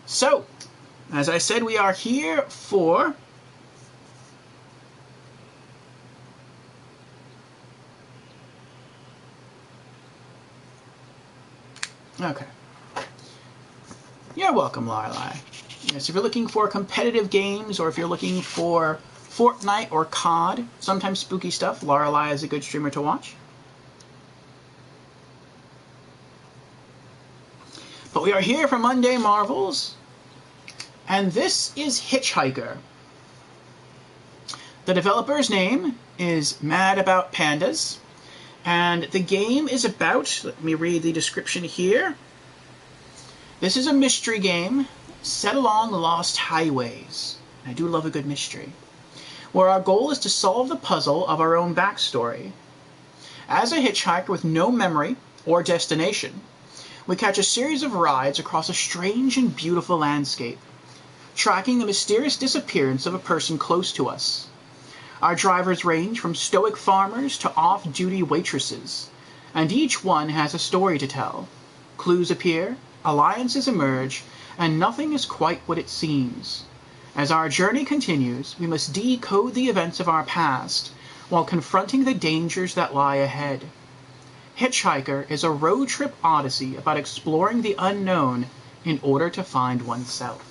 So, as I said, we are here for okay. You're welcome, Lorelei. Yes, if you're looking for competitive games or if you're looking for Fortnite or COD, sometimes spooky stuff, Lorelei is a good streamer to watch. But we are here for Monday Marvels, and this is Hitchhiker. The developer's name is Mad About Pandas, and the game is about, let me read the description here. This is a mystery game set along lost highways. I do love a good mystery, where our goal is to solve the puzzle of our own backstory. As a hitchhiker with no memory or destination, we catch a series of rides across a strange and beautiful landscape, tracking the mysterious disappearance of a person close to us. Our drivers range from stoic farmers to off-duty waitresses, and each one has a story to tell. Clues appear, alliances emerge, and nothing is quite what it seems. As our journey continues, we must decode the events of our past while confronting the dangers that lie ahead. Hitchhiker is a road trip odyssey about exploring the unknown in order to find oneself.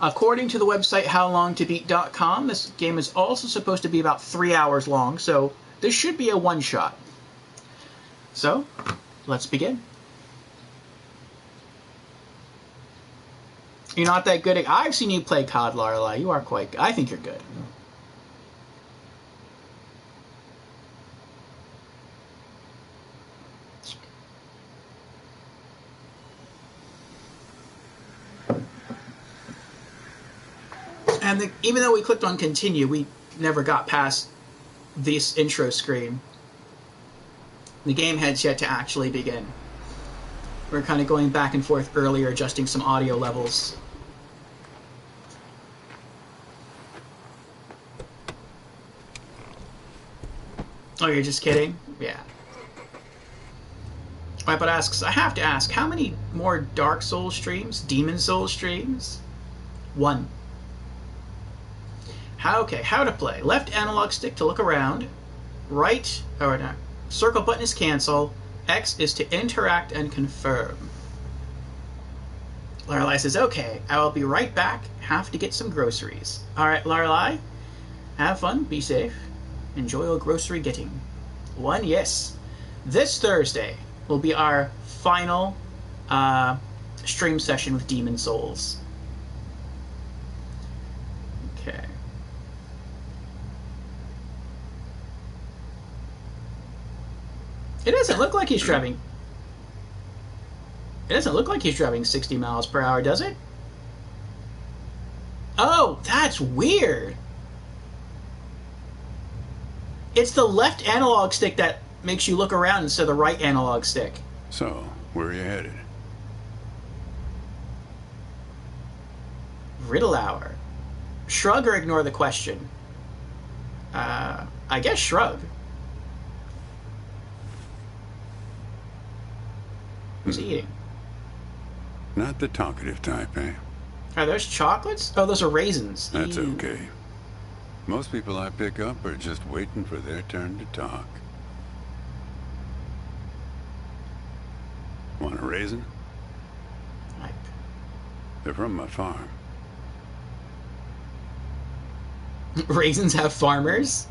According to the website HowLongToBeat.com, this game is also supposed to be about 3 hours long, so this should be a one-shot. So, let's begin. You're not that good at... I've seen you play COD, Lorelei. You are quite good. I think you're good. And even though we clicked on continue, we never got past this intro screen. The game has yet to actually begin. We're kind of going back and forth earlier, adjusting some audio levels. Oh, you're just kidding? Yeah. But asks, I have to ask, how many more Dark Souls streams? Demon Souls streams? 1. Okay, how to play. Left analog stick to look around. Right, or no, circle button is cancel. X is to interact and confirm. Lorelei says, okay, I will be right back. Have to get some groceries. Alright, Lorelei, have fun, be safe. Enjoy your grocery getting. 1, yes. This Thursday will be our final stream session with Demon Souls. Okay. It doesn't look like he's driving. It doesn't look like he's driving 60 miles per hour, does it? Oh, that's weird. It's the left analog stick that makes you look around instead of the right analog stick. So, where are you headed? Riddle hour. Shrug or ignore the question? I guess shrug. Who's eating? Not the talkative type, eh? Are those chocolates? Oh, those are raisins. That's okay. Most people I pick up are just waiting for their turn to talk. Want a raisin? Right. They're from my farm. Raisins have farmers?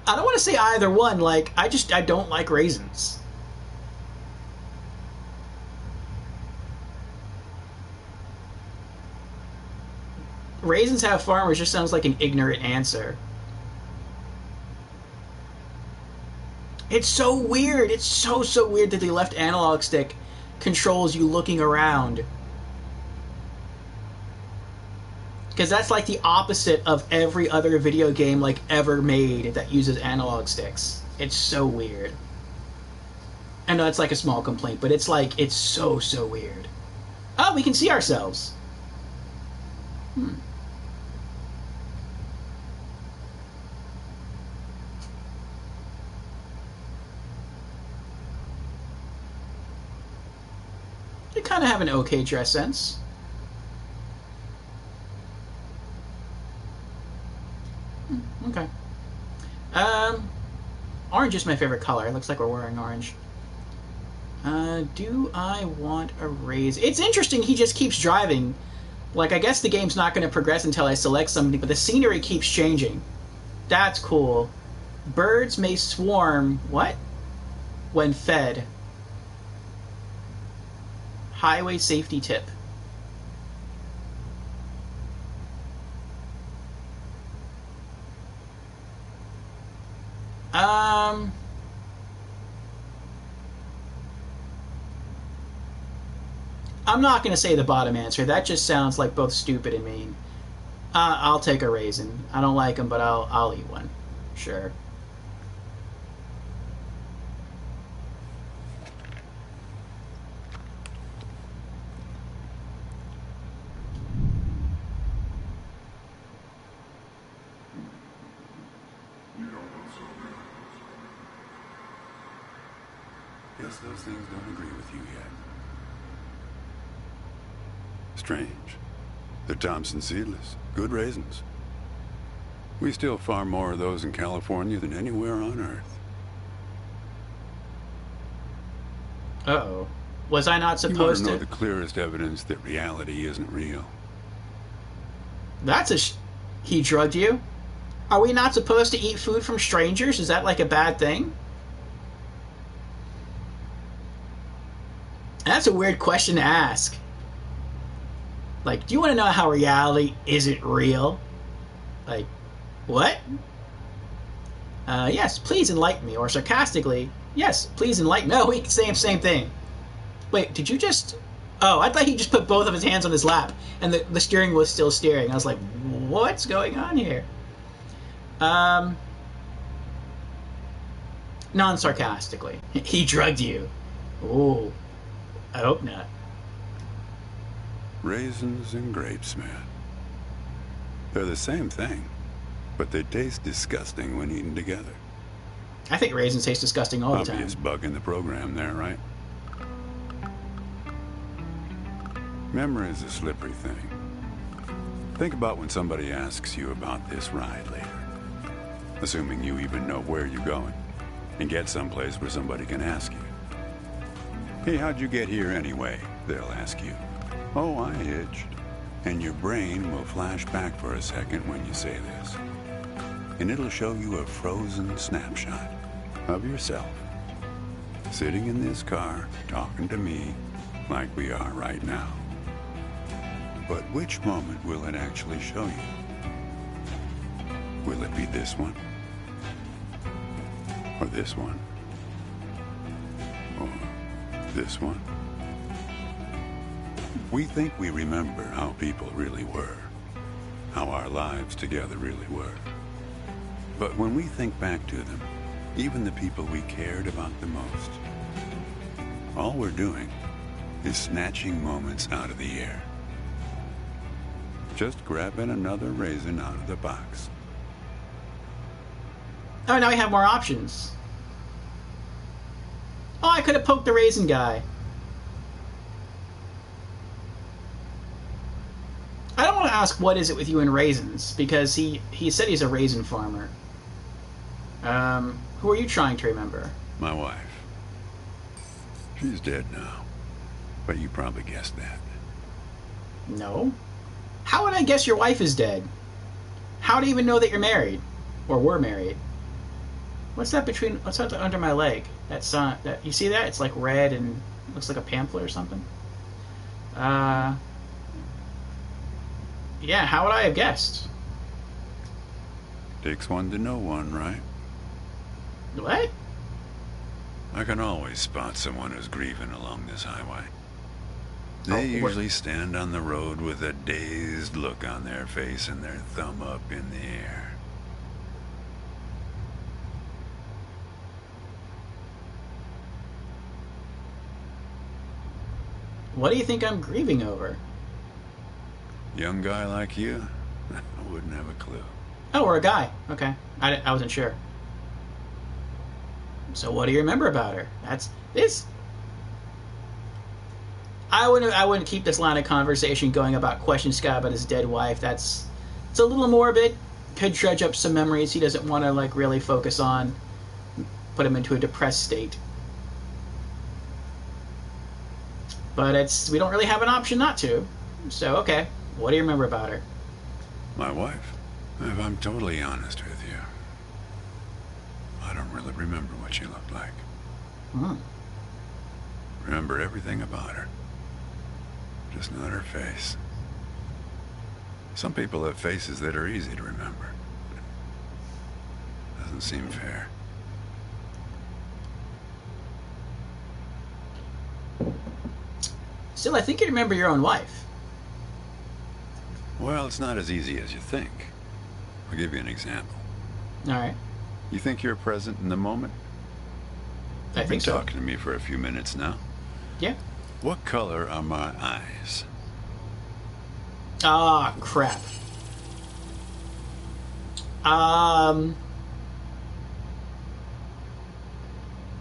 I don't want to say either one. Like, I don't like raisins. Raisins have farmers just sounds like an ignorant answer. It's so weird. It's so weird that the left analog stick controls you looking around. Because that's like the opposite of every other video game like ever made that uses analog sticks. It's so weird. I know it's like a small complaint, but it's like, it's so weird. Oh, we can see ourselves. They kind of have an okay dress sense. Okay. Orange is my favorite color. It looks like we're wearing orange. Do I want a raise? It's interesting he just keeps driving. Like, I guess the game's not going to progress until I select somebody, but the scenery keeps changing. That's cool. Birds may swarm, what? When fed. Highway safety tip. I'm not going to say the bottom answer. That just sounds like both stupid and mean. I'll take a raisin. I don't like them, but I'll eat one. Sure. Guess those things don't agree with you yet. Strange. They're Thompson seedless. Good raisins. We still farm more of those in California than anywhere on Earth. Uh-oh. Was I not supposed you want to... know the clearest evidence that reality isn't real? That's he drugged you? Are we not supposed to eat food from strangers? Is that like a bad thing? That's a weird question to ask. Like, do you want to know how reality isn't real? Like, what? Yes, please enlighten me. Or sarcastically, yes, please enlighten me. No, we can say the same thing. Wait, did you just... Oh, I thought he just put both of his hands on his lap, and the steering was still steering. I was like, what's going on here? Non-sarcastically. He drugged you. Ooh. I hope not. Raisins and grapes, man. They're the same thing, but they taste disgusting when eaten together. I think raisins taste disgusting all the time. Obvious bug in the program there, right? Memory is a slippery thing. Think about when somebody asks you about this ride later. Assuming you even know where you're going, and get someplace where somebody can ask you. Hey, how'd you get here anyway? They'll ask you. Oh, I hitched. And your brain will flash back for a second when you say this. And it'll show you a frozen snapshot of yourself. Sitting in this car, talking to me like we are right now. But which moment will it actually show you? Will it be this one? Or this one? Or this one? We think we remember how people really were, how our lives together really were. But when we think back to them, even the people we cared about the most, all we're doing is snatching moments out of the air. Just grabbing another raisin out of the box. Oh, now we have more options. Oh, I could have poked the raisin guy. I don't want to ask what is it with you and raisins, because he said he's a raisin farmer. Who are you trying to remember? My wife. She's dead now, but you probably guessed that. No. How would I guess your wife is dead? How do you even know that you're married? Or were married? What's that under my leg? That you see that? It's like red and looks like a pamphlet or something. Yeah, how would I have guessed? Takes one to know one, right? What? I can always spot someone who's grieving along this highway. They usually stand on the road with a dazed look on their face and their thumb up in the air. What do you think I'm grieving over? Young guy like you? I wouldn't have a clue. Oh, we're a guy. Okay. I wasn't sure. So what do you remember about her? That's this. I wouldn't keep this line of conversation going about questioning Scott about his dead wife. It's a little morbid. Could dredge up some memories he doesn't want to like really focus on. Put him into a depressed state. But we don't really have an option not to. So okay, what do you remember about her? My wife? If I'm totally honest with you, I don't really remember what she looked like. Remember everything about her. Just not her face. Some people have faces that are easy to remember. Doesn't seem fair. Still, I think you remember your own wife. Well, it's not as easy as you think. I'll give you an example. All right. You think you're present in the moment? I think so. You've been talking to me for a few minutes now. Yeah. What color are my eyes? Ah, crap.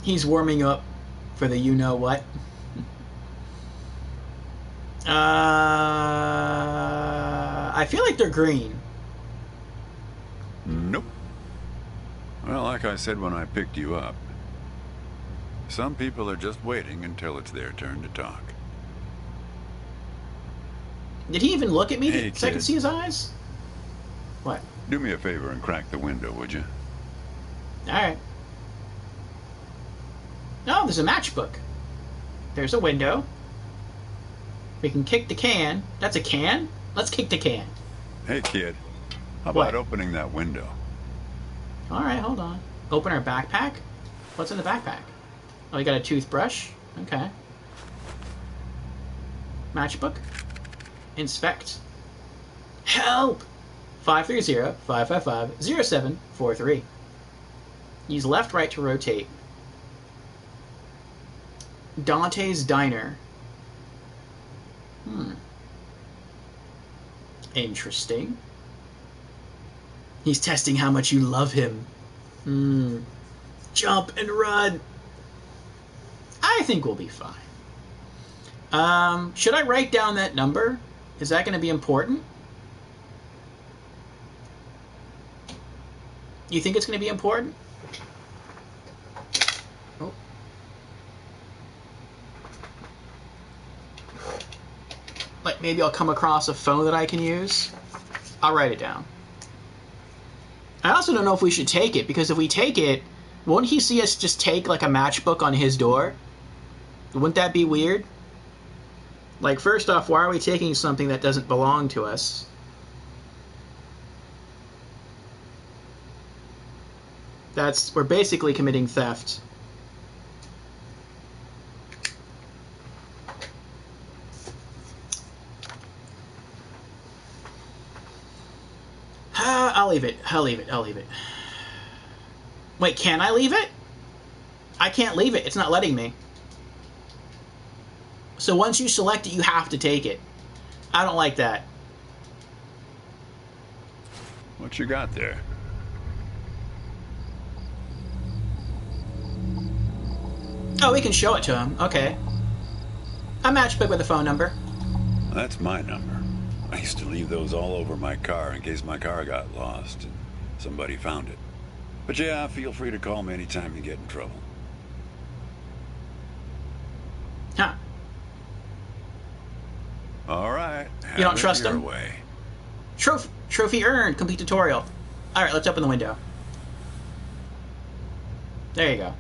He's warming up for the you-know-what. I feel like they're green. Nope. Well, like I said when I picked you up, some people are just waiting until it's their turn to talk. Did he even look at me Hey, so I could kid. see his eyes? What? Do me a favor and crack the window, would you? Alright. Oh, there's a matchbook. There's a window. We can kick the can. That's a can? Let's kick the can. Hey, kid. How What? about opening that window? Alright, hold on. Open our backpack? What's in the backpack? Oh, you got a toothbrush? Okay. Matchbook? Inspect. Help! 530-555-0743. Use left, right to rotate. Dante's Diner. Interesting. He's testing how much you love him. Jump and run. I think we'll be fine. Should I write down that number? Is that going to be important? You think it's going to be important? Oh. Like maybe I'll come across a phone that I can use. I'll write it down. I also don't know if we should take it, because if we take it, won't he see us just take like a matchbook on his door? Wouldn't that be weird? Like, first off, why are we taking something that doesn't belong to us? We're basically committing theft. I'll leave it. I'll leave it. Wait, can I leave it? I can't leave it. It's not letting me. So once you select it, you have to take it. I don't like that. What you got there? Oh, we can show it to him. Okay. A matchbook with a phone number. That's my number. I used to leave those all over my car in case my car got lost and somebody found it. But yeah, feel free to call me anytime you get in trouble. Huh. All right. You don't trust him? Way. Trophy earned. Complete tutorial. All right, let's open the window. There you go.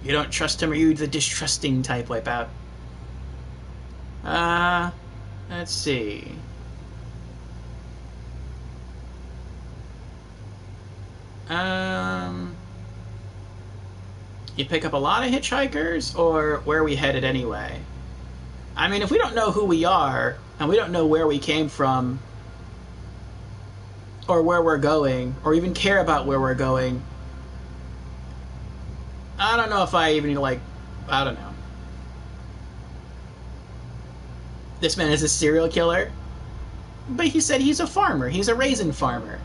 You don't trust him, or you the distrusting type, Wipeout? Let's see. You pick up a lot of hitchhikers, or where are we headed anyway? I mean, if we don't know who we are, and we don't know where we came from, or where we're going, or even care about where we're going, I don't know if I even need to, like, I don't know. This man is a serial killer? But he said he's a farmer. He's a raisin farmer.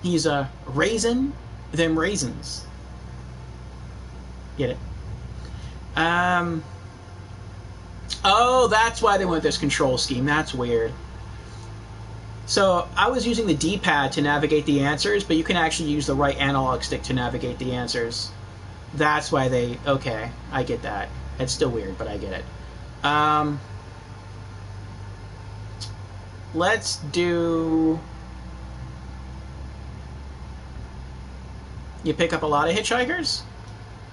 He's a raisin them raisins. Get it? Oh, that's why they went this control scheme. That's weird. So I was using the D-pad to navigate the answers, but you can actually use the right analog stick to navigate the answers. That's why they... Okay, I get that. It's still weird, but I get it. Let's do... You pick up a lot of hitchhikers?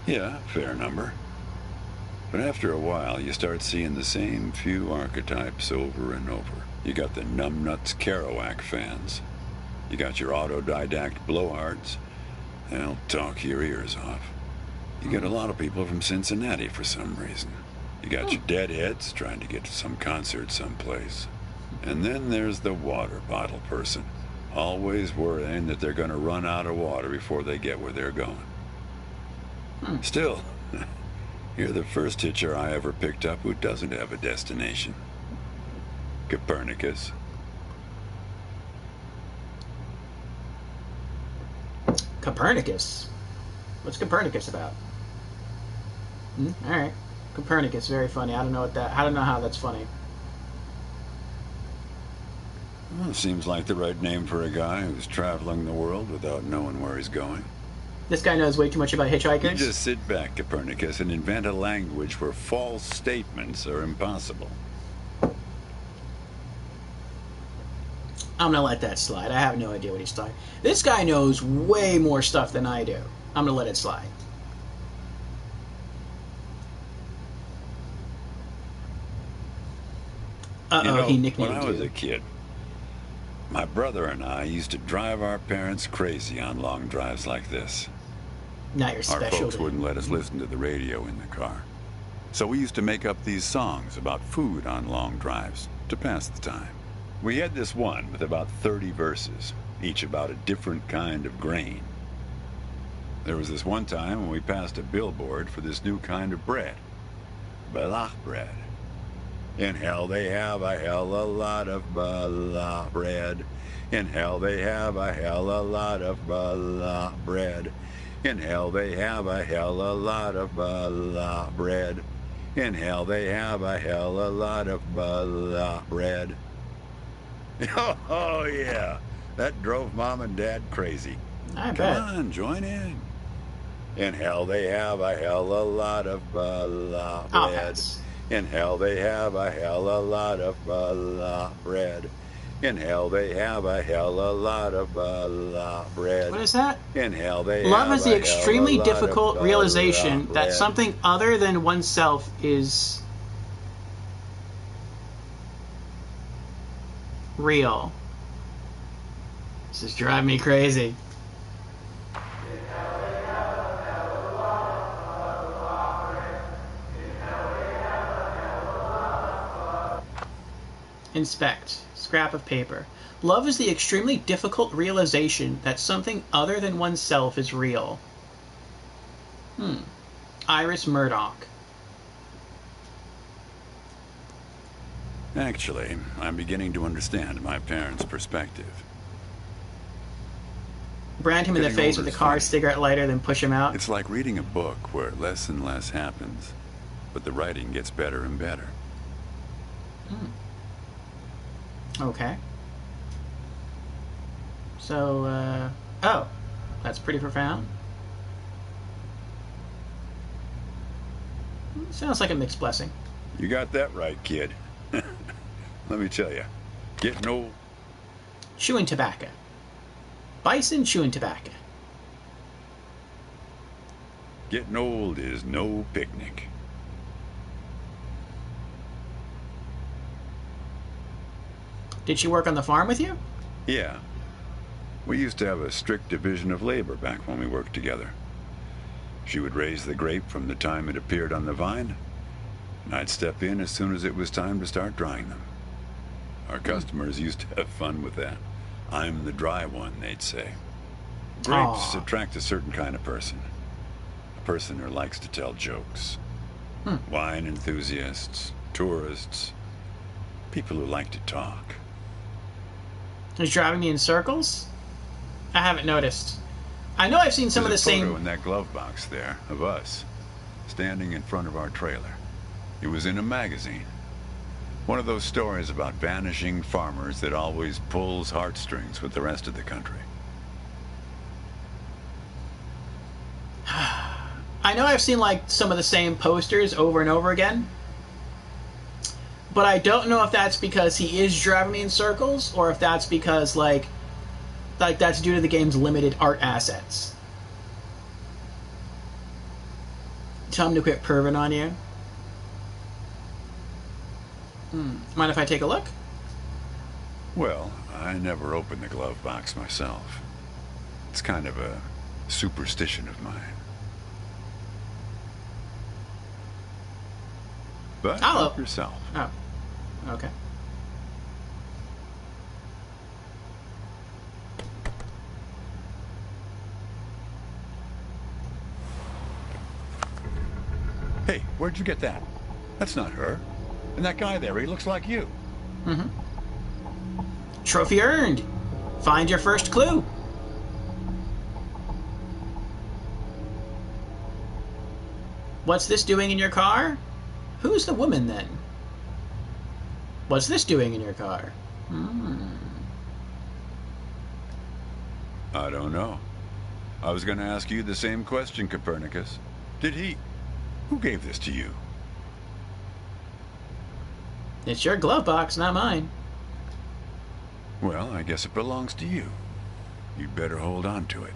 Yeah, fair number. But after a while, you start seeing the same few archetypes over and over. You got the numbnuts Kerouac fans. You got your autodidact blowhards. They'll talk your ears off. You get a lot of people from Cincinnati for some reason. You got your deadheads trying to get to some concert someplace. And then there's the water bottle person, always worrying that they're going to run out of water before they get where they're going. Still, you're the first hitcher I ever picked up who doesn't have a destination. Copernicus. Copernicus? What's Copernicus about? Alright. Copernicus, very funny. I don't know how that's funny. Well, seems like the right name for a guy who's traveling the world without knowing where he's going. This guy knows way too much about hitchhikers? You just sit back, Copernicus, and invent a language where false statements are impossible. I'm gonna let that slide. I have no idea what he's talking. This guy knows way more stuff than I do. I'm gonna let it slide. He nicknamed when I was a kid, my brother and I used to drive our parents crazy on long drives like this. Not your specialty. Our folks wouldn't let us listen to the radio in the car. So we used to make up these songs about food on long drives to pass the time. We had this one with about 30 verses, each about a different kind of grain. There was this one time when we passed a billboard for this new kind of bread, balach bread. In hell they have a hell a lot of balach bread. In hell they have a hell a lot of balach bread. In hell they have a hell a lot of balach bread. In hell they have a hell a lot of balach bread. Oh yeah, that drove Mom and Dad crazy. I bet. Come on, join in. In hell they have a hell a lot of balach bread. In hell they have a hell a lot of balach bread. In hell they have a hell a lot of balach bread. What is that? In hell they Love have is the a extremely hell a lot difficult of realization balach that bread. something other than oneself is real. This is driving me crazy. Inspect. Scrap of paper. Love is the extremely difficult realization that something other than oneself is real. Iris Murdoch. Actually, I'm beginning to understand my parents' perspective. Brand him in the Getting face older with a is car funny. cigarette lighter, then push him out. It's like reading a book where less and less happens, but the writing gets better and better. Okay. So, oh, that's pretty profound. Sounds like a mixed blessing. You got that right, kid. Let me tell you, getting old... Chewing tobacco. Bison chewing tobacco. Getting old is no picnic. Did she work on the farm with you? Yeah. We used to have a strict division of labor back when we worked together. She would raise the grape from the time it appeared on the vine, and I'd step in as soon as it was time to start drying them. Our customers used to have fun with that. I'm the dry one, they'd say. Grapes attract a certain kind of person. A person who likes to tell jokes. Wine enthusiasts, tourists, people who like to talk. He's driving me in circles? I haven't noticed. I know I've seen some of the There's a photo same... in that glove box there of us, standing in front of our trailer. It was in a magazine. One of those stories about vanishing farmers that always pulls heartstrings with the rest of the country. I know I've seen like some of the same posters over and over again, but I don't know if that's because he is driving me in circles or if that's because like that's due to the game's limited art assets. Tell him to quit perving on you. Mind if I take a look? Well, I never opened the glove box myself. It's kind of a superstition of mine. But help yourself. Oh, okay. Hey, where'd you get that? That's not her. And that guy there, he looks like you. Mm-hmm. Trophy earned. Find your first clue. What's this doing in your car? Who's the woman then? What's this doing in your car? I don't know. I was going to ask you the same question, Copernicus. Did he... Who gave this to you? It's your glove box, not mine. Well, I guess it belongs to you. You'd better hold on to it.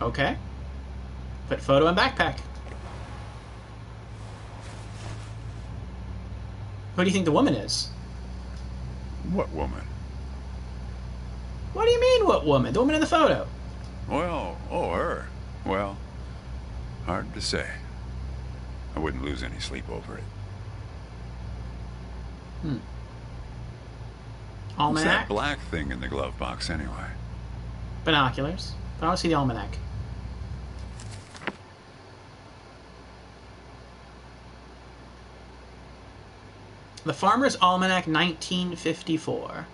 Okay. Put photo in backpack. Who do you think the woman is? What woman? What do you mean, what woman? The woman in the photo. Well, oh, her. Well, hard to say. I wouldn't lose any sleep over it. Almanac? What's that black thing in the glove box, anyway? Binoculars. But I don't see the almanac. The Farmer's Almanac, 1954.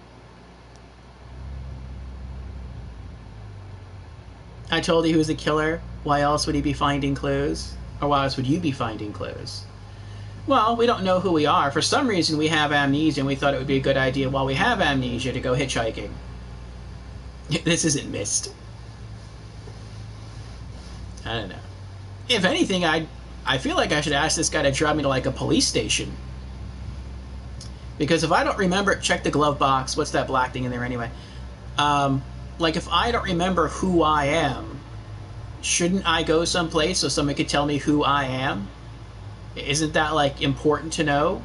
I told you he was a killer. Why else would he be finding clues? Or why else would you be finding clues? Well, we don't know who we are. For some reason, we have amnesia, and we thought it would be a good idea while we have amnesia to go hitchhiking. This isn't Myst. I don't know. If anything, I feel like I should ask this guy to drive me to, like, a police station. Because if I don't remember... Check the glove box. What's that black thing in there anyway? Like, if I don't remember who I am, shouldn't I go someplace so someone could tell me who I am? Isn't that, like, important to know?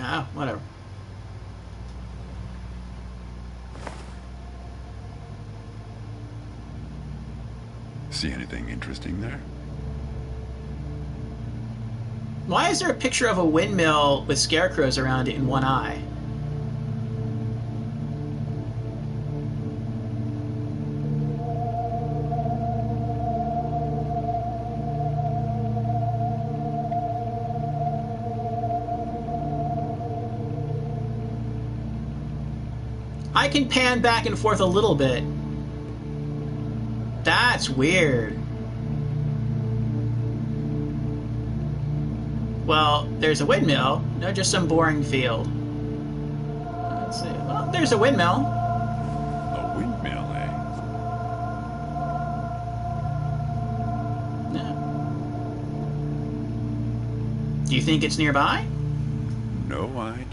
Ah, whatever. See anything interesting there? Why is there a picture of a windmill with scarecrows around it in one eye? I can pan back and forth a little bit. That's weird. Well, there's a windmill. No, just some boring field. Let's see. Well, there's a windmill. A windmill, eh? Yeah. Do you think it's nearby? No idea.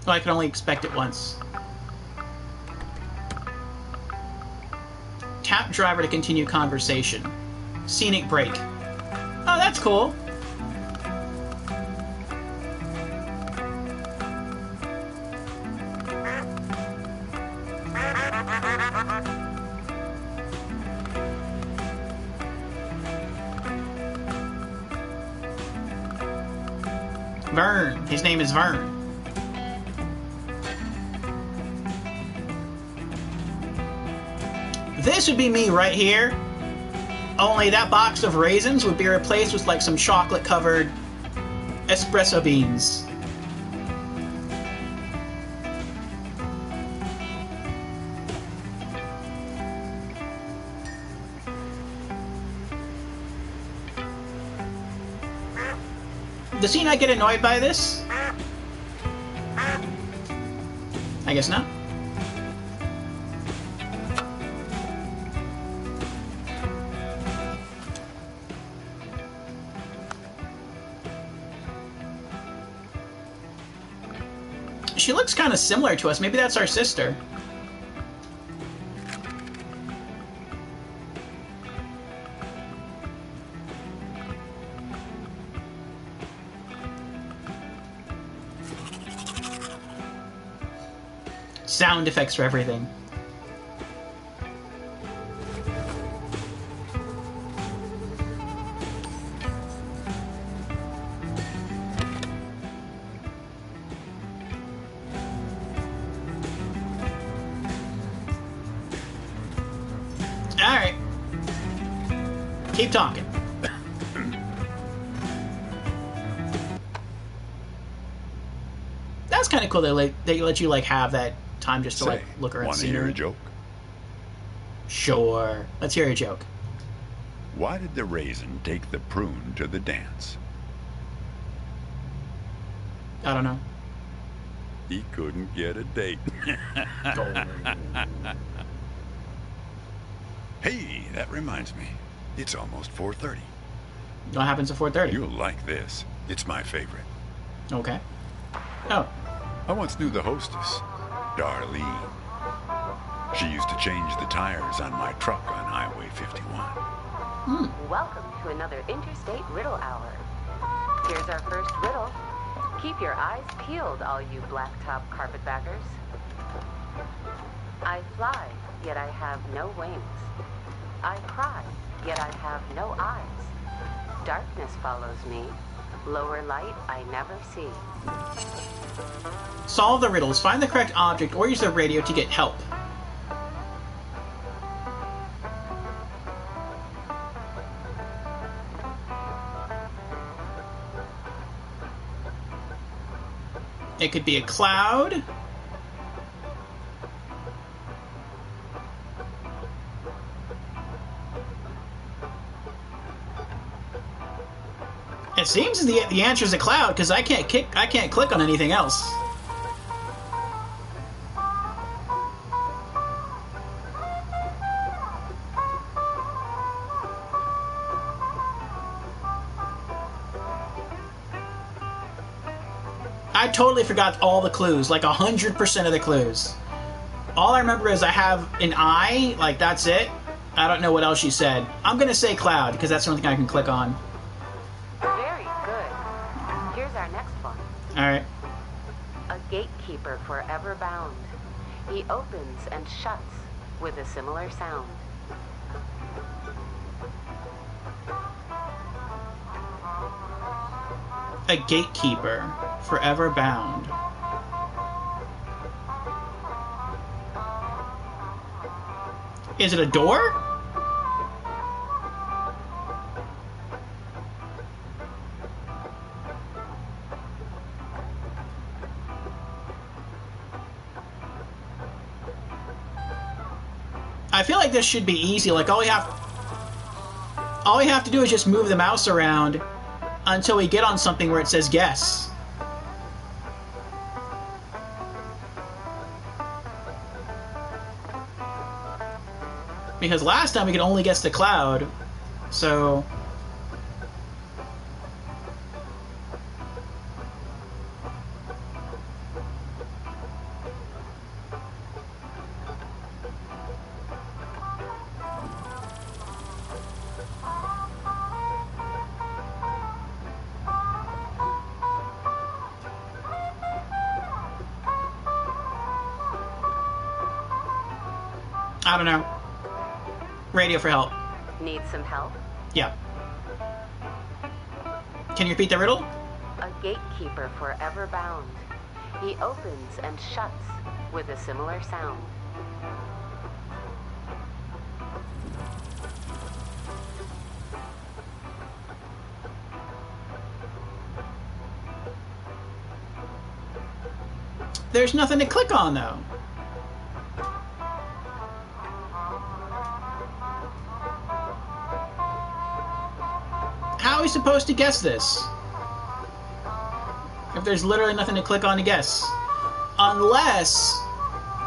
Well, I can only expect it once. Tap driver to continue conversation. Scenic break. Oh, that's cool. Vern. His name is Vern. This would be me right here Only that box of raisins would be replaced with like some chocolate-covered espresso beans. Does he not get annoyed by this? I guess not. She looks kind of similar to us. Maybe that's our sister. Sound effects for everything. Alright. Keep talking. That's kind of cool. They let you like have that time just to like look around. Want to hear a joke? Sure. Let's hear a joke. Why did the raisin take the prune to the dance? I don't know. He couldn't get a date. Hey, that reminds me. It's almost 4:30. What happens at 4:30? You'll like this. It's my favorite. Okay. Oh. I once knew the hostess, Darlene. She used to change the tires on my truck on Highway 51. Welcome to another Interstate Riddle Hour. Here's our first riddle. Keep your eyes peeled, all you blacktop carpetbaggers. I fly, yet I have no wings. I cry, yet I have no eyes. Darkness follows me. Lower light I never see. Solve the riddles. Find the correct object or use the radio to get help. It could be a cloud. It seems the answer is a cloud because I can't click on anything else. I totally forgot all the clues, like 100% of the clues. All I remember is I have an eye, like that's it. I don't know what else she said. I'm gonna say cloud because that's the only thing I can click on. Very good. Here's our next one. Alright. A gatekeeper forever bound. He opens and shuts with a similar sound. A gatekeeper forever bound. Is it a door? I feel like this should be easy. Like all we have to do is just move the mouse around until we get on something where it says guess. Because last time we could only guess the cloud, so... I don't know. Radio for help. Need some help? Yeah. Can you repeat the riddle? A gatekeeper forever bound. He opens and shuts with a similar sound. There's nothing to click on, though. How are we supposed to guess this? If there's literally nothing to click on to guess. Unless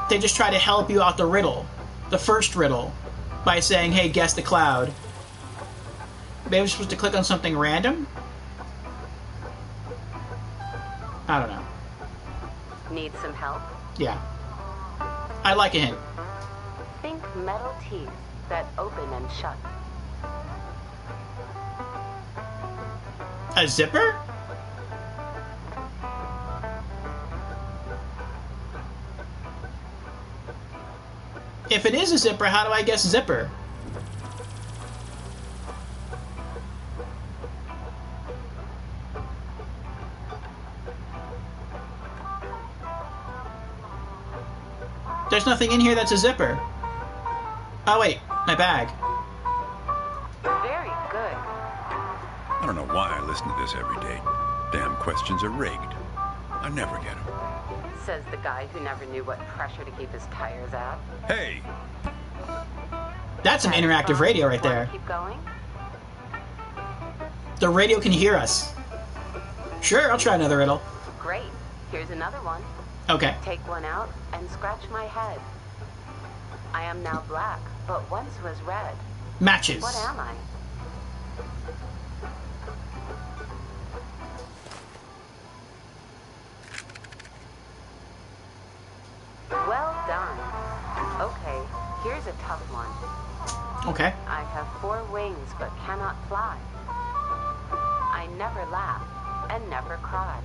they just try to help you out the riddle. The first riddle. By saying, hey, guess the cloud. Maybe we're supposed to click on something random? I don't know. Need some help? Yeah. I like a hint. Think metal teeth that open and shut. A zipper? If it is a zipper, how do I guess zipper? There's nothing in here that's a zipper. Oh wait, my bag. Very good. I don't know why I listen to this every day. Damn questions are rigged. I never get them. Says the guy who never knew what pressure to keep his tires at. Hey! That's some interactive radio right there. Keep going? The radio can hear us. Sure, I'll try another riddle. Great. Here's another one. Okay. Take one out and scratch my head. I am now black, but once was red. Matches. What am I? Well done. Okay, here's a tough one. Okay. I have 4 wings but cannot fly. I never laugh and never cry.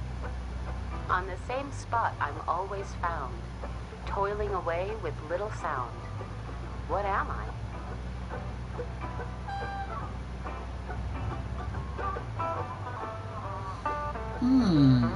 On the same spot I'm always found, toiling away with little sound. What am I? Hmm.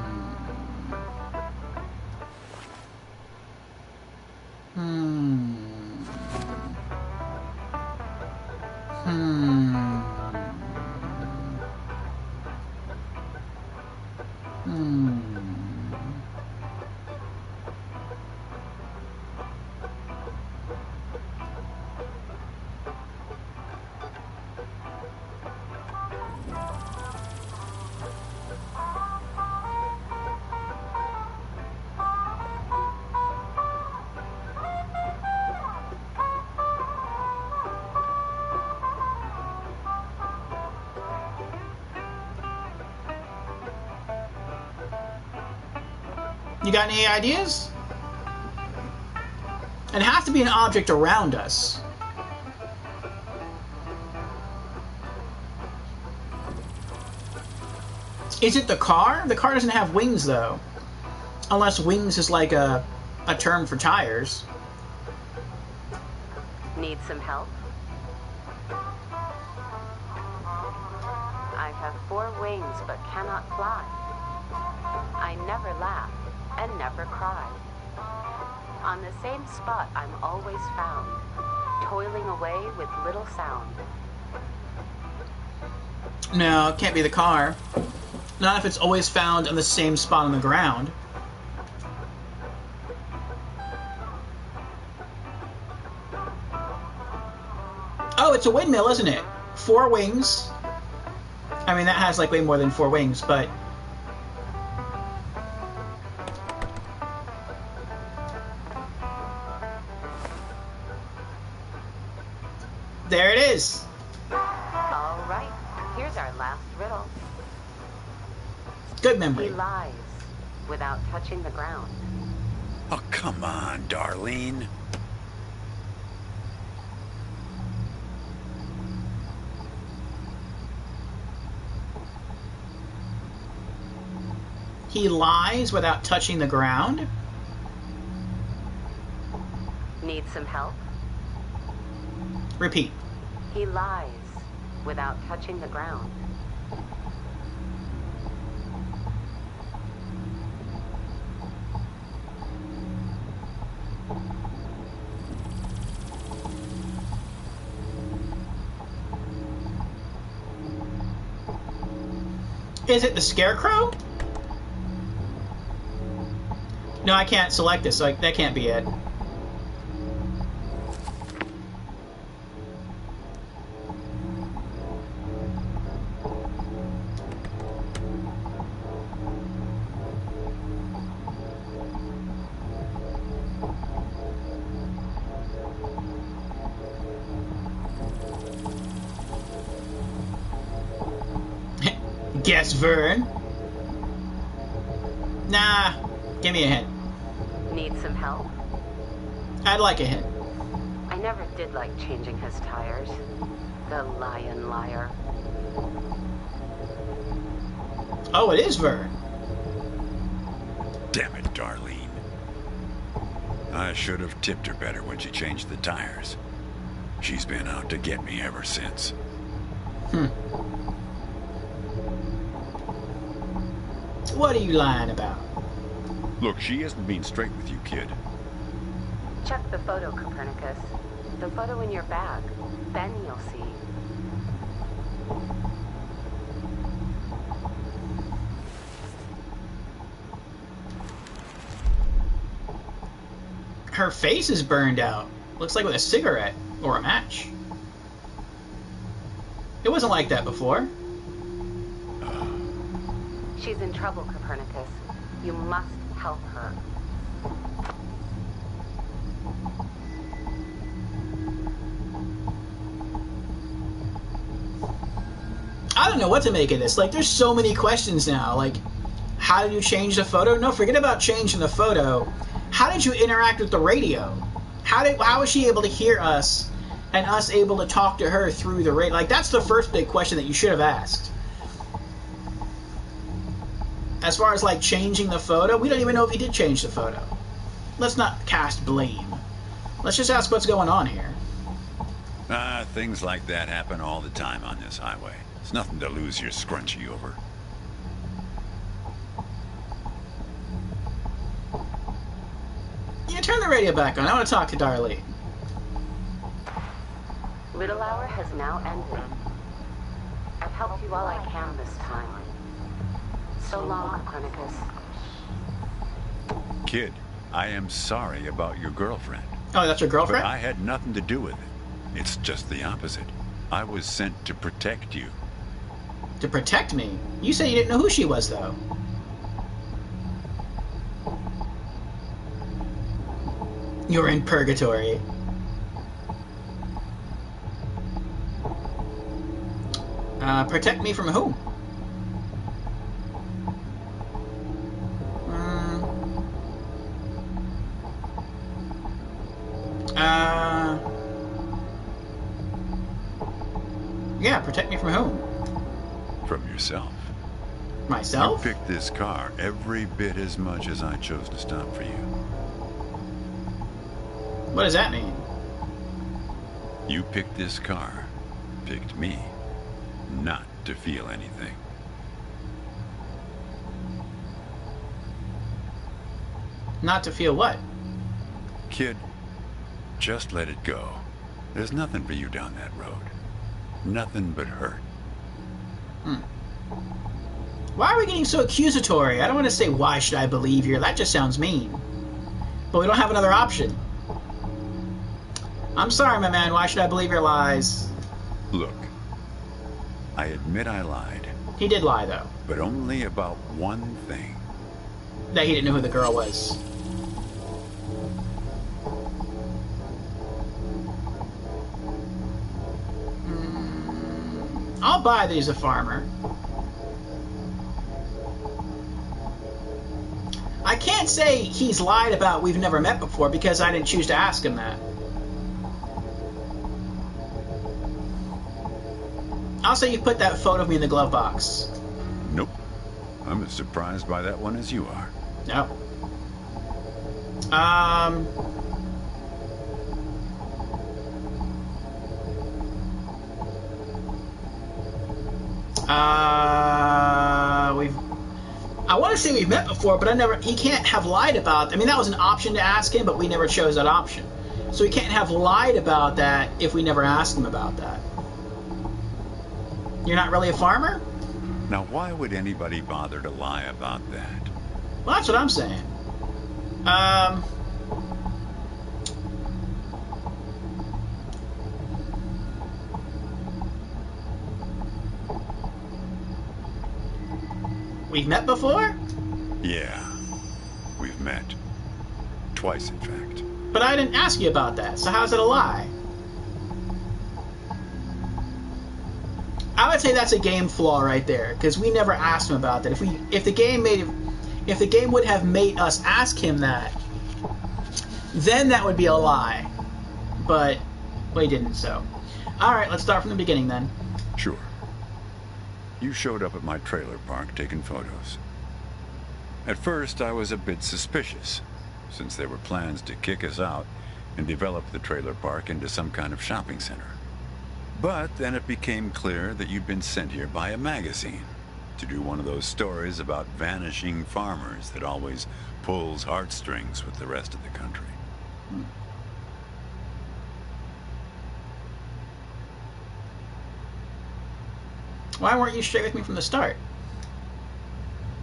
You got any ideas? It'd have to be an object around us. Is it the car? The car doesn't have wings, though. Unless wings is like a term for tires. Need some help? I have 4 wings but cannot fly. I never laugh and never cry. On the same spot I'm always found, toiling away with little sound. No, it can't be the car. Not if it's always found on the same spot on the ground. Oh, it's a windmill, isn't it? 4 wings. I mean, that has like way more than 4 wings, but... there it is. All right, here's our last riddle. Good memory. He lies without touching the ground. Oh, come on, Darlene. He lies without touching the ground? Need some help? Repeat. He lies without touching the ground. Is it the Scarecrow? No, I can't select this, so that can't be it. Guess Vern. Nah, give me a hint. Need some help? I'd like a hint. I never did like changing his tires. The lion liar. Oh, it is Vern. Damn it, Darlene. I should have tipped her better when she changed the tires. She's been out to get me ever since. What are you lying about? Look, she isn't being straight with you, kid. Check the photo, Copernicus. The photo in your bag. Then you'll see. Her face is burned out. Looks like with a cigarette or a match. It wasn't like that before. She's in trouble, Copernicus. You must help her. I don't know what to make of this. Like, there's so many questions now. Like, how did you change the photo? No, forget about changing the photo. How did you interact with the radio? How was she able to hear us and us able to talk to her through the radio? Like, that's the first big question that you should have asked. As far as, like, changing the photo, we don't even know if he did change the photo. Let's not cast blame. Let's just ask what's going on here. Things like that happen all the time on this highway. It's nothing to lose your scrunchie over. Yeah, turn the radio back on. I want to talk to Darlene. Little hour has now ended. I've helped you all I can this time. So long, Copernicus. Kid, I am sorry about your girlfriend. Oh, that's your girlfriend? But I had nothing to do with it. It's just the opposite. I was sent to protect you. To protect me? You said you didn't know who she was, though. You're in purgatory. Protect me from who? Yeah, protect me from whom? From yourself. Myself? You picked this car every bit as much as I chose to stop for you. What does that mean? You picked this car, picked me, not to feel anything. Not to feel what? Kid, just let it go. There's nothing for you down that road. Nothing but hurt. Why are we getting so accusatory? I don't want to say, why should I believe you? That just sounds mean. But we don't have another option. I'm sorry, my man. Why should I believe your lies? Look, I admit I lied. He did lie, though. But only about one thing. That he didn't know who the girl was. I'll buy that he's a farmer. I can't say he's lied about we've never met before because I didn't choose to ask him that. I'll say you put that photo of me in the glove box. Nope. I'm as surprised by that one as you are. No. I want to say we've met before, but he can't have lied about, I mean, that was an option to ask him, but we never chose that option. So he can't have lied about that if we never asked him about that. You're not really a farmer? Now, why would anybody bother to lie about that? Well, that's what I'm saying. Um... We've met before? Yeah, we've met. Twice, in fact. But I didn't ask you about that, so how's it a lie? I would say that's a game flaw right there, because we never asked him about that. If the game would have made us ask him that, then that would be a lie. But we didn't, so. Alright, let's start from the beginning then. Sure. You showed up at my trailer park taking photos. At first, I was a bit suspicious, since there were plans to kick us out and develop the trailer park into some kind of shopping center. But then it became clear that you'd been sent here by a magazine to do one of those stories about vanishing farmers that always pulls heartstrings with the rest of the country. Why weren't you straight with me from the start?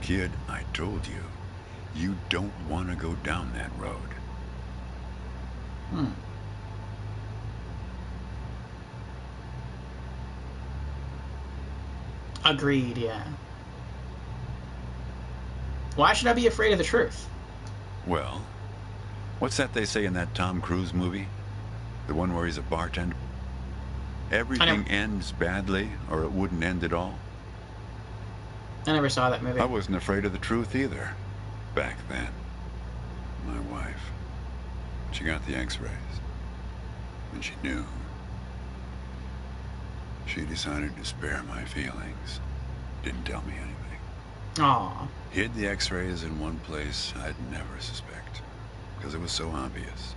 Kid, I told you, you don't want to go down that road. Agreed, yeah. Why should I be afraid of the truth? Well, what's that they say in that Tom Cruise movie? The one where he's a bartender? Everything ends badly, or it wouldn't end at all. I never saw that movie. I wasn't afraid of the truth either, back then. My wife, she got the x-rays, and she knew. She decided to spare my feelings. Didn't tell me anything. Aw. Hid the x-rays in one place I'd never suspect, because it was so obvious.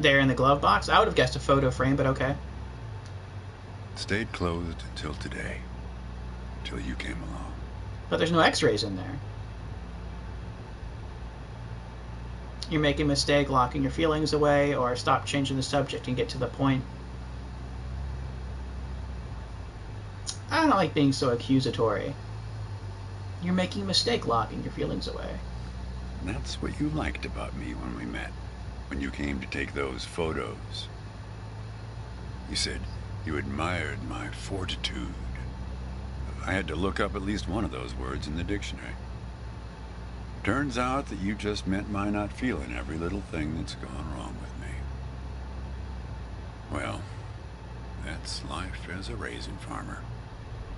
There in the glove box? I would have guessed a photo frame, but okay. Stayed closed until today. Till you came along. But there's no x-rays in there. You're making a mistake locking your feelings away, or stop changing the subject and get to the point. I don't like being so accusatory. You're making a mistake locking your feelings away. That's what you liked about me when we met. When you came to take those photos. You said you admired my fortitude. I had to look up at least one of those words in the dictionary. Turns out that you just meant my not feeling every little thing that's gone wrong with me. Well, that's life as a raisin farmer.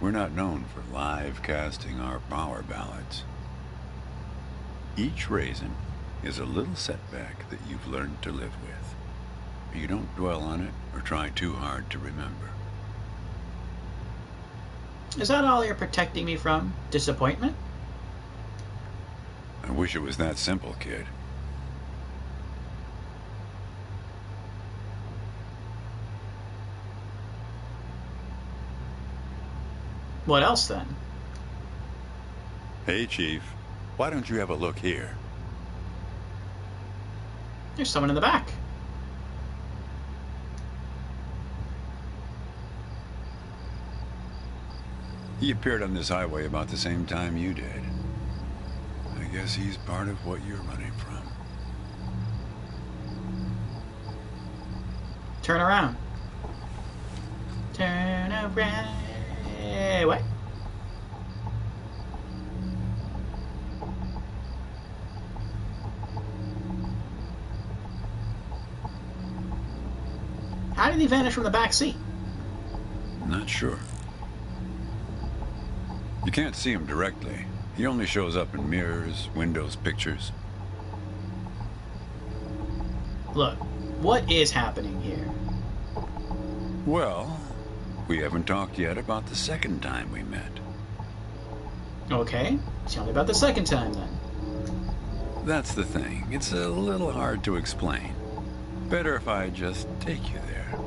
We're not known for live casting our power ballots. Each raisin is a little setback that you've learned to live with. You don't dwell on it or try too hard to remember. Is that all you're protecting me from? Disappointment? I wish it was that simple, kid. What else then? Hey, Chief. Why don't you have a look here? There's someone in the back. He appeared on this highway about the same time you did. I guess he's part of what you're running from. Turn around. Turn around. What? How did he vanish from the back seat? Not sure. You can't see him directly. He only shows up in mirrors, windows, pictures. Look, what is happening here? Well, we haven't talked yet about the second time we met. Okay, tell me about the second time then. That's the thing. It's a little hard to explain. Better if I just take you there.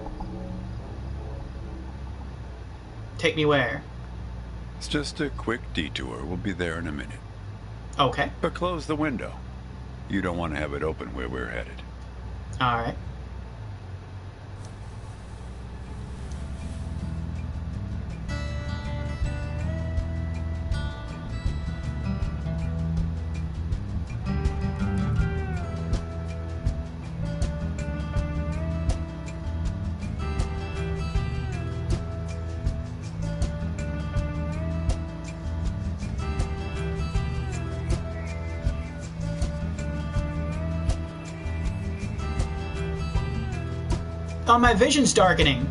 Take me where? It's just a quick detour. We'll be there in a minute. Okay. But close the window. You don't want to have it open where we're headed. All right. Oh, my vision's darkening.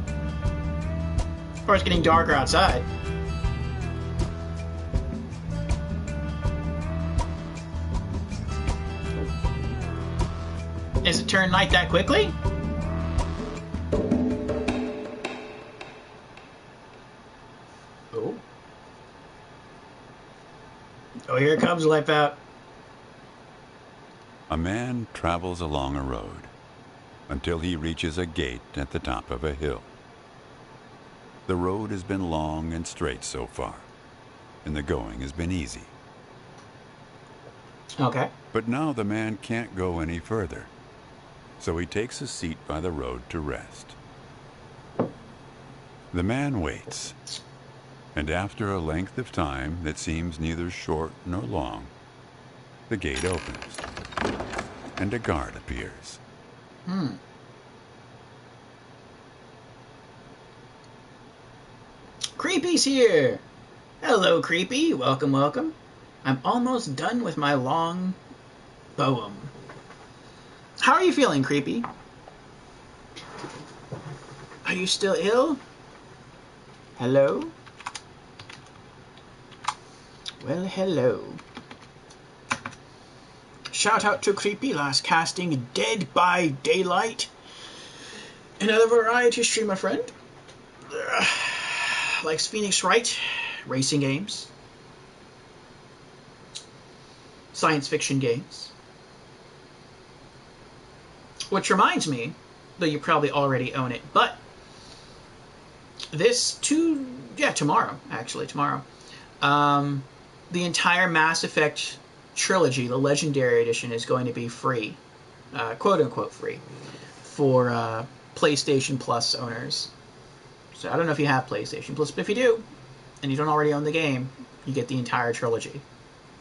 Or it's getting darker outside. Is it turned night that quickly? Oh. Oh, here it comes, Wipeout. A man travels along a road until he reaches a gate at the top of a hill. The road has been long and straight so far, and the going has been easy. Okay. But now the man can't go any further, so he takes a seat by the road to rest. The man waits, and after a length of time that seems neither short nor long, the gate opens, and a guard appears. Creepy's here! Hello, Creepy. Welcome, welcome. I'm almost done with my long poem. How are you feeling, Creepy? Are you still ill? Hello? Well, hello. Shout out to Creepy, last casting Dead by Daylight. Another variety streamer friend. Likes Phoenix Wright, racing games, science fiction games. Which reminds me, though you probably already own it, but tomorrow, the entire Mass Effect trilogy, the Legendary Edition, is going to be free, quote-unquote free, for PlayStation Plus owners. So I don't know if you have PlayStation Plus, but if you do, and you don't already own the game, you get the entire trilogy.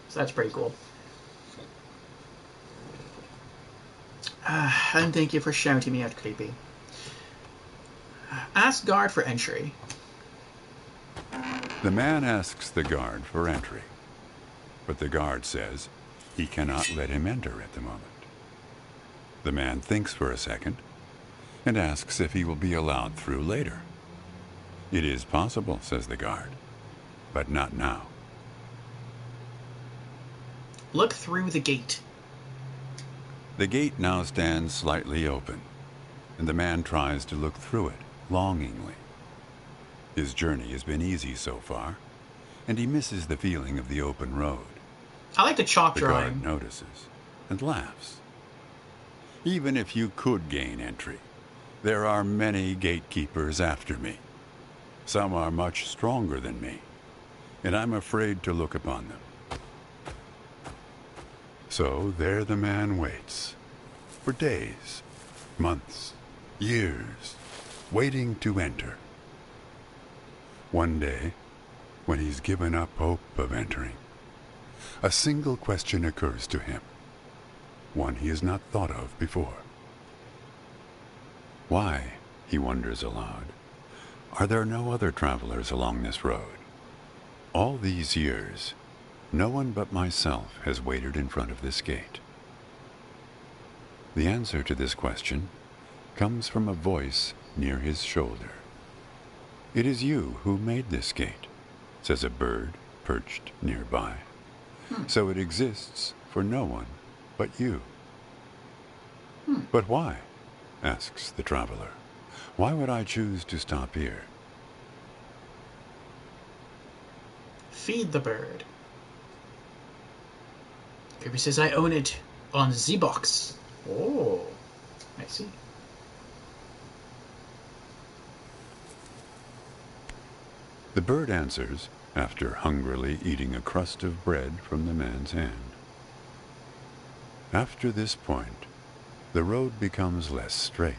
So that's pretty cool. And thank you for shouting me out, Creepy. Ask guard for entry. The man asks the guard for entry, but the guard says he cannot let him enter at the moment. The man thinks for a second and asks if he will be allowed through later. It is possible, says the guard, but not now. Look through the gate. The gate now stands slightly open, and the man tries to look through it longingly. His journey has been easy so far, and he misses the feeling of the open road. I like the chalk The drawing. guard notices and laughs. Even if you could gain entry, there are many gatekeepers after me. Some are much stronger than me, and I'm afraid to look upon them. So there the man waits, for days, months, years, waiting to enter. One day, when he's given up hope of entering, a single question occurs to him, one he has not thought of before. Why, he wonders aloud, are there no other travelers along this road? All these years, no one but myself has waited in front of this gate. The answer to this question comes from a voice near his shoulder. It is you who made this gate, says a bird perched nearby. So it exists for no one but you. But why? Asks the traveler. Why would I choose to stop here? Feed the bird. Kirby says I own it on Z-Box. Oh, I see. The bird answers after hungrily eating a crust of bread from the man's hand. After this point, the road becomes less straight.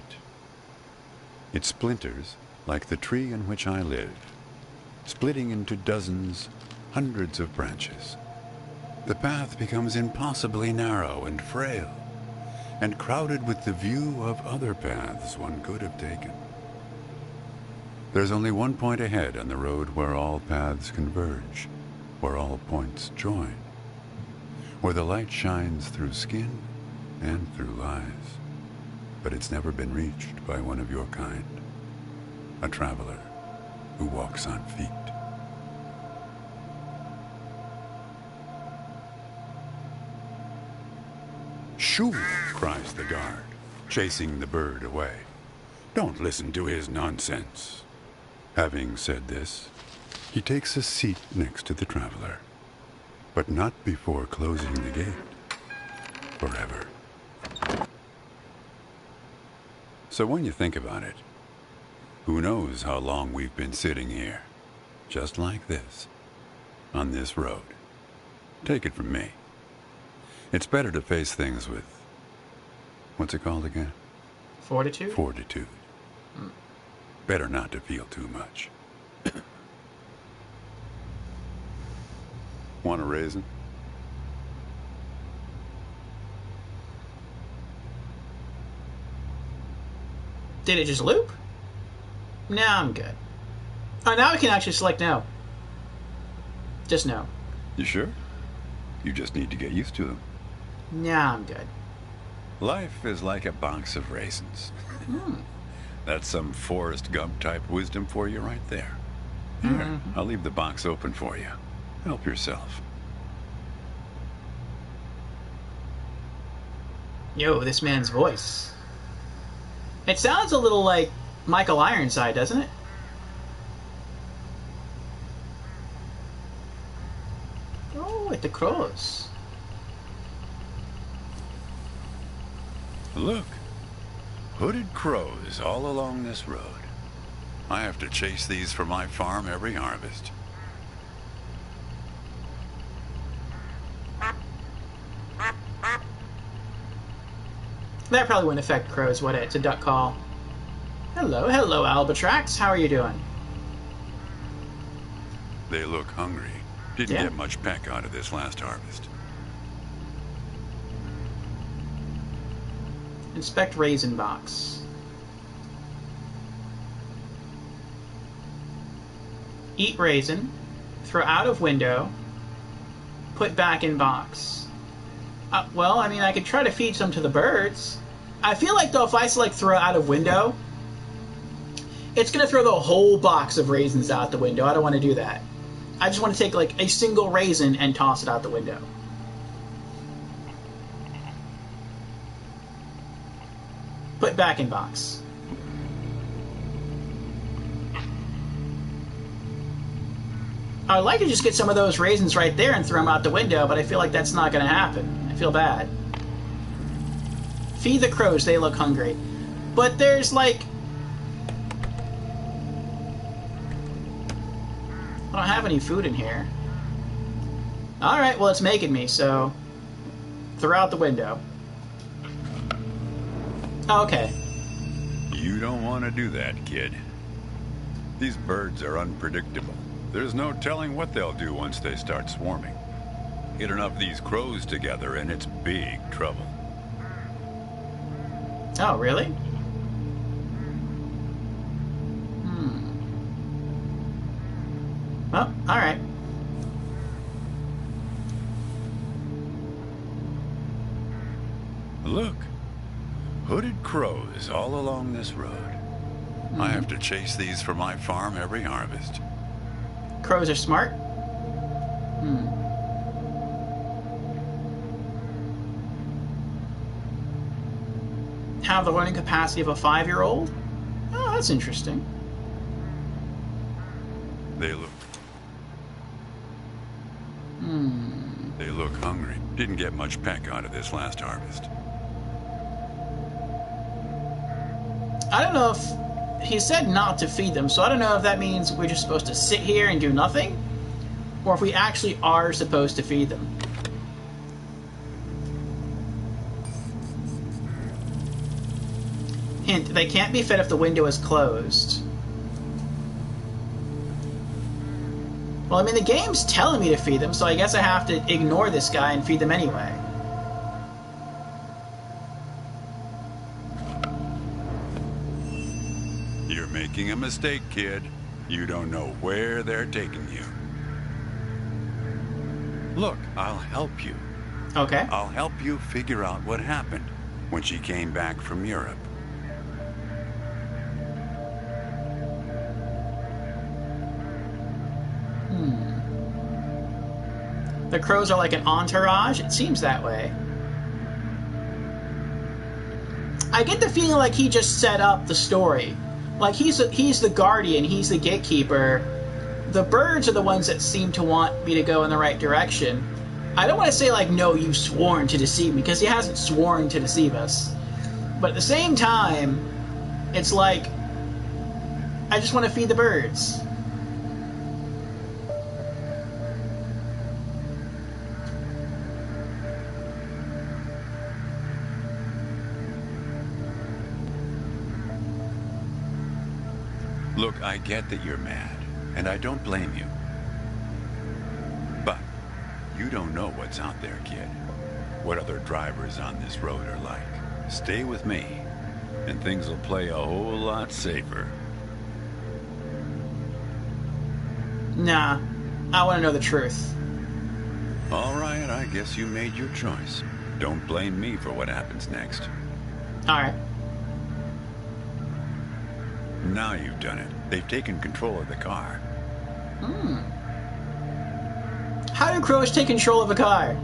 It splinters like the tree in which I live, splitting into dozens, hundreds of branches. The path becomes impossibly narrow and frail, and crowded with the view of other paths one could have taken. There's only one point ahead on the road where all paths converge, where all points join, where the light shines through skin and through lies. but it's never been reached by one of your kind. A traveler who walks on feet. Shoo! Cries the guard, chasing the bird away. Don't listen to his nonsense. Having said this, he takes a seat next to the traveler, but not before closing the gate. Forever. So when you think about it, who knows how long we've been sitting here, just like this, on this road. Take it from me. It's better to face things with, what's it called again? Fortitude? Fortitude. Better not to feel too much. Want a raisin? Did it just loop? No, I'm good. Oh, now we can actually select no. Just no. You sure? You just need to get used to them. Nah, I'm good. Life is like a box of raisins. That's some Forrest Gump type wisdom for you right there. Here, I'll leave the box open for you. Help yourself. Yo, this man's voice. It sounds a little like Michael Ironside, doesn't it? Oh, at the crows. Look, hooded crows all along this road. I have to chase these for my farm every harvest. That probably wouldn't affect crows, would it? It's a duck call. Hello, hello, Albatrax. How are you doing? They look hungry. Didn't Yeah. get much peck out of this last harvest. Inspect raisin box. Eat raisin. Throw out of window. Put back in box. Well, I mean, I could try to feed some to the birds. I feel like, though, if I select throw out of window, it's going to throw the whole box of raisins out the window. I don't want to do that. I just want to take, like, a single raisin and toss it out the window. Put back in box. I'd like to just get some of those raisins right there and throw them out the window, but I feel like that's not going to happen. I feel bad. Feed the crows, they look hungry. But there's like... I don't have any food in here. Alright, well it's making me, so... throw out the window. Okay. You don't want to do that, kid. These birds are unpredictable. There's no telling what they'll do once they start swarming. Get enough of these crows together and it's big trouble. Oh, really? Well, alright. Look, hooded crows all along this road. I have to chase these for my farm every harvest. Crows are smart? Have the learning capacity of a 5-year-old? Oh, that's interesting. They look... They look hungry. Didn't get much peck out of this last harvest. I don't know if... He said not to feed them, so I don't know if that means we're just supposed to sit here and do nothing, or if we actually are supposed to feed them. Hint, they can't be fed if the window is closed. Well, I mean, the game's telling me to feed them, so I guess I have to ignore this guy and feed them anyway. You're making a mistake, kid. You don't know where they're taking you. Look, I'll help you. Okay. I'll help you figure out what happened when she came back from Europe. The crows are like an entourage? It seems that way. I get the feeling like he just set up the story. Like he's the guardian, he's the gatekeeper. The birds are the ones that seem to want me to go in the right direction. I don't want to say like, no, you've sworn to deceive me, because he hasn't sworn to deceive us. But at the same time, it's like, I just want to feed the birds. Look, I get that you're mad, and I don't blame you. But you don't know what's out there, kid. What other drivers on this road are like. Stay with me, and things will play a whole lot safer. Nah, I want to know the truth. All right, I guess you made your choice. Don't blame me for what happens next. Alright. Now you've done it. They've taken control of the car. How do crows take control of a car?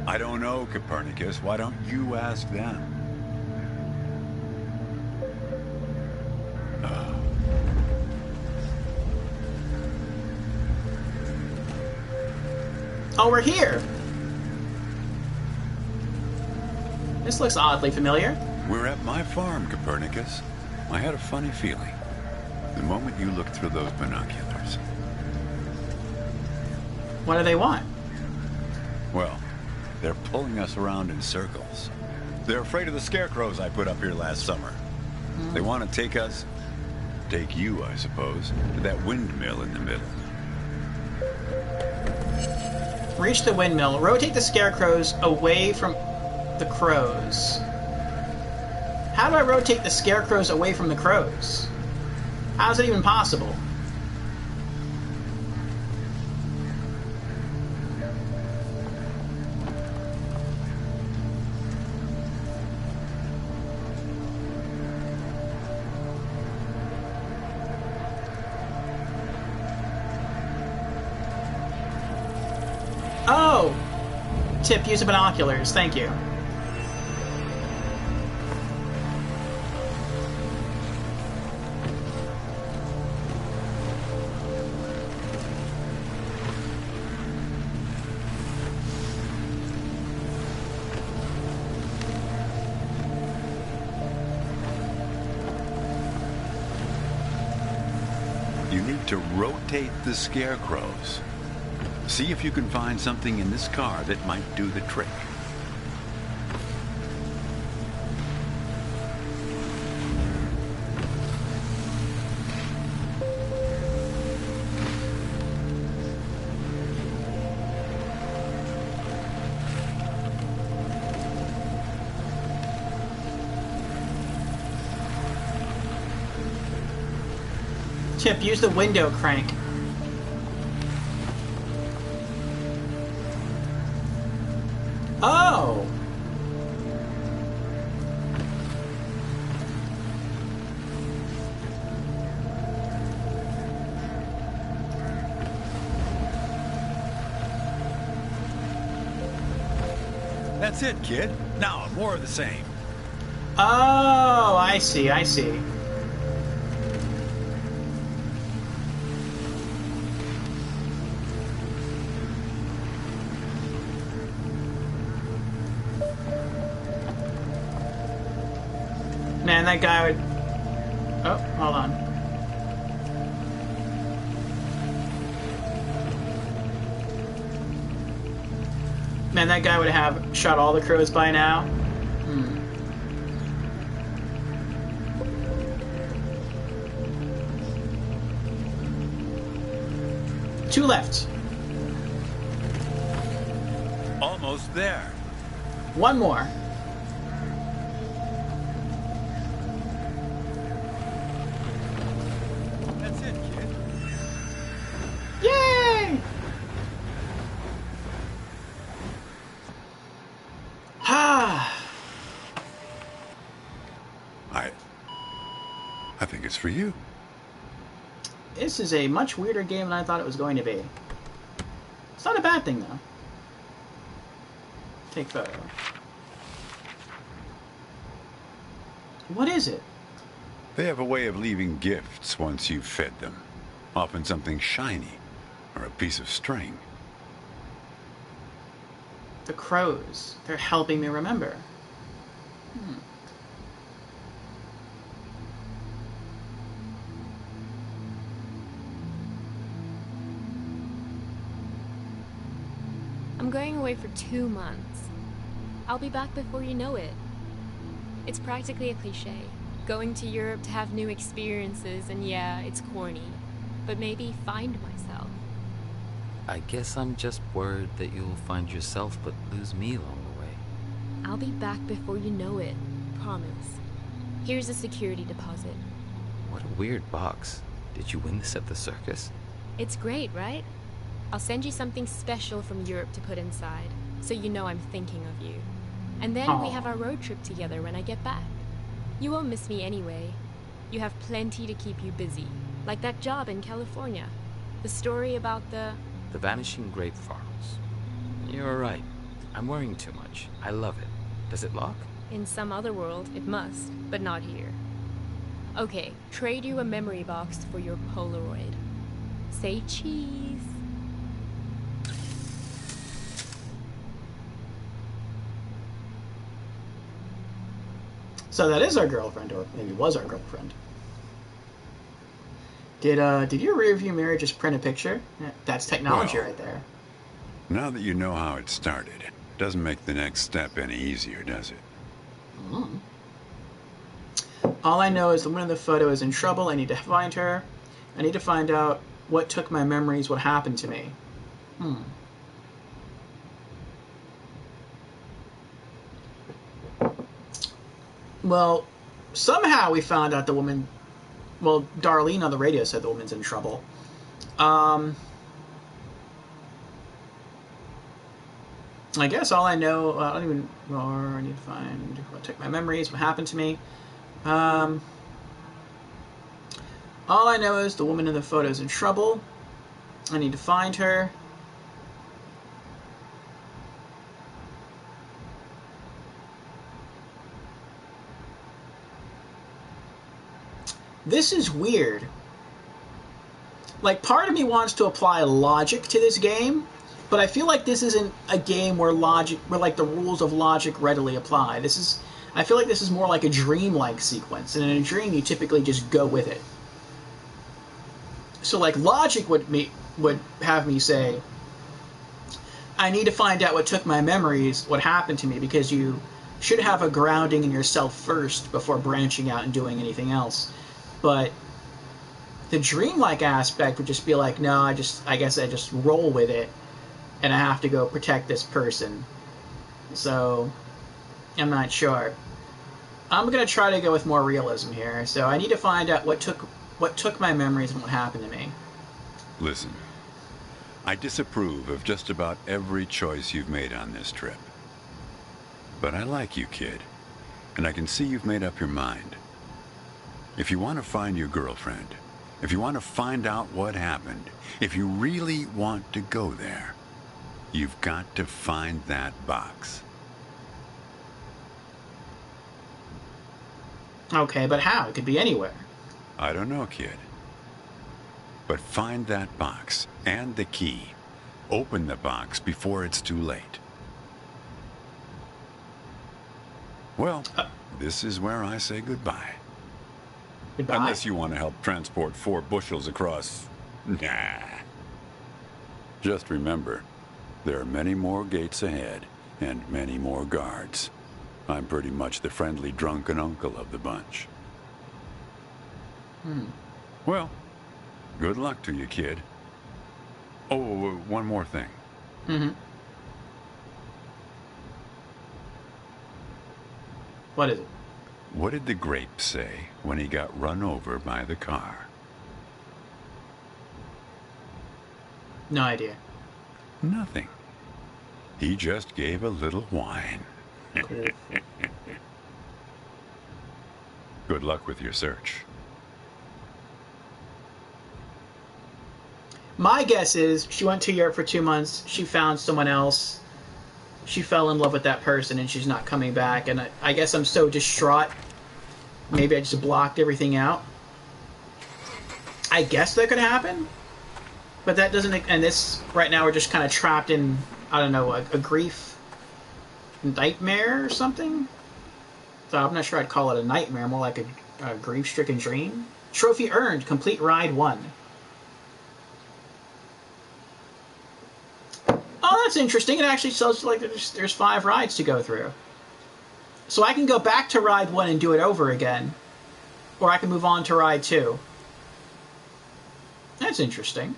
I don't know, Copernicus. Why don't you ask them? Oh, we're here! This looks oddly familiar. We're at my farm, Copernicus. I had a funny feeling. The moment you looked through those binoculars. What do they want? Well, they're pulling us around in circles. They're afraid of the scarecrows I put up here last summer. They want to take us, take you, I suppose, to that windmill in the middle. Reach the windmill. Rotate the scarecrows away from the crows. How do I rotate the scarecrows away from the crows? How is it even possible? Oh! Tip, use the binoculars. Thank you. You need to rotate the scarecrows. See if you can find something in this car that might do the trick. Tip, use the window crank. Oh! That's it, kid. Now, more of the same. Oh, I see, I see. Man, that guy would... Oh, hold on. Man, that guy would have shot all the crows by now. Two left. Almost there. One more. That's it, kid. Yay! Ah. I think it's for you. This is a much weirder game than I thought it was going to be. It's not a bad thing, though. Take photo. What is it? They have a way of leaving gifts once you've fed them. Often something shiny or a piece of string. The crows. They're helping me remember. I'm going away for 2 months. I'll be back before you know it. It's practically a cliche. Going to Europe to have new experiences, and yeah, it's corny. But maybe find myself. I guess I'm just worried that you'll find yourself but lose me along the way. I'll be back before you know it. Promise. Here's a security deposit. What a weird box. Did you win this at the circus? It's great, right? I'll send you something special from Europe to put inside, so you know I'm thinking of you. And then we have our road trip together when I get back. You won't miss me anyway. You have plenty to keep you busy, like that job in California. The story about the Vanishing Grape Farms. You're right. I'm worrying too much. I love it. Does it lock? In some other world, it must, but not here. Okay, trade you a memory box for your Polaroid. Say cheese. So that is our girlfriend, or maybe was our girlfriend. Did your rearview mirror just print a picture? Yeah, that's technology Well, right there. Now that you know how it started, it doesn't make the next step any easier, does it? All I know is the woman in the photo is in trouble. I need to find her. I need to find out what took my memories, what happened to me. Well, somehow we found out the woman... Well, Darlene on the radio said the woman's in trouble. I guess all I know... I don't even... I need to find what took my memories, what happened to me. All I know is the woman in the photo is in trouble. I need to find her. This is weird. Like, part of me wants to apply logic to this game, but I feel like this isn't a game where like the rules of logic readily apply. I feel like this is more like a dream-like sequence, and in a dream you typically just go with it. So like logic would have me say, I need to find out what took my memories, what happened to me, because you should have a grounding in yourself first before branching out and doing anything else. But the dreamlike aspect would just be like, no, I guess I just roll with it, and I have to go protect this person. So I'm not sure. I'm gonna try to go with more realism here. So I need to find out what took my memories and what happened to me. Listen, I disapprove of just about every choice you've made on this trip. But I like you, kid, and I can see you've made up your mind. If you want to find your girlfriend, if you want to find out what happened, if you really want to go there, you've got to find that box. Okay, but how? It could be anywhere. I don't know, kid. But find that box and the key. Open the box before it's too late. Well, this is where I say goodbye. Goodbye. Unless you want to help transport 4 bushels across... Nah. Just remember, there are many more gates ahead and many more guards. I'm pretty much the friendly drunken uncle of the bunch. Well, good luck to you, kid. Oh, one more thing. What is it? What did the grape say when he got run over by the car? No idea. Nothing. He just gave a little whine. Cool. Good luck with your search. My guess is she went to Europe for 2 months, she found someone else, she fell in love with that person, and she's not coming back, and I guess I'm so distraught, maybe I just blocked everything out. I guess that could happen, but that doesn't, and this, right now we're just kind of trapped in, I don't know, a grief nightmare or something? So I'm not sure I'd call it a nightmare, more like a grief-stricken dream. Trophy earned, complete ride 1. Oh, that's interesting. It actually says like there's 5 rides to go through. So I can go back to ride 1 and do it over again. Or I can move on to ride 2. That's interesting.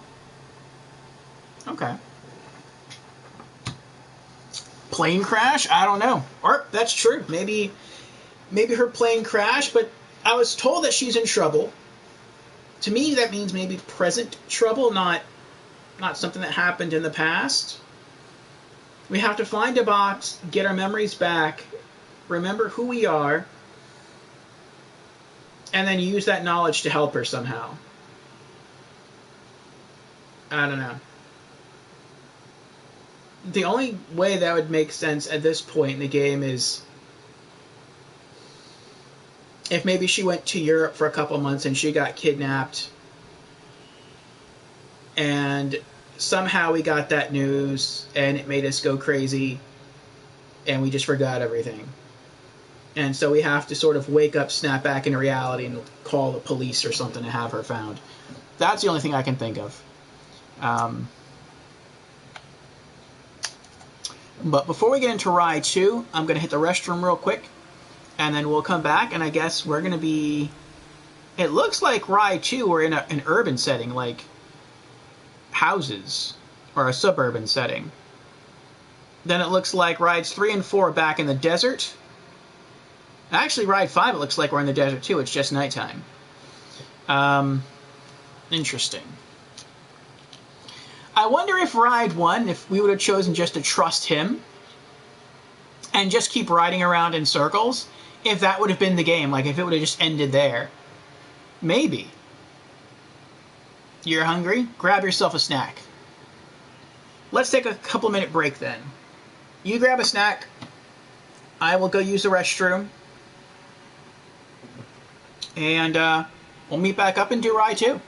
Okay. Plane crash? I don't know. Or, that's true. Maybe her plane crashed, but I was told that she's in trouble. To me, that means maybe present trouble, not something that happened in the past. We have to find a box, get our memories back, remember who we are, and then use that knowledge to help her somehow. I don't know. The only way that would make sense at this point in the game is if maybe she went to Europe for a couple months and she got kidnapped, and somehow we got that news and it made us go crazy and we just forgot everything. And so we have to sort of wake up, snap back into reality, and call the police or something to have her found. That's the only thing I can think of. But before we get into ride 2, I'm going to hit the restroom real quick, and then we'll come back, and I guess we're going to be... It looks like ride 2 we're in an urban setting, like houses, or a suburban setting. Then it looks like rides 3 and 4 are back in the desert. Actually, ride 5 it looks like we're in the desert too, it's just nighttime. Interesting. I wonder if ride 1, if we would have chosen just to trust him and just keep riding around in circles, if that would have been the game, like if it would have just ended there. Maybe. You're hungry? Grab yourself a snack. Let's take a couple-minute break then. You grab a snack. I will go use the restroom. And we'll meet back up and do ride 2.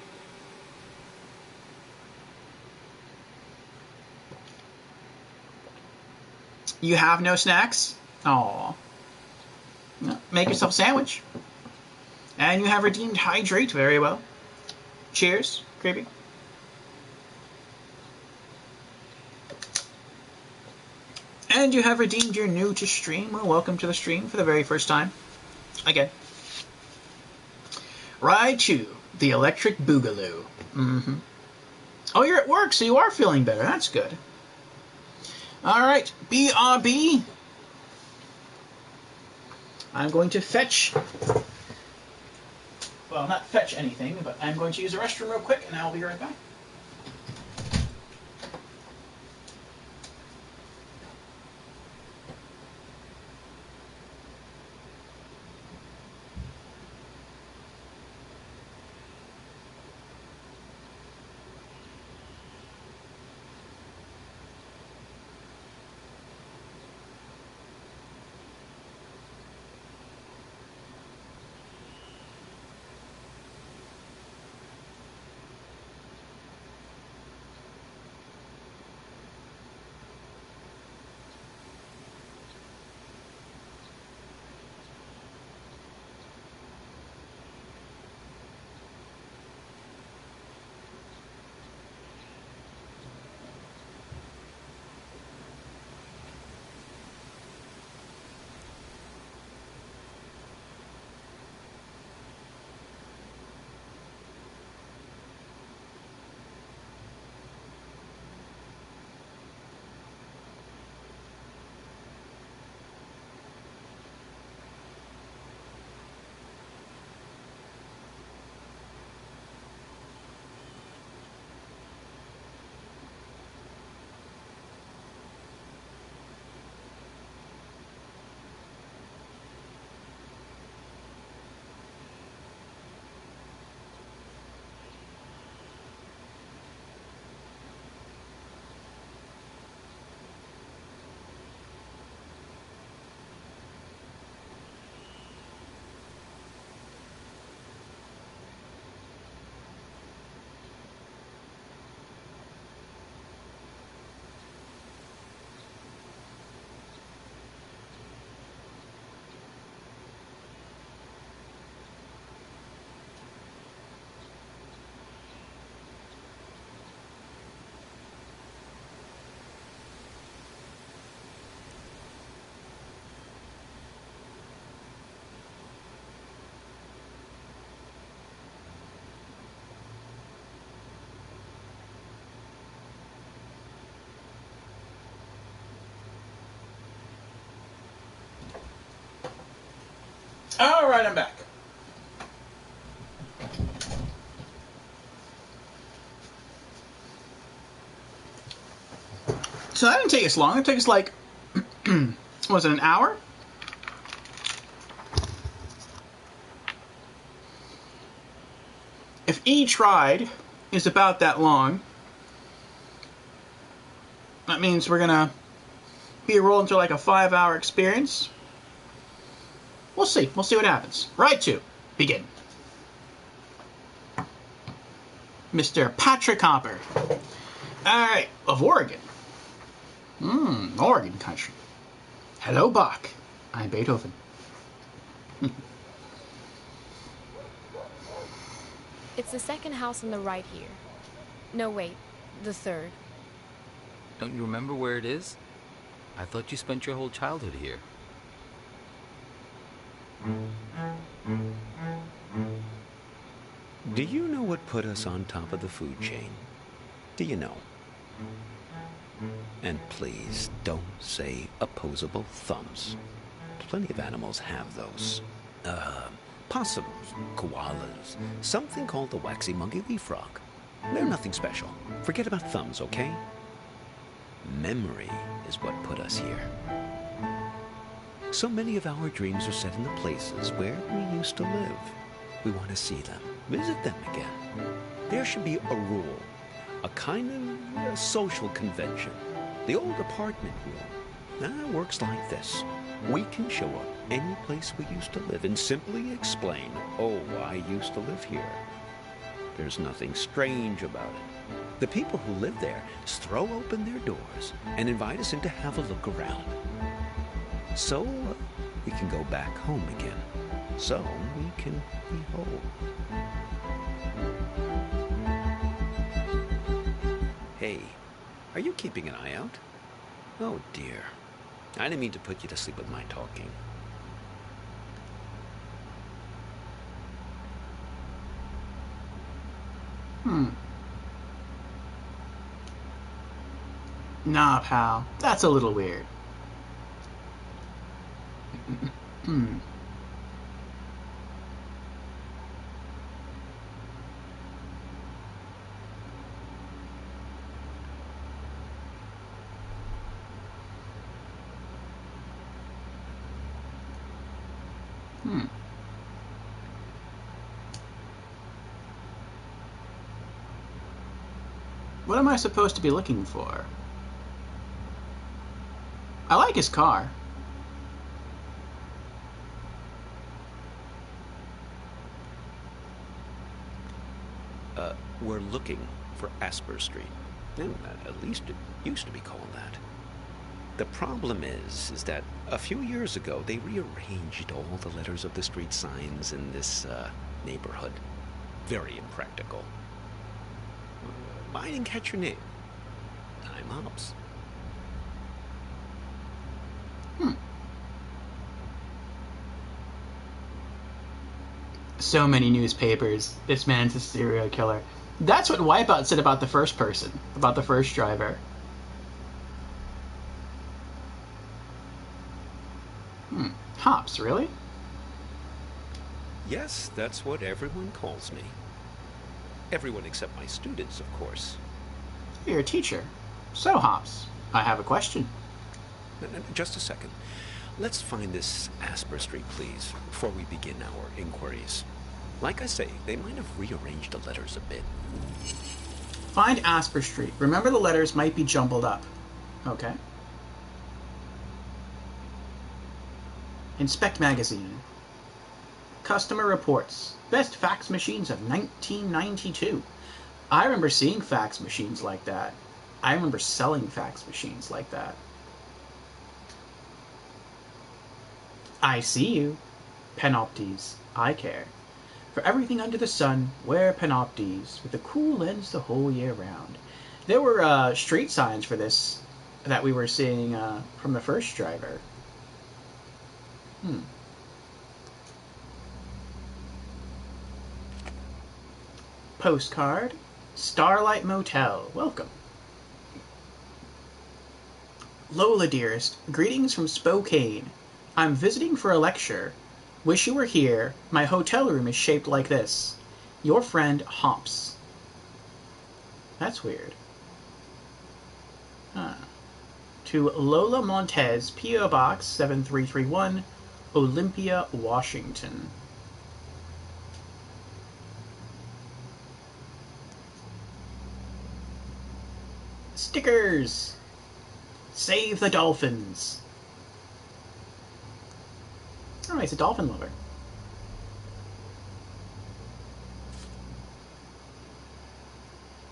You have no snacks? Aww. No, make yourself a sandwich. And you have redeemed hydrate. Very well. Cheers, Creepy. And you have redeemed your new to stream. Well, welcome to the stream for the very first time. Again. Ride 2, the Electric Boogaloo. Mm-hmm. Oh, you're at work, so you are feeling better. That's good. Alright, BRB. I'm going to fetch... Well, not fetch anything, but I'm going to use the restroom real quick, and I'll be right back. All right, I'm back. So that didn't take us long. It took us like, was it an hour? If each ride is about that long, that means we're gonna be rolling through like a 5-hour experience. We'll see. We'll see what happens. Ride 2, begin. Mr. Patrick Hopper. All right, of Oregon. Oregon country. Hello, Bach. I'm Beethoven. It's the second house on the right here. No, wait, the third. Don't you remember where it is? I thought you spent your whole childhood here. Do you know what put us on top of the food chain? Do you know? And please don't say opposable thumbs. Plenty of animals have those. Possums, koalas, something called the waxy monkey leaf frog. They're nothing special. Forget about thumbs, okay? Memory is what put us here. So many of our dreams are set in the places where we used to live. We want to see them, visit them again. There should be a rule, a kind of social convention. The old apartment rule. That works like this. We can show up any place we used to live and simply explain, oh, I used to live here. There's nothing strange about it. The people who live there just throw open their doors and invite us in to have a look around. So we can go back home again. So we can be whole. Hey, are you keeping an eye out? Oh dear. I didn't mean to put you to sleep with my talking. Nah, pal. That's a little weird. What am I supposed to be looking for? I like his car. We're looking for Asper Street. And at least it used to be called that. The problem is that a few years ago they rearranged all the letters of the street signs in this neighborhood. Very impractical. I didn't catch your name. I'm Hobbs. So many newspapers. This man's a serial killer. That's what Wipeout said about the first person, about the first driver. Hobbs, really? Yes, that's what everyone calls me. Everyone except my students, of course. You're a teacher. So, Hobbs, I have a question. Just a second. Let's find this Asper Street, please, before we begin our inquiries. Like I say, they might have rearranged the letters a bit. Find Asper Street. Remember, the letters might be jumbled up. Okay. Inspect magazine. Customer reports. Best fax machines of 1992. I remember seeing fax machines like that. I remember selling fax machines like that. I see you. Panoptes. I care. For everything under the sun, wear Panoptes with a cool lens the whole year round. There were street signs for this that we were seeing from the first driver. Postcard. Starlight Motel. Welcome. Lola, dearest. Greetings from Spokane. I'm visiting for a lecture. Wish you were here. My hotel room is shaped like this. Your friend, Hops. That's weird. Huh. To Lola Montez, P.O. Box 7331, Olympia, Washington. Stickers! Save the dolphins! Oh, he's a dolphin lover.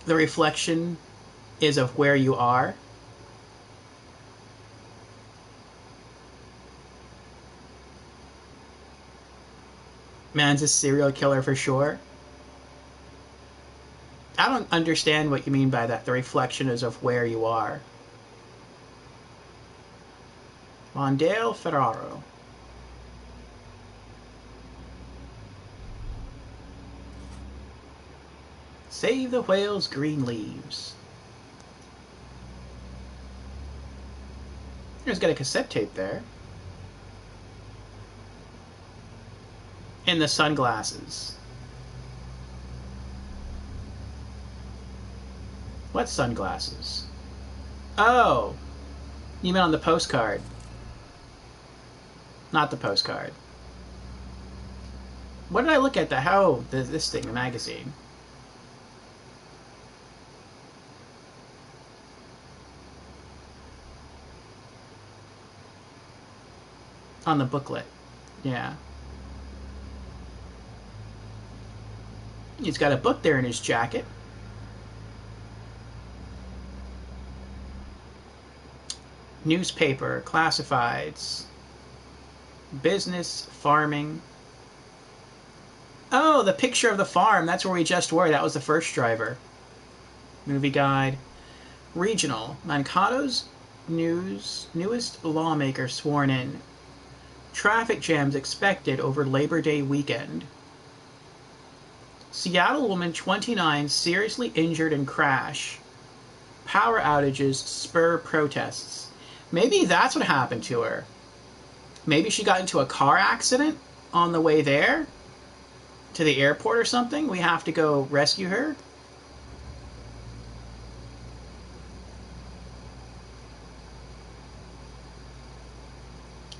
The reflection is of where you are. Man's a serial killer for sure. I don't understand what you mean by that. The reflection is of where you are. Mondale Ferraro. Save the whale's green leaves. There's got a cassette tape there. And the sunglasses. What sunglasses? Oh! You meant on the postcard. Not the postcard. What did I look at? This thing, the magazine. On the booklet. Yeah. He's got a book there in his jacket. Newspaper, classifieds, business, farming. Oh, the picture of the farm. That's where we just were. That was the first driver. Movie guide. Regional. Mankado's newest lawmaker sworn in. Traffic jams expected over Labor Day weekend. Seattle woman 29 seriously injured in crash. Power outages spur protests. Maybe that's what happened to her. Maybe she got into a car accident on the way there to the airport or something. We have to go rescue her.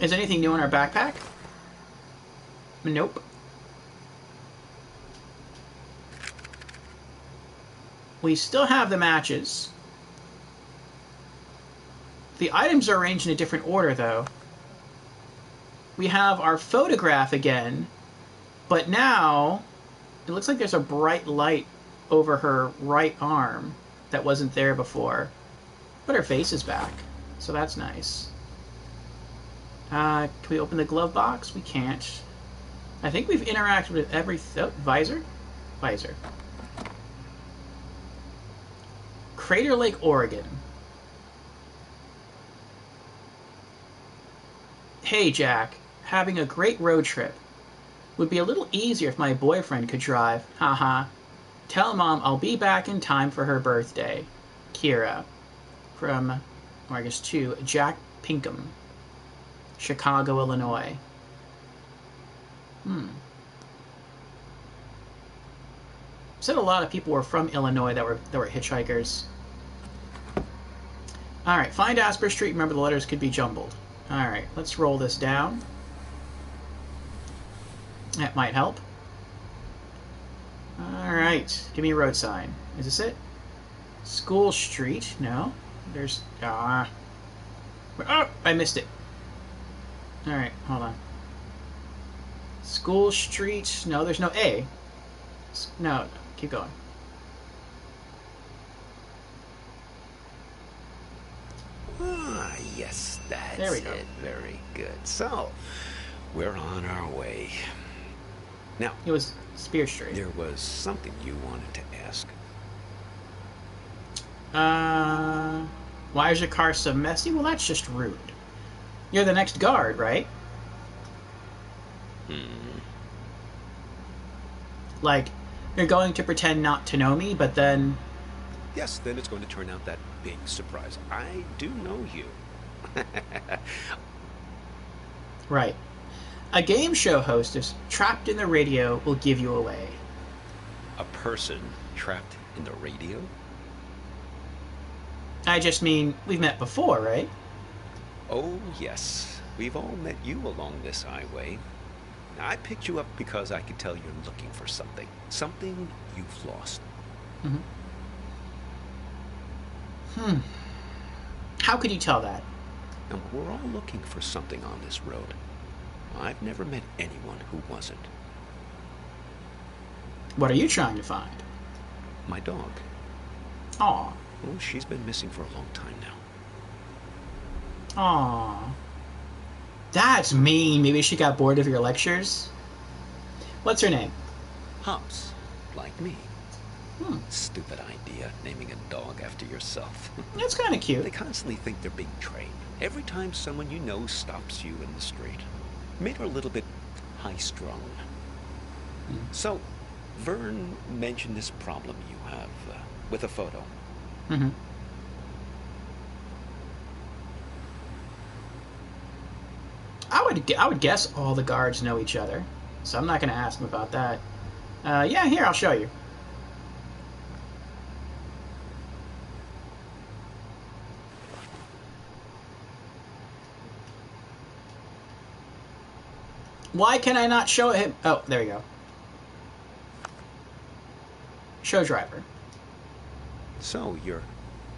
Is anything new in our backpack? Nope. We still have the matches. The items are arranged in a different order, though. We have our photograph again, but now it looks like there's a bright light over her right arm that wasn't there before. But her face is back, so that's nice. Can we open the glove box? We can't. I think we've interacted with every... visor? Visor. Crater Lake, Oregon. Hey, Jack. Having a great road trip. Would be a little easier if my boyfriend could drive. Haha. Tell Mom I'll be back in time for her birthday. Kira. From, or I guess to, Jack Pinkham. Chicago, Illinois. Said a lot of people were from Illinois that were hitchhikers. Alright, find Asper Street. Remember, the letters could be jumbled. Alright, let's roll this down. That might help. Alright, give me a road sign. Is this it? School Street. No. There's... oh, I missed it. Alright, hold on. School Street. No, there's no A. No, keep going. Ah, yes, that's there we go. it. Very good. So, we're on our way. Now, It was Spear Street. there was something you wanted to ask. Why is your car so messy? Well, that's just rude. You're the next guard, right? Like, you're going to pretend not to know me, but then... Yes, then it's going to turn out that big surprise. I do know you. Right. A game show host is trapped in the radio will give you away. A person trapped in the radio? I just mean, we've met before, right? Oh, yes. We've all met you along this highway. I picked you up because I could tell you're looking for something. Something you've lost. How could you tell that? And we're all looking for something on this road. I've never met anyone who wasn't. What are you trying to find? My dog. Aw. Oh, she's been missing for a long time now. Aw. That's mean. Maybe she got bored of your lectures? What's her name? Hops. Like me. Stupid idea, naming a dog after yourself. That's kind of cute. They constantly think they're being trained. Every time someone you know stops you in the street. Made her a little bit high-strung. So, Vern mentioned this problem you have with a photo. I would guess all the guards know each other, so I'm not going to ask them about that. Yeah, here, I'll show you. Why can I not show him? Oh, there you go. Show driver. So, you're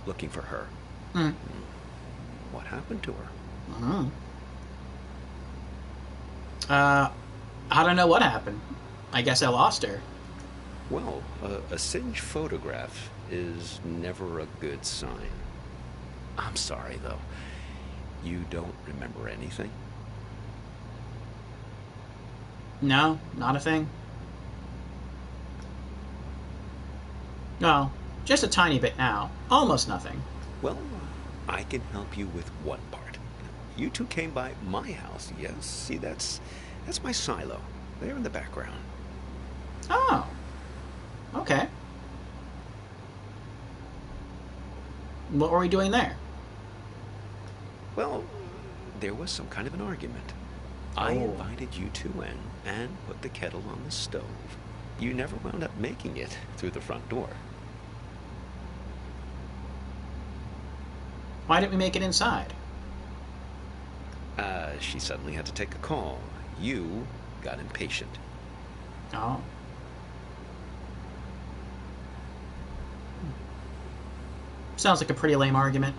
looking for her. What happened to her? I don't know what happened. I guess I lost her. Well, a singed photograph is never a good sign. I'm sorry, though. You don't remember anything? No, not a thing. Well, just a tiny bit now. Almost nothing. Well, I can help you with one part. You two came by my house, yes? See, that's my silo. There in the background. Oh. Okay. What were we doing there? Well, there was some kind of an argument. I invited you two in and put the kettle on the stove. You never wound up making it through the front door. Why didn't we make it inside? She suddenly had to take a call. You got impatient. Oh. Sounds like a pretty lame argument.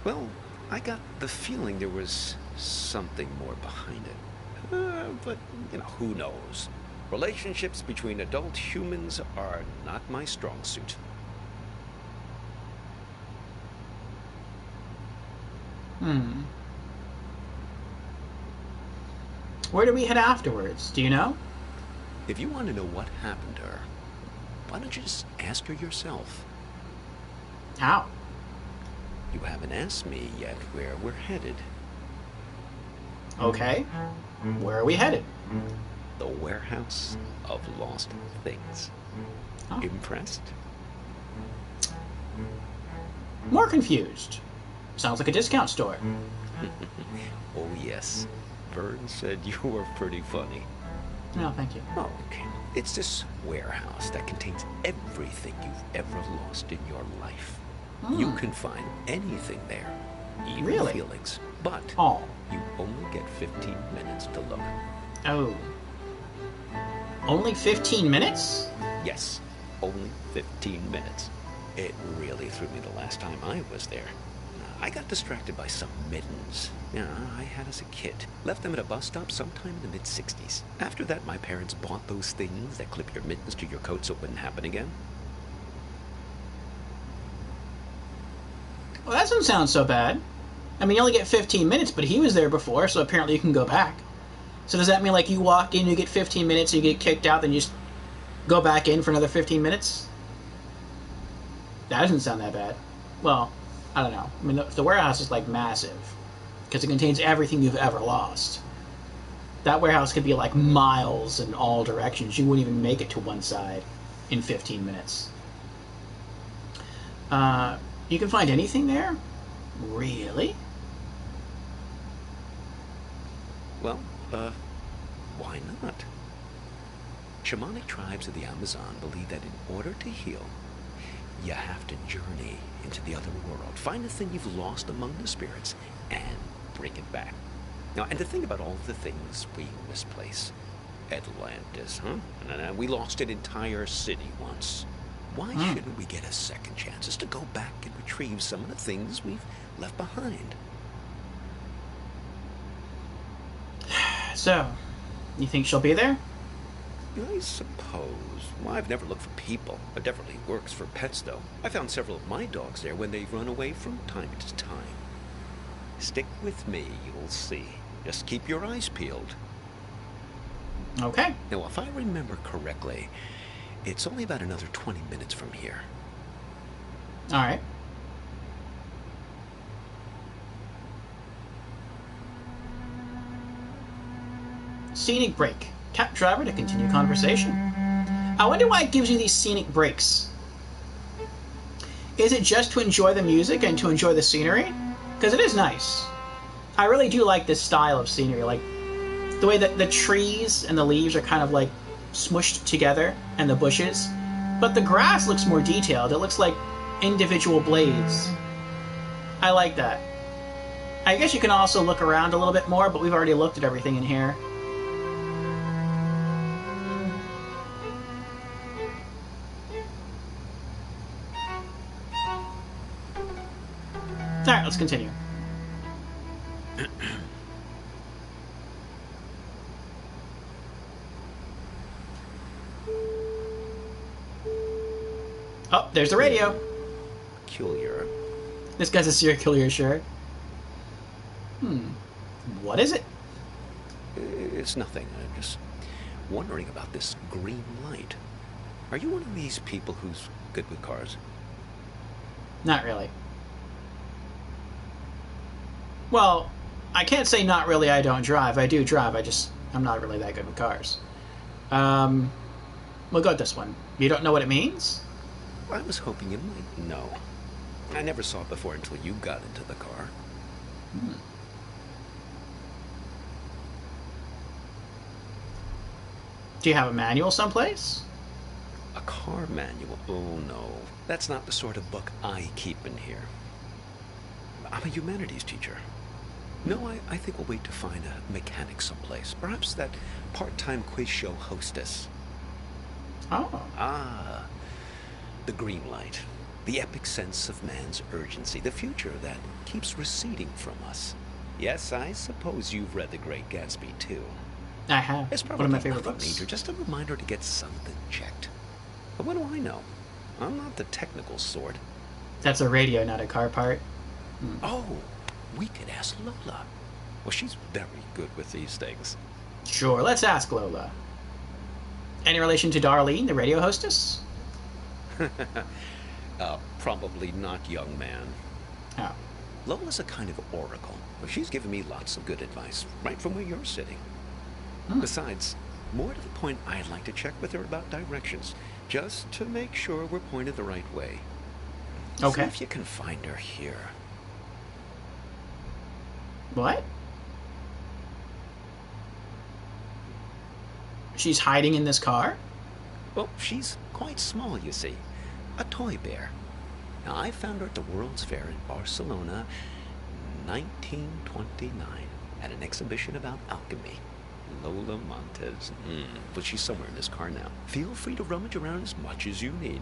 Well, I got the feeling there was something more behind it. But, who knows? Relationships between adult humans are not my strong suit. Where do we head afterwards? Do you know? If you want to know what happened to her, why don't you just ask her yourself? How? You haven't asked me yet where we're headed. Okay. Where are we headed? The warehouse of lost things. Oh. Impressed? More confused. Sounds like a discount store. Oh, yes. Vern said you were pretty funny. No, thank you. Oh, okay. It's this warehouse that contains everything you've ever lost in your life. You can find anything there, even Really? feelings. But Oh. you only get 15 minutes to look. Oh. Only 15 minutes? Yes, only 15 minutes. It really threw me the last time I was there. I got distracted by some mittens. I had as a kid. Left them at a bus stop sometime in the mid-60s. After that, my parents bought those things that clip your mittens to your coat so it wouldn't happen again. Well, that doesn't sound so bad. I mean, you only get 15 minutes, but he was there before, so apparently you can go back. So does that mean, like, you walk in, you get 15 minutes, you get kicked out, then you just go back in for another 15 minutes? That doesn't sound that bad. Well, I don't know. I mean, the warehouse is, like, massive, because it contains everything you've ever lost. That warehouse could be, like, miles in all directions. You wouldn't even make it to one side in 15 minutes. You can find anything there? Really? Well, why not? Shamanic tribes of the Amazon believe that in order to heal, you have to journey into the other world, find the thing you've lost among the spirits, and bring it back. Now, and to think about all the things we misplace. Atlantis, huh? And we lost an entire city once. Why shouldn't we get a second chance just to go back and retrieve some of the things we've left behind? So, you think she'll be there? I suppose. Well, I've never looked for people. It definitely works for pets, though. I found several of my dogs there when they've run away from time to time. Stick with me, you'll see. Just keep your eyes peeled. Okay. Now, if I remember correctly, it's only about another 20 minutes from here. All right. Scenic break. Tap driver to continue conversation. I wonder why it gives you these scenic breaks. Is it just to enjoy the music and to enjoy the scenery? Because it is nice. I really do like this style of scenery, like the way that the trees and the leaves are kind of like smushed together and the bushes. But the grass looks more detailed. It looks like individual blades. I like that. I guess you can also look around a little bit more, but we've already looked at everything in here. Alright, let's continue. Oh, there's the radio. Peculiar. This guy's a serial killer, sure. What is it? It's nothing. I'm just wondering about this green light. Are you one of these people who's good with cars? Not really. Well, I can't say not really I don't drive. I do drive. I'm not really that good with cars. We'll go with this one. You don't know what it means? I was hoping you might know. I never saw it before until you got into the car. Do you have a manual someplace? A car manual? Oh, no. That's not the sort of book I keep in here. I'm a humanities teacher. No, I think we'll wait to find a mechanic someplace. Perhaps that part-time quiz show hostess. Oh. Ah, the green light. The epic sense of man's urgency. The future that keeps receding from us. Yes, I suppose you've read The Great Gatsby, too. I have. It's One probably of my favorite nothing books. major, just a reminder to get something checked. But what do I know? I'm not the technical sort. That's a radio, not a car part. Oh, we could ask Lola. Well, she's very good with these things. Sure, let's ask Lola. Any relation to Darlene, the radio hostess? Probably not, young man. Oh. Lola's a kind of oracle. Well, she's given me lots of good advice, right from where you're sitting. Besides, more to the point, I'd like to check with her about directions, just to make sure we're pointed the right way. Okay. See if you can find her here. What? She's hiding in this car? Well, she's quite small, you see. A toy bear. Now, I found her at the World's Fair in Barcelona, 1929, at an exhibition about alchemy. Lola Montez. But she's somewhere in this car now. Feel free to rummage around as much as you need.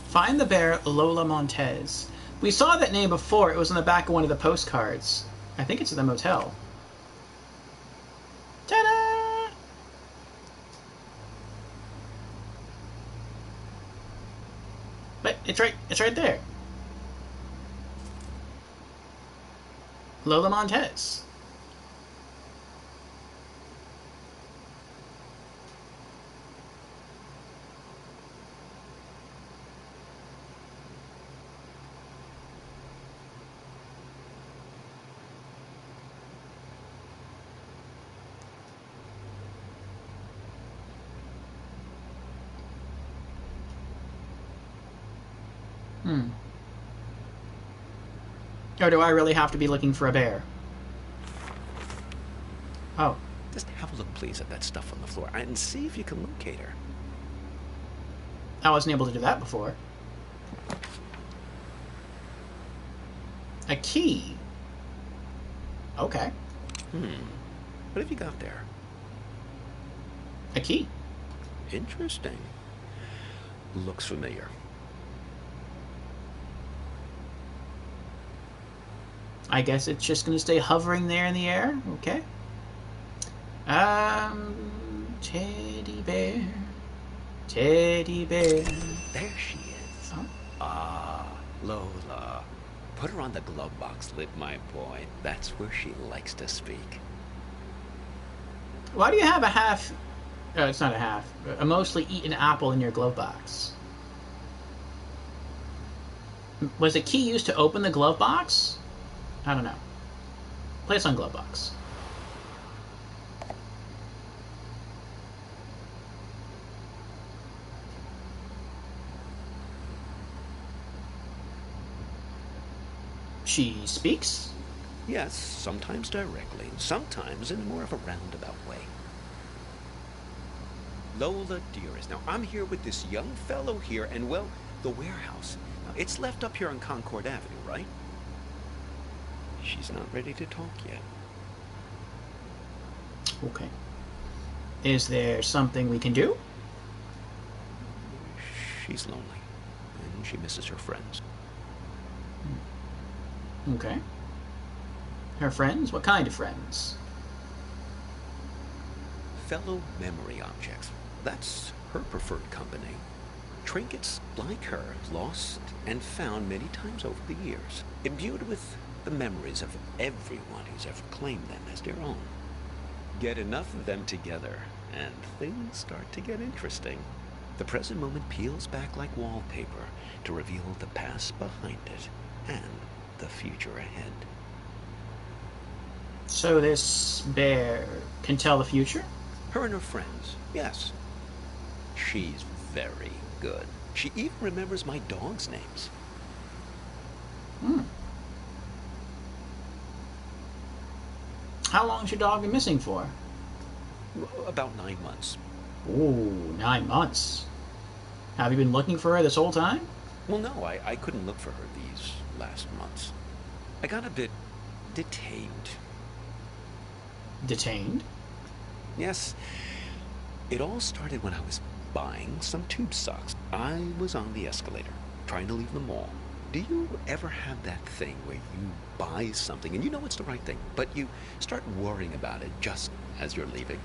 Find the bear, Lola Montez. We saw that name before. It was on the back of one of the postcards. I think it's at the motel. Ta-da! But it's right there. Lola Montez. Or do I really have to be looking for a bear? Oh. Just have a look, please, at that stuff on the floor and see if you can locate her. I wasn't able to do that before. A key. Okay. What have you got there? A key. Interesting. Looks familiar. I guess it's just going to stay hovering there in the air. Okay. Teddy bear. Teddy bear. There she is. Oh. Ah, Lola. Put her on the glove box lid, my boy. That's where she likes to speak. Why do you have a half... it's not a half. A mostly eaten apple in your glove box. Was the key used to open the glove box? I don't know. Place on glove box. She speaks? Yes, sometimes directly, sometimes in more of a roundabout way. Lola, dearest, now I'm here with this young fellow here, and well, the warehouse. Now, it's left up here on Concord Avenue, right? She's not ready to talk yet. Okay. Is there something we can do? She's lonely, and she misses her friends. Okay. Her friends? What kind of friends? Fellow memory objects. That's her preferred company. Trinkets like her, lost and found many times over the years, imbued with the memories of everyone who's ever claimed them as their own. Get enough of them together, and things start to get interesting. The present moment peels back like wallpaper to reveal the past behind it and the future ahead. So this bear can tell the future? Her and her friends, yes. She's very good. She even remembers my dog's names. How long's your dog been missing for? About 9 months. Ooh, 9 months. Have you been looking for her this whole time? Well, no, I couldn't look for her these last months. I got a bit detained. Detained? Yes. It all started when I was buying some tube socks. I was on the escalator, trying to leave the mall. Do you ever have that thing where you buy something and you know it's the right thing, but you start worrying about it just as you're leaving?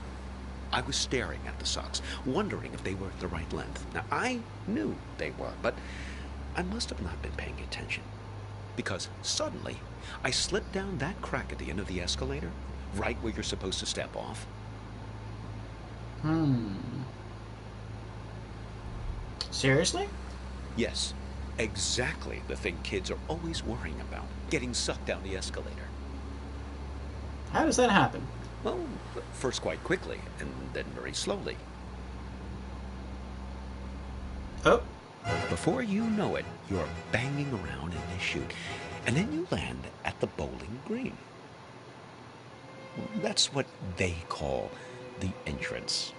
I was staring at the socks, wondering if they were the right length. Now, I knew they were, but I must have not been paying attention. Because suddenly, I slipped down that crack at the end of the escalator, right where you're supposed to step off. Seriously? Yes, exactly the thing kids are always worrying about, getting sucked down the escalator. How does that happen? Well, first quite quickly, and then very slowly. Oh. Before you know it, you're banging around in this chute, and then you land at the bowling green. That's what they call the entrance.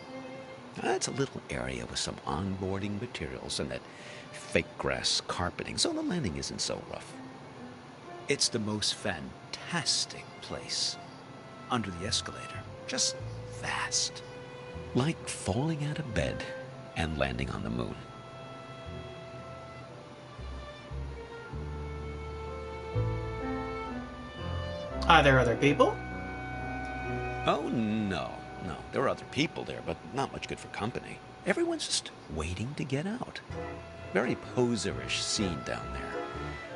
It's a little area with some onboarding materials and that fake grass carpeting, so the landing isn't so rough. It's the most fantastic place. Under the escalator, just vast. Like falling out of bed and landing on the moon. Are there other people? Oh, no. There are other people there, but not much good for company. Everyone's just waiting to get out. Very poserish scene down there.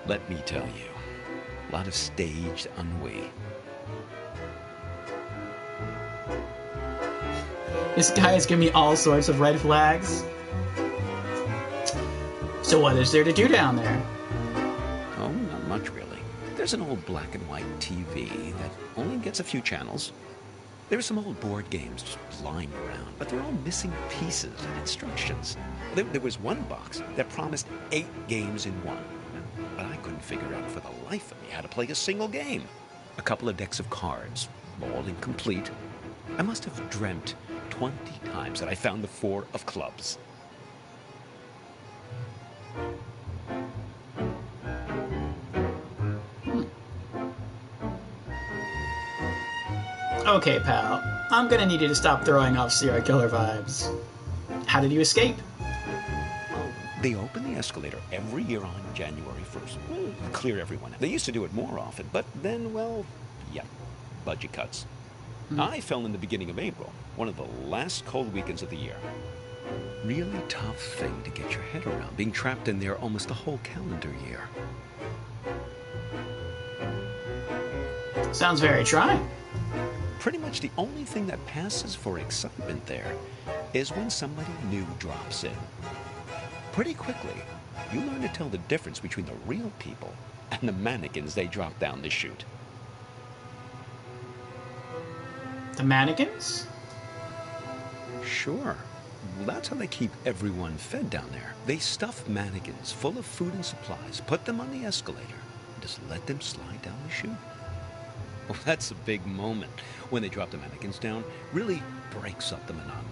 Let me tell you. A lot of staged ennui. This guy is giving me all sorts of red flags. So what is there to do down there? Oh, not much really. There's an old black and white TV that only gets a few channels. There are some old board games just lying around, but they're all missing pieces and instructions. There was one box that promised 8 games in one, but I couldn't figure out for the life of me how to play a single game. A couple of decks of cards, all incomplete, I must have dreamt 20 times that I found the four of clubs. Okay, pal. I'm gonna need you to stop throwing off serial killer vibes. How did you escape? They open the escalator every year on January 1st. Clear everyone out. They used to do it more often, but then, well, yeah, budget cuts. I fell in the beginning of April, one of the last cold weekends of the year. Really tough thing to get your head around, being trapped in there almost a whole calendar year. Sounds very trying. Pretty much the only thing that passes for excitement there is when somebody new drops in. Pretty quickly, you learn to tell the difference between the real people and the mannequins they drop down the chute. The mannequins? Sure. Well, that's how they keep everyone fed down there. They stuff mannequins full of food and supplies, put them on the escalator, and just let them slide down the chute. Well, that's a big moment. When they drop the mannequins down, really breaks up the monotony.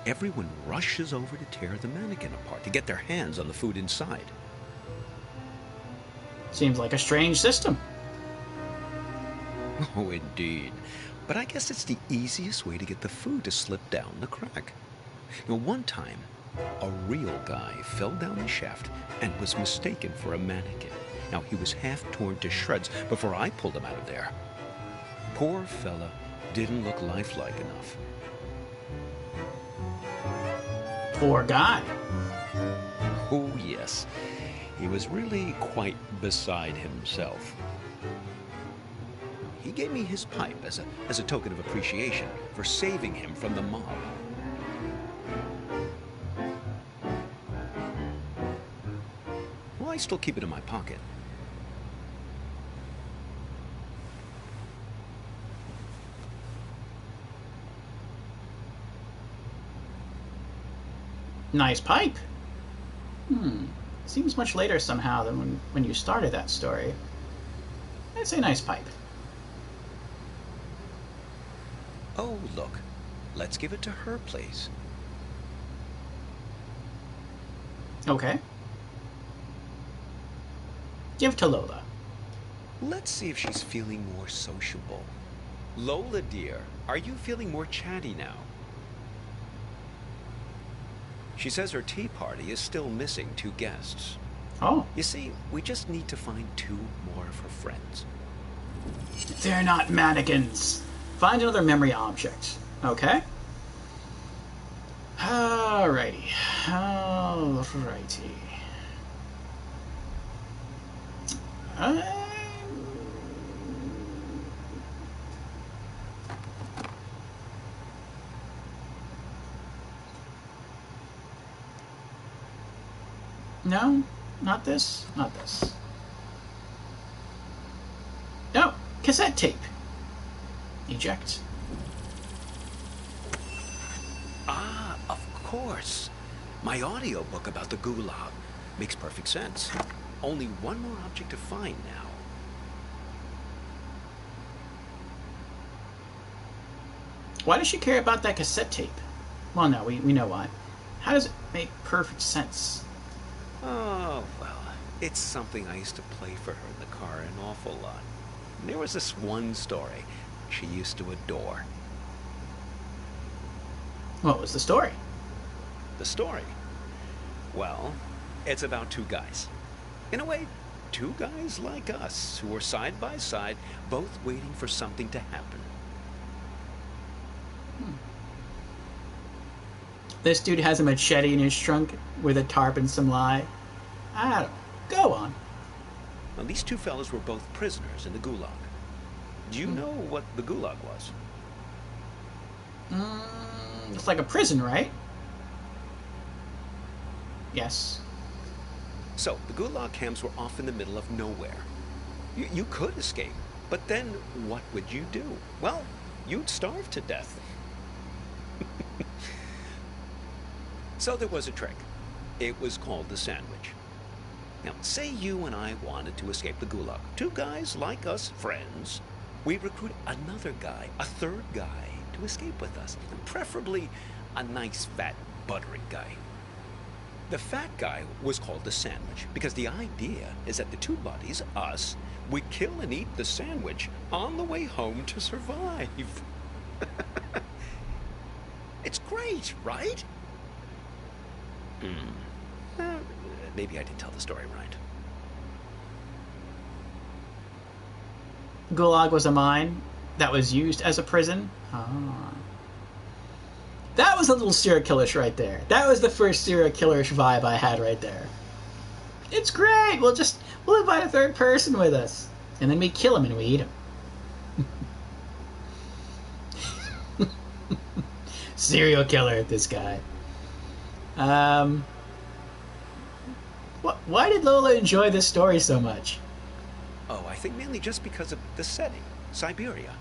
Everyone rushes over to tear the mannequin apart to get their hands on the food inside. Seems like a strange system. Oh, indeed. But I guess it's the easiest way to get the food to slip down the crack. One time, a real guy fell down the shaft and was mistaken for a mannequin. Now, he was half torn to shreds before I pulled him out of there. Poor fella didn't look lifelike enough. Poor guy. Oh, yes. He was really quite beside himself. He gave me his pipe as a token of appreciation for saving him from the mob. Well, I still keep it in my pocket. Nice pipe. Seems much later somehow than when you started that story. I'd say nice pipe. Oh, look. Let's give it to her, please. Okay. Give to Lola. Let's see if she's feeling more sociable. Lola, dear, are you feeling more chatty now? She says her tea party is still missing 2 guests. Oh. You see, we just need to find 2 more of her friends. They're not mannequins. Find another memory object. Okay? Alrighty. Alrighty. No, not this. Not this. No, cassette tape. Eject. Ah, of course. My audiobook about the Gulag. Makes perfect sense. Only one more object to find now. Why does she care about that cassette tape? Well, no, we know why. How does it make perfect sense? Oh, well, it's something I used to play for her in the car an awful lot. There was this one story she used to adore. What was the story? The story? Well, it's about 2 guys. In a way, 2 guys like us who were side by side, both waiting for something to happen. This dude has a machete in his trunk with a tarp and some lye. I don't know. Go on. Now, these 2 fellas were both prisoners in the Gulag. Do you know what the Gulag was? It's like a prison, right? Yes. So, the Gulag camps were off in the middle of nowhere. You could escape, but then what would you do? Well, you'd starve to death. So there was a trick. It was called the sandwich. Now, say you and I wanted to escape the Gulag. 2 guys like us, friends. We recruit another guy, a 3rd guy, to escape with us. Preferably a nice, fat, buttery guy. The fat guy was called the Sandwich because the idea is that the two buddies, us, we kill and eat the sandwich on the way home to survive. It's great, right? Maybe I didn't tell the story right. Gulag was a mine that was used as a prison. Ah. That was a little serial killerish right there. That was the first serial killerish vibe I had right there. It's great. We'll invite a third person with us, and then we kill him and we eat him. Serial killer, this guy. Why did Lola enjoy this story so much? Oh, I think mainly just because of the setting. Siberia.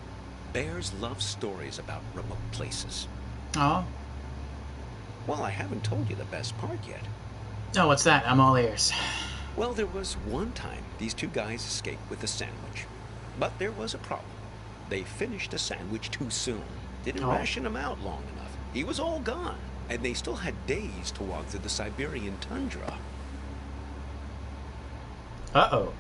Bears love stories about remote places. Oh. Well, I haven't told you the best part yet. Oh, what's that? I'm all ears. Well, there was one time these two guys escaped with a sandwich. But there was a problem. They finished the sandwich too soon. Didn't ration him out long enough. He was all gone. And they still had days to walk through the Siberian tundra. Uh-oh.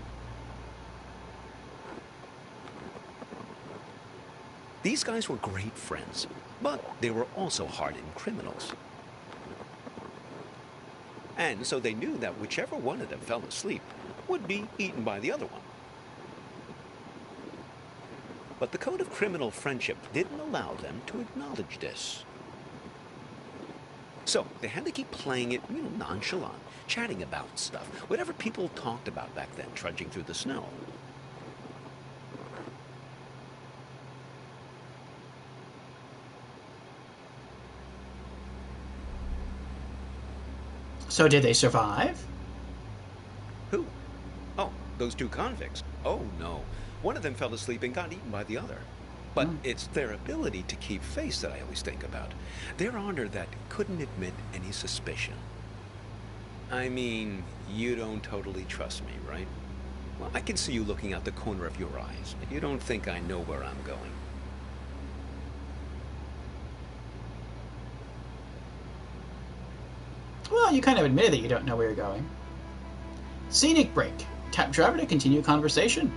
These guys were great friends, but they were also hardened criminals. And so they knew that whichever one of them fell asleep would be eaten by the other one. But the code of criminal friendship didn't allow them to acknowledge this. So they had to keep playing it, nonchalant, chatting about stuff, whatever people talked about back then, trudging through the snow. So did they survive? Who? Oh, those two convicts. Oh, no. One of them fell asleep and got eaten by the other. But it's their ability to keep face that I always think about. Their honor that couldn't admit any suspicion. I mean, you don't totally trust me, right? Well, I can see you looking out the corner of your eyes. You don't think I know where I'm going. Well, you kind of admitted that you don't know where you're going. Scenic break. Tap driver to continue conversation.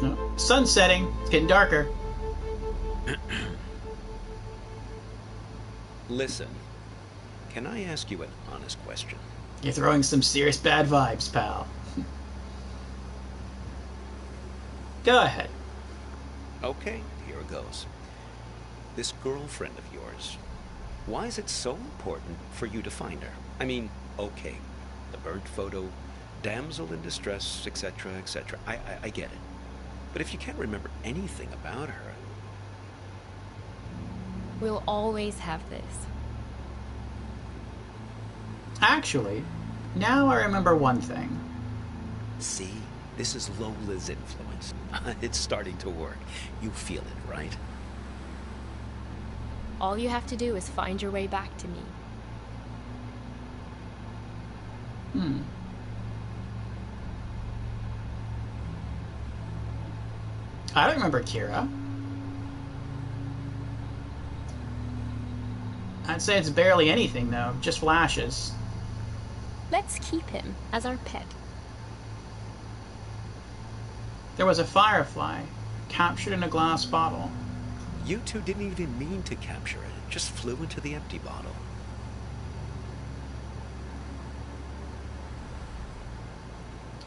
No. Sun's setting. It's getting darker. Listen, can I ask you an honest question? You're throwing some serious bad vibes, pal. Go ahead. Okay, here it goes. This girlfriend of yours, why is it so important for you to find her? I mean, okay, the burnt photo, damsel in distress, etc., etc. I get it. But if you can't remember anything about her... We'll always have this. Actually, now I remember one thing. See? This is Lola's influence. It's starting to work. You feel it, right? All you have to do is find your way back to me. I don't remember Kira. I'd say it's barely anything, though. Just flashes. Let's keep him as our pet. There was a firefly, captured in a glass bottle. You two didn't even mean to capture it. It just flew into the empty bottle.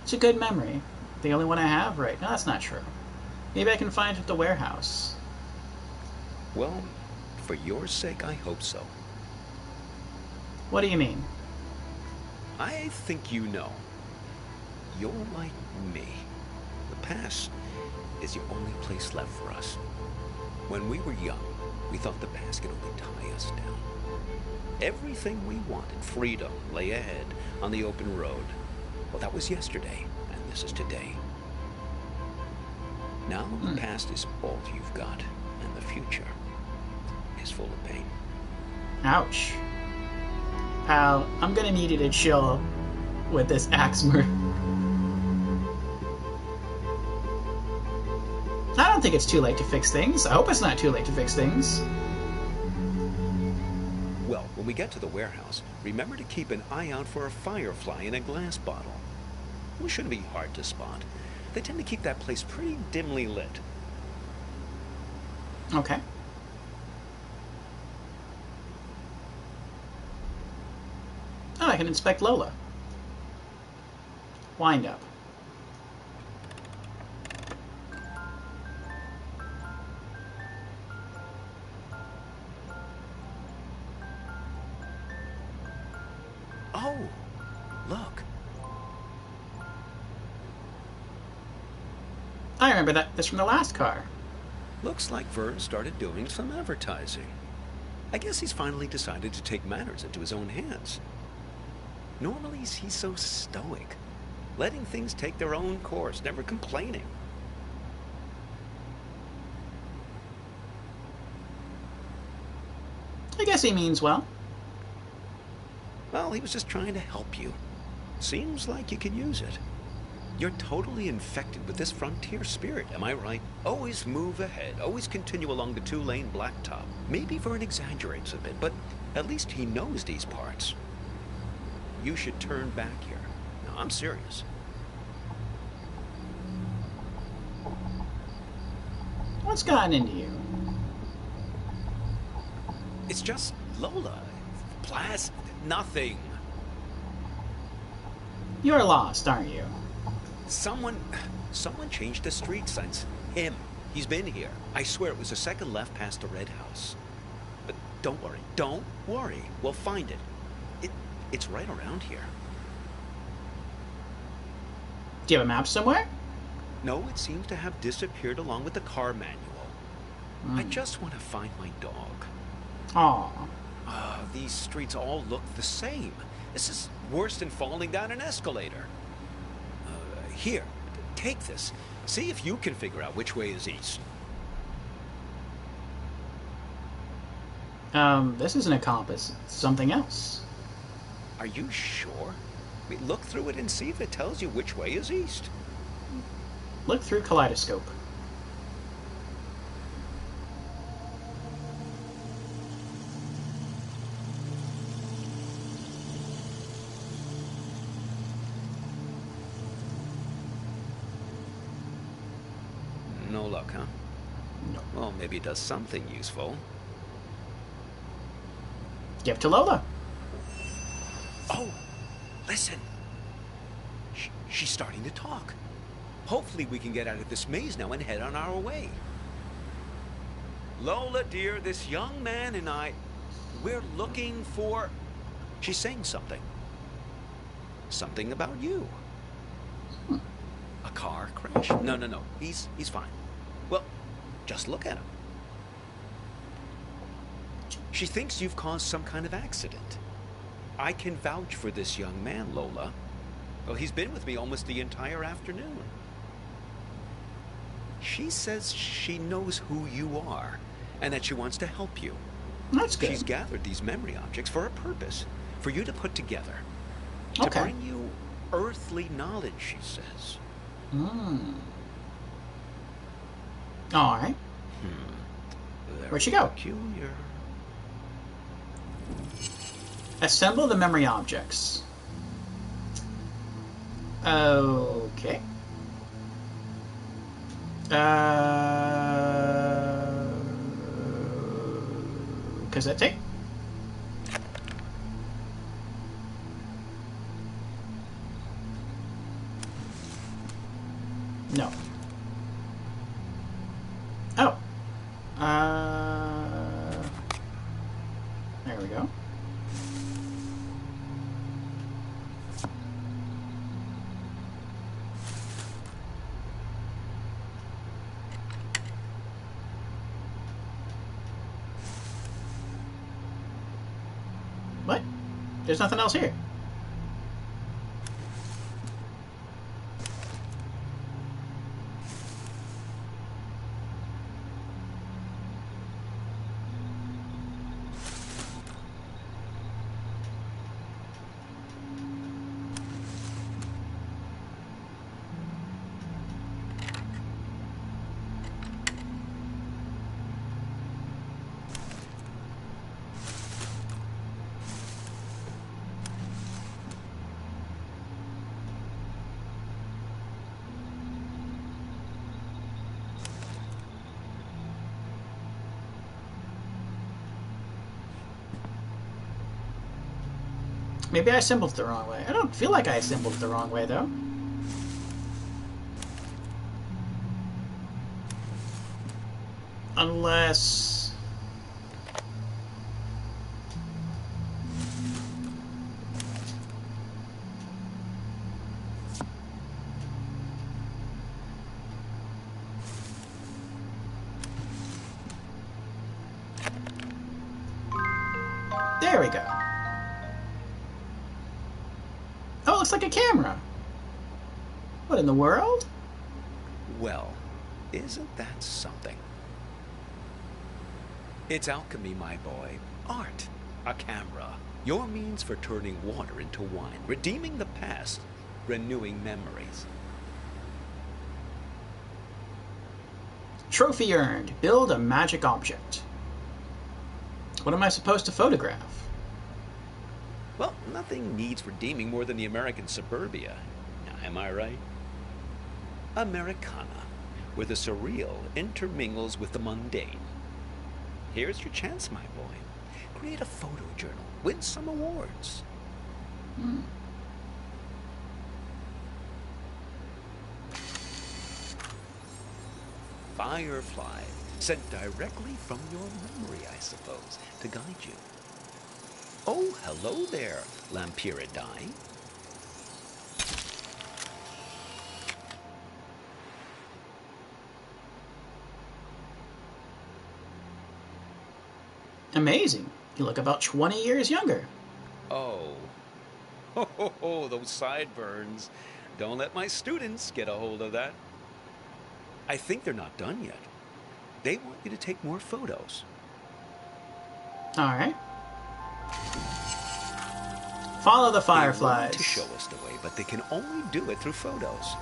It's a good memory. The only one I have right now. That's not true. Maybe I can find it at the warehouse. Well, for your sake, I hope so. What do you mean? I think you know. You're like me. The past is the only place left for us. When we were young, we thought the past could only tie us down. Everything we wanted, freedom, lay ahead on the open road. Well, that was yesterday, and this is today. Now the past is all you've got, and the future is full of pain. Ouch. Pal, I'm gonna need you to chill with this axe murder. think it's too late to fix things. I hope it's not too late to fix things. Well, when we get to the warehouse, remember to keep an eye out for a firefly in a glass bottle. It shouldn't be hard to spot. They tend to keep that place pretty dimly lit. Okay. Oh, I can inspect Lola. Wind up. Oh, look. I remember this from the last car. Looks like Vern started doing some advertising. I guess he's finally decided to take matters into his own hands. Normally, he's so stoic, letting things take their own course, never complaining. I guess he means well. Well, he was just trying to help you. Seems like you can use it. You're totally infected with this frontier spirit, am I right? Always move ahead, always continue along the two-lane blacktop. Maybe Vern exaggerates a bit, but at least he knows these parts. You should turn back here. No, I'm serious. What's gotten into you? It's just Lola. Nothing. You're lost, aren't you? Someone changed the street signs. Him. He's been here. I swear it was the second left past the red house. But don't worry. We'll find it. It's right around here. Do you have a map somewhere? No, it seems to have disappeared along with the car manual. I just want to find my dog. Aw. These streets all look the same. This is worse than falling down an escalator. Here, take this. See if you can figure out which way is east. This isn't a compass. It's something else. Are you sure? I mean, look through it and see if it tells you which way is east. Look through Kaleidoscope. No luck, huh? No. Well, maybe it does something useful. Give to Lola. Oh, listen. She's starting to talk. Hopefully we can get out of this maze now and head on our way. Lola, dear, this young man and I, we're looking for... She's saying something. Something about you. A car crash? No. He's fine. Well, just look at him. She thinks you've caused some kind of accident. I can vouch for this young man, Lola. Well, he's been with me almost the entire afternoon. She says she knows who you are and that she wants to help you. That's good. She's gathered these memory objects for a purpose, for you to put together. Okay. To bring you earthly knowledge, she says. All right. Where'd she go? Peculiar. Assemble the memory objects. Okay. Cassette tape? No. Oh. There we go. What? There's nothing else here. Maybe I assembled it the wrong way. I don't feel like I assembled it the wrong way, though. Unless... There we go. Oh, it looks like a camera. What in the world? Well, isn't that something? It's alchemy, my boy. Art. A camera. Your means for turning water into wine, redeeming the past, renewing memories. Trophy earned. Build a magic object. What am I supposed to photograph? Well, nothing needs redeeming more than the American suburbia. Am I right? Americana, where the surreal intermingles with the mundane. Here's your chance, my boy. Create a photo journal. Win some awards. Firefly, sent directly from your memory, I suppose, to guide you. Oh, hello there, Lampyridae. Amazing. You look about 20 years younger. Oh. Ho, those sideburns. Don't let my students get a hold of that. I think they're not done yet. They want you to take more photos. All right. Follow the They fireflies. want to show us the way, but they can only do it through photos.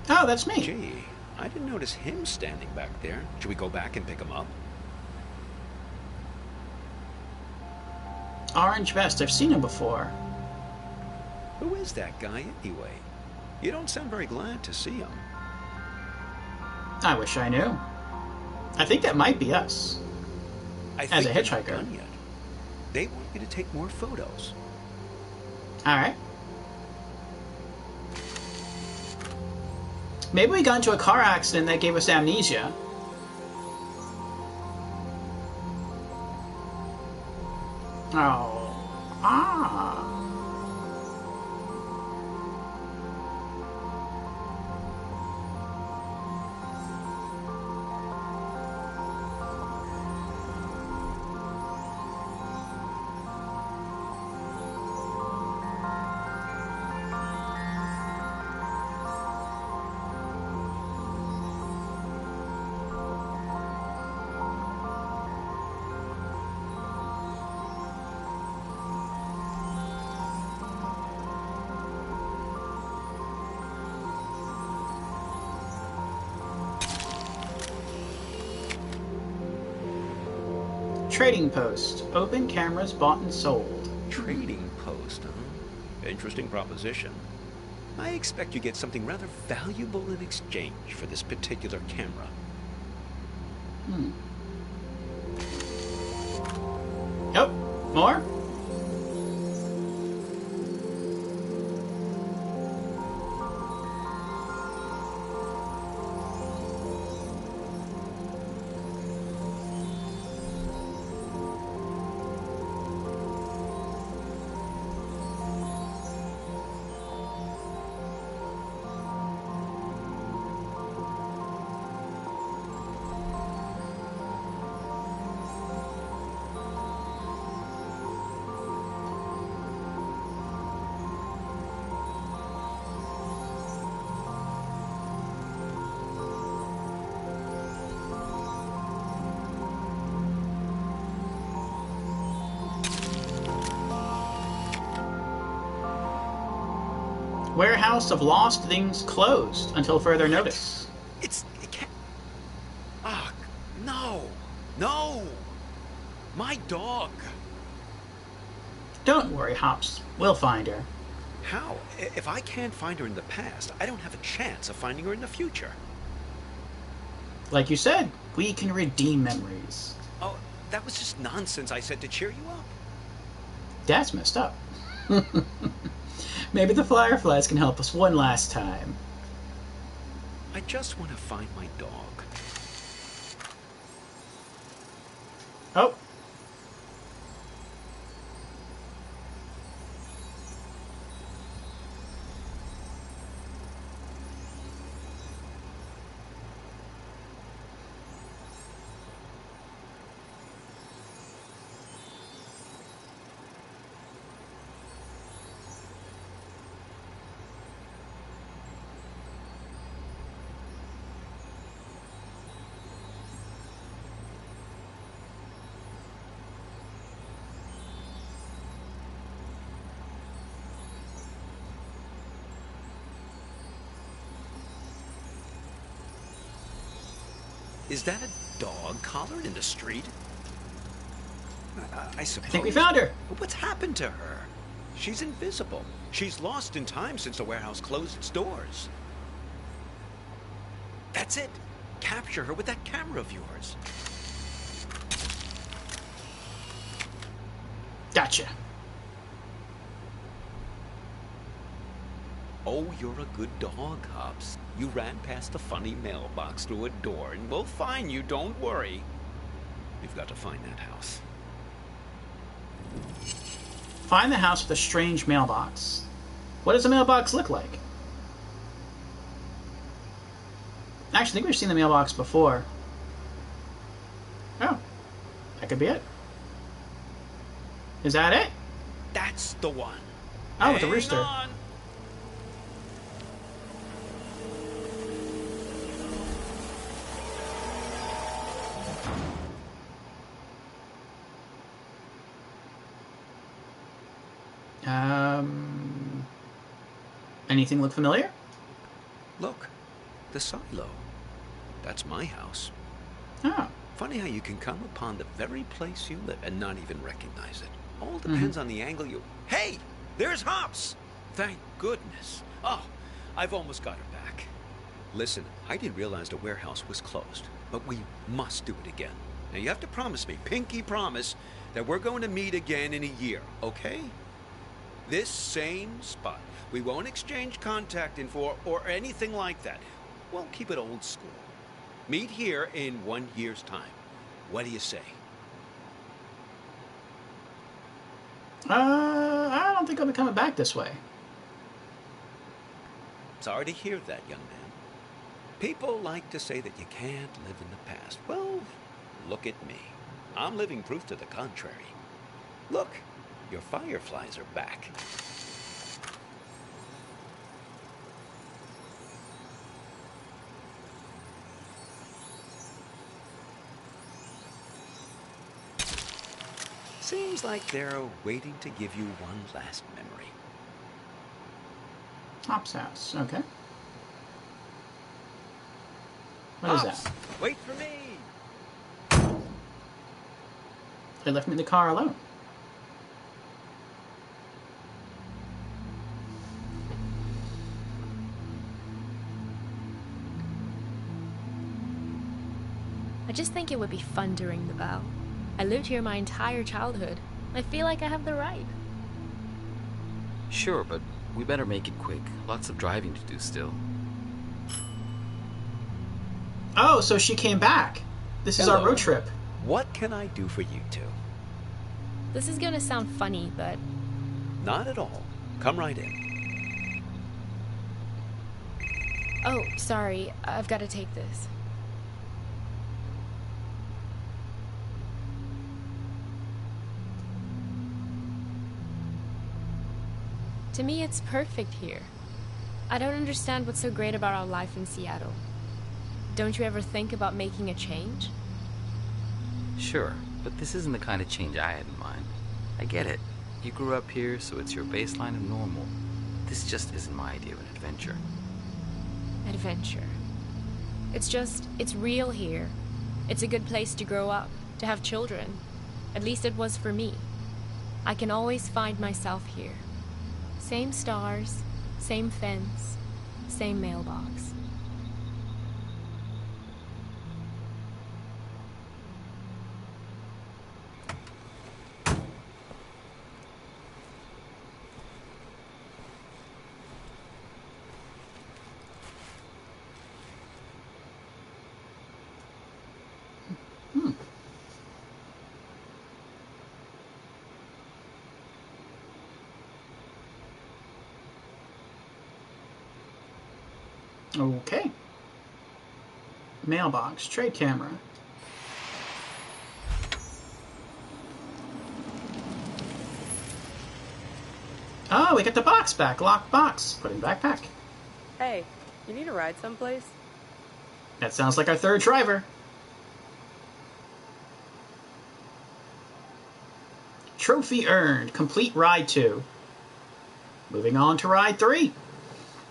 Oh, that's me. Gee, I didn't notice him standing back there. Should we go back and pick him up? Orange vest. I've seen him before. Who is that guy anyway? You don't sound very glad to see him. I wish I knew. I think that might be us. I As think a they're hitchhiker. not done yet. They want you to take more photos. All right. Maybe we got into a car accident that gave us amnesia. Oh. Ah. Trading post. Open cameras bought and sold. Trading post, huh? Interesting proposition. I expect you get something rather valuable in exchange for this particular camera. Yep. More? Warehouse of Lost Things closed until further notice. It can't... Ah, no! No! My dog! Don't worry, Hops. We'll find her. How? If I can't find her in the past, I don't have a chance of finding her in the future. Like you said, we can redeem memories. Oh, that was just nonsense I said to cheer you up. That's messed up. Maybe the Fireflies can help us one last time. I just want to find my dog. Oh. Is that a dog collared in the street? I suppose. I think we found her. But what's happened to her? She's invisible. She's lost in time since the warehouse closed its doors. That's it. Capture her with that camera of yours. Gotcha. Oh, you're a good dog, Hops. You ran past the funny mailbox through a door, and we'll find you, don't worry. We've got to find that house. Find the house with a strange mailbox. What does a mailbox look like? Actually, I think we've seen the mailbox before. Oh. That could be it. Is that it? That's the one. Oh, with the Hang rooster. on. Anything look familiar? Look, the silo. That's my house. Oh. Funny how you can come upon the very place you live and not even recognize it. All depends on the angle you... Hey! There's Hops! Thank goodness. Oh, I've almost got her back. Listen, I didn't realize the warehouse was closed, but we must do it again. Now you have to promise me, pinky promise, that we're going to meet again in a year, okay? This same spot. We won't exchange contact info or anything like that. We'll keep it old school. Meet here in 1 year's time. What do you say? I don't think I'll be coming back this way. Sorry to hear that, young man. People like to say that you can't live in the past. Well, look at me. I'm living proof to the contrary. Look, your fireflies are back. Seems like they're waiting to give you one last memory. Hops house. Okay. What is Hops, that? wait for me! They left me in the car alone. I just think it would be fun to ring the bell. I lived here my entire childhood. I feel like I have the right. Sure, but we better make it quick. Lots of driving to do still. Oh, so she came back. This is our Hello. road trip. What can I do for you two? This is gonna sound funny, but Not at all. Come right in. oh, sorry, I've got to take this. To me, it's perfect here. I don't understand what's so great about our life in Seattle. Don't you ever think about making a change? Sure, but this isn't the kind of change I had in mind. I get it. You grew up here, so it's your baseline of normal. This just isn't my idea of an adventure. Adventure. It's real here. It's a good place to grow up, to have children. At least it was for me. I can always find myself here. Same stars, same fence, same mailbox. Okay. Mailbox, trade camera. Oh, we got the box back. Locked box. Put in backpack. Hey, you need a ride someplace? That sounds like our third driver. Trophy earned. Complete ride 2. Moving on to ride 3.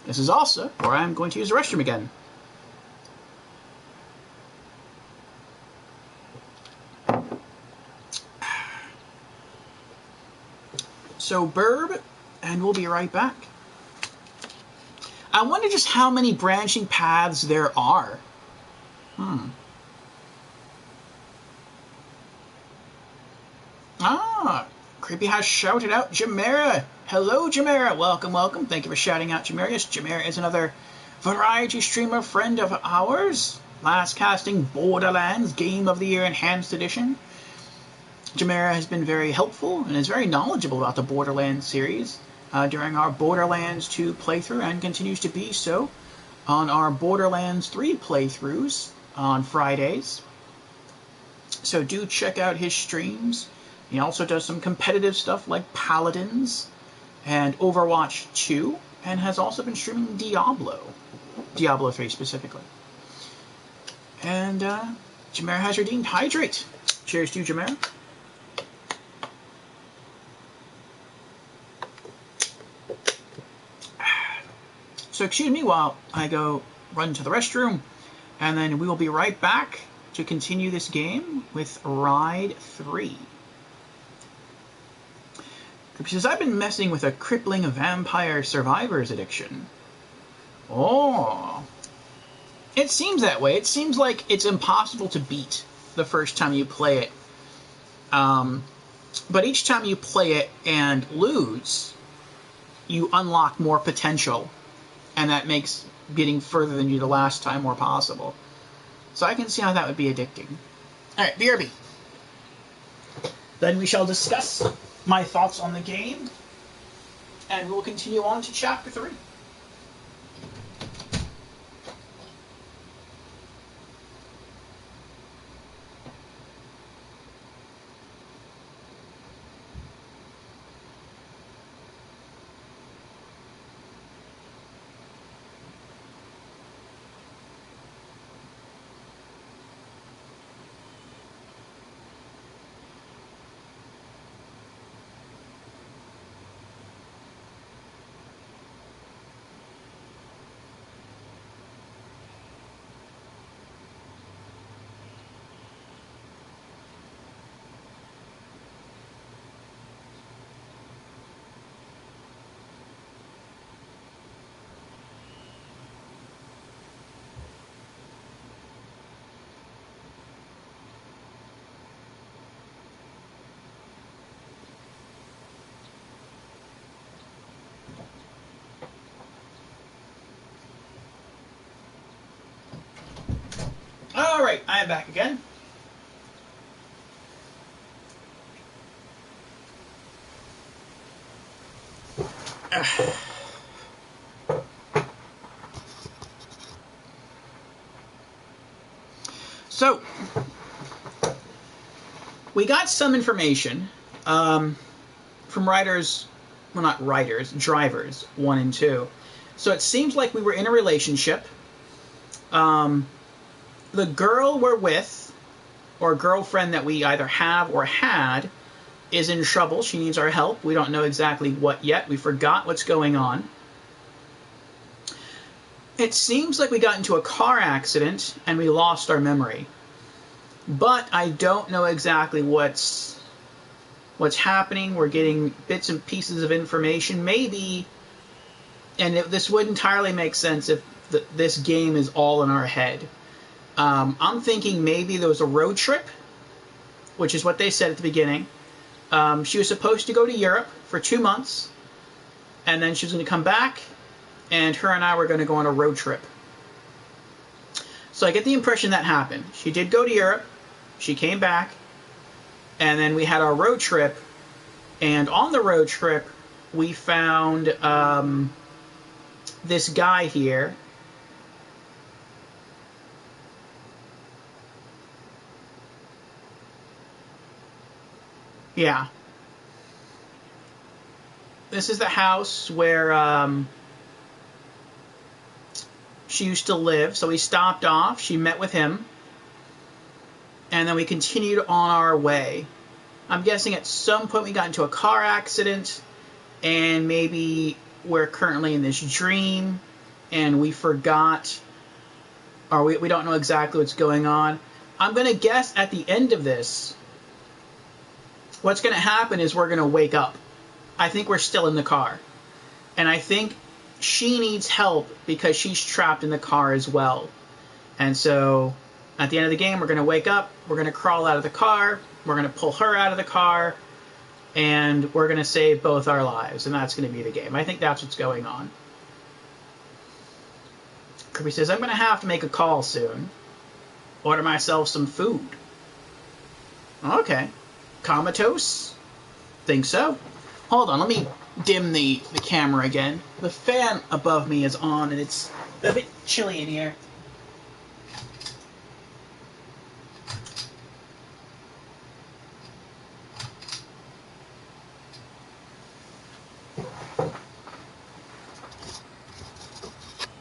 This is also where I'm going to use the restroom again. So, burb, and we'll be right back. I wonder just how many branching paths there are. Creepy has shouted out Jamera. Hello, Jamera. Welcome, welcome. Thank you for shouting out Jamera. Yes, Jamera is another variety streamer friend of ours. Last casting Borderlands Game of the Year Enhanced Edition. Jamera has been very helpful and is very knowledgeable about the Borderlands series during our Borderlands 2 playthrough, and continues to be so on our Borderlands 3 playthroughs on Fridays. So do check out his streams. He also does some competitive stuff like Paladins and Overwatch 2, and has also been streaming Diablo 3 specifically. And Jamera has redeemed Hydrate. Cheers to you, Jamera. So excuse me while I go run to the restroom, and then we will be right back to continue this game with Ride 3. Because I've been messing with a crippling Vampire Survivors addiction. Oh. It seems that way. It seems like it's impossible to beat the first time you play it. But each time you play it and lose, you unlock more potential. And that makes getting further than you the last time more possible. So I can see how that would be addicting. Alright, BRB. Then we shall discuss my thoughts on the game, and we'll continue on to Chapter 3. Alright, I am back again. So, we got some information from writers, well, not writers, drivers 1 and 2. So it seems like we were in a relationship. The girl we're with, or girlfriend that we either have or had, is in trouble. She needs our help. We don't know exactly what yet. We forgot what's going on. It seems like we got into a car accident and we lost our memory. But I don't know exactly what's happening. We're getting bits and pieces of information. Maybe, and this would entirely make sense if this game is all in our head. I'm thinking maybe there was a road trip, which is what they said at the beginning. She was supposed to go to Europe for 2 months, and then she was going to come back, and her and I were going to go on a road trip. So I get the impression that happened. She did go to Europe, she came back, and then we had our road trip, and on the road trip, we found this guy here. Yeah. This is the house where she used to live. So we stopped off. She met with him. And then we continued on our way. I'm guessing at some point we got into a car accident. And maybe we're currently in this dream. And we forgot. Or we don't know exactly what's going on. I'm going to guess at the end of this, what's going to happen is we're going to wake up. I think we're still in the car. And I think she needs help because she's trapped in the car as well. And so at the end of the game, we're going to wake up. We're going to crawl out of the car. We're going to pull her out of the car. And we're going to save both our lives. And that's going to be the game. I think that's what's going on. Kirby says, I'm going to have to make a call soon. Order myself some food. Okay. Comatose? Think so. Hold on, let me dim the camera again. The fan above me is on and it's a bit chilly in here.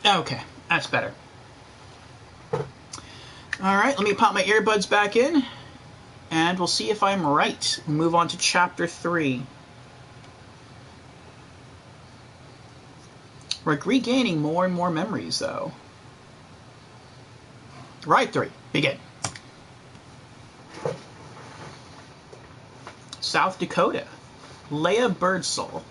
Okay, that's better. Alright, let me pop my earbuds back in. And we'll see if I'm right. We'll move on to Chapter 3. We're regaining more and more memories, though. Ride 3. Begin. South Dakota. Leia Birdsall.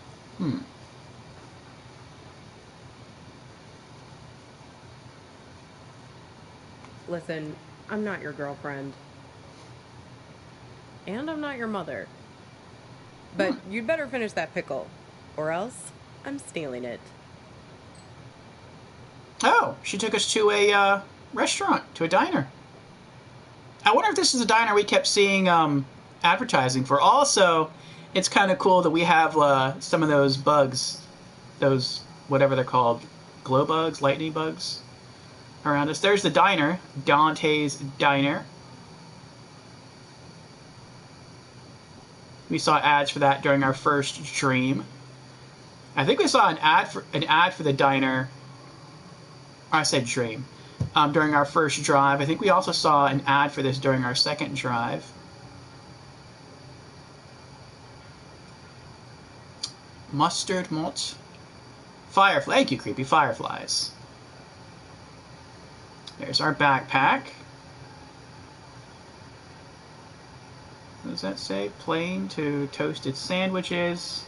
Listen, I'm not your girlfriend. And I'm not your mother. But you'd better finish that pickle. Or else, I'm stealing it. Oh, she took us to a restaurant, to a diner. I wonder if this is a diner we kept seeing advertising for. Also, it's kind of cool that we have some of those bugs, those, whatever they're called, glow bugs, lightning bugs around us. There's the diner, Dante's Diner. We saw ads for that during our first dream. I think we saw an ad for the diner. I said dream. During our first drive. I think we also saw an ad for this during our second drive. Mustard malt. Firefly. Thank you, creepy fireflies. There's our backpack. What does that say? Plain to toasted sandwiches.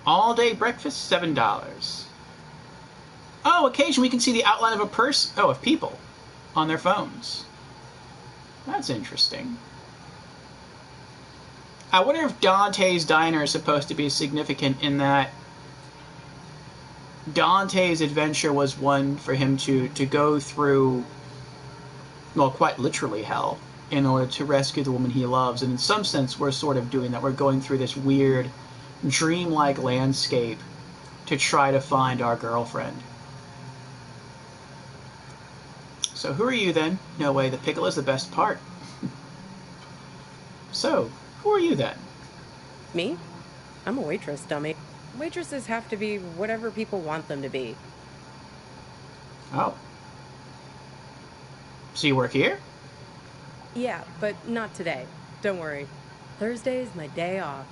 All day breakfast, $7. Oh, occasionally we can see the outline of a person. Oh, of people on their phones. That's interesting. I wonder if Dante's Diner is supposed to be significant in that Dante's adventure was one for him to go through, well, quite literally hell, in order to rescue the woman he loves. And in some sense, we're sort of doing that. We're going through this weird, dreamlike landscape to try to find our girlfriend. So who are you then? No way, the pickle is the best part. So, who are you then? Me? I'm a waitress, dummy. Waitresses have to be whatever people want them to be. Oh. So you work here? Yeah, but not today. Don't worry. Thursday's my day off.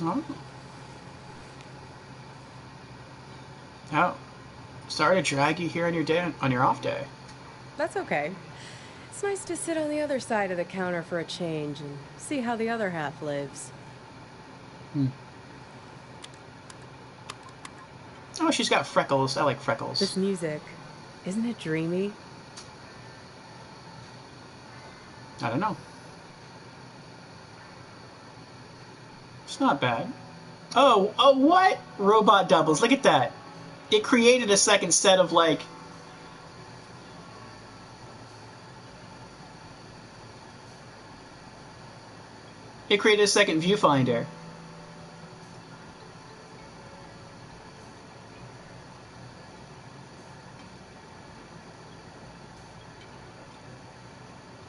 Oh. Oh. Sorry to drag you here on your off day. That's okay. It's nice to sit on the other side of the counter for a change and see how the other half lives. Oh, she's got freckles. I like freckles. This music, isn't it dreamy? I don't know. It's not bad. Oh, what? Robot doubles. Look at that. It created a second set of, like... It created a second viewfinder.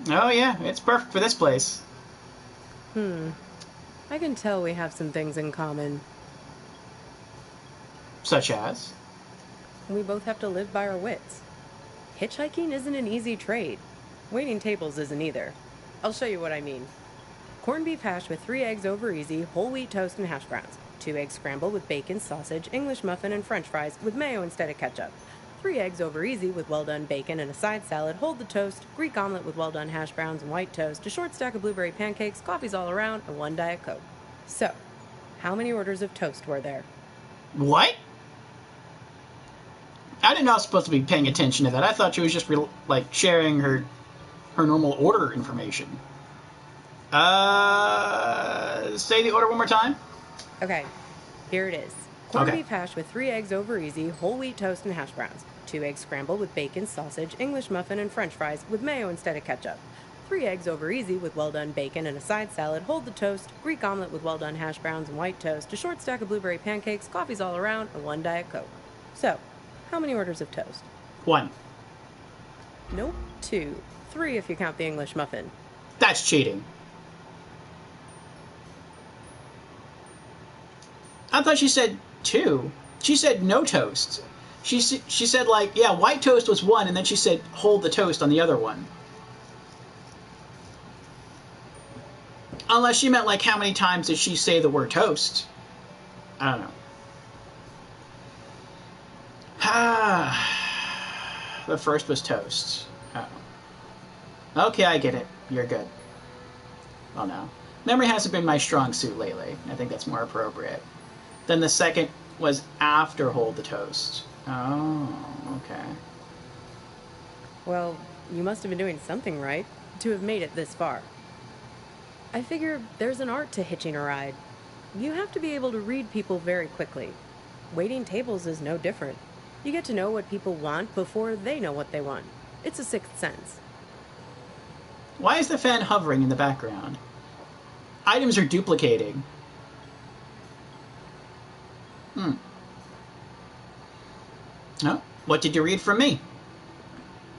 Oh yeah, it's perfect for this place. I can tell we have some things in common. Such as? We both have to live by our wits. Hitchhiking isn't an easy trade. Waiting tables isn't either. I'll show you what I mean. Corned beef hash with 3 eggs over easy, whole wheat toast and hash browns. 2 eggs scrambled with bacon, sausage, English muffin, and french fries with mayo instead of ketchup. 3 eggs over easy with well-done bacon and a side salad, hold the toast, Greek omelet with well-done hash browns and white toast, a short stack of blueberry pancakes, coffees all around, and 1 Diet Coke. So, how many orders of toast were there? What? I didn't know I was supposed to be paying attention to that. I thought she was just, sharing her normal order information. Say the order one more time. Okay, here it is. Corned beef hash with 3 eggs over easy, whole wheat toast and hash browns. 2 eggs scrambled with bacon, sausage, English muffin, and french fries with mayo instead of ketchup. 3 eggs over easy with well-done bacon and a side salad, hold the toast, Greek omelet with well-done hash browns and white toast, a short stack of blueberry pancakes, coffees all around, and 1 Diet Coke. So, how many orders of toast? 1. Nope, 2. 3 if you count the English muffin. That's cheating. I thought she said 2. She said no toast. She said, white toast was 1, and then she said hold the toast on the other one. Unless she meant, how many times did she say the word toast? I don't know. The first was toast. Oh. Okay, I get it. You're good. Well, no. Memory hasn't been my strong suit lately. I think that's more appropriate. Then the second was after hold the toast. Oh, okay. Well, you must have been doing something right to have made it this far. I figure there's an art to hitching a ride. You have to be able to read people very quickly. Waiting tables is no different. You get to know what people want before they know what they want. It's a sixth sense. Why is the fan hovering in the background? Items are duplicating. Oh, what did you read from me?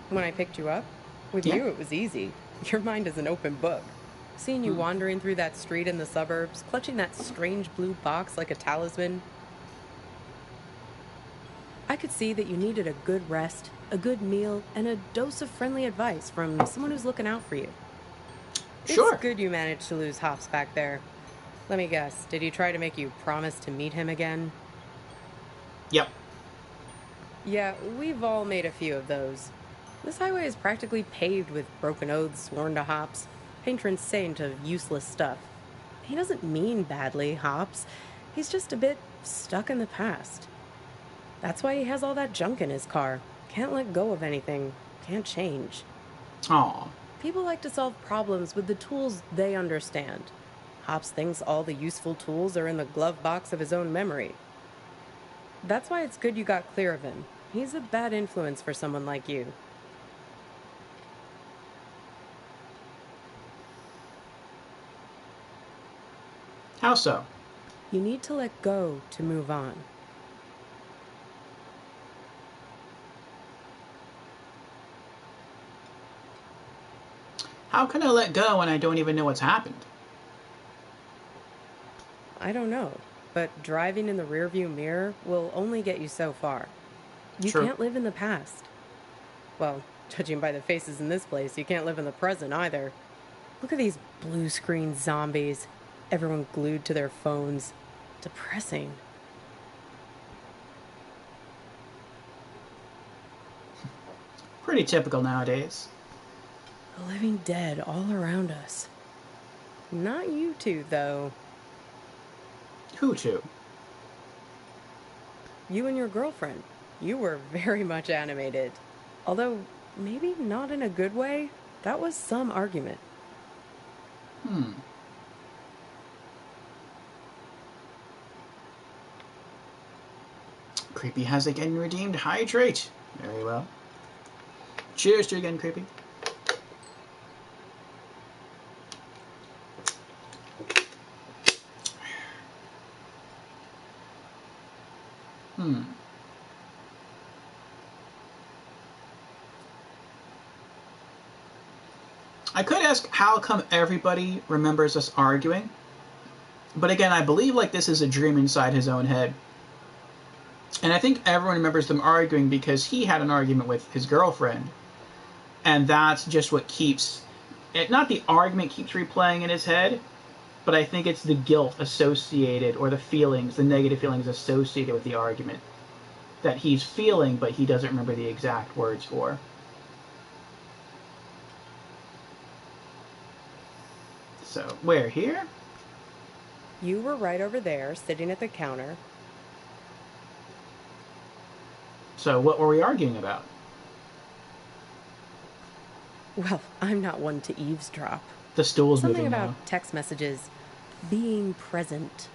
When I picked you up, with you it was easy. Your mind is an open book. Seeing you wandering through that street in the suburbs, clutching that strange blue box like a talisman, I could see that you needed a good rest, a good meal, and a dose of friendly advice from someone who's looking out for you. Sure. It's good you managed to lose Hops back there. Let me guess, did he try to make you promise to meet him again? Yep. Yeah, we've all made a few of those. This highway is practically paved with broken oaths sworn to Hops, patron saint of useless stuff. He doesn't mean badly, Hops. He's just a bit stuck in the past. That's why he has all that junk in his car. Can't let go of anything. Can't change. Aw. People like to solve problems with the tools they understand. Hops thinks all the useful tools are in the glove box of his own memory. That's why it's good you got clear of him. He's a bad influence for someone like you. How so? You need to let go to move on. How can I let go when I don't even know what's happened? I don't know, but driving in the rearview mirror will only get you so far. You True. can't live in the past. Well, judging by the faces in this place, you can't live in the present either. Look at these blue screen zombies. Everyone glued to their phones. Depressing. Pretty typical nowadays. The living dead all around us. Not you two, though. Who to? You and your girlfriend. You were very much animated. Although, maybe not in a good way. That was some argument. Creepy has again redeemed hydrate. Very well. Cheers to you again, Creepy. I could ask how come everybody remembers us arguing, but again, I believe like this is a dream inside his own head. And I think everyone remembers them arguing because he had an argument with his girlfriend. And that's just what keeps it, not the argument keeps replaying in his head, but I think it's the guilt associated, or the feelings, the negative feelings associated with the argument that he's feeling, but he doesn't remember the exact words for. So, where, here? You were right over there, sitting at the counter. So, what were we arguing about? Well, I'm not one to eavesdrop. The stool's Something moving about now. text messages. Being present.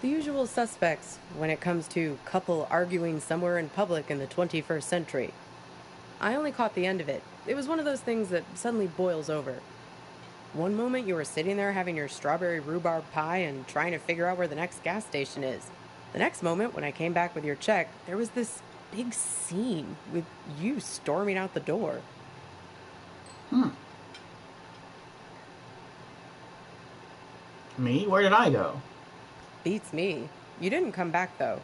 The usual suspects when it comes to couple arguing somewhere in public in the 21st century. I only caught the end of it. It was one of those things that suddenly boils over. One moment you were sitting there having your strawberry rhubarb pie and trying to figure out where the next gas station is. The next moment, when I came back with your check, there was this big scene with you storming out the door. Me? Where did I go? Beats me. You didn't come back, though.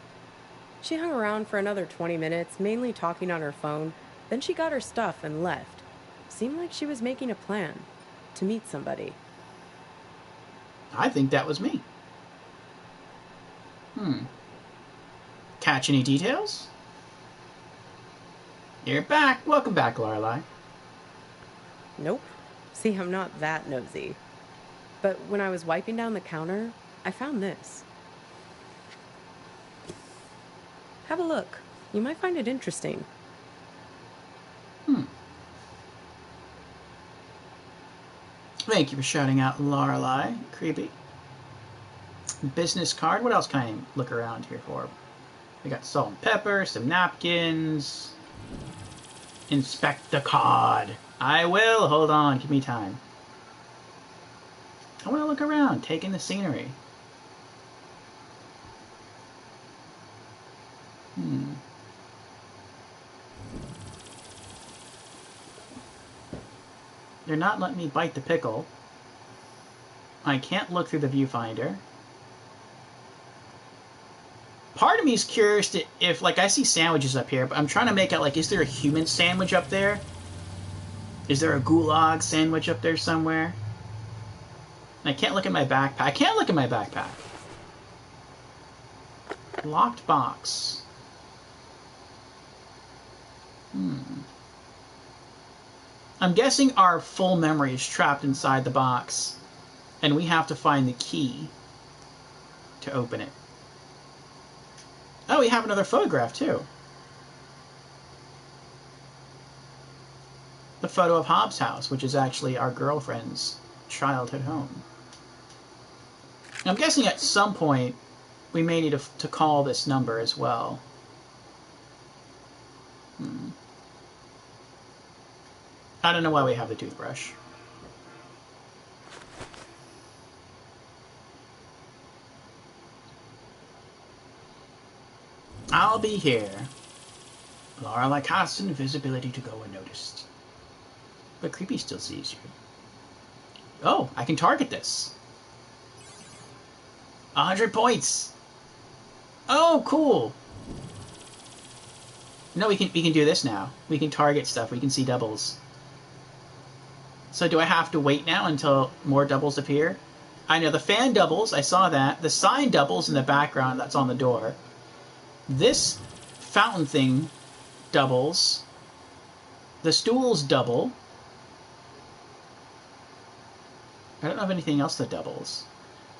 She hung around for another 20 minutes, mainly talking on her phone. Then she got her stuff and left. Seemed like she was making a plan to meet somebody. I think that was me. Catch any details? You're back. Welcome back, Lorelei. Nope. See, I'm not that nosy. But when I was wiping down the counter, I found this. Have a look. You might find it interesting. Thank you for shouting out Lorelei. Creepy. Business card. What else can I look around here for? We got salt and pepper, some napkins. Inspect the card. I will. Hold on. Give me time. I want to look around, take in the scenery. They're not letting me bite the pickle. I can't look through the viewfinder. Part of me is curious to if, like, I see sandwiches up here, but I'm trying to make out, like, is there a human sandwich up there? Is there a gulag sandwich up there somewhere? I can't look at my backpack. I can't look at my backpack. Locked box. I'm guessing our full memory is trapped inside the box, and we have to find the key to open it. Oh, we have another photograph, too. The photo of Hobbs' house, which is actually our girlfriend's childhood home. I'm guessing at some point we may need to call this number as well. I don't know why we have the toothbrush. I'll be here. Lorelei casts invisibility to go unnoticed. But Creepy still sees you. Oh, I can target this. 100 points. Oh, cool. No, we can do this now. We can target stuff. We can see doubles. So do I have to wait now until more doubles appear? I know the fan doubles, I saw that. The sign doubles in the background, that's on the door. This fountain thing doubles. The stools double. I don't know of anything else that doubles.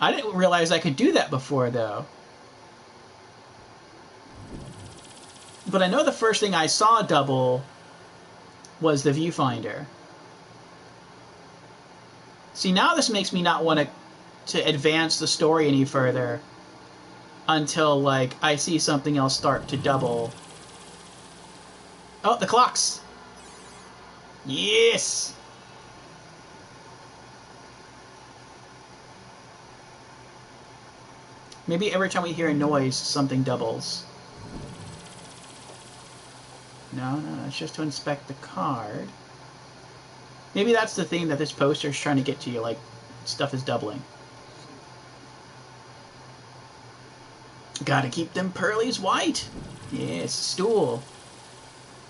I didn't realize I could do that before, though. But I know the first thing I saw double was the viewfinder. See, now this makes me not want to advance the story any further until, like, I see something else start to double. Oh, the clocks! Yes! Maybe every time we hear a noise, something doubles. No, it's just to inspect the card. Maybe that's the thing that this poster is trying to get to you, like, stuff is doubling. Gotta keep them pearlies white. Yes, stool.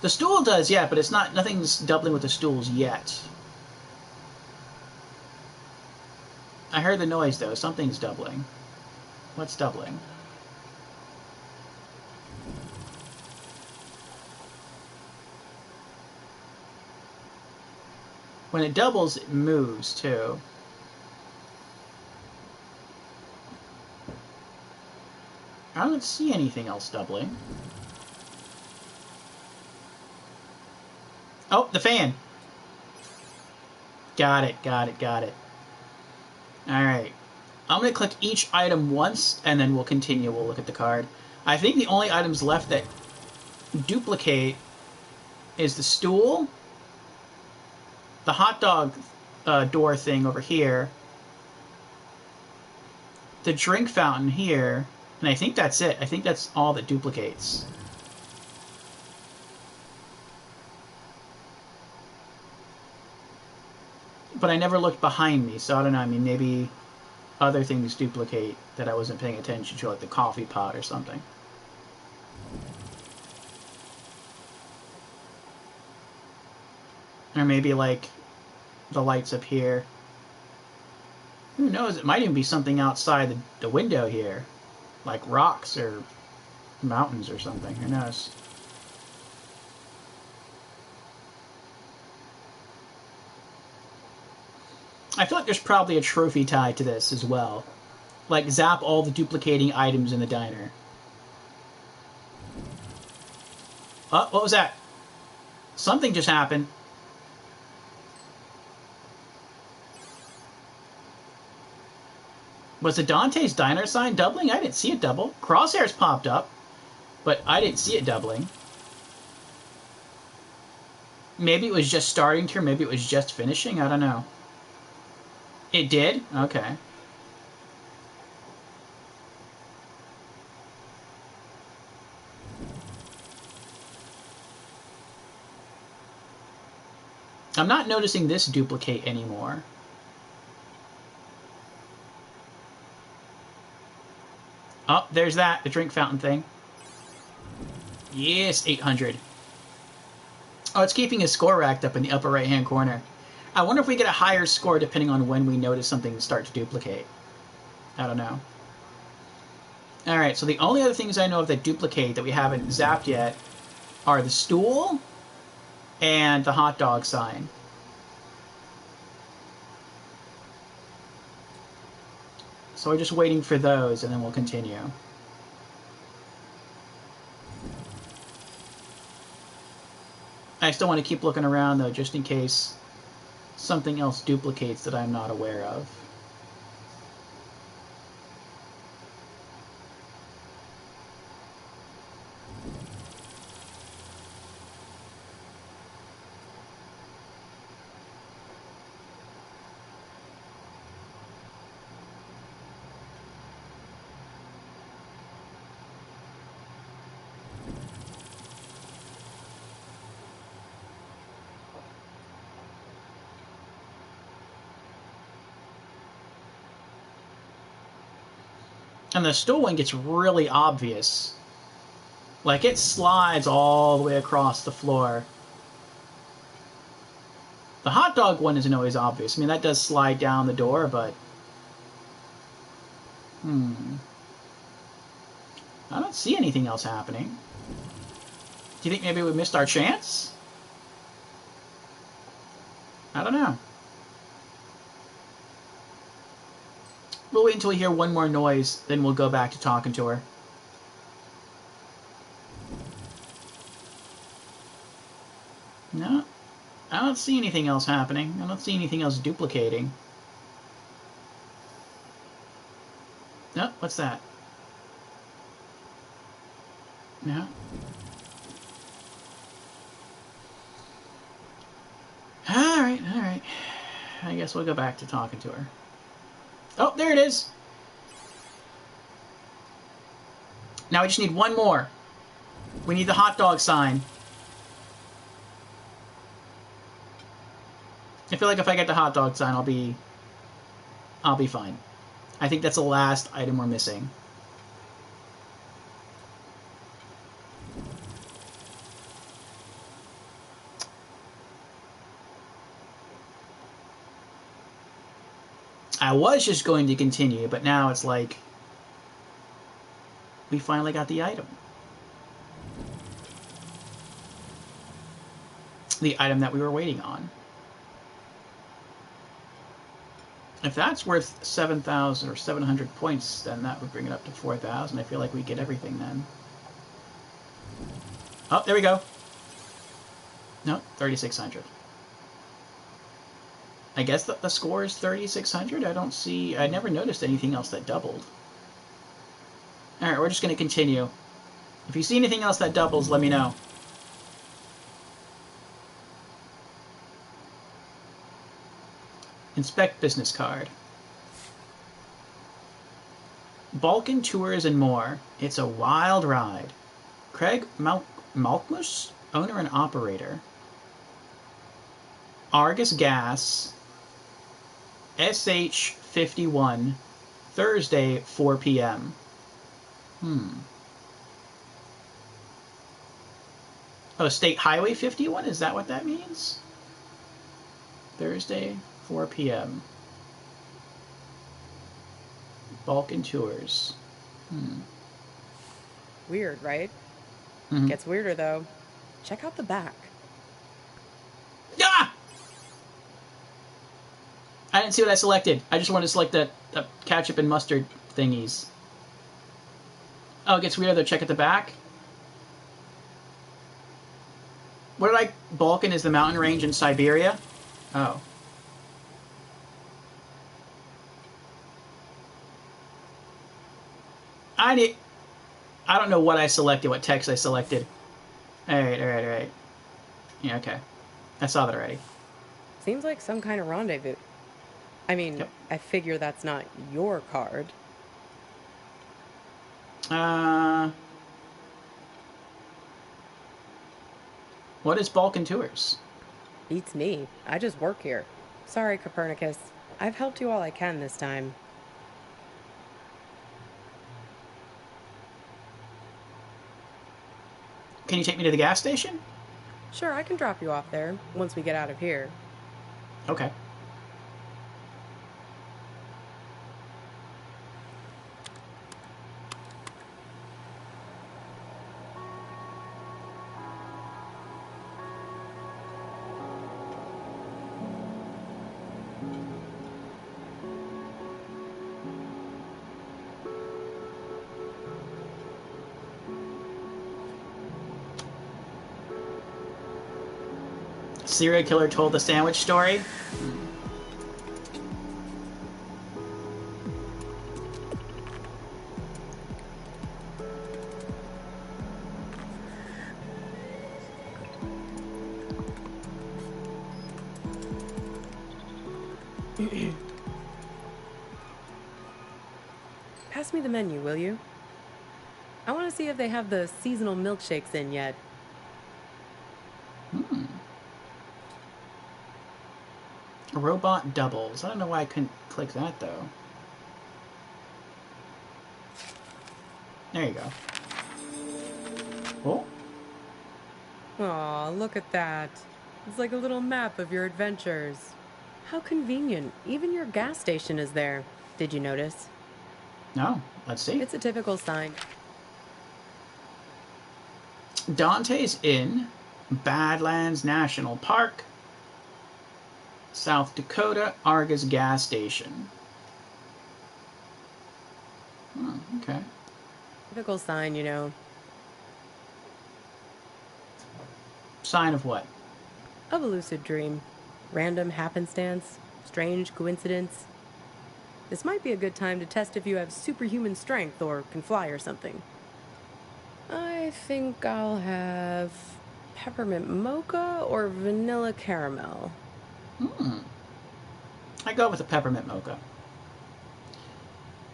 The stool does, yeah, but it's not, nothing's doubling with the stools yet. I heard the noise, though. Something's doubling. What's doubling? When it doubles, it moves, too. I don't see anything else doubling. Oh, the fan! Got it. Alright. I'm going to click each item once, and then we'll continue. We'll look at the card. I think the only items left that duplicate is the stool, the hot dog door thing over here, the drink fountain here, and I think that's it. I think that's all that duplicates. But I never looked behind me, so I don't know. I mean, maybe other things duplicate that I wasn't paying attention to, like the coffee pot or something. Or maybe, like, the lights up here. Who knows? It might even be something outside the window here. Like rocks or mountains or something. Who knows? I feel like there's probably a trophy tied to this as well. Like, zap all the duplicating items in the diner. Oh, what was that? Something just happened. Was the Dante's Diner sign doubling? I didn't see it double. Crosshairs popped up, but I didn't see it doubling. Maybe it was just starting to, or maybe it was just finishing. I don't know. It did? Okay. I'm not noticing this duplicate anymore. Oh, there's that, the drink fountain thing. Yes, 800. Oh, it's keeping his score racked up in the upper right-hand corner. I wonder if we get a higher score depending on when we notice something start to duplicate. I don't know. Alright, so the only other things I know of that duplicate that we haven't zapped yet are the stool and the hot dog sign. So we're just waiting for those, and then we'll continue. I still want to keep looking around, though, just in case something else duplicates that I'm not aware of. And the stool one gets really obvious. Like, it slides all the way across the floor. The hot dog one isn't always obvious. I mean, that does slide down the door, but... I don't see anything else happening. Do you think maybe we missed our chance? I don't know. We'll wait until we hear one more noise, then we'll go back to talking to her. No, I don't see anything else happening. I don't see anything else duplicating. No, what's that? No. Alright. I guess we'll go back to talking to her. Oh, there it is! Now we just need one more. We need the hot dog sign. I feel like if I get the hot dog sign, I'll be fine. I think that's the last item we're missing. I was just going to continue, but now it's like we finally got the item. The item that we were waiting on. If that's worth 7,000 or 700 points, then that would bring it up to 4,000. I feel like we get everything then. Oh, there we go. No, 3,600. I guess the score is 3,600. I never noticed anything else that doubled. Alright, we're just going to continue. If you see anything else that doubles, let me know. Inspect business card. Balkan Tours and More. It's a wild ride. Craig Malkmus, owner and operator. Argus Gas. SH51. Thursday, 4 p.m. Oh, State Highway 51? Is that what that means? Thursday, 4 p.m. Balkan Tours. Weird, right? Gets weirder, though. Check out the back. Ah! I didn't see what I selected. I just wanted to select the ketchup and mustard thingies. Oh, it gets weirder, though. Check at the back. What did I... Balkan is the mountain range in Siberia? Oh. I don't know what I selected, what text I selected. Alright. Yeah, okay. I saw that already. Seems like some kind of rendezvous. I mean, Yep. I figure that's not your card. What is Balkan Tours? Beats me. I just work here. Sorry, Copernicus. I've helped you all I can this time. Can you take me to the gas station? Sure, I can drop you off there once we get out of here. Okay. Serial killer told the sandwich story. Pass me the menu, will you? I want to see if they have the seasonal milkshakes in yet. Robot doubles. I don't know why I couldn't click that, though. There you go. Oh. Aw, look at that. It's like a little map of your adventures. How convenient. Even your gas station is there. Did you notice? No. Let's see. It's a typical sign. Dante's Inn, Badlands National Park, South Dakota, Argus gas station. Oh, okay. Typical sign, you know. Sign of what? Of a lucid dream. Random happenstance. Strange coincidence. This might be a good time to test if you have superhuman strength or can fly or something. I think I'll have peppermint mocha or vanilla caramel. I go with the peppermint mocha.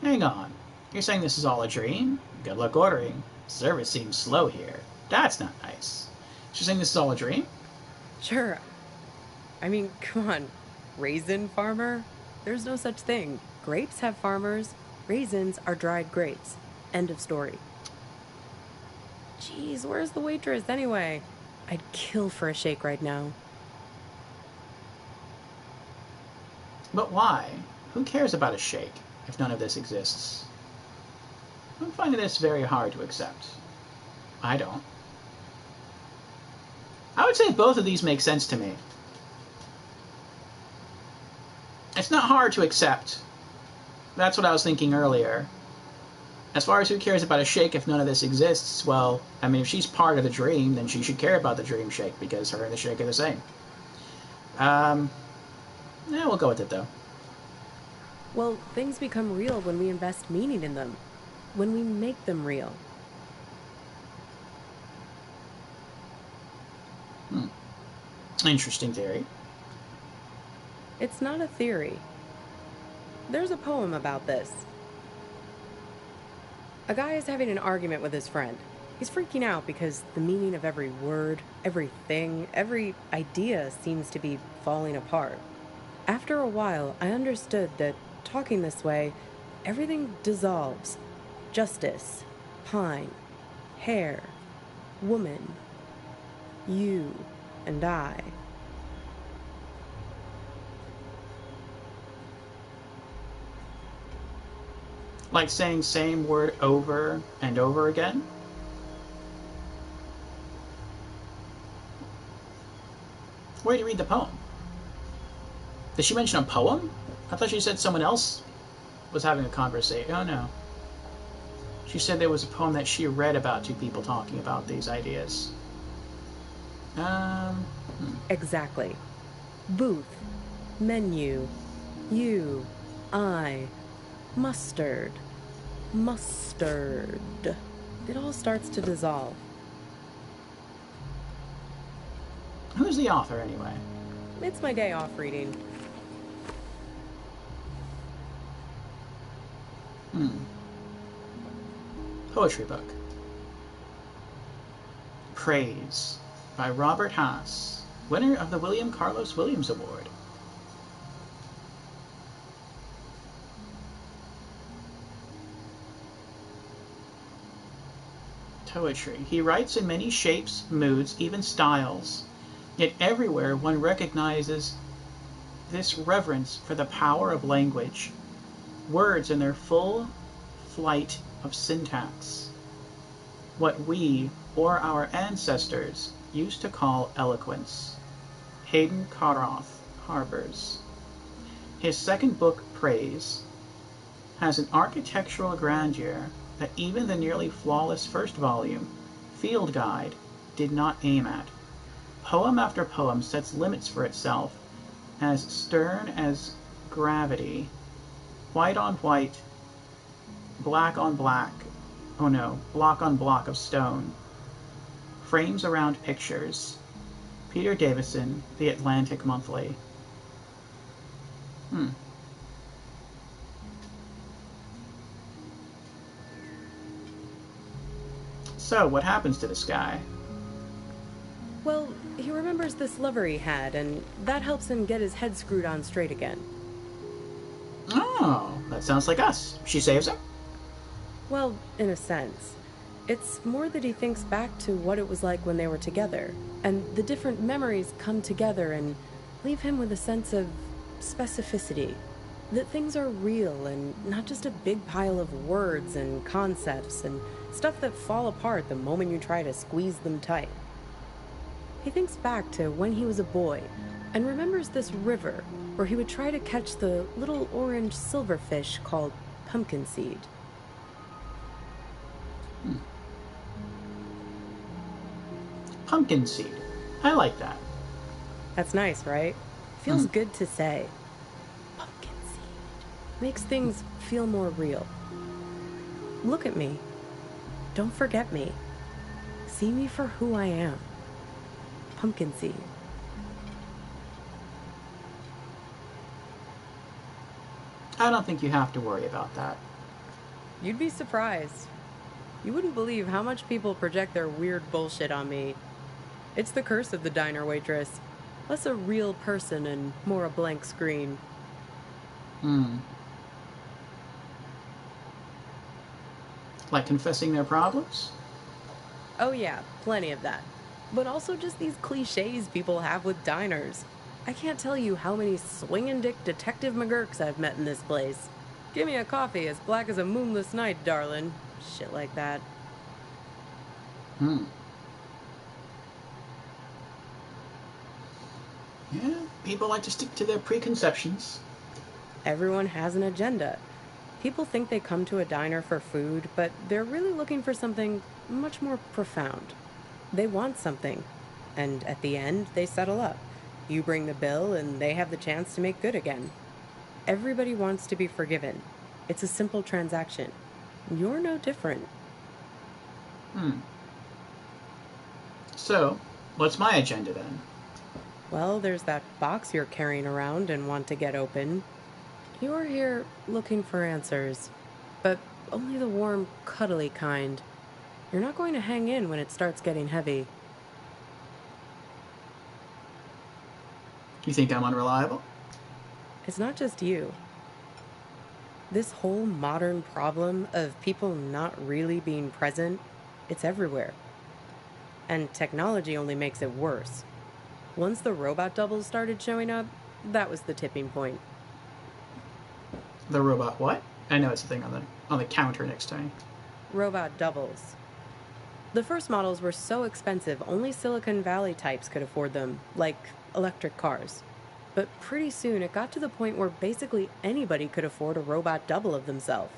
Hang on. You're saying this is all a dream? Good luck ordering. Service seems slow here. That's not nice. You're saying this is all a dream? Sure. I mean, come on. Raisin farmer? There's no such thing. Grapes have farmers. Raisins are dried grapes. End of story. Jeez, where's the waitress anyway? I'd kill for a shake right now. But why? Who cares about a shake if none of this exists? I'm finding this very hard to accept. I don't. I would say both of these make sense to me. It's not hard to accept. That's what I was thinking earlier. As far as who cares about a shake if none of this exists, well, I mean, if she's part of the dream, then she should care about the dream shake, because her and the shake are the same. Yeah, we'll go with it, though. Well, things become real when we invest meaning in them. When we make them real. Interesting theory. It's not a theory. There's a poem about this. A guy is having an argument with his friend. He's freaking out because the meaning of every word, everything, every idea seems to be falling apart. After a while, I understood that talking this way, everything dissolves. Justice, pine, hair, woman, you, and I. Like saying same word over and over again? Where did you read the poem? Did she mention a poem? I thought she said someone else was having a conversation. Oh, no. She said there was a poem that she read about two people talking about these ideas. Exactly. Booth, menu, you, I, mustard, mustard. It all starts to dissolve. Who's the author, anyway? It's my day off reading. Poetry book. Praise by Robert Haas, winner of the William Carlos Williams Award. Poetry. He writes in many shapes, moods, even styles. Yet everywhere one recognizes this reverence for the power of language, words in their full flight of syntax, what we or our ancestors used to call eloquence. Hayden Carruth harbors. His second book, Praise, has an architectural grandeur that even the nearly flawless first volume, Field Guide, did not aim at. Poem after poem sets limits for itself, as stern as gravity, white on white, black on black, oh no, block on block of stone, frames around pictures. Peter Davison, The Atlantic Monthly. So, what happens to this guy? Well, he remembers this lover he had, and that helps him get his head screwed on straight again. Oh, that sounds like us. She saves him? Well, in a sense. It's more that he thinks back to what it was like when they were together, and the different memories come together and leave him with a sense of specificity. That things are real and not just a big pile of words and concepts and stuff that fall apart the moment you try to squeeze them tight. He thinks back to when he was a boy and remembers this river where he would try to catch the little orange silverfish called pumpkin seed. Pumpkin seed. I like that. That's nice, right? Feels good to say. Pumpkin seed. Makes things feel more real. Look at me. Don't forget me. See me for who I am. Pumpkin seed. I don't think you have to worry about that. You'd be surprised. You wouldn't believe how much people project their weird bullshit on me. It's the curse of the diner waitress. Less a real person and more a blank screen. Like confessing their problems? Oh yeah, plenty of that. But also just these cliches people have with diners. I can't tell you how many swingin' dick Detective McGurks I've met in this place. Give me a coffee as black as a moonless night, darling. Shit like that. Yeah, people like to stick to their preconceptions. Everyone has an agenda. People think they come to a diner for food, but they're really looking for something much more profound. They want something, and at the end, they settle up. You bring the bill, and they have the chance to make good again. Everybody wants to be forgiven. It's a simple transaction. You're no different. So, what's my agenda then? Well, there's that box you're carrying around and want to get open. You're here looking for answers, but only the warm, cuddly kind. You're not going to hang in when it starts getting heavy. You think I'm unreliable? It's not just you. This whole modern problem of people not really being present, it's everywhere. And technology only makes it worse. Once the robot doubles started showing up, that was the tipping point. The robot what? I know it's a thing on the counter next to me. Robot doubles. The first models were so expensive, only Silicon Valley types could afford them, like electric cars. But pretty soon it got to the point where basically anybody could afford a robot double of themselves.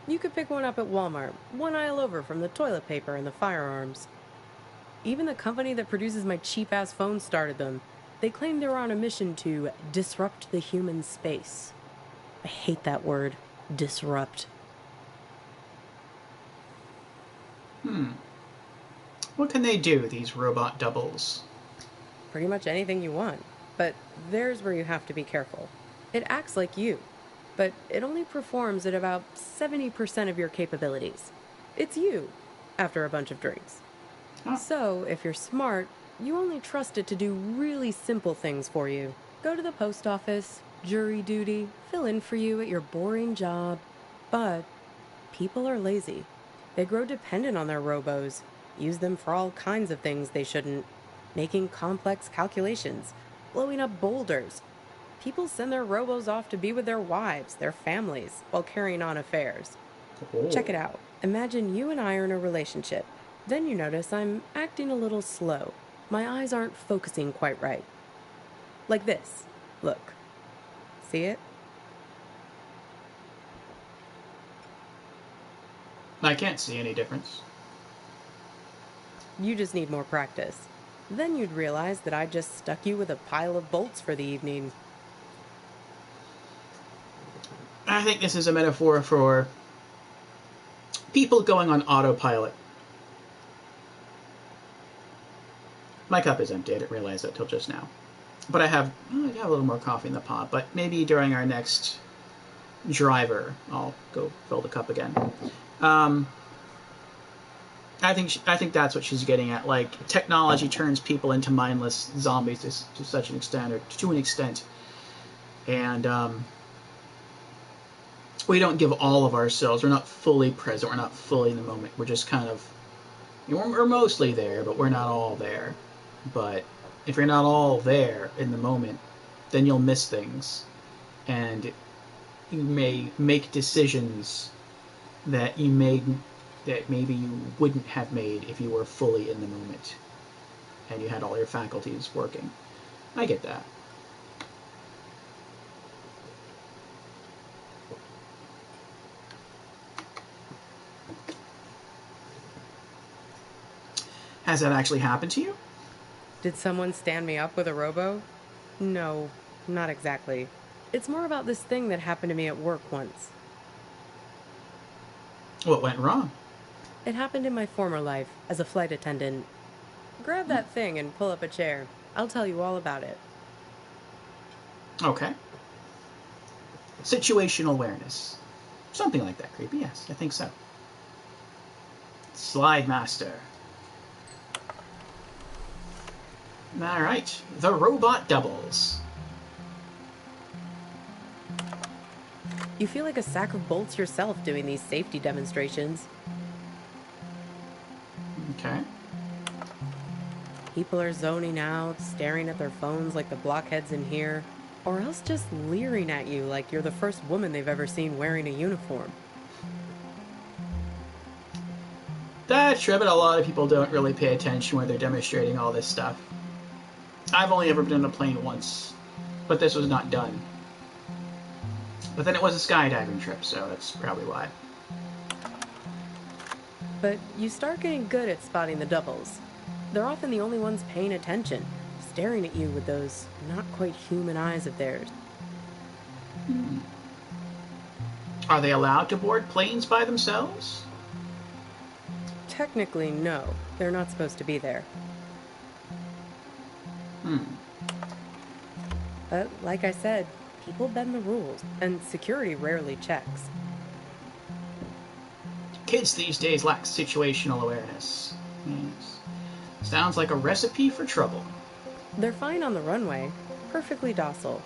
You could pick one up at Walmart, one aisle over from the toilet paper and the firearms. Even the company that produces my cheap-ass phone started them. They claimed they were on a mission to disrupt the human space. I hate that word, disrupt. What can they do, these robot doubles? Pretty much anything you want. But there's where you have to be careful. It acts like you, but it only performs at about 70% of your capabilities. It's you, after a bunch of drinks. So, if you're smart, you only trust it to do really simple things for you. Go to the post office, jury duty, fill in for you at your boring job. But people are lazy. They grow dependent on their robos, use them for all kinds of things they shouldn't, making complex calculations, blowing up boulders. People send their robos off to be with their wives, their families, while carrying on affairs. Check it out. Imagine you and I are in a relationship. Then you notice I'm acting a little slow. My eyes aren't focusing quite right. Like this. Look. See it? I can't see any difference. You just need more practice. Then you'd realize that I just stuck you with a pile of bolts for the evening. I think this is a metaphor for people going on autopilot. My cup is empty. I didn't realize that till just now. But I have a little more coffee in the pot. But maybe during our next driver, I'll go fill the cup again. I think that's what she's getting at. Like, technology turns people into mindless zombies to such an extent, or to an extent. And we don't give all of ourselves. We're not fully present. We're not fully in the moment. We're just kind of We're mostly there, but we're not all there. But if you're not all there in the moment, then you'll miss things. And you may make decisions that maybe you wouldn't have made if you were fully in the moment and you had all your faculties working. I get that. Has that actually happened to you? Did someone stand me up with a robo? No, not exactly. It's more about this thing that happened to me at work once. What went wrong? It happened in my former life as a flight attendant. Grab that thing and pull up a chair. I'll tell you all about it. Okay. Situational awareness. Something like that, Creepy. Yes, I think so. Slide Master. Alright. The robot doubles. You feel like a sack of bolts yourself doing these safety demonstrations. Okay. People are zoning out, staring at their phones like the blockheads in here, or else just leering at you like you're the first woman they've ever seen wearing a uniform. That's true, but a lot of people don't really pay attention when they're demonstrating all this stuff. I've only ever been on a plane once, but this was not done. But then it was a skydiving trip, so that's probably why. But you start getting good at spotting the doubles. They're often the only ones paying attention, staring at you with those not quite human eyes of theirs. Are they allowed to board planes by themselves? Technically, no. They're not supposed to be there. But like I said, people bend the rules, and security rarely checks. Kids these days lack situational awareness. Yes. Sounds like a recipe for trouble. They're fine on the runway, perfectly docile.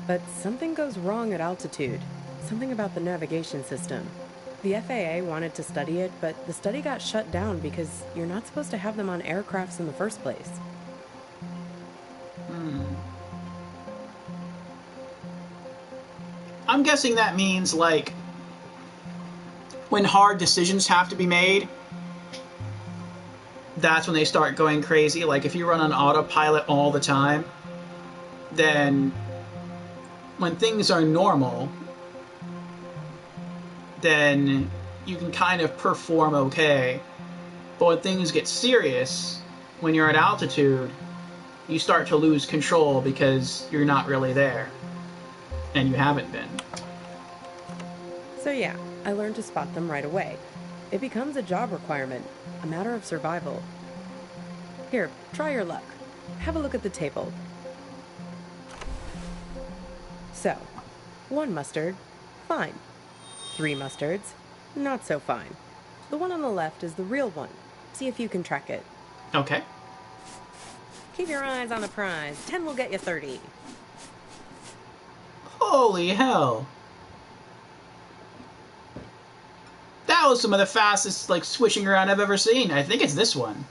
But something goes wrong at altitude. Something about the navigation system. The FAA wanted to study it, but the study got shut down because you're not supposed to have them on aircrafts in the first place. I'm guessing that means, like, when hard decisions have to be made, that's when they start going crazy. Like, if you run on autopilot all the time, then when things are normal, then you can kind of perform okay. But when things get serious, when you're at altitude, you start to lose control because you're not really there. And you haven't been. So yeah, I learned to spot them right away. It becomes a job requirement, a matter of survival. Here, try your luck. Have a look at the table. So, 1 mustard, fine. 3 mustards, not so fine. The one on the left is the real one. See if you can track it. Okay. Keep your eyes on the prize. 10 will get you 30. Holy hell. That was some of the fastest, like, switching around I've ever seen. I think it's this one.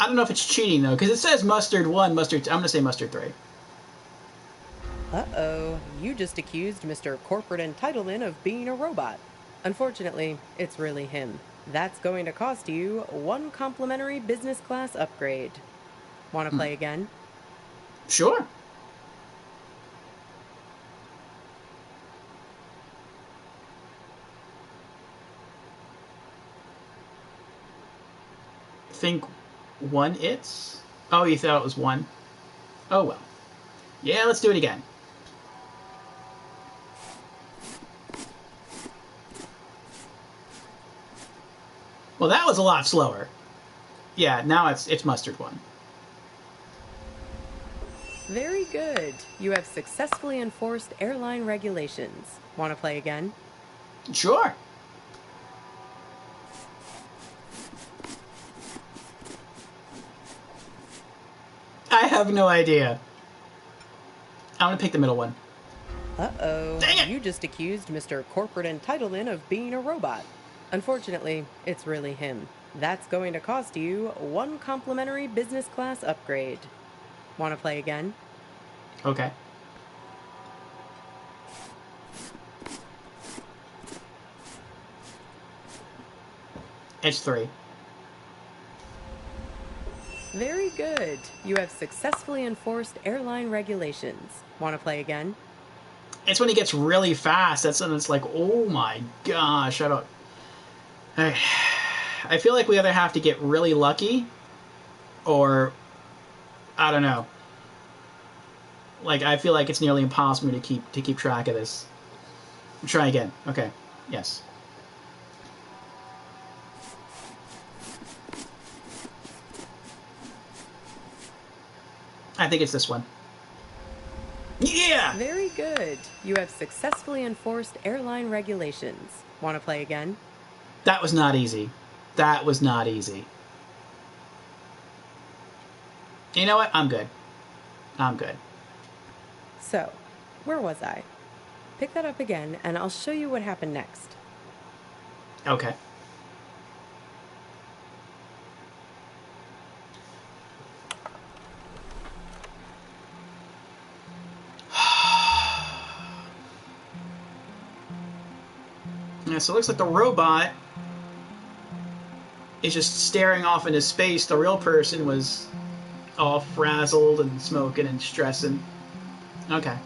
I don't know if it's cheating, though, because it says mustard 1, mustard 2. I'm going to say mustard 3. Uh-oh, you just accused Mr. Corporate Entitlement of being a robot. Unfortunately, it's really him. That's going to cost you 1 complimentary business class upgrade. Want to play again? Sure. Think 1 it's? Oh, you thought it was 1? Oh well. Yeah, let's do it again. Well, that was a lot slower. Yeah, now it's mustard 1. Very good. You have successfully enforced airline regulations. Want to play again? Sure. I have no idea. I'm gonna pick the middle one. Uh-oh. Dang it! You just accused Mr. Corporate Entitlement of being a robot. Unfortunately, it's really him. That's going to cost you 1 complimentary business class upgrade. Want to play again? Okay. It's 3. Very good. You have successfully enforced airline regulations. Want to play again? It's when he gets really fast. That's when it's like, oh my gosh, I don't... I feel like we either have to get really lucky, or... I don't know. Like, I feel like it's nearly impossible to keep track of this. Try again. Okay. Yes. I think it's this one. Yeah! Very good. You have successfully enforced airline regulations. Want to play again? That was not easy. That was not easy. You know what? I'm good. I'm good. So, where was I? Pick that up again, and I'll show you what happened next. Okay. Yeah, so it looks like the robot is just staring off into space. The real person was all frazzled and smoking and stressing. Okay.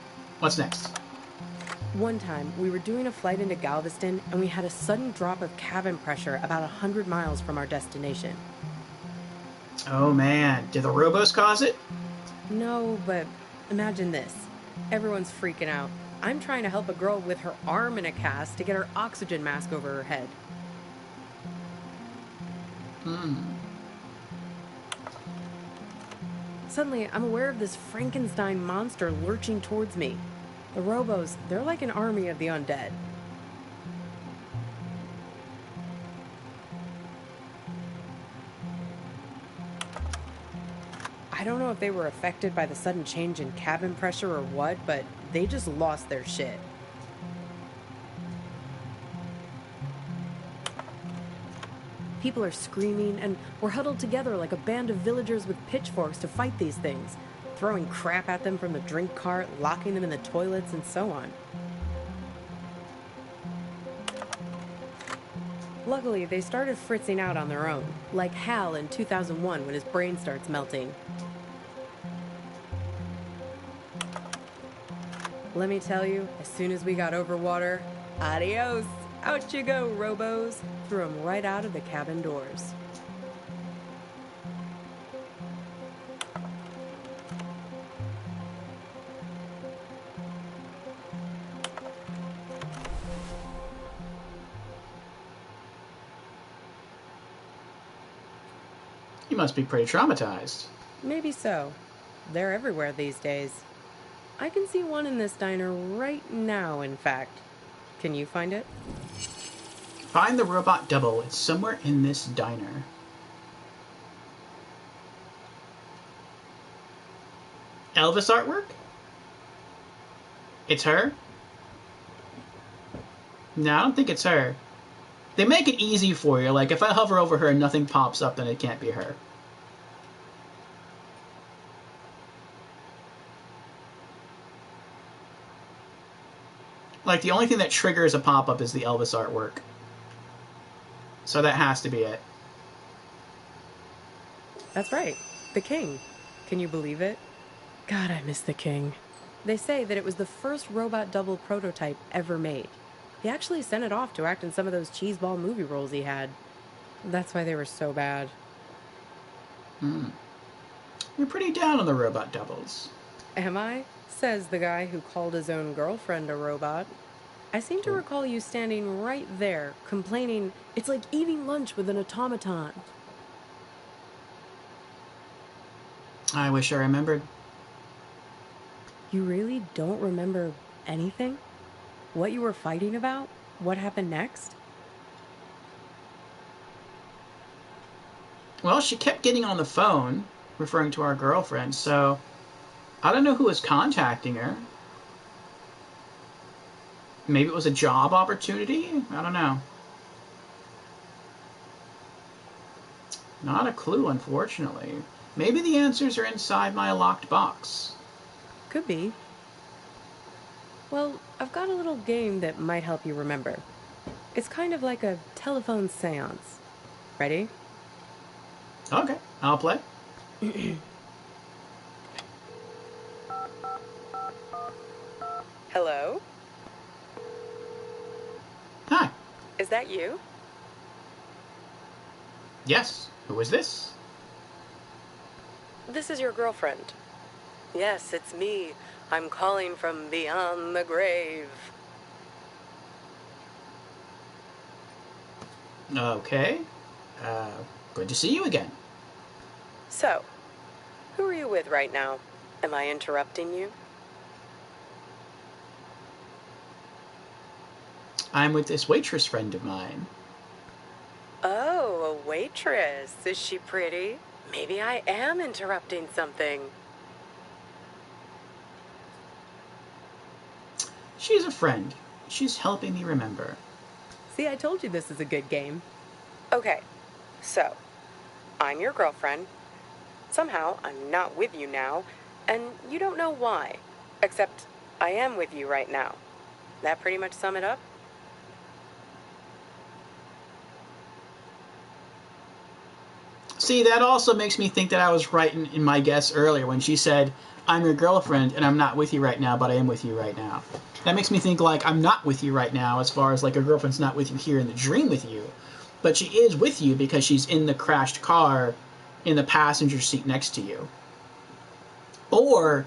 What's next? One time, we were doing a flight into Galveston, and we had a sudden drop of cabin pressure about 100 miles from our destination. Oh man, did the robos cause it? No, but imagine this. Everyone's freaking out. I'm trying to help a girl with her arm in a cast to get her oxygen mask over her head. Suddenly, I'm aware of this Frankenstein monster lurching towards me. The robos, they're like an army of the undead. I don't know if they were affected by the sudden change in cabin pressure or what, but they just lost their shit. People are screaming, and we're huddled together like a band of villagers with pitchforks to fight these things, throwing crap at them from the drink cart, locking them in the toilets, and so on. Luckily, they started fritzing out on their own, like Hal in 2001 when his brain starts melting. Let me tell you, as soon as we got over water, adios! Out you go, robos! Threw them right out of the cabin doors. You must be pretty traumatized. Maybe so. They're everywhere these days. I can see one in this diner right now, in fact. Can you find it? Find the robot double. It's somewhere in this diner. Elvis artwork? It's her? No, I don't think it's her. They make it easy for you. Like, if I hover over her and nothing pops up, then it can't be her. Like, the only thing that triggers a pop-up is the Elvis artwork. So that has to be it. That's right. The King. Can you believe it? God, I miss the King. They say that it was the first robot double prototype ever made. He actually sent it off to act in some of those cheeseball movie roles he had. That's why they were so bad. You're pretty down on the robot doubles. Am I? Says the guy who called his own girlfriend a robot. I seem to recall you standing right there, complaining, it's like eating lunch with an automaton. I wish I remembered. You really don't remember anything? What you were fighting about? What happened next? Well, she kept getting on the phone, referring to our girlfriend, so I don't know who was contacting her. Maybe it was a job opportunity? I don't know. Not a clue, unfortunately. Maybe the answers are inside my locked box. Could be. Well, I've got a little game that might help you remember. It's kind of like a telephone seance. Ready? Okay, I'll play. Hello? Hi. Is that you? Yes. Who is this? This is your girlfriend. Yes, it's me. I'm calling from beyond the grave. Okay. Good to see you again. So, who are you with right now? Am I interrupting you? I'm with this waitress friend of mine. Oh, a waitress. Is she pretty? Maybe I am interrupting something. She's a friend. She's helping me remember. See, I told you this is a good game. Okay, so, I'm your girlfriend. Somehow, I'm not with you now, and you don't know why. Except, I am with you right now. That pretty much sum it up? See, that also makes me think that I was right in my guess earlier when she said, I'm your girlfriend and I'm not with you right now, but I am with you right now. That makes me think like I'm not with you right now as far as like a girlfriend's not with you here in the dream with you. But she is with you because she's in the crashed car in the passenger seat next to you. Or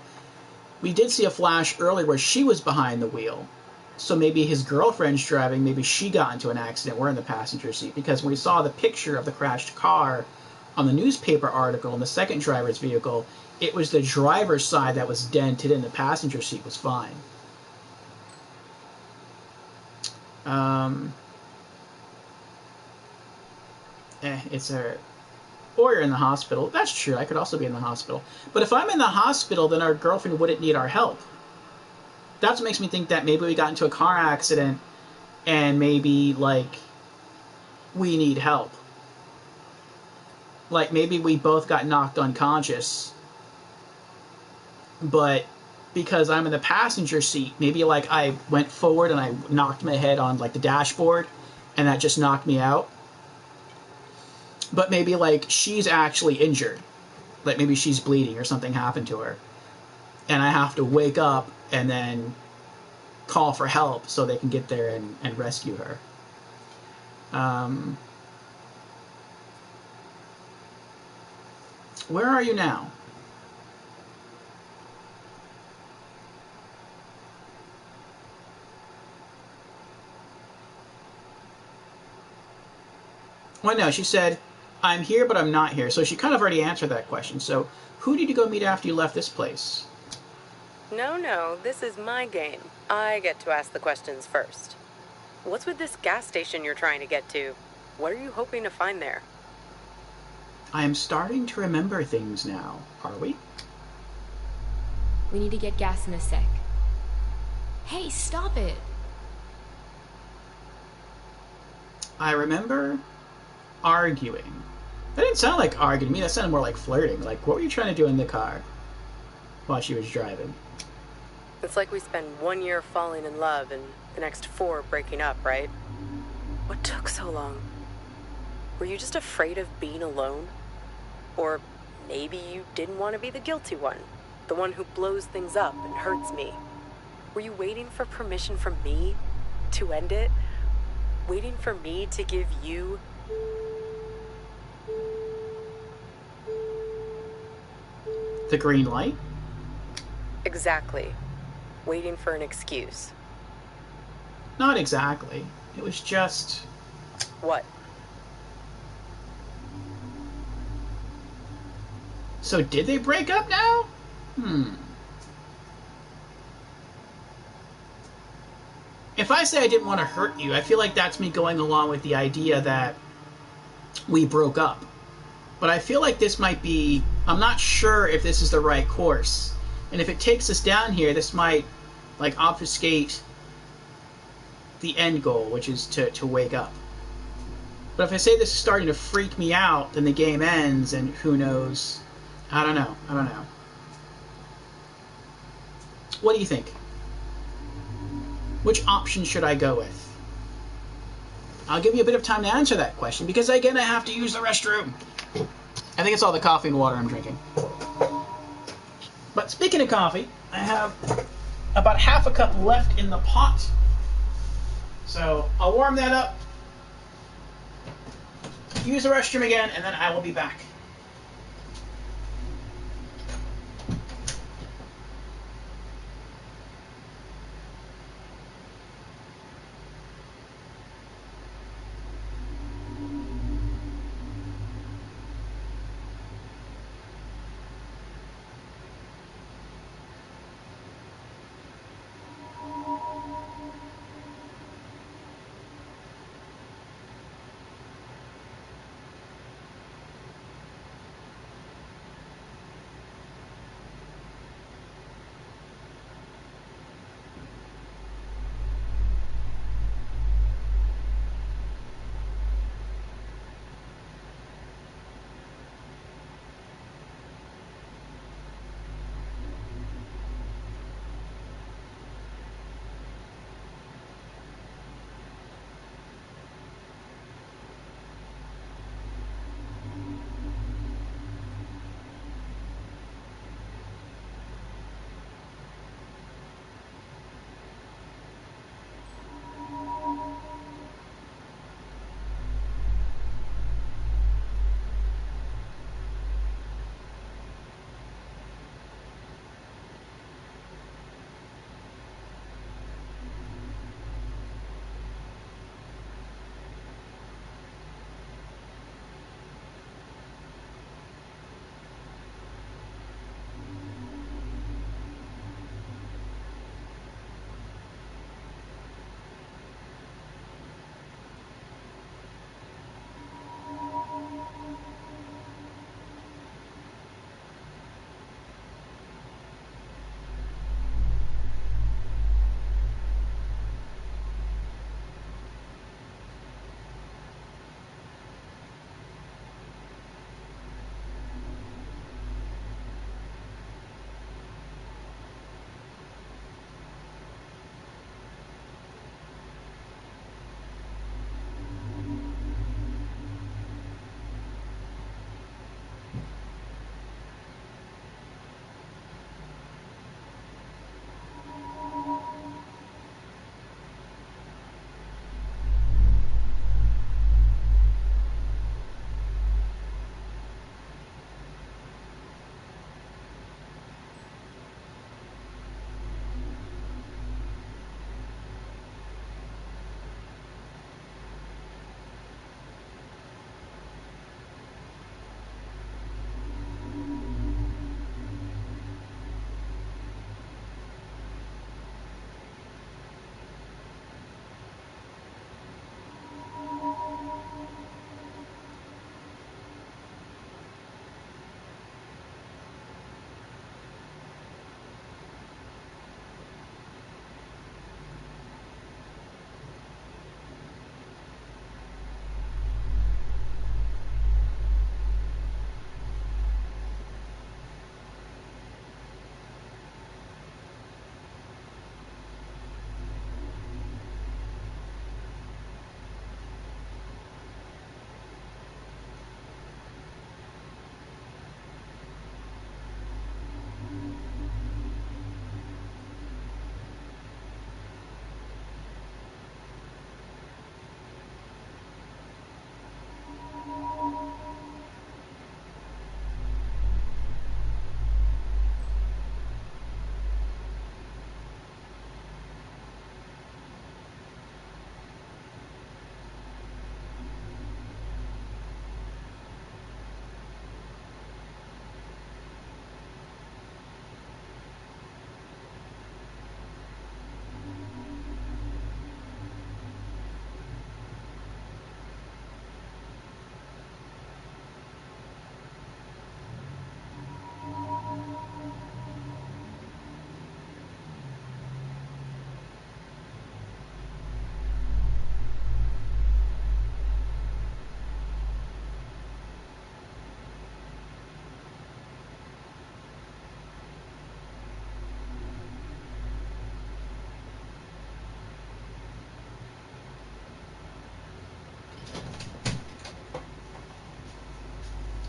we did see a flash earlier where she was behind the wheel. So maybe his girlfriend's driving, maybe she got into an accident, we're in the passenger seat. Because when we saw the picture of the crashed car on the newspaper article in the second driver's vehicle, it was the driver's side that was dented and the passenger seat was fine. Or you're in the hospital. That's true, I could also be in the hospital. But if I'm in the hospital, then our girlfriend wouldn't need our help. That's what makes me think that maybe we got into a car accident and maybe, like, we need help. Like, maybe we both got knocked unconscious, but because I'm in the passenger seat, maybe, like, I went forward and I knocked my head on, like, the dashboard, and that just knocked me out. But maybe, like, she's actually injured. Like, maybe she's bleeding or something happened to her. And I have to wake up and then call for help so they can get there and rescue her. Where are you now? Well, no, she said, I'm here, but I'm not here. So she kind of already answered that question. So who did you go meet after you left this place? No, this is my game. I get to ask the questions first. What's with this gas station you're trying to get to? What are you hoping to find there? I am starting to remember things now. Are we? We need to get gas in a sec. Hey, stop it! I remember arguing. That didn't sound like arguing to me. That sounded more like flirting. Like, what were you trying to do in the car while she was driving? It's like we spend 1 year falling in love and the next 4 breaking up, right? What took so long? Were you just afraid of being alone? Or maybe you didn't want to be the guilty one, the one who blows things up and hurts me. Were you waiting for permission from me to end it? Waiting for me to give you... the green light? Exactly. Waiting for an excuse. Not exactly. It was just... What? So did they break up now? If I say I didn't want to hurt you, I feel like that's me going along with the idea that we broke up. But I feel like this might be... I'm not sure if this is the right course. And if it takes us down here, this might, like, obfuscate the end goal, which is to wake up. But if I say this is starting to freak me out, then the game ends, and who knows? I don't know. What do you think? Which option should I go with? I'll give you a bit of time to answer that question, because again, I have to use the restroom. I think it's all the coffee and water I'm drinking. But speaking of coffee, I have about half a cup left in the pot. So I'll warm that up, use the restroom again, and then I will be back.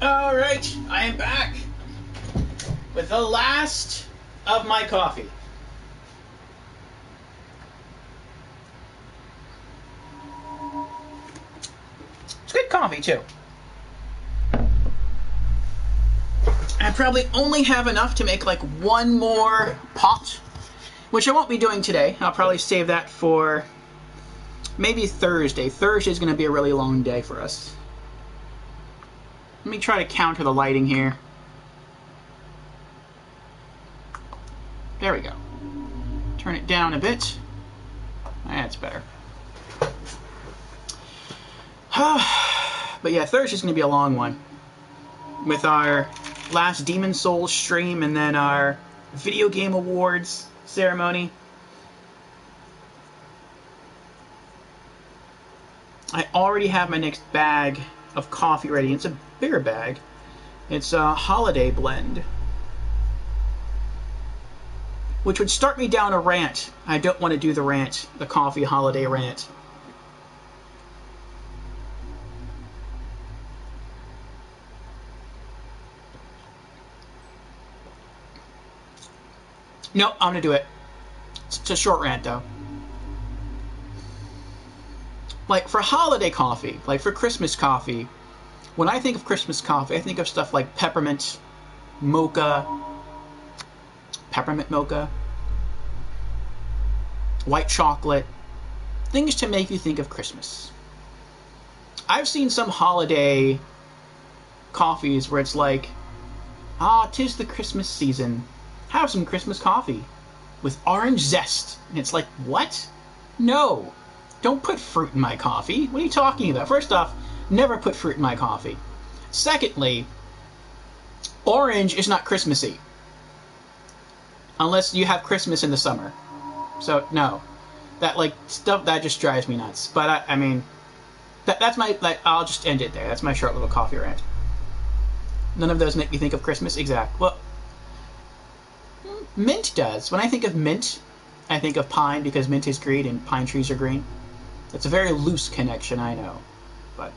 All right, I am back with the last of my coffee. It's good coffee, too. I probably only have enough to make like one more pot, which I won't be doing today. I'll probably save that for maybe Thursday. Thursday's going to be a really long day for us. Let me try to counter the lighting here. There we go. Turn it down a bit. That's better. But yeah, Thursday's going to be a long one. With our last Demon Souls stream and then our Video Game Awards ceremony. I already have my next bag of coffee ready. It's a bigger bag. It's a holiday blend, which would start me down a rant. I don't want to do the rant, the coffee holiday rant. No, I'm going to do it. It's a short rant, though. Like, for holiday coffee, like for Christmas coffee, when I think of Christmas coffee, I think of stuff like peppermint mocha, white chocolate, things to make you think of Christmas. I've seen some holiday coffees where it's like, ah, 'tis the Christmas season. Have some Christmas coffee with orange zest. And it's like, what? No. Don't put fruit in my coffee. What are you talking about? First off, never put fruit in my coffee. Secondly, orange is not Christmassy. Unless you have Christmas in the summer. So, no. That, like, stuff, that just drives me nuts. But, I mean, that's my, like, I'll just end it there. That's my short little coffee rant. None of those make me think of Christmas? Exact. Well, mint does. When I think of mint, I think of pine because mint is green and pine trees are green. It's a very loose connection, I know. But,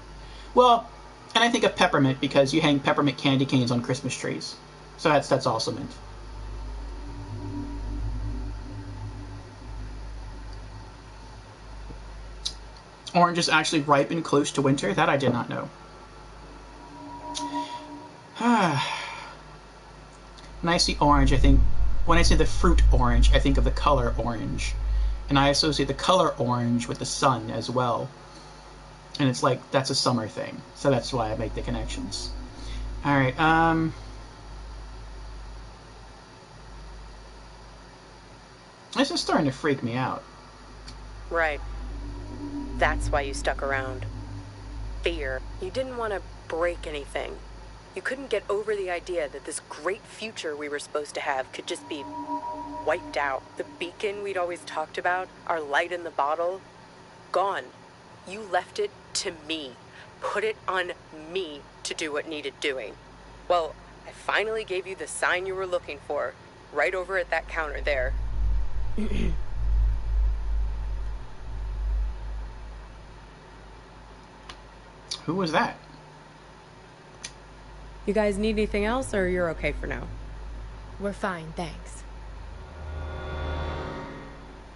well, and I think of peppermint because you hang peppermint candy canes on Christmas trees. So that's also mint. Orange is actually ripe and close to winter? That I did not know. When I see orange, I think, when I say the fruit orange, I think of the color orange. And I associate the color orange with the sun as well. And it's like, that's a summer thing. So that's why I make the connections. Alright, this is starting to freak me out. Right. That's why you stuck around. Fear. You didn't want to break anything. You couldn't get over the idea that this great future we were supposed to have could just be wiped out. The beacon we'd always talked about, our light in the bottle, gone. You left it to me. Put it on me to do what needed doing. Well, I finally gave you the sign you were looking for, right over at that counter there. Who was that? You guys need anything else, or you're okay for now? We're fine, thanks.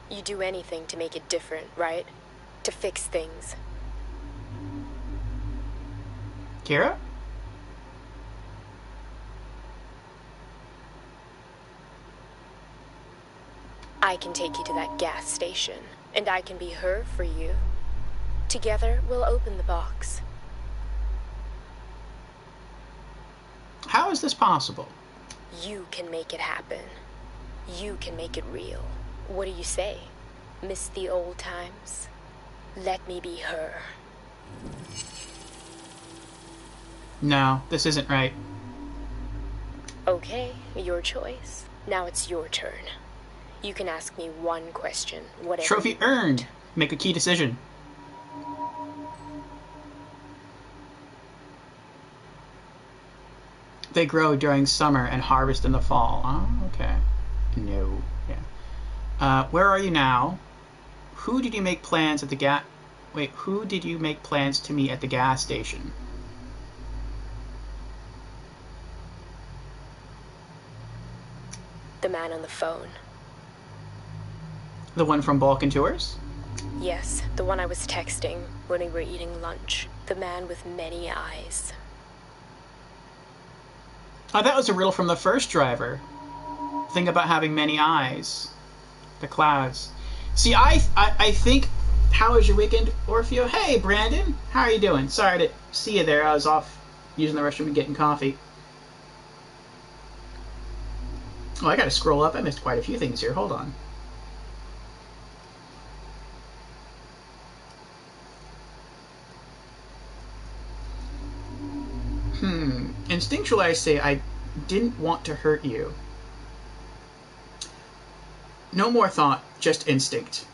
You do anything to make it different, right? To fix things. Kira? I can take you to that gas station, and I can be her for you. Together, we'll open the box. How is this possible? You can make it happen. You can make it real. What do you say? Miss the old times? Let me be her. No, this isn't right. Okay, your choice. Now it's your turn. You can ask me one question, whatever. Trophy earned. Make a key decision. They grow during summer and harvest in the fall. Oh, okay. No. Yeah. Where are you now? Who did you make plans at the who did you make plans to meet at the gas station? The man on the phone. The one from Balkan Tours? Yes, the one I was texting when we were eating lunch. The man with many eyes. Oh, that was a riddle from the first driver. Thing about having many eyes. The clouds. See, I think... How was your weekend, Orfeo? Hey, Brandon. How are you doing? Sorry to see you there. I was off using the restroom and getting coffee. Oh, I gotta scroll up. I missed quite a few things here. Hold on. Instinctually, I say I didn't want to hurt you. No more thought, just instinct.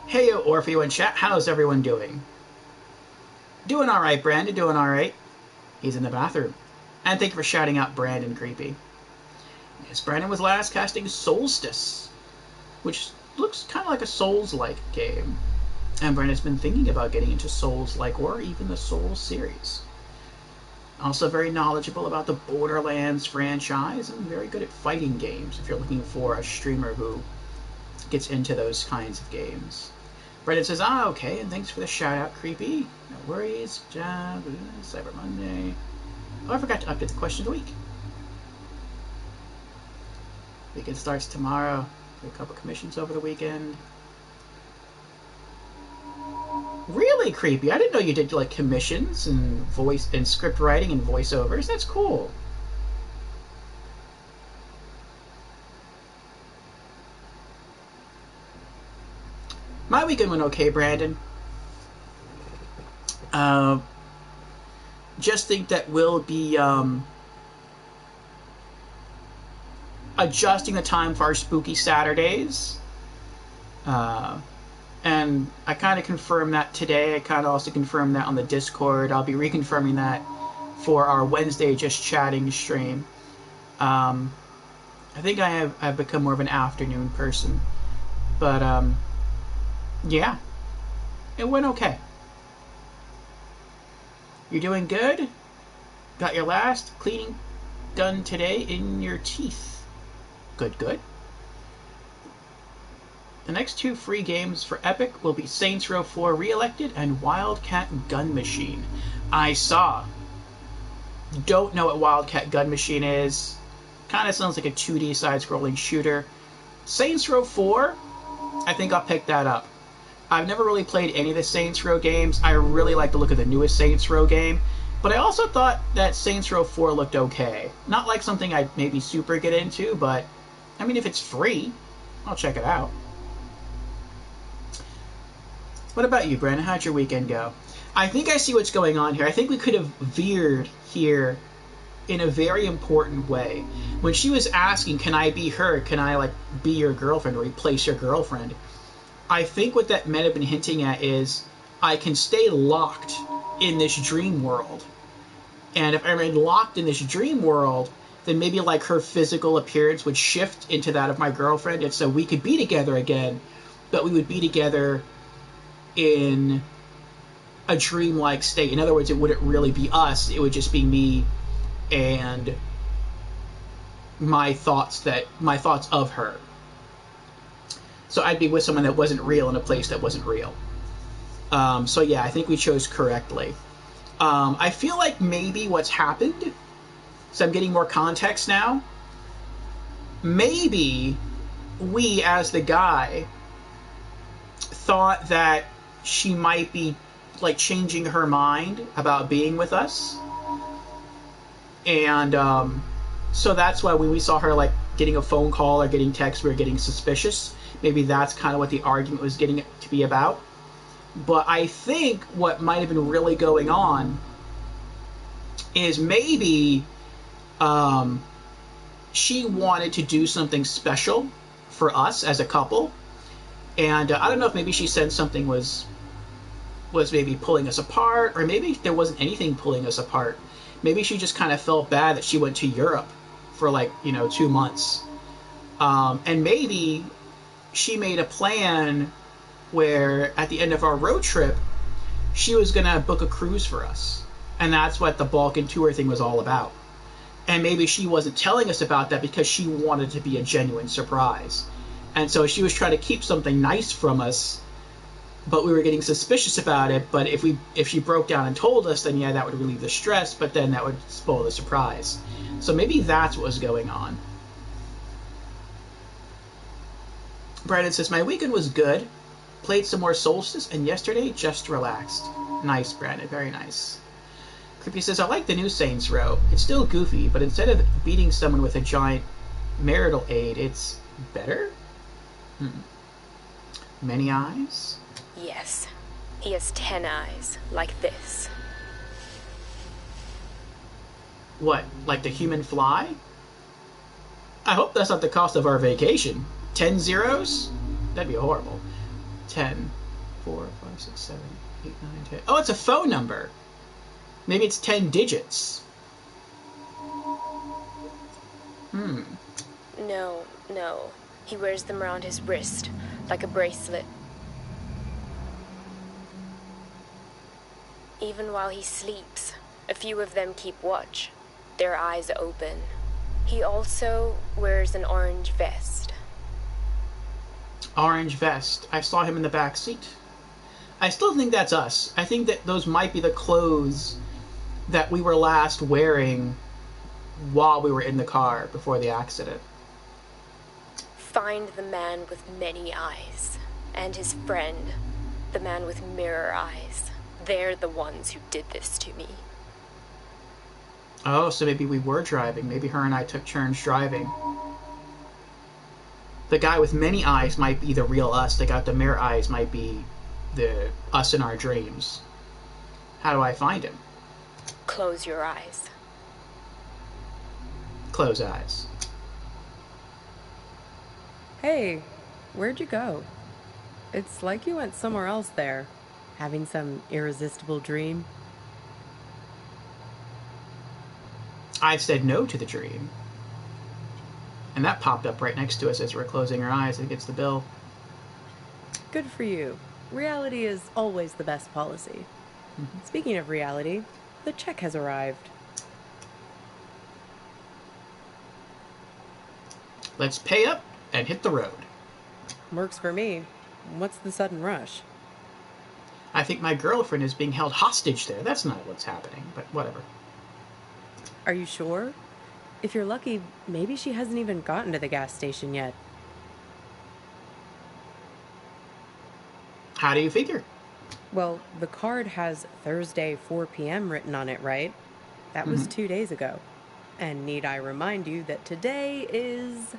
Hey, Orfeo and chat, how's everyone doing? Doing alright, Brandon, doing alright. He's in the bathroom. And thank you for shouting out Brandon Creepy. Yes, Brandon was last casting Solstice, which looks kind of like a Souls-like game. And Brandon's been thinking about getting into Souls-like or even the Souls series. Also very knowledgeable about the Borderlands franchise and very good at fighting games if you're looking for a streamer who gets into those kinds of games. Brandon says, okay, and thanks for the shout-out, Creepy. No worries. Cyber Monday. Oh, I forgot to update the question of the week. Weekend starts tomorrow. Do a couple commissions over the weekend. Really, Creepy? I didn't know you did like commissions and voice and script writing and voiceovers. That's cool. My weekend went okay, Brandon. Just think that we'll be adjusting the time for our spooky Saturdays. And I kind of confirmed that today. I kind of also confirmed that on the Discord. I'll be reconfirming that for our Wednesday Just Chatting stream. I think I've become more of an afternoon person. But, yeah. It went okay. You're doing good? Got your last cleaning done today in your teeth. Good, good. The next 2 free games for Epic will be Saints Row 4 Re-Elected and Wildcat Gun Machine. I saw. Don't know what Wildcat Gun Machine is. Kind of sounds like a 2D side-scrolling shooter. Saints Row 4, I think I'll pick that up. I've never really played any of the Saints Row games. I really like the look of the newest Saints Row game. But I also thought that Saints Row 4 looked okay. Not like something I'd maybe super get into, but I mean, if it's free, I'll check it out. What about you, Brandon? How'd your weekend go? I think I see what's going on here. I think we could have veered here in a very important way. When she was asking, can I be her? Can I, like, be your girlfriend or replace your girlfriend? I think what that might have been hinting at is I can stay locked in this dream world. And if I'm locked in this dream world, then maybe, like, her physical appearance would shift into that of my girlfriend. And so we could be together again, but we would be together in a dreamlike state. In other words, it wouldn't really be us. It would just be me and my thoughts of her. So I'd be with someone that wasn't real in a place that wasn't real. So yeah, I think we chose correctly. I feel like maybe what's happened, so I'm getting more context now, maybe we, as the guy, thought that she might be, like, changing her mind about being with us. And so that's why when we saw her, like, getting a phone call or getting text, we were getting suspicious. Maybe that's kind of what the argument was getting it to be about. But I think what might have been really going on is maybe she wanted to do something special for us as a couple. And I don't know if maybe she said something was maybe pulling us apart, or maybe there wasn't anything pulling us apart. Maybe she just kind of felt bad that she went to Europe for, like, 2 months. And maybe she made a plan where at the end of our road trip, she was going to book a cruise for us. And that's what the Balkan Tour thing was all about. And maybe she wasn't telling us about that because she wanted to be a genuine surprise. And so she was trying to keep something nice from us, but we were getting suspicious about it. But if she broke down and told us, then yeah, that would relieve the stress, but then that would spoil the surprise. So maybe that's what was going on. Brandon says, my weekend was good. Played some more Solstice, and yesterday just relaxed. Nice, Brandon. Very nice. Creepy says, I like the new Saints Row. It's still goofy, but instead of beating someone with a giant marital aid, it's better? Many eyes? Yes. He has 10 eyes, like this. What, like the human fly? I hope that's not the cost of our vacation. 10 zeros? That'd be horrible. 10, 4, 5, 6, 7, 8, 9, 10. Oh, it's a phone number. Maybe it's 10 digits. No. He wears them around his wrist, like a bracelet. Even while he sleeps, a few of them keep watch, their eyes open. He also wears an orange vest. Orange vest. I saw him in the back seat. I still think that's us. I think that those might be the clothes that we were last wearing while we were in the car before the accident. Find the man with many eyes, and his friend, the man with mirror eyes. They're the ones who did this to me. Oh, so maybe we were driving. Maybe her and I took turns driving. The guy with many eyes might be the real us. The guy with the mirror eyes might be the us in our dreams. How do I find him? Close your eyes. Close eyes. Hey, where'd you go? It's like you went somewhere else there. Having some irresistible dream? I said no to the dream. And that popped up right next to us as we're closing our eyes against the bill. Good for you. Reality is always the best policy. Speaking of reality, the check has arrived. Let's pay up and hit the road. Works for me. What's the sudden rush? I think my girlfriend is being held hostage there. That's not what's happening, but whatever. Are you sure? If you're lucky, maybe she hasn't even gotten to the gas station yet. How do you figure? Well, the card has Thursday 4 p.m. written on it, right? That was 2 days ago. And need I remind you that today is...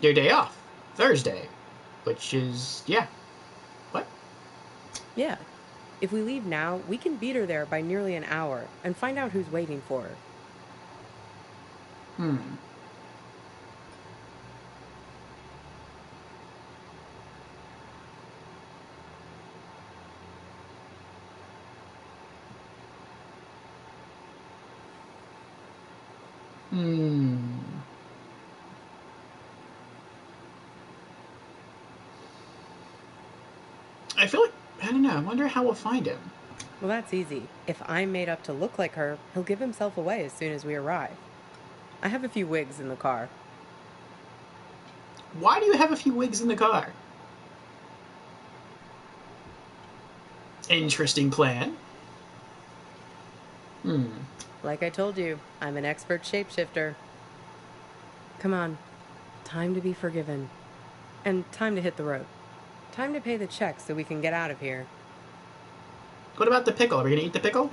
Your day off. Thursday. Which is, yeah. What? Yeah. If we leave now, we can beat her there by nearly an hour and find out who's waiting for her. I feel like, I don't know, I wonder how we'll find him. Well, that's easy. If I'm made up to look like her, he'll give himself away as soon as we arrive. I have a few wigs in the car. Why do you have a few wigs in the car? Interesting plan. Like I told you, I'm an expert shapeshifter. Come on. Time to be forgiven. And time to hit the road. Time to pay the check so we can get out of here. What about the pickle? Are we going to eat the pickle?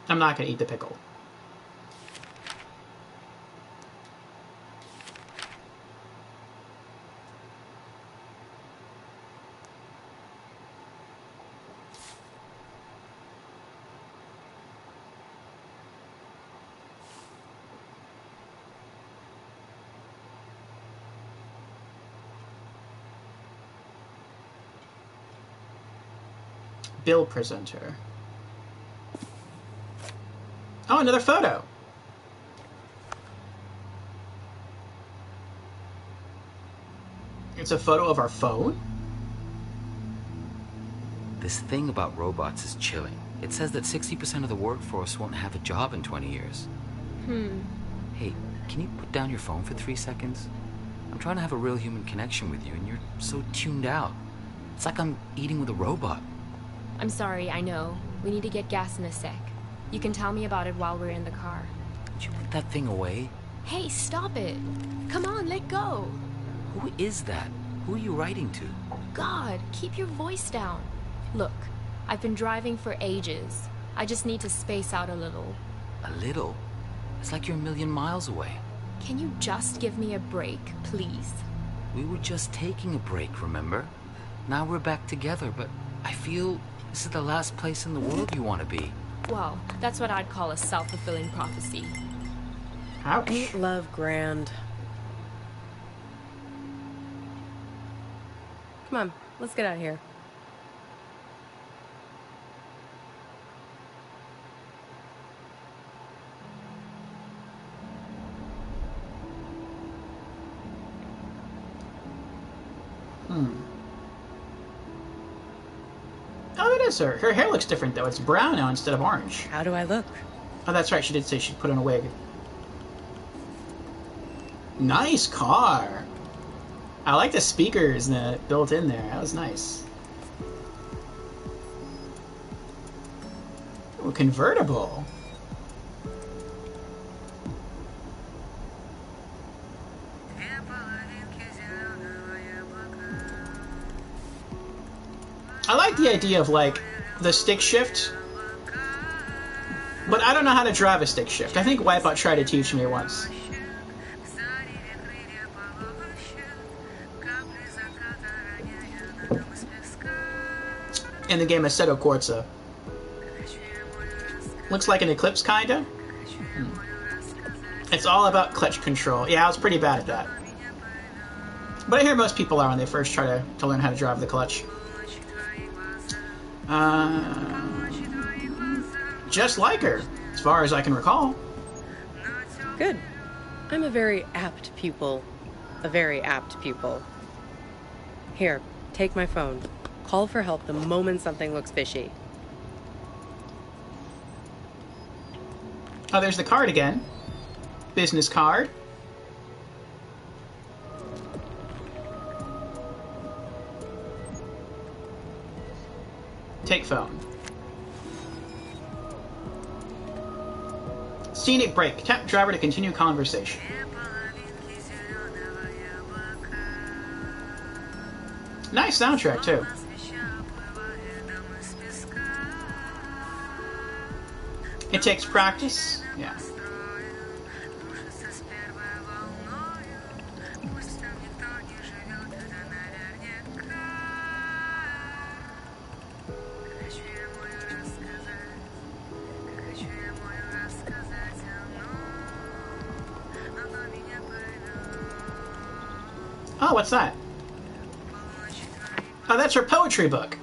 I'm not going to eat the pickle. Bill presenter. Oh, another photo. It's a photo of our phone? This thing about robots is chilling. It says that 60% of the workforce won't have a job in 20 years. Hey, can you put down your phone for 3 seconds? I'm trying to have a real human connection with you, and you're so tuned out. It's like I'm eating with a robot. I'm sorry, I know. We need to get gas in a sec. You can tell me about it while we're in the car. Would you put that thing away? Hey, stop it! Come on, let go! Who is that? Who are you writing to? God, keep your voice down. Look, I've been driving for ages. I just need to space out a little. A little? It's like you're a million miles away. Can you just give me a break, please? We were just taking a break, remember? Now we're back together, but I feel this is the last place in the world you want to be. Well, that's what I'd call a self-fulfilling prophecy. Ouch. Ain't love grand? Come on, let's get out of here. Oh, that is her. Her hair looks different, though. It's brown now instead of orange. How do I look? Oh, that's right. She did say she'd put on a wig. Nice car. I like the speakers that built in there. That was nice. Ooh, convertible. I like the idea of, like, the stick shift, but I don't know how to drive a stick shift. I think Wipeout tried to teach me once. In the game Assetto Corsa. Looks like an Eclipse, kinda. It's all about clutch control. Yeah, I was pretty bad at that. But I hear most people are when they first try to learn how to drive the clutch. Just like her, as far as I can recall. Good. I'm a very apt pupil. A very apt pupil. Here, take my phone. Call for help the moment something looks fishy. Oh, there's the card again. Business card. Take phone. Scenic break. Tap driver to continue conversation. Nice soundtrack, too. It takes practice. Yeah. Oh, what's that? Oh, that's her poetry book.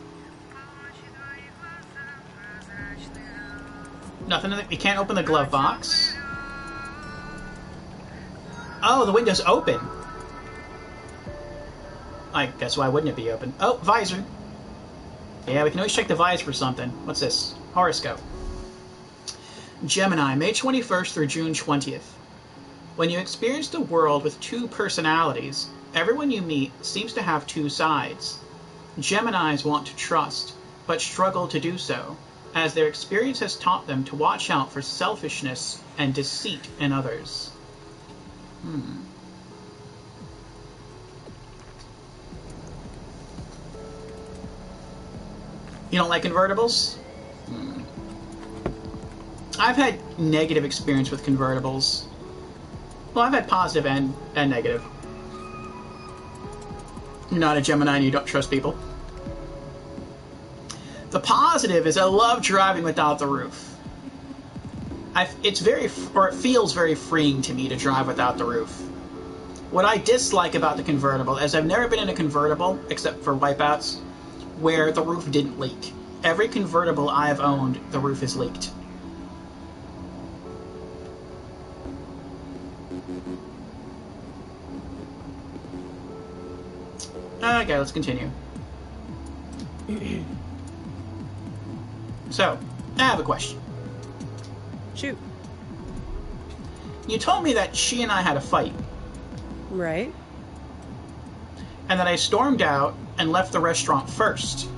Nothing. You can't open the glove box. Oh, the window's open. I guess why wouldn't it be open? Oh, visor. Yeah, we can always check the visor for something. What's this? Horoscope. Gemini, May 21st through June 20th. When you experience the world with two personalities, everyone you meet seems to have two sides. Geminis want to trust, but struggle to do so, as their experience has taught them to watch out for selfishness and deceit in others. You don't like convertibles? I've had negative experience with convertibles. Well, I've had positive and negative. You're not a Gemini and you don't trust people. The positive is I love driving without the roof. It feels very freeing to me to drive without the roof. What I dislike about the convertible is I've never been in a convertible, except for Wipeouts, where the roof didn't leak. Every convertible I've owned, the roof has leaked. Okay, let's continue. So, I have a question. Shoot. You told me that she and I had a fight. Right. And that I stormed out and left the restaurant first.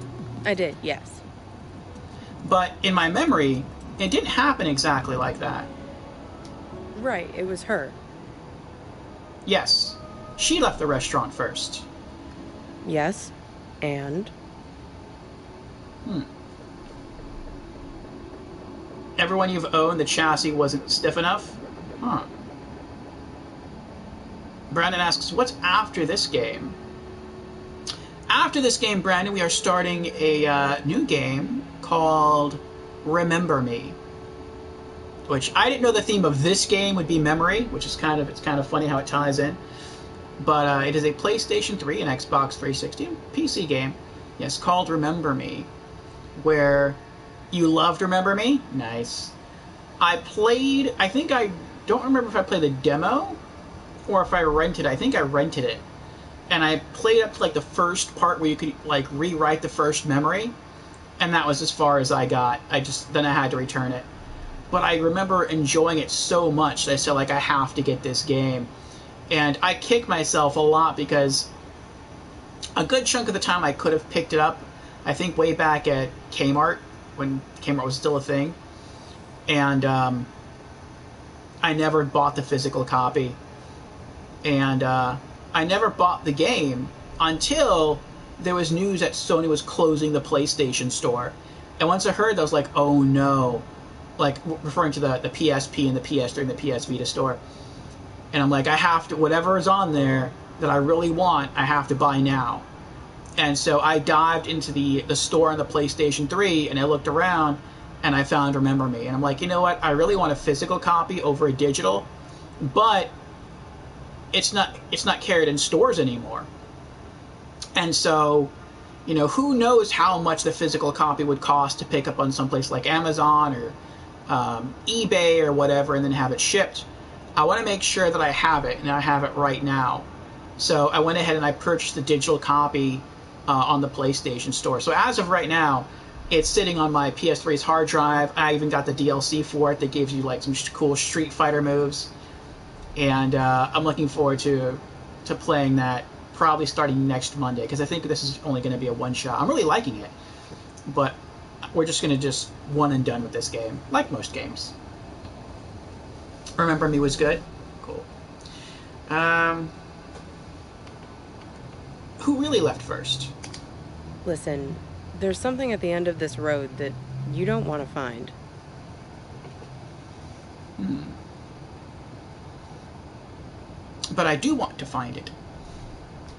I did, yes. But in my memory, it didn't happen exactly like that. Right, it was her. Yes, she left the restaurant first. Yes, and? Everyone you've owned, the chassis wasn't stiff enough? Huh. Brandon asks, what's after this game? After this game, Brandon, we are starting a new game called Remember Me. Which I didn't know the theme of this game would be memory, which is kind of funny how it ties in. But it is a PlayStation 3 and Xbox 360 PC game. Yes, called Remember Me. Where you loved Remember Me? Nice. I don't remember if I played the demo or if I rented it. I think I rented it. And I played up to like the first part where you could like rewrite the first memory. And that was as far as I got. Then I had to return it. But I remember enjoying it so much that I said, like, I have to get this game. And I kick myself a lot because a good chunk of the time I could have picked it up, I think way back at Kmart, when Kmart was still a thing. And I never bought the physical copy. And I never bought the game until there was news that Sony was closing the PlayStation Store. And once I heard that, I was like, oh no. Like, referring to the PSP and the PS3 and the PS Vita store. And I'm like, I have to, whatever is on there that I really want, I have to buy now. And so I dived into the store on the PlayStation 3, and I looked around, and I found Remember Me. And I'm like, you know what, I really want a physical copy over a digital, but it's not carried in stores anymore. And so, you know, who knows how much the physical copy would cost to pick up on someplace like Amazon or eBay or whatever, and then have it shipped. I want to make sure that I have it, and I have it right now. So I went ahead and I purchased the digital copy on the PlayStation Store. So as of right now, it's sitting on my PS3's hard drive. I even got the DLC for it that gives you like some cool Street Fighter moves. And I'm looking forward to playing that probably starting next Monday, because I think this is only going to be a one-shot. I'm really liking it, but we're just going to one and done with this game, like most games. Remember Me was good? Cool. Who really left first? Listen, there's something at the end of this road that you don't want to find. But I do want to find it.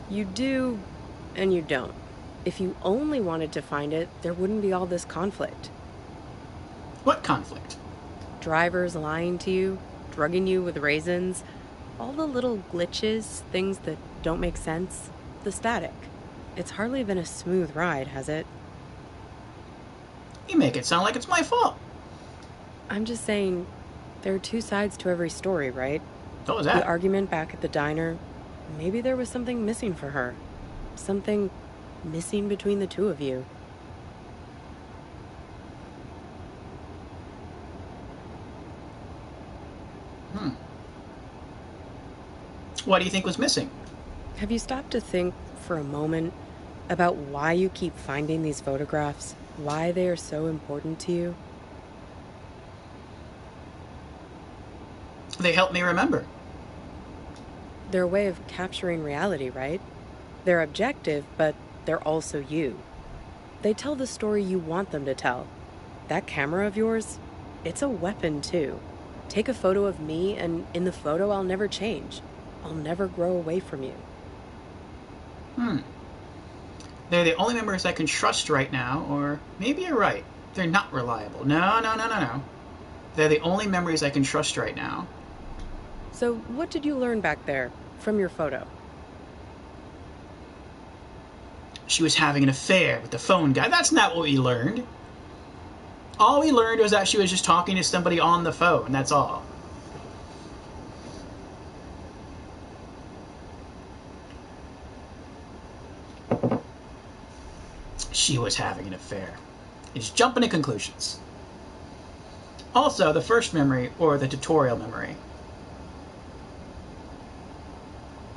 You do, and you don't. If you only wanted to find it, there wouldn't be all this conflict. What conflict? Drivers lying to you, drugging you with raisins, all the little glitches, things that don't make sense, the static. It's hardly been a smooth ride, has it? You make it sound like it's my fault. I'm just saying, there are two sides to every story, right? What was that? The argument back at the diner, maybe there was something missing for her. Something missing between the two of you. What do you think was missing? Have you stopped to think for a moment about why you keep finding these photographs? Why they are so important to you? They help me remember. They're a way of capturing reality, right? They're objective, but they're also you. They tell the story you want them to tell. That camera of yours, it's a weapon too. Take a photo of me, and in the photo I'll never change. I'll never grow away from you. They're the only memories I can trust right now, or maybe you're right. They're not reliable. No. They're the only memories I can trust right now. So what did you learn back there from your photo? She was having an affair with the phone guy. That's not what we learned. All we learned was that she was just talking to somebody on the phone. That's all. She was having an affair. It's jumping to conclusions. Also, the first memory or the tutorial memory?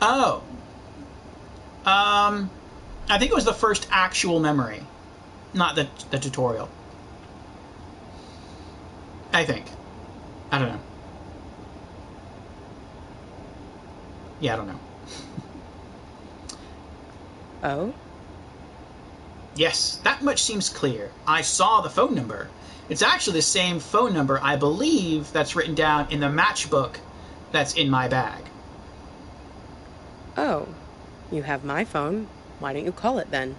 Oh. I think it was the first actual memory, not the tutorial. I think. I don't know. Yeah, I don't know. Oh? Yes, that much seems clear. I saw the phone number. It's actually the same phone number, I believe, that's written down in the matchbook that's in my bag. Oh, you have my phone. Why don't you call it then?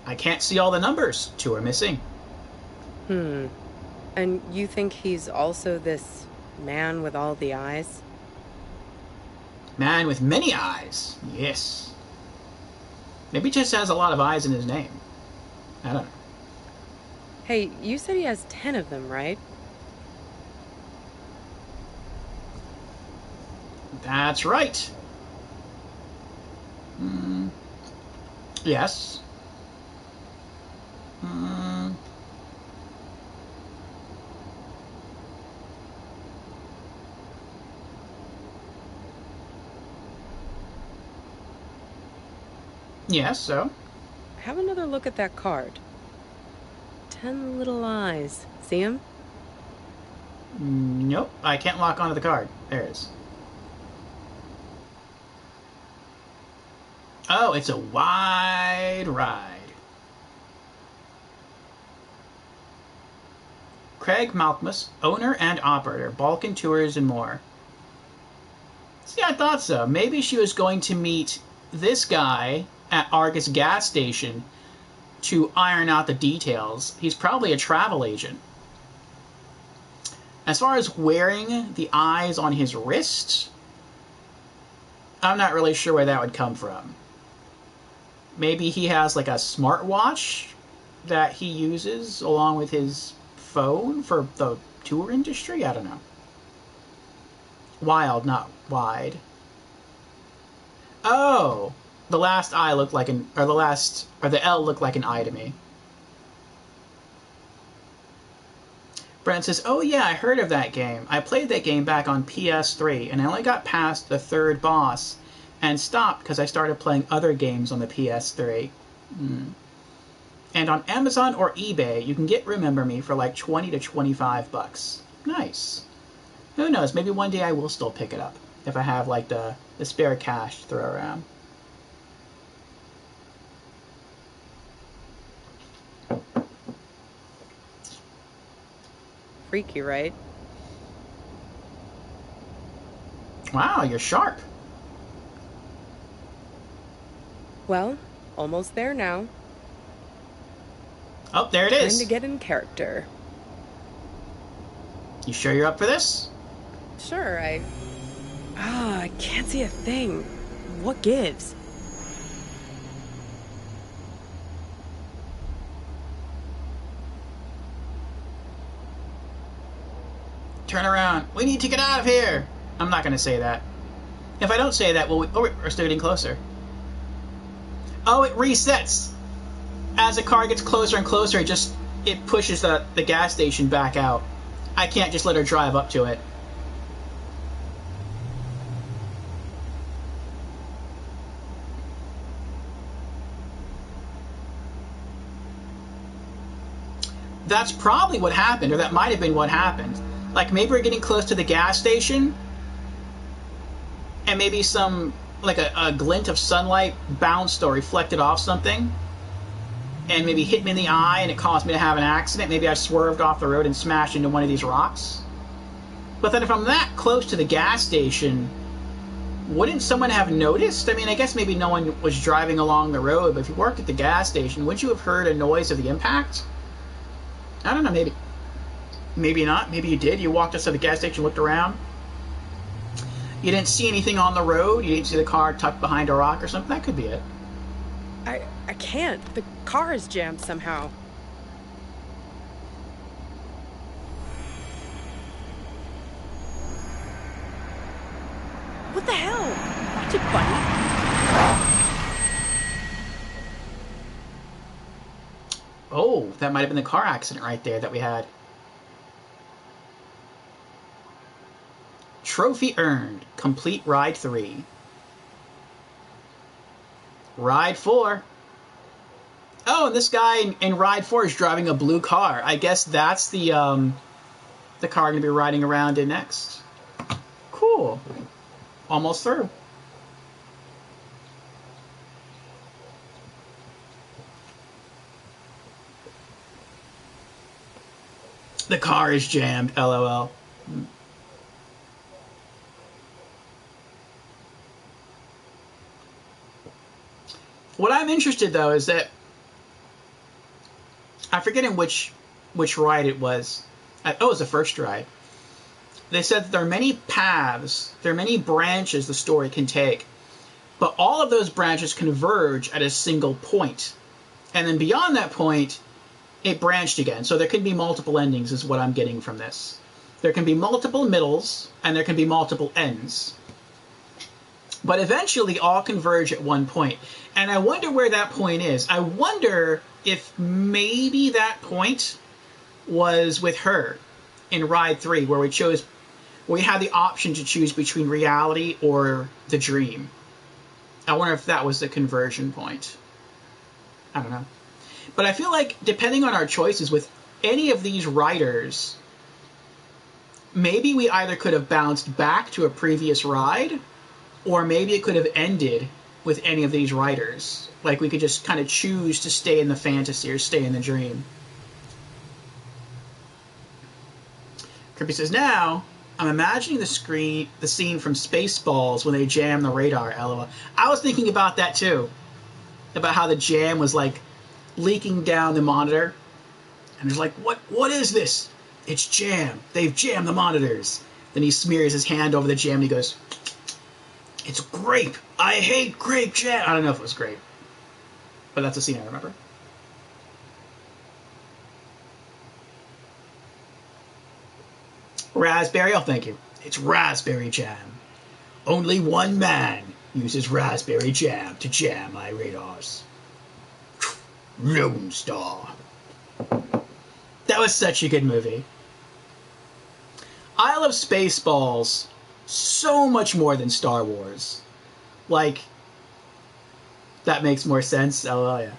I can't see all the numbers. 2 are missing. And you think he's also this man with all the eyes? Man with many eyes. Yes. Maybe he just has a lot of eyes in his name. I don't know. Hey, you said he has 10 of them, right? That's right. Yes. Yes, so? Have another look at that card. 10 little eyes. See him? Nope, I can't lock onto the card. There it is. Oh, it's a wide ride. Craig Malkmus, owner and operator, Balkan Tours and more. See, I thought so. Maybe she was going to meet this guy at Argus gas station to iron out the details. He's probably a travel agent. As far as wearing the eyes on his wrist, I'm not really sure where that would come from. Maybe he has like a smartwatch that he uses along with his phone for the tour industry? I don't know. Wild, not wide. Oh! The last I looked like an... Or the L looked like an I to me. Brent says, oh yeah, I heard of that game. I played that game back on PS3, and I only got past the 3rd boss and stopped because I started playing other games on the PS3. And on Amazon or eBay, you can get Remember Me for like 20 to 25 bucks. Nice. Who knows, maybe one day I will still pick it up if I have like the spare cash to throw around. Freaky, right? Wow, you're sharp. Well, almost there now. Oh, there it is. Time to get in character. You sure you're up for this? Sure, I can't see a thing. What gives? Turn around. We need to get out of here. I'm not going to say that. If I don't say that, well, we're still getting closer. Oh, it resets. As the car gets closer and closer, it pushes the gas station back out. I can't just let her drive up to it. That's probably what happened, or that might have been what happened. Like, maybe we're getting close to the gas station, and maybe some, like a glint of sunlight bounced or reflected off something, and maybe hit me in the eye, and it caused me to have an accident. Maybe I swerved off the road and smashed into one of these rocks. But then if I'm that close to the gas station, wouldn't someone have noticed? I mean, I guess maybe no one was driving along the road, but if you worked at the gas station, wouldn't you have heard a noise of the impact? I don't know, maybe. Maybe not. Maybe you did. You walked outside the gas station, looked around. You didn't see anything on the road. You didn't see the car tucked behind a rock or something. That could be it. I can't. The car is jammed somehow. What the hell? Watch it, buddy. Oh, that might have been the car accident right there that we had. Trophy earned. Complete Ride 3. Ride 4. Oh, and this guy in Ride 4 is driving a blue car. I guess that's the car I'm going to be riding around in next. Cool. Almost through. The car is jammed, LOL. What I'm interested, though, is that I'm forgetting which ride it was. Oh, it was the first ride. They said that there are many paths, there are many branches the story can take, but all of those branches converge at a single point. And then beyond that point, it branched again. So there can be multiple endings is what I'm getting from this. There can be multiple middles, and there can be multiple ends. But eventually all converge at one point. And I wonder where that point is. I wonder if maybe that point was with her in Ride 3, where we had the option to choose between reality or the dream. I wonder if that was the conversion point. I don't know. But I feel like, depending on our choices with any of these riders, maybe we either could have bounced back to a previous ride, or maybe it could have ended with any of these riders. Like, we could just kind of choose to stay in the fantasy or stay in the dream. Kirby says, now, I'm imagining the scene from Spaceballs when they jam the radar, LOL. I was thinking about that, too. About how the jam was, like, leaking down the monitor, and he's like, what is this? It's jam. They've jammed the monitors. Then he smears his hand over the jam and he goes, it's grape. I hate grape jam. I don't know if it was grape, but that's a scene I remember. Raspberry, oh thank you. It's raspberry jam. Only one man uses raspberry jam to jam my radars. Lone Star. That was such a good movie. I love Spaceballs so much more than Star Wars. Like, that makes more sense. Oh, yeah.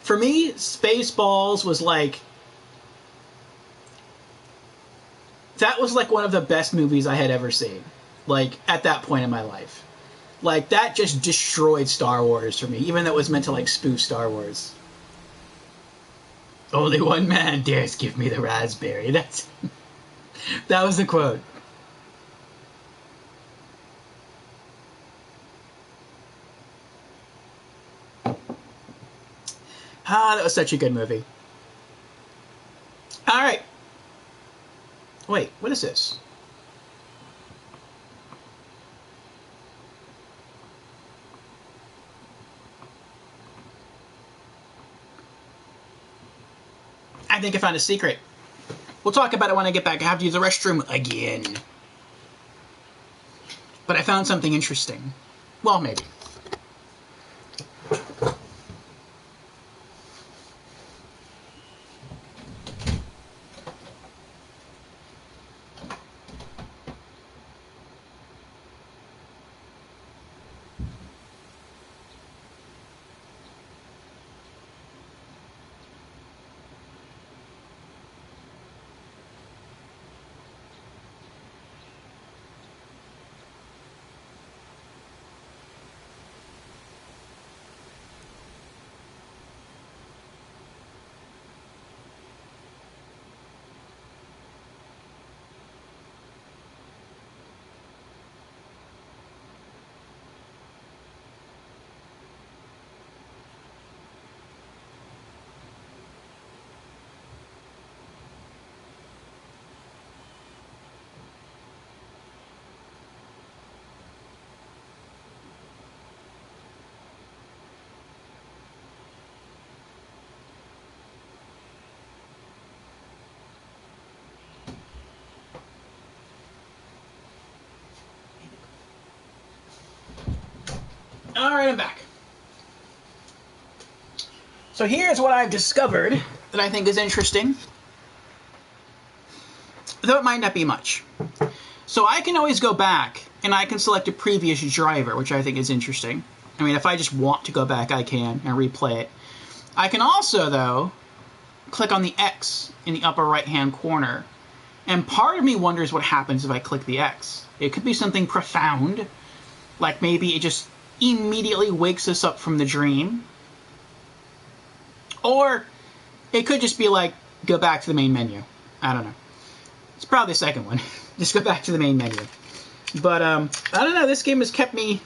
For me, Spaceballs was like... That was like one of the best movies I had ever seen. Like, at that point in my life. Like, that just destroyed Star Wars for me, even though it was meant to, like, spoof Star Wars. Only one man dares give me the raspberry. That was the quote. Ah, that was such a good movie. All right. Wait, what is this? I think I found a secret. We'll talk about it when I get back. I have to use the restroom again. But I found something interesting. Well, maybe. All right, I'm back. So here's what I've discovered that I think is interesting, though it might not be much. So I can always go back, and I can select a previous driver, which I think is interesting. I mean, if I just want to go back, I can, and replay it. I can also, though, click on the X in the upper right-hand corner. And part of me wonders what happens if I click the X. It could be something profound, like maybe it just immediately wakes us up from the dream. Or it could just be like, go back to the main menu. I don't know. It's probably the second one. Just go back to the main menu. But, I don't know, this game has kept me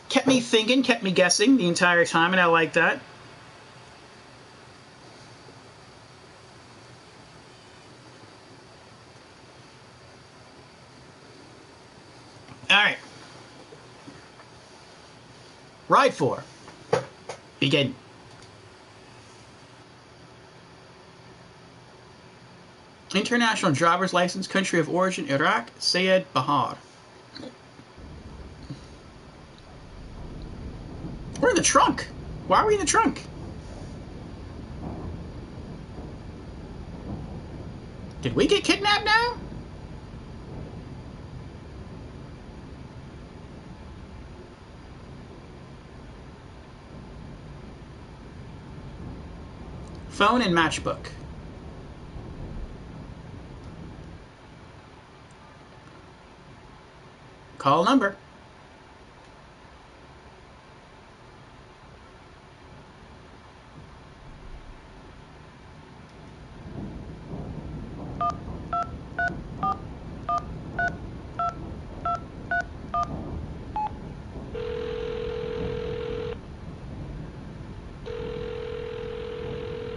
thinking, kept me guessing the entire time, and I like that. Alright. Ride 4. Begin. International driver's license, country of origin, Iraq, Syed Bahar. We're in the trunk. Why are we in the trunk? Did we get kidnapped now? Phone and matchbook. Call number.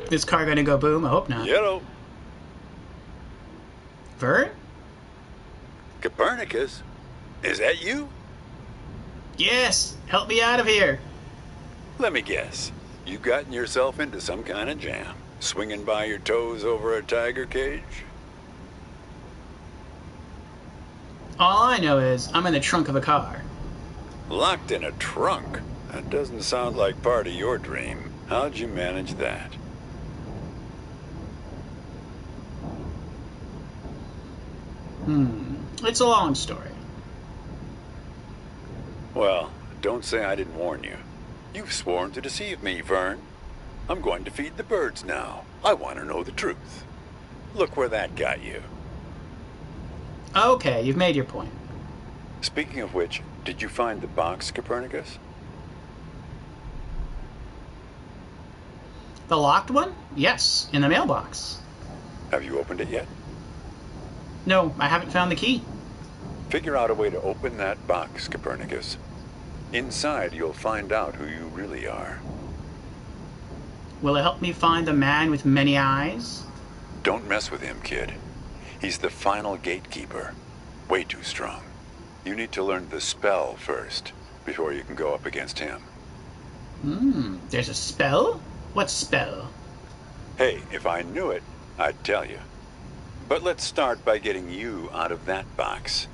Is this car gonna go boom? I hope not. Yellow. Vern? Copernicus? Is that you? Yes! Help me out of here! Let me guess. You've gotten yourself into some kind of jam. Swinging by your toes over a tiger cage? All I know is I'm in the trunk of a car. Locked in a trunk? That doesn't sound like part of your dream. How'd you manage that? It's a long story. Well, don't say I didn't warn you. You've sworn to deceive me, Vern. I'm going to feed the birds now. I want to know the truth. Look where that got you. Okay, you've made your point. Speaking of which, did you find the box, Copernicus? The locked one? Yes, in the mailbox. Have you opened it yet? No, I haven't found the key. Figure out a way to open that box, Copernicus. Inside, you'll find out who you really are. Will it help me find the man with many eyes? Don't mess with him, kid. He's the final gatekeeper. Way too strong. You need to learn the spell first, before you can go up against him. There's a spell? What spell? Hey, if I knew it, I'd tell you. But let's start by getting you out of that box.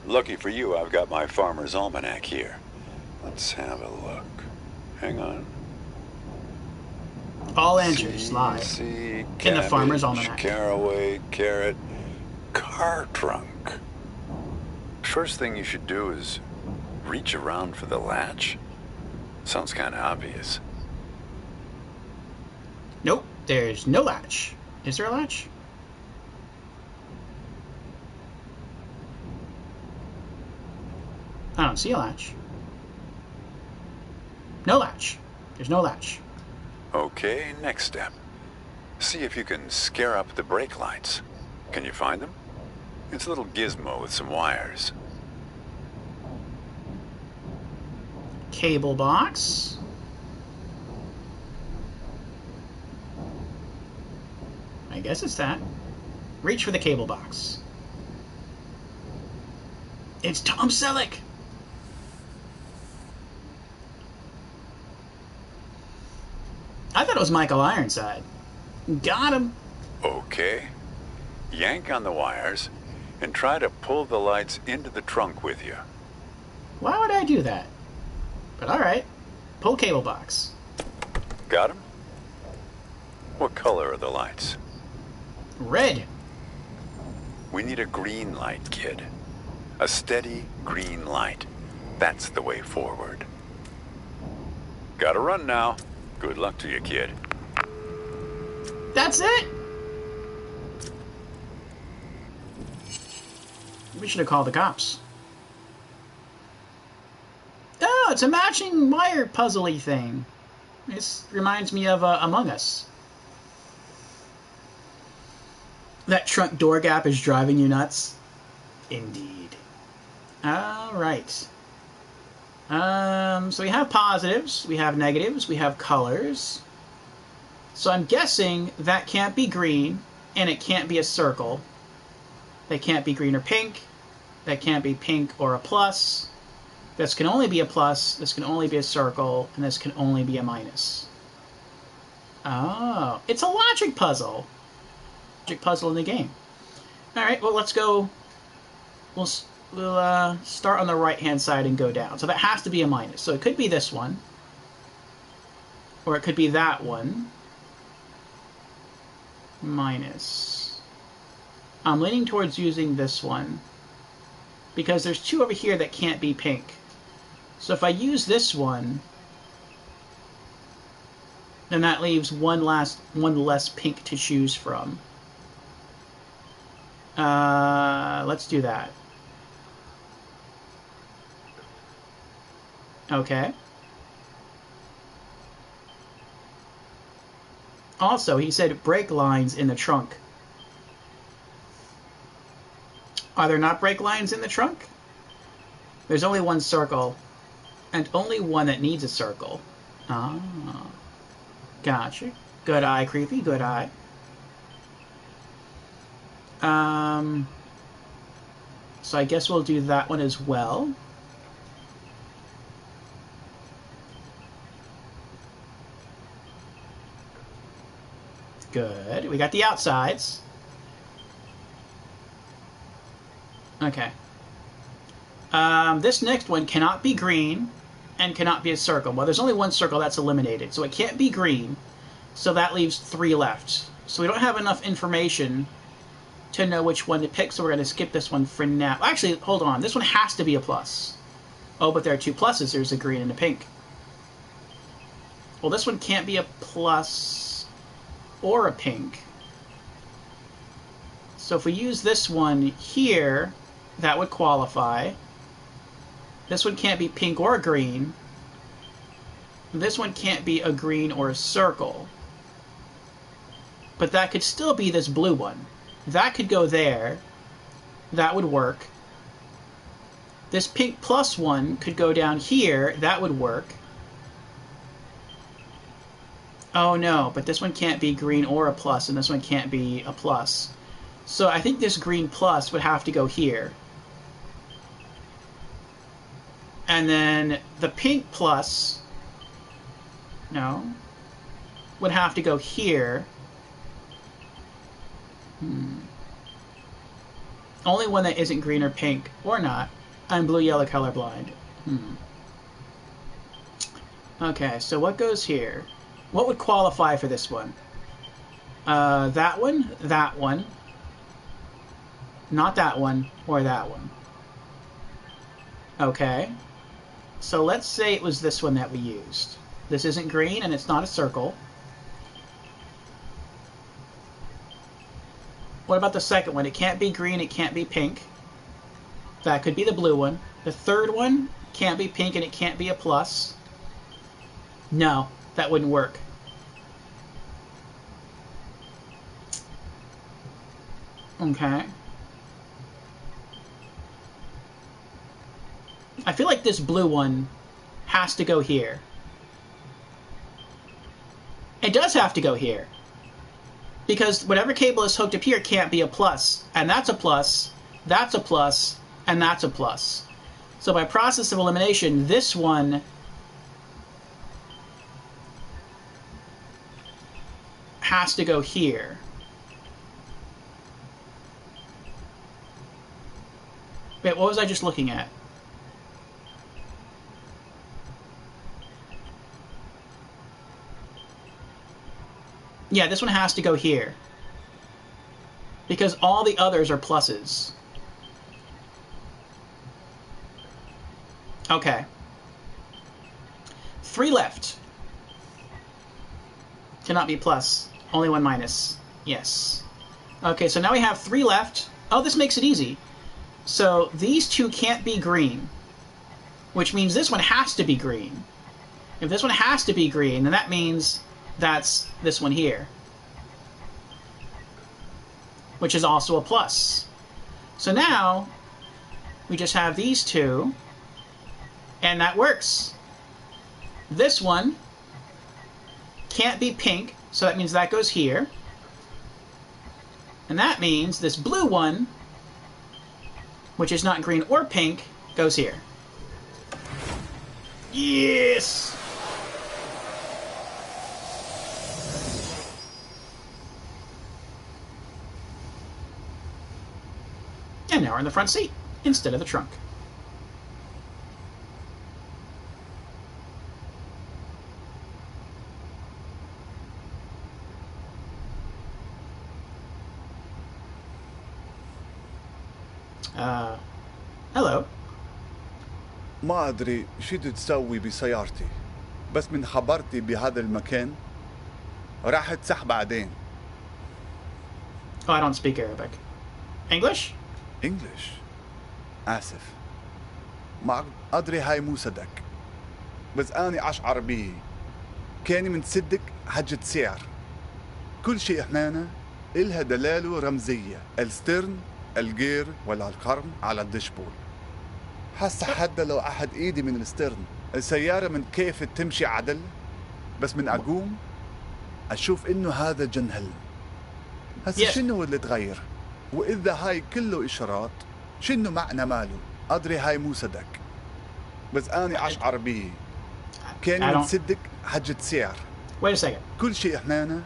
Lucky for you, I've got my Farmer's Almanac here. Let's have a look. Hang on. All answers lie in in the Farmer's Almanac. Caraway, carrot, car trunk. First thing you should do is reach around for the latch. Sounds kind of obvious. Nope, there's no latch. Is there a latch? I don't see a latch. No latch. There's no latch. Okay, next step. See if you can scare up the brake lights. Can you find them? It's a little gizmo with some wires. Cable box. I guess it's that. Reach for the cable box. It's Tom Selleck! I thought it was Michael Ironside. Got him! Okay. Yank on the wires and try to pull the lights into the trunk with you. Why would I do that? But alright. Pull cable box. Got him? What color are the lights? Red. We need a green light, kid. A steady green light. That's the way forward. Gotta run now. Good luck to you, kid. That's it? We should have called the cops. Oh, it's a matching wire puzzly thing. This reminds me of Among Us. That trunk door gap is driving you nuts? Indeed. Alright. So we have positives, we have negatives, we have colors. So I'm guessing that can't be green, and it can't be a circle. That can't be green or pink. That can't be pink or a plus. This can only be a plus, this can only be a circle, and this can only be a minus. Oh, it's a logic puzzle. Logic puzzle in the game. Alright, well, let's go. We'll start on the right-hand side and go down. So that has to be a minus. So it could be this one. Or it could be that one. Minus. I'm leaning towards using this one. Because there's two over here that can't be pink. So if I use this one, then that leaves one less pink to choose from. Let's do that. Okay. Also, he said brake lines in the trunk. Are there not brake lines in the trunk? There's only one circle, and only one that needs a circle. Ah. Gotcha. Good eye, Creepy. Good eye. So I guess we'll do that one as well. Good. We got the outsides. Okay. This next one cannot be green and cannot be a circle. Well, there's only one circle that's eliminated, so it can't be green. So that leaves 3 left. So we don't have enough information to know which one to pick, so we're going to skip this one for now. Actually, hold on. This one has to be a plus. Oh, but there are 2 pluses. There's a green and a pink. Well, this one can't be a plus or a pink. So if we use this one here, that would qualify. This one can't be pink or green. This one can't be a green or a circle. But that could still be this blue one. That could go there. That would work. This pink plus one could go down here. That would work. Oh no, but this one can't be green or a plus, and this one can't be a plus. So I think this green plus would have to go here. And then the pink plus, no, would have to go here. Only one that isn't green or pink, or not. I'm blue-yellow colorblind. Okay, so what goes here? What would qualify for this one? That one, not that one, or that one. Okay. So let's say it was this one that we used. This isn't green, and it's not a circle. What about the second one? It can't be green, it can't be pink. That could be the blue one. The third one can't be pink, and it can't be a plus. No, that wouldn't work. Okay. I feel like this blue one has to go here. It does have to go here. Because whatever cable is hooked up here can't be a plus. And that's a plus, that's a plus, and that's a plus. So by process of elimination, this one has to go here. Wait, what was I just looking at? Yeah, this one has to go here. because all the others are pluses. Okay. 3 left. Cannot be plus. Only 1 minus. Yes. Okay, so now we have 3 left. Oh, this makes it easy. So these 2 can't be green, which means this one has to be green. If this one has to be green, then that means that's this one here, which is also a plus. So now we just have these 2, and that works. This one can't be pink, so that means that goes here. And that means this blue one, which is not green or pink, goes here. Yes! And now we're in the front seat instead of the trunk. Hello. ما أدري شو تسوي بسيارتي، بس من خبرتي بهذا المكان راح تسح بعدين. Oh, I don't speak Arabic. English? English. آسف. ما أدري هاي مو صدق، بس أنا أشعر به. كان من صدق حجة سعر. كل شيء هنا إلها دلالة رمزية، السترن، الجير ولا القرن على الدشبول. هسه حتى لو أحد إيدي من السترن، السيارة من كيف تمشي عدل، بس من أقوم أشوف إنه هذا جنهل. هسه شنو اللي تغير؟ وإذا هاي كله إشارات، شنو معنى ماله؟ أدري هاي مو صدق، بس أنا أشعر به. كان من صدق حجة سعر. Wait a second. كل شيء هنا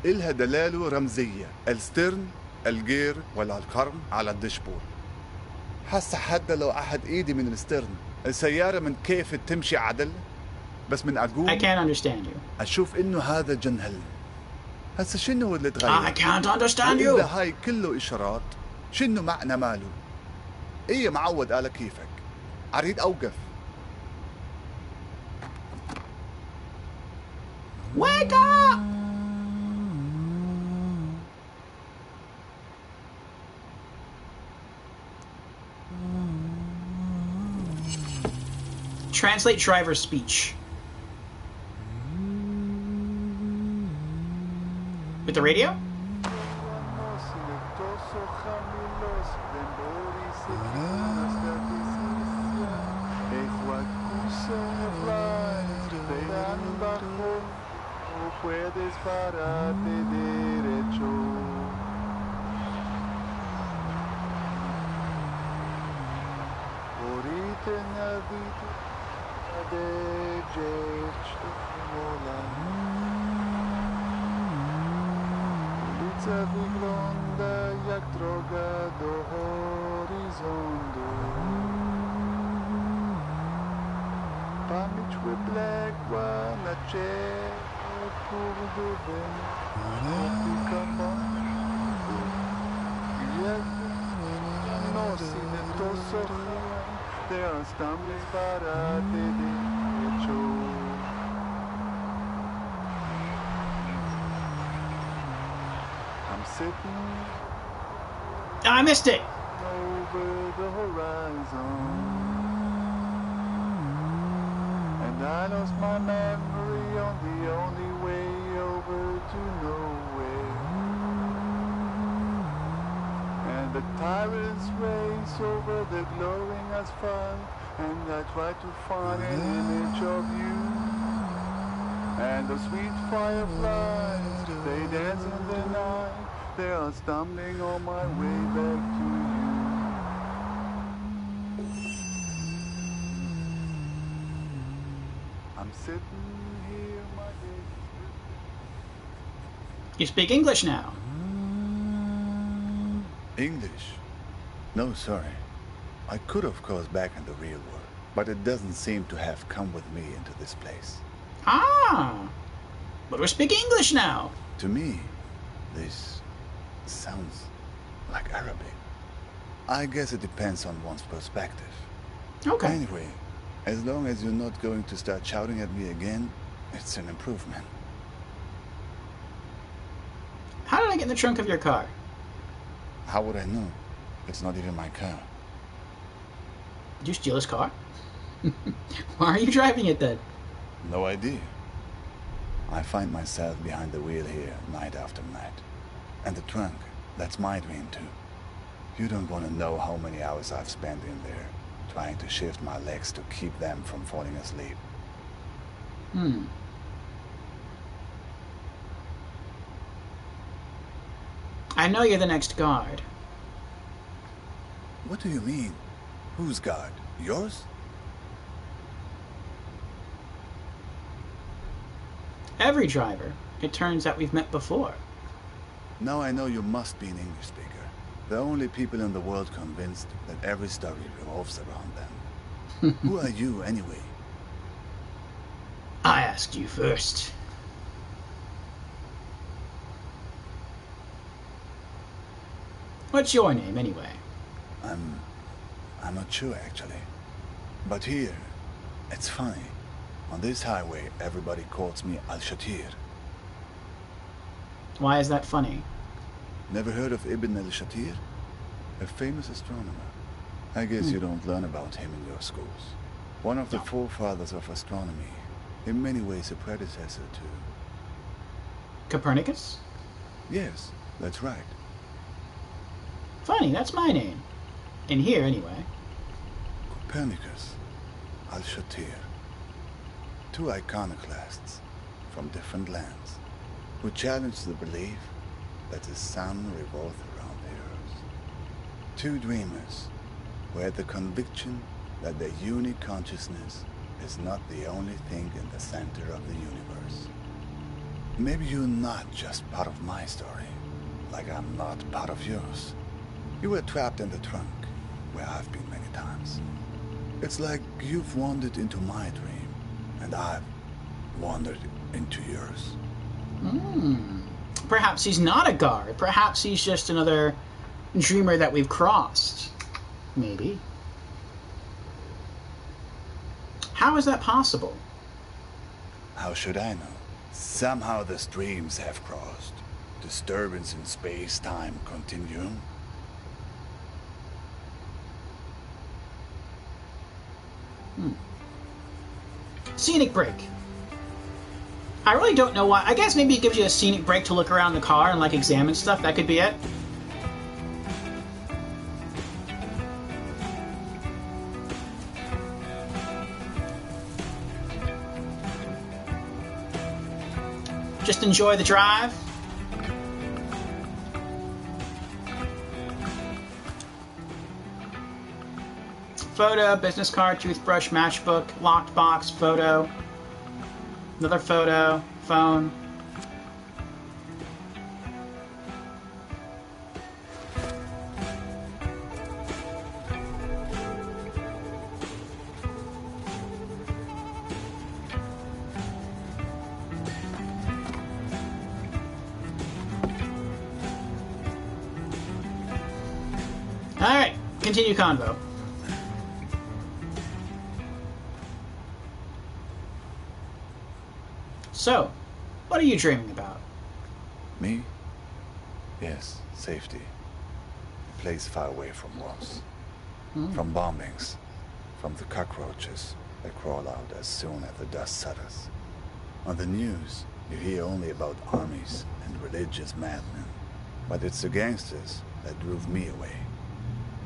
إلها دلالة رمزية، السترن، الجير ولا القرن على الدشبول. هسه حتى لو أحد إيدي من السترن، السيارة من كيف تمشي عدل، بس من أقوم I can't understand you. أشوف إنه هذا جنهل. هسه شنو اللي تغير؟ I can't understand you. وإذا هاي كله إشارات، شنو معنى ماله؟ إيه معود على كيفك. أريد أوقف. Wake up! Translate driver's speech. With the radio? Wygląda jak droga do horyzontu. Pamięć wybległa na ciepłym burdowym. Opika morzu. Jak nosi to sochia, teraz tam jest parady wieczór. I missed it. Over the horizon, and I lost my memory on the only way over to nowhere. And the tyrants race over the glowing asphalt, and I try to find an image of you. And the sweet fireflies, they dance in the night. They are stumbling on my way back to you. I'm sitting here, my day. You speak English now. English? No, sorry. I could, of course, back in the real world, but it doesn't seem to have come with me into this place. Ah, but we're speaking English now. To me, this sounds like Arabic. I guess it depends on one's perspective. Okay. Anyway, as long as you're not going to start shouting at me again, it's an improvement. How did I get in the trunk of your car? How would I know? It's not even my car. Did you steal his car? Why are you driving it then? No idea. I find myself behind the wheel here night after night. And the trunk, that's my dream too. You don't want to know how many hours I've spent in there, trying to shift my legs to keep them from falling asleep. I know you're the next guard. What do you mean? Whose guard? Yours? Every driver. It turns out we've met before. Now I know you must be an English speaker. The only people in the world convinced that every story revolves around them. Who are you, anyway? I asked you first. What's your name, anyway? I'm not sure, actually. But here, it's funny. On this highway, everybody calls me Al-Shatir. Why is that funny? Never heard of Ibn al-Shatir? A famous astronomer. I guess you don't learn about him in your schools. One of the forefathers of astronomy. In many ways a predecessor to... Copernicus? Yes, that's right. Funny, that's my name. In here, anyway. Copernicus. Al-Shatir. Two iconoclasts from different lands who challenged the belief that the sun revolves around the earth. Two dreamers who had the conviction that their unique consciousness is not the only thing in the center of the universe. Maybe you're not just part of my story, like I'm not part of yours. You were trapped in the trunk, where I've been many times. It's like you've wandered into my dream, and I've wandered into yours. Perhaps he's not a guard. Perhaps he's just another dreamer that we've crossed. Maybe. How is that possible? How should I know? Somehow the streams have crossed. Disturbance in space-time continuum. Scenic break. I really don't know why. I guess maybe it gives you a scenic break to look around the car and like examine stuff. That could be it. Just enjoy the drive. Photo, business card, toothbrush, matchbook, locked box, photo, another photo, phone. All right, continue convo. So, what are you dreaming about? Me? Yes, safety. A place far away from wars. From bombings. From the cockroaches that crawl out as soon as the dust settles. On the news, you hear only about armies and religious madmen. But it's the gangsters that drove me away.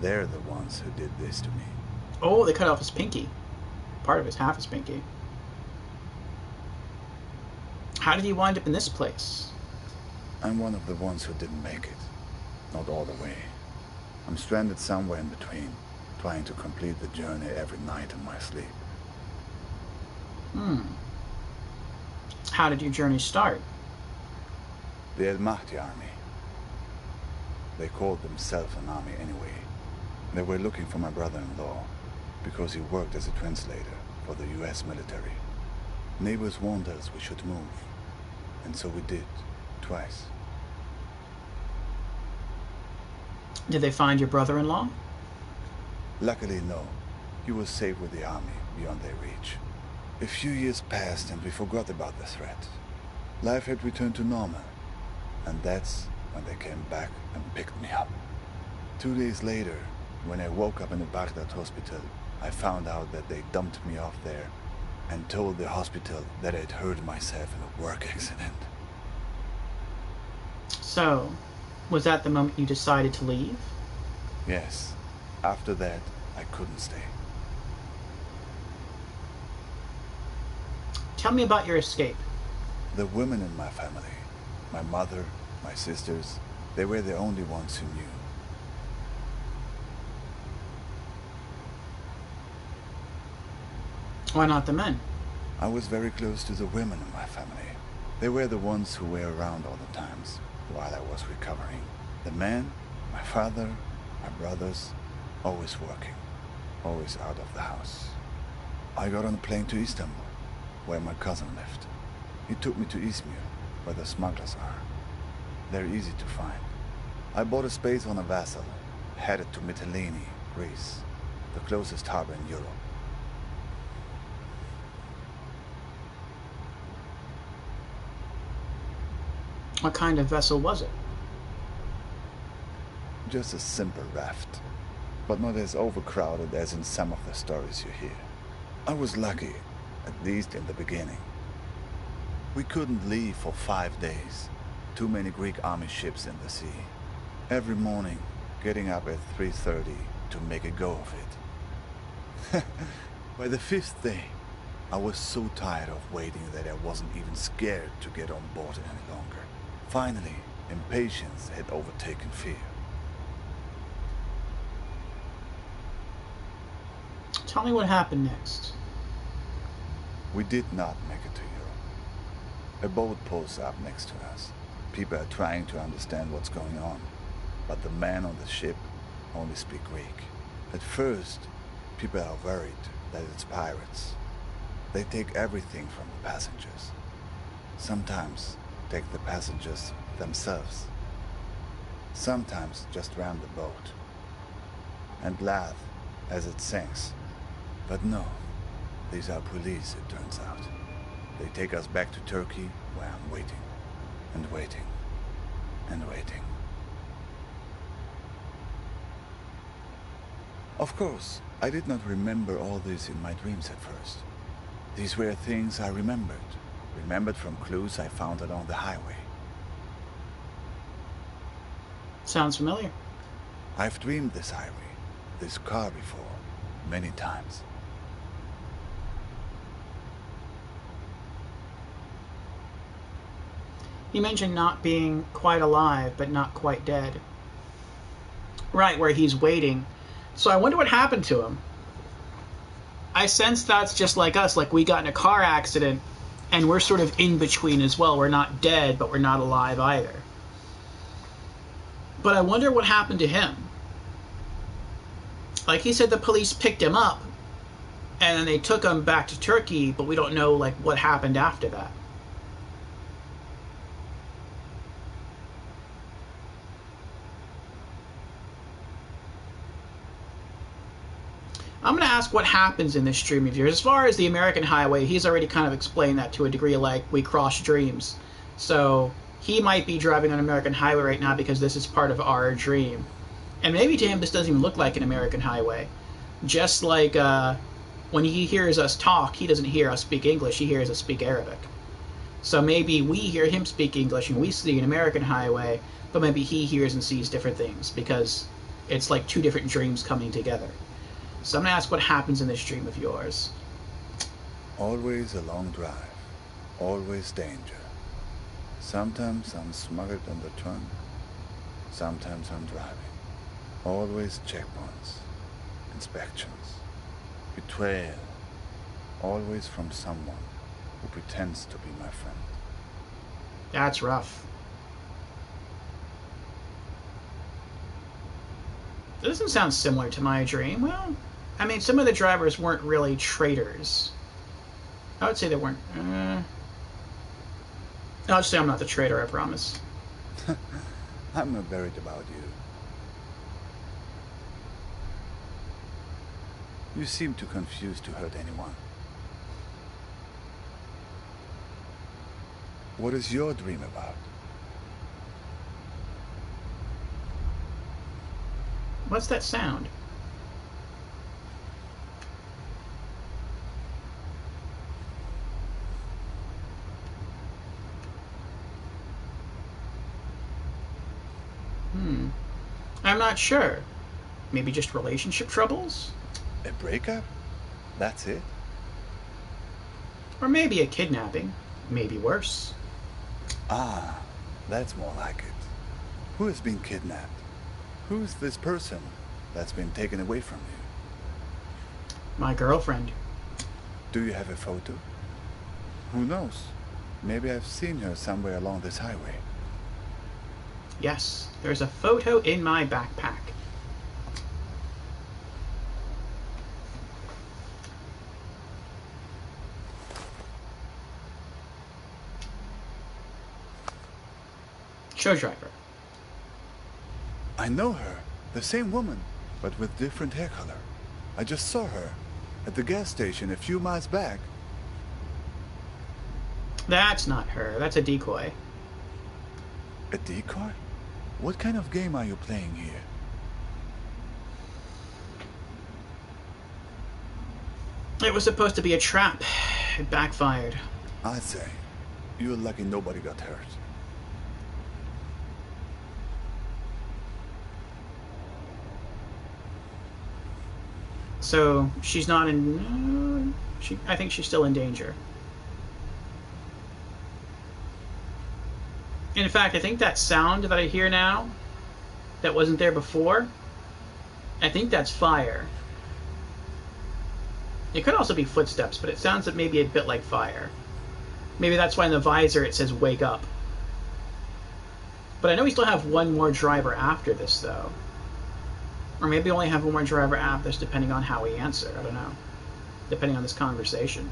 They're the ones who did this to me. Oh, they cut off his pinky. Part of his half his pinky. How did you wind up in this place? I'm one of the ones who didn't make it. Not all the way. I'm stranded somewhere in between, trying to complete the journey every night in my sleep. How did your journey start? The El Mahdi army. They called themselves an army anyway. They were looking for my brother-in-law, because he worked as a translator for the US military. Neighbors warned us we should move. And so we did, twice. Did they find your brother-in-law? Luckily, no. He was safe with the army, beyond their reach. A few years passed and we forgot about the threat. Life had returned to normal. And that's when they came back and picked me up. 2 days later, when I woke up in the Baghdad hospital, I found out that they dumped me off there and told the hospital that I'd hurt myself in a work accident. So, was that the moment you decided to leave? Yes. After that, I couldn't stay. Tell me about your escape. The women in my family, my mother, my sisters, they were the only ones who knew. Why not the men? I was very close to the women in my family. They were the ones who were around all the times while I was recovering. The men, my father, my brothers, always working, always out of the house. I got on a plane to Istanbul, where my cousin lived. He took me to Izmir, where the smugglers are. They're easy to find. I bought a space on a vessel, headed to Mytilene, Greece, the closest harbor in Europe. What kind of vessel was it? Just a simple raft, but not as overcrowded as in some of the stories you hear. I was lucky, at least in the beginning. We couldn't leave for 5 days. Too many Greek army ships in the sea. Every morning, getting up at 3:30 to make a go of it. By the 5th day, I was so tired of waiting that I wasn't even scared to get on board any longer. Finally, impatience had overtaken fear. Tell me what happened next. We did not make it to Europe. A boat pulls up next to us. People are trying to understand what's going on, but the men on the ship only speak Greek. At first, people are worried that it's pirates. They take everything from the passengers. Sometimes take the passengers themselves. Sometimes just ram the boat and laugh as it sinks. But no, these are police, it turns out. They take us back to Turkey, where I'm waiting, and waiting, and waiting. Of course, I did not remember all this in my dreams at first. These were things I remembered from clues I found along the highway. Sounds familiar. I've dreamed this highway, this car before, many times. You mentioned not being quite alive, but not quite dead. Right, where he's waiting. So I wonder what happened to him. I sense that's just like us, like we got in a car accident, and we're sort of in between as well. We're not dead, but we're not alive either. But I wonder what happened to him. Like he said, the police picked him up, and then they took him back to Turkey, but we don't know like what happened after that. I'm going to ask what happens in this dream of yours. As far as the American highway, he's already kind of explained that to a degree, like we cross dreams. So he might be driving on an American highway right now because this is part of our dream. And maybe to him this doesn't even look like an American highway. Just like when he hears us talk, he doesn't hear us speak English, he hears us speak Arabic. So maybe we hear him speak English and we see an American highway, but maybe he hears and sees different things because it's like two different dreams coming together. So I'm going to ask what happens in this dream of yours. Always a long drive. Always danger. Sometimes I'm smuggled on the trunk. Sometimes I'm driving. Always checkpoints. Inspections. Betrayal. Always from someone who pretends to be my friend. That's rough. That doesn't sound similar to my dream. Well, I mean, some of the drivers weren't really traitors. I would say they weren't. I'll just say I'm not the traitor, I promise. I'm not worried about you. You seem too confused to hurt anyone. What is your dream about? What's that sound? I'm not sure. Maybe just relationship troubles? A breakup? That's it? Or maybe a kidnapping. Maybe worse. Ah, that's more like it. Who has been kidnapped? Who's this person that's been taken away from you? My girlfriend. Do you have a photo? Who knows? Maybe I've seen her somewhere along this highway. Yes, there's a photo in my backpack. Show driver. I know her. The same woman, but with different hair color. I just saw her at the gas station a few miles back. That's not her. That's a decoy. A decoy? What kind of game are you playing here? It was supposed to be a trap. It backfired. I say, you're lucky nobody got hurt. So she's not in. I think she's still in danger. In fact, I think that sound that I hear now, that wasn't there before, I think that's fire. It could also be footsteps, but it sounds maybe a bit like fire. Maybe that's why in the visor it says "wake up." But I know we still have one more driver after this, though. Or maybe only have one more driver after this, depending on how we answer. I don't know. Depending on this conversation.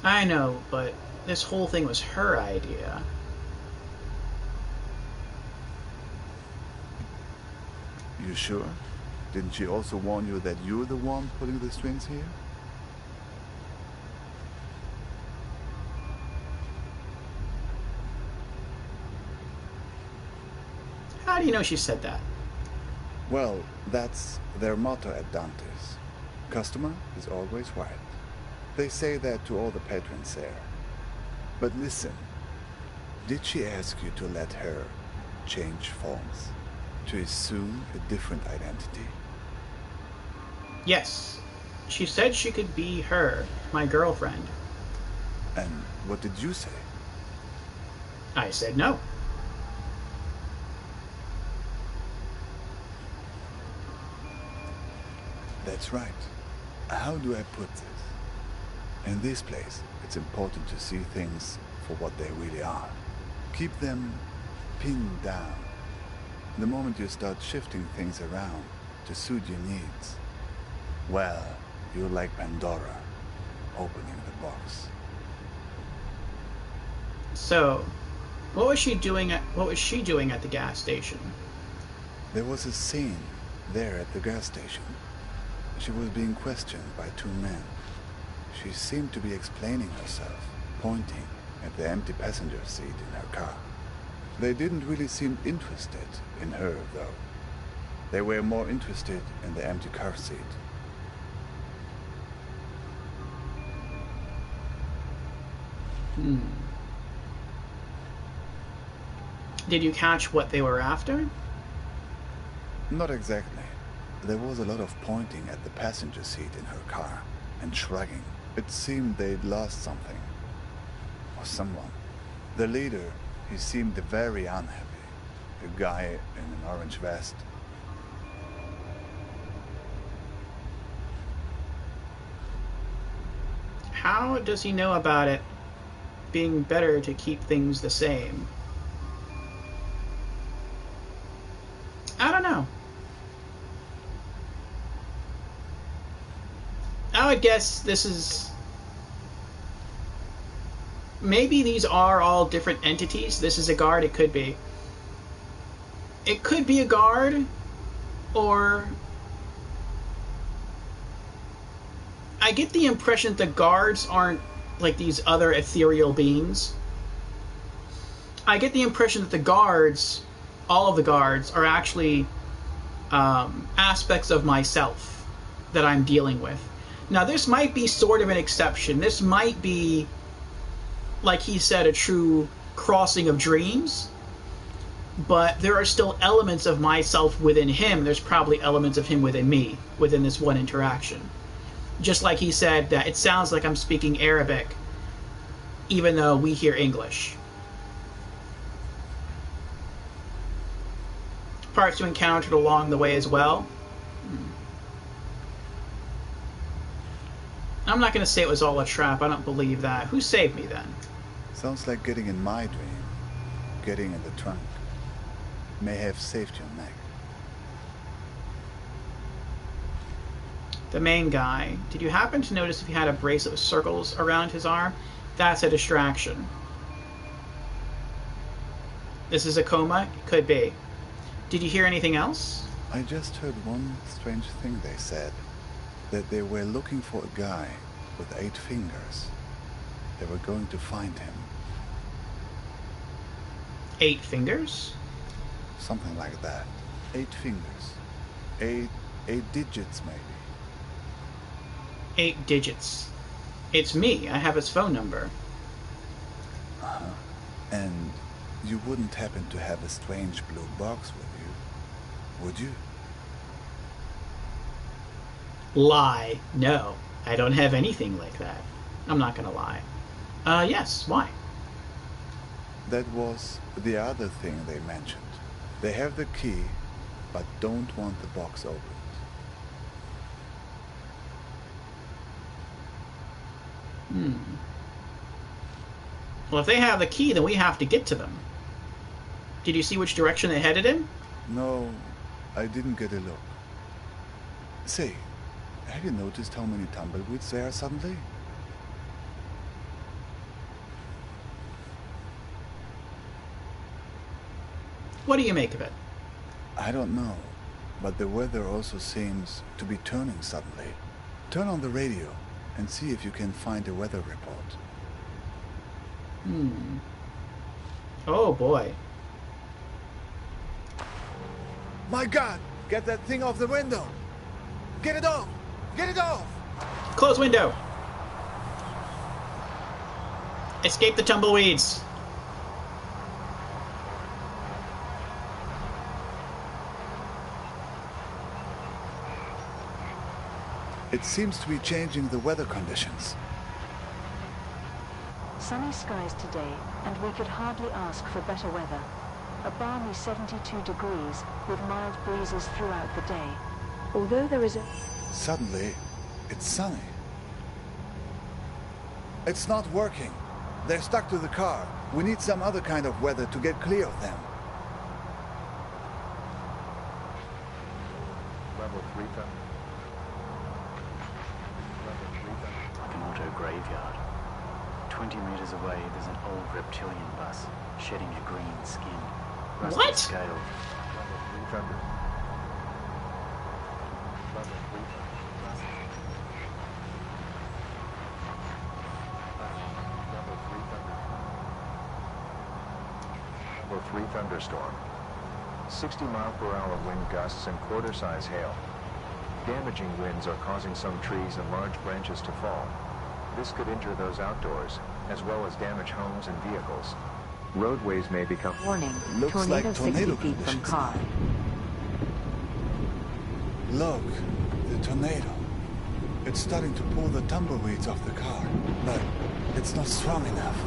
I know, but this whole thing was her idea. You sure? Didn't she also warn you that you're the one pulling the strings here? How do you know she said that? Well, that's their motto at Dante's. Customer is always right. They say that to all the patrons there. But listen, did she ask you to let her change forms? To assume a different identity? Yes. She said she could be her, my girlfriend. And what did you say? I said no. That's right. How do I put this? In this place, it's important to see things for what they really are. Keep them pinned down. The moment you start shifting things around to suit your needs, well, you're like Pandora, opening the box. So, what was she doing at the gas station? There was a scene there at the gas station. She was being questioned by two men. She seemed to be explaining herself, pointing at the empty passenger seat in her car. They didn't really seem interested in her, though. They were more interested in the empty car seat. Did you catch what they were after? Not exactly. There was a lot of pointing at the passenger seat in her car and shrugging. It seemed they'd lost something. Or someone. The leader, he seemed very unhappy. A guy in an orange vest. How does he know about it being better to keep things the same? I don't know. I would guess this is... Maybe these are all different entities. This is a guard, it could be. It could be a guard, or I get the impression that the guards aren't like these other ethereal beings. I get the impression that the guards, all of the guards, are actually aspects of myself that I'm dealing with. Now, this might be sort of an exception. This might be, like he said, a true crossing of dreams. But there are still elements of myself within him. There's probably elements of him within me, within this one interaction. Just like he said that it sounds like I'm speaking Arabic, even though we hear English. Parts you encountered along the way as well. I'm not going to say it was all a trap. I don't believe that. Who saved me then? Sounds like getting in my dream. Getting in the trunk. May have saved your neck. The main guy. Did you happen to notice if he had a bracelet with circles around his arm? That's a distraction. This is a coma? Could be. Did you hear anything else? I just heard one strange thing they said. That they were looking for a guy with 8 fingers. They were going to find him. 8 fingers? Something like that. 8 fingers. 8 digits, maybe. 8 digits. It's me. I have his phone number. Uh-huh. And you wouldn't happen to have a strange blue box with you, would you? Lie. No. I don't have anything like that. I'm not gonna lie. Yes. Why? That was the other thing they mentioned. They have the key, but don't want the box opened. Well, if they have the key, then we have to get to them. Did you see which direction they headed in? No, I didn't get a look. Say, have you noticed how many tumbleweeds there are suddenly? What do you make of it? I don't know, but the weather also seems to be turning suddenly. Turn on the radio and see if you can find a weather report. Oh boy. My God! Get that thing off the window! Get it off! Get it off! Close window! Escape the tumbleweeds! It seems to be changing the weather conditions. Sunny skies today, and we could hardly ask for better weather. A balmy 72 degrees, with mild breezes throughout the day. Although there is a... Suddenly, it's sunny. It's not working. They're stuck to the car. We need some other kind of weather to get clear of them. Level 3 thunder. Like an auto graveyard. 20 meters away, there's an old reptilian bus, shedding a green skin. Rusted What? Scale. Level 3 thunder. Level 3 thunder. Level 3 thunder. Level 3 thunderstorm. 60-mile-per-hour wind gusts and quarter-size hail. Damaging winds are causing some trees and large branches to fall. This could injure those outdoors, as well as damage homes and vehicles. Roadways may become... Warning. Looks Tornado like 60 tornado feet from conditions. car. Look, the tornado. It's starting to pull the tumbleweeds off the car, but it's not strong enough.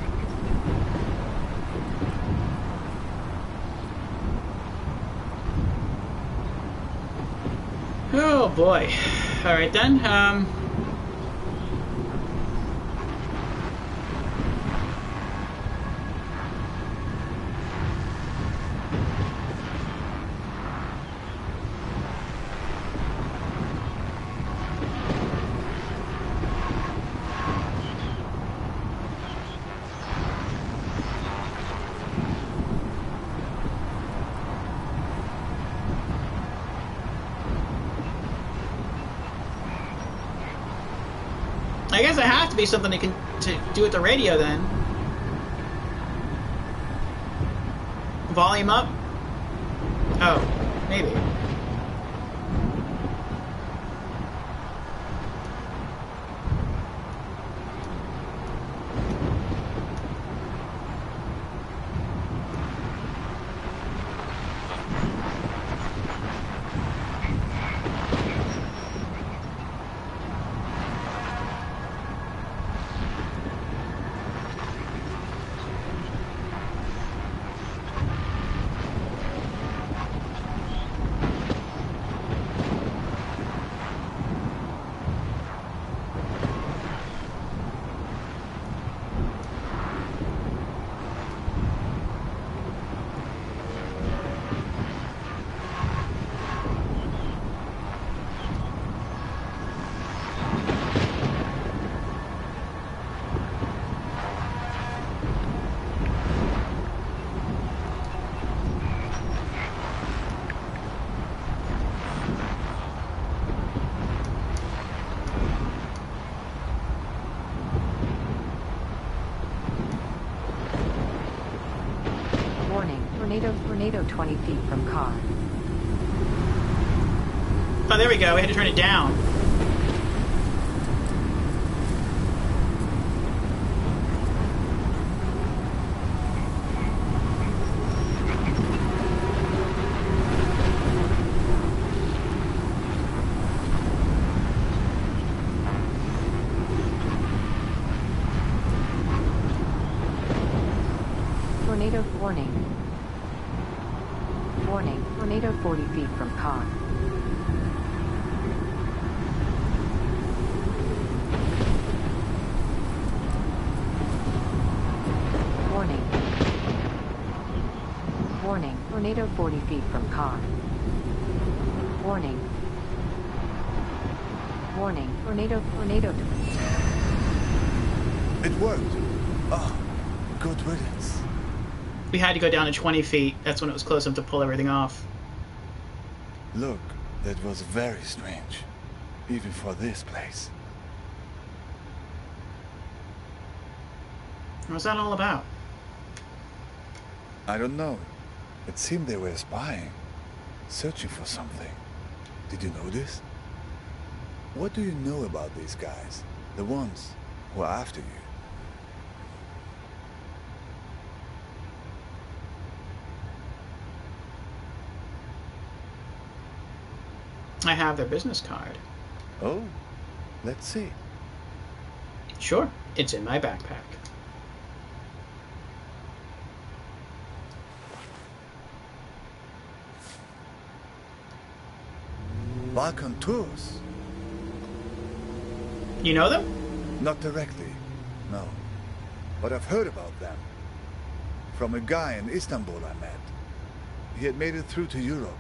Oh boy. Alright then, I guess it has to be something to do with the radio then. Volume up? Oh, maybe. Tornado 20 feet from car. Oh, there we go. We had to turn it down. Tornado warning. Warning, tornado 40 feet from car. Warning. Warning, tornado 40 feet from car. Warning. Warning, tornado. It worked. Oh, good riddance. We had to go down to 20 feet. That's when it was close enough to pull everything off. Look, that was very strange. Even for this place. What's that all about? I don't know. It seemed they were spying. Searching for something. Did you know this? What do you know about these guys? The ones who are after you? I have their business card. Oh, let's see. Sure, it's in my backpack. Balkan Tours? You know them? Not directly, no. But I've heard about them. From a guy in Istanbul I met. He had made it through to Europe,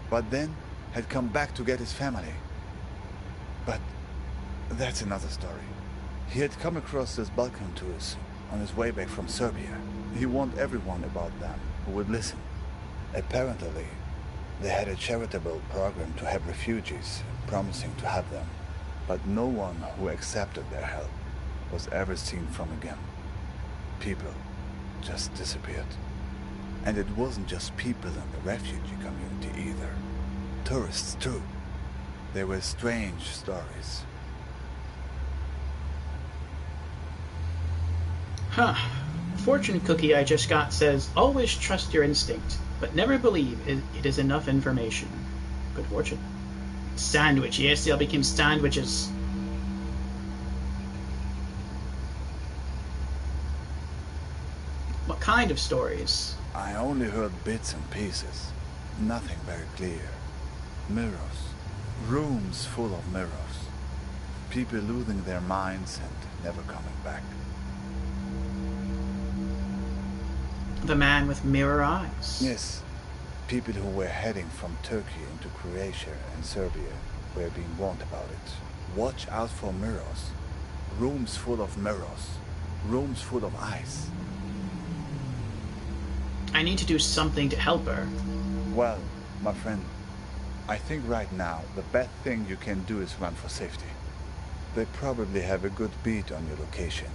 but then had come back to get his family. But that's another story. He had come across this Balkan Tours on his way back from Serbia. He warned everyone about them who would listen. Apparently, they had a charitable program to help refugees, promising to help them. But no one who accepted their help was ever seen from again. People just disappeared. And it wasn't just people in the refugee community either. Tourists too. There were strange stories. Huh. Fortune cookie I just got says, always trust your instinct, but never believe it is enough information. Good fortune. Sandwich. Yes, they all became sandwiches. What kind of stories? I only heard bits and pieces. Nothing very clear. Mirrors. Rooms full of mirrors. People losing their minds and never coming back. The man with mirror eyes. Yes. People who were heading from Turkey into Croatia and Serbia were being warned about it. Watch out for mirrors. Rooms full of mirrors. Rooms full of ice. I need to do something to help her. Well, my friend, I think right now the best thing you can do is run for safety. They probably have a good beat on your location,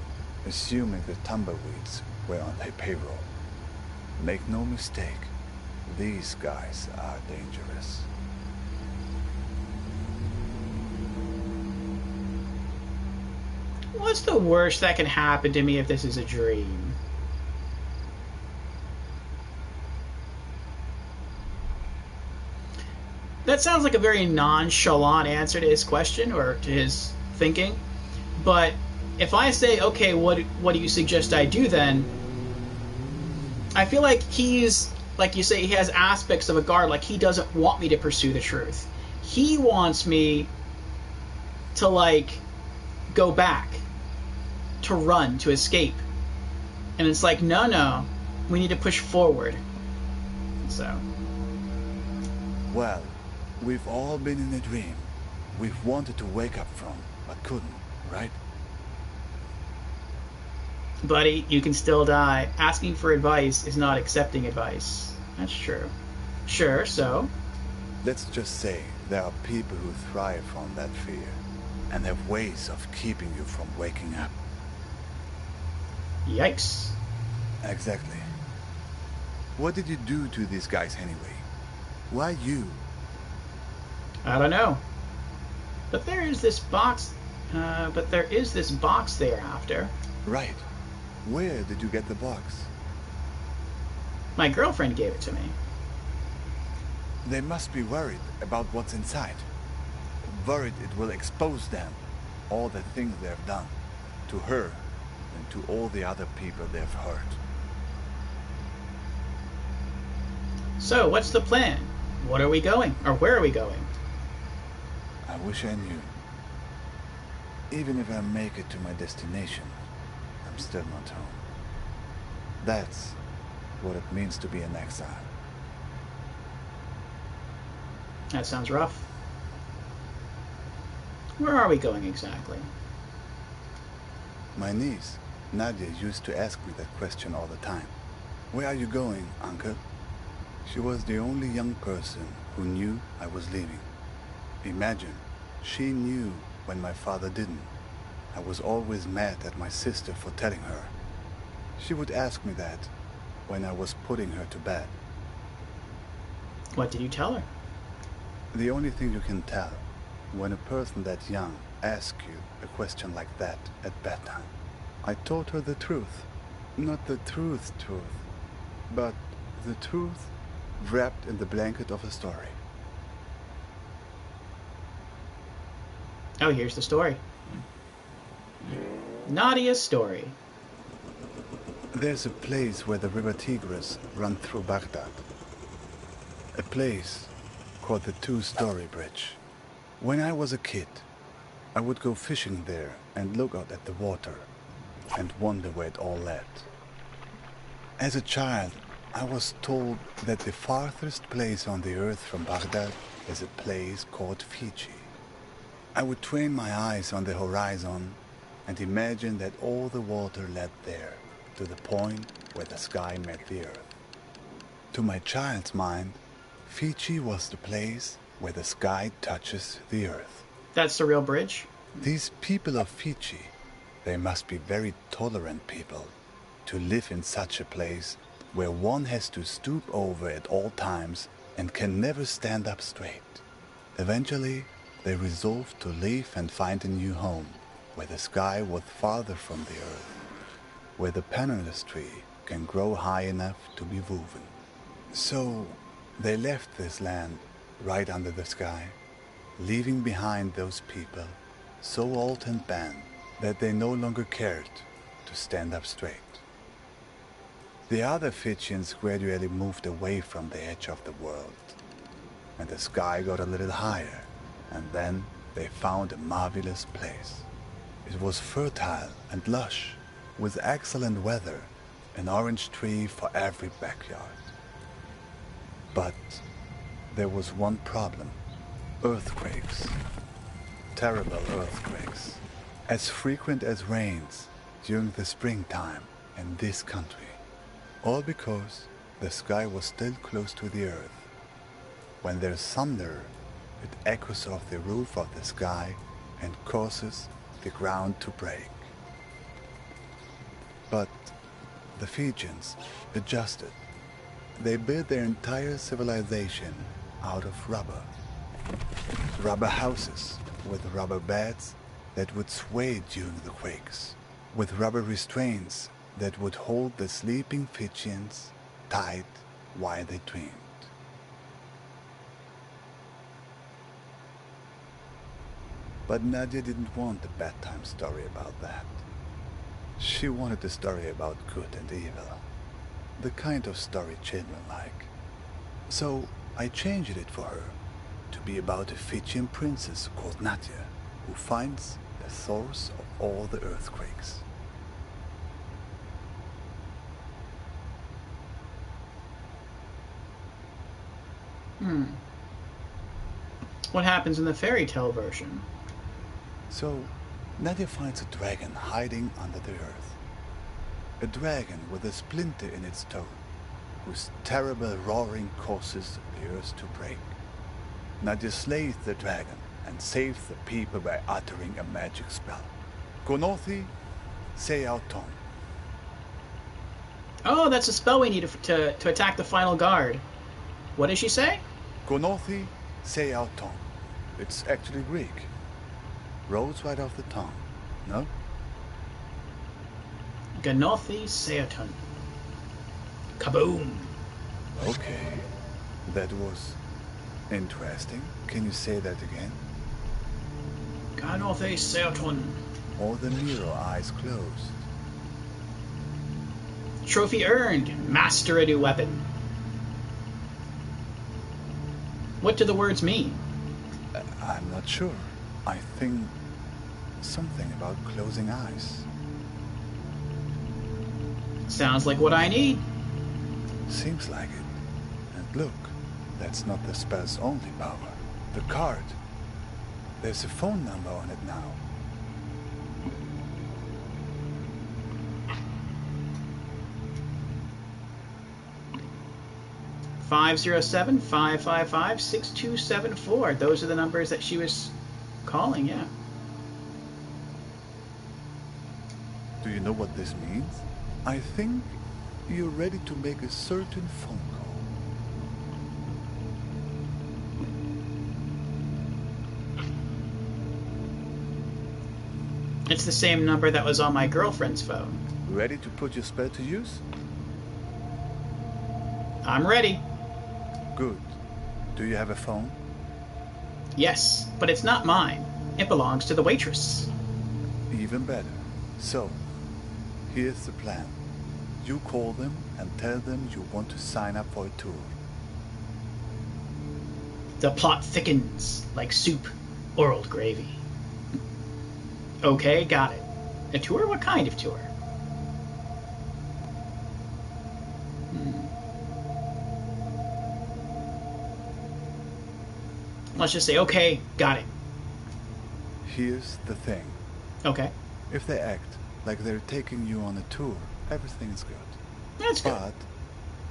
assuming the tumbleweeds were on their payroll. Make no mistake, these guys are dangerous. What's the worst that can happen to me if this is a dream? That sounds like a very nonchalant answer to his question or to his thinking. But if I say, okay, what do you suggest I do then? I feel like he's, like you say, he has aspects of a guard, like he doesn't want me to pursue the truth. He wants me to, like, go back, to run, to escape. And it's like, no, we need to push forward. So. Well, we've all been in a dream we've wanted to wake up from, but couldn't, right? Buddy, you can still die. Asking for advice is not accepting advice. That's true. Sure, so? Let's just say there are people who thrive on that fear and have ways of keeping you from waking up. Yikes. Exactly. What did you do to these guys anyway? Why you? I don't know. But there is this box they're after. Right. Where did you get the box? My girlfriend gave it to me. They must be worried about what's inside. Worried it will expose them, all the things they've done, to her and to all the other people they've hurt. So, what's the plan? What are we going? Or where are we going? I wish I knew. Even if I make it to my destination, I'm still not home. That's what it means to be an exile. That sounds rough. Where are we going exactly? My niece, Nadia, used to ask me that question all the time. Where are you going, uncle? She was the only young person who knew I was leaving. Imagine, she knew when my father didn't. I was always mad at my sister for telling her. She would ask me that when I was putting her to bed. What did you tell her? The only thing you can tell when a person that young asks you a question like that at bedtime. I told her the truth. Not the truth, but the truth wrapped in the blanket of a story. Oh, here's the story. Nadia's story. There's a place where the river Tigris runs through Baghdad. A place called the Two-Story Bridge. When I was a kid, I would go fishing there and look out at the water and wonder where it all led. As a child, I was told that the farthest place on the earth from Baghdad is a place called Fiji. I would train my eyes on the horizon and imagine that all the water led there, to the point where the sky met the earth. To my child's mind, Fiji was the place where the sky touches the earth. That's the real bridge? These people of Fiji, they must be very tolerant people to live in such a place where one has to stoop over at all times and can never stand up straight. Eventually, they resolved to leave and find a new home, where the sky was farther from the earth, where the pandanus tree can grow high enough to be woven. So, they left this land right under the sky, leaving behind those people so old and bent that they no longer cared to stand up straight. The other Fijians gradually moved away from the edge of the world, and the sky got a little higher, and then they found a marvelous place. It was fertile and lush, with excellent weather, an orange tree for every backyard. But there was one problem: earthquakes. Terrible earthquakes, as frequent as rains during the springtime in this country. All because the sky was still close to the earth. When there's thunder, it echoes off the roof of the sky and causes the ground to break. But the Fijians adjusted. They built their entire civilization out of rubber. Rubber houses with rubber beds that would sway during the quakes, with rubber restraints that would hold the sleeping Fijians tight while they dreamed. But Nadia didn't want a bedtime story about that. She wanted a story about good and evil, the kind of story children like. So I changed it for her to be about a Fijian princess called Nadia, who finds the source of all the earthquakes. What happens in the fairy tale version? So, Nadia finds a dragon hiding under the earth. A dragon with a splinter in its toe, whose terrible roaring causes the earth to break. Nadia slays the dragon and saves the people by uttering a magic spell. Konothi Seauton. Oh, that's a spell we need to attack the final guard. What did she say? Konothi Seauton. It's actually Greek. Rolls right off the tongue, no? Ganothi Seauton. Kaboom! Okay, that was interesting. Can you say that again? Ganothi Seauton. All the mirror eyes closed. Trophy earned. Master a new weapon. What do the words mean? I'm not sure. I think something about closing eyes. Sounds like what I need. Seems like it. And look, that's not the spell's only power. The card. There's a phone number on it now. (507-555-6274). Those are the numbers that she was calling, yeah. Do you know what this means? I think you're ready to make a certain phone call. It's the same number that was on my girlfriend's phone. Ready to put your spell to use? I'm ready. Good. Do you have a phone? Yes, but it's not mine. It belongs to the waitress. Even better. So, here's the plan. You call them and tell them you want to sign up for a tour. The plot thickens like soup or old gravy. Okay, got it. A tour? What kind of tour? Let's just say, okay, got it. Here's the thing. Okay. If they act like they're taking you on a tour, everything's good. That's good. But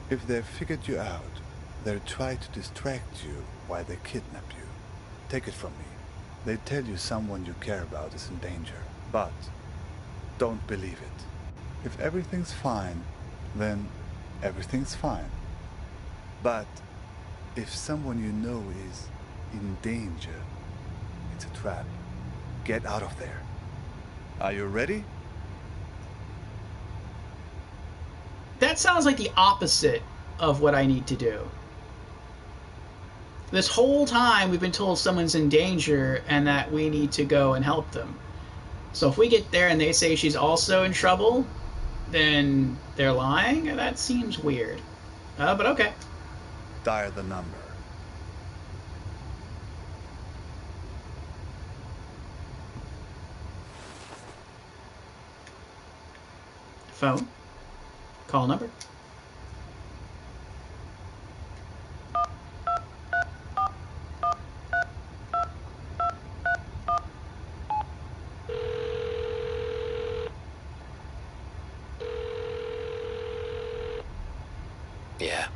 if they've figured you out, they'll try to distract you while they kidnap you. Take it from me. They tell you someone you care about is in danger, but don't believe it. If everything's fine, then everything's fine. But if someone you know is in danger, it's a trap. Get out of there. Are you ready? That sounds like the opposite of what I need to do. This whole time we've been told someone's in danger and that we need to go and help them. So if we get there and they say she's also in trouble, then they're lying? That seems weird. But okay. Dial the number. Phone. Call number. Yeah.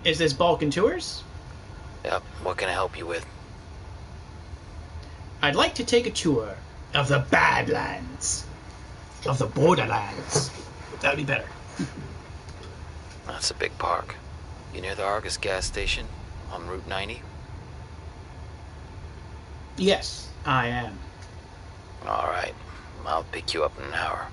Is this Balkan Tours? Yep. What can I help you with? I'd like to take a tour of the Badlands. Of the Borderlands. That would be better. That's a big park. You near the Argus gas station on Route 90? Yes, I am. All right. I'll pick you up in an hour.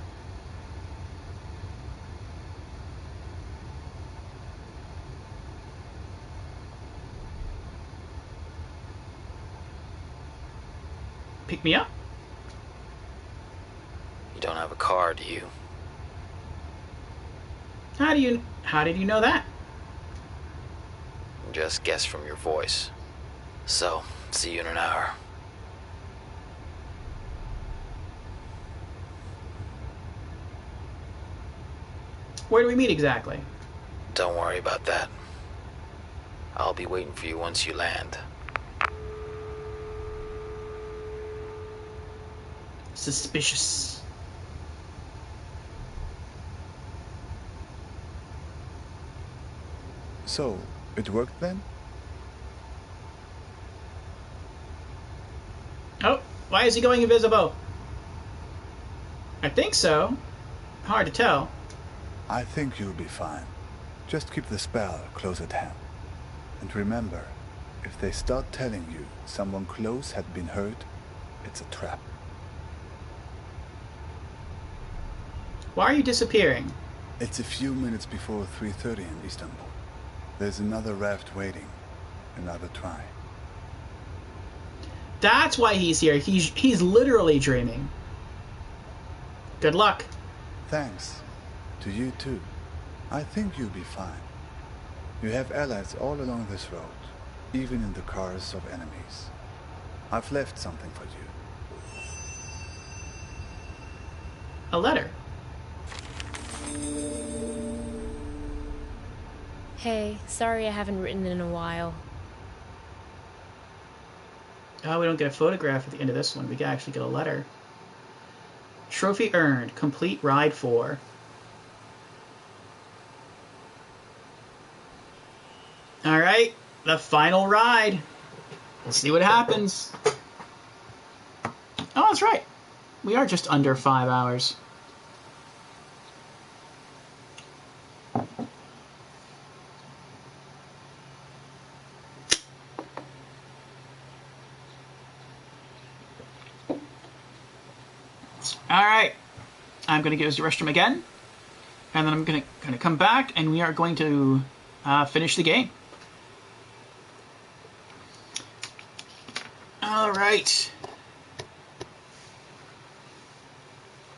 Pick me up? You don't have a car, do you? How did you know that? Just guess from your voice. So, see you in an hour. Where do we meet exactly? Don't worry about that. I'll be waiting for you once you land. Suspicious. So, it worked then? Oh, why is he going invisible? I think so. Hard to tell. I think you'll be fine. Just keep the spell close at hand. And remember, if they start telling you someone close had been hurt, it's a trap. Why are you disappearing? It's a few minutes before 3:30 in Istanbul. There's another raft waiting. Another try. That's why he's here. He's literally dreaming. Good luck. Thanks. To you too. I think you'll be fine. You have allies all along this road, even in the cars of enemies. I've left something for you. A letter. Hey, sorry I haven't written in a while. Oh, we don't get a photograph at the end of this one. We can actually get a letter. Trophy earned. Complete ride 4. Alright, the final ride. Let's see what happens. Oh, that's right. We are just under 5 hours. Alright, I'm going to go to the restroom again, and then I'm going to come back, and we are going to finish the game. Alright.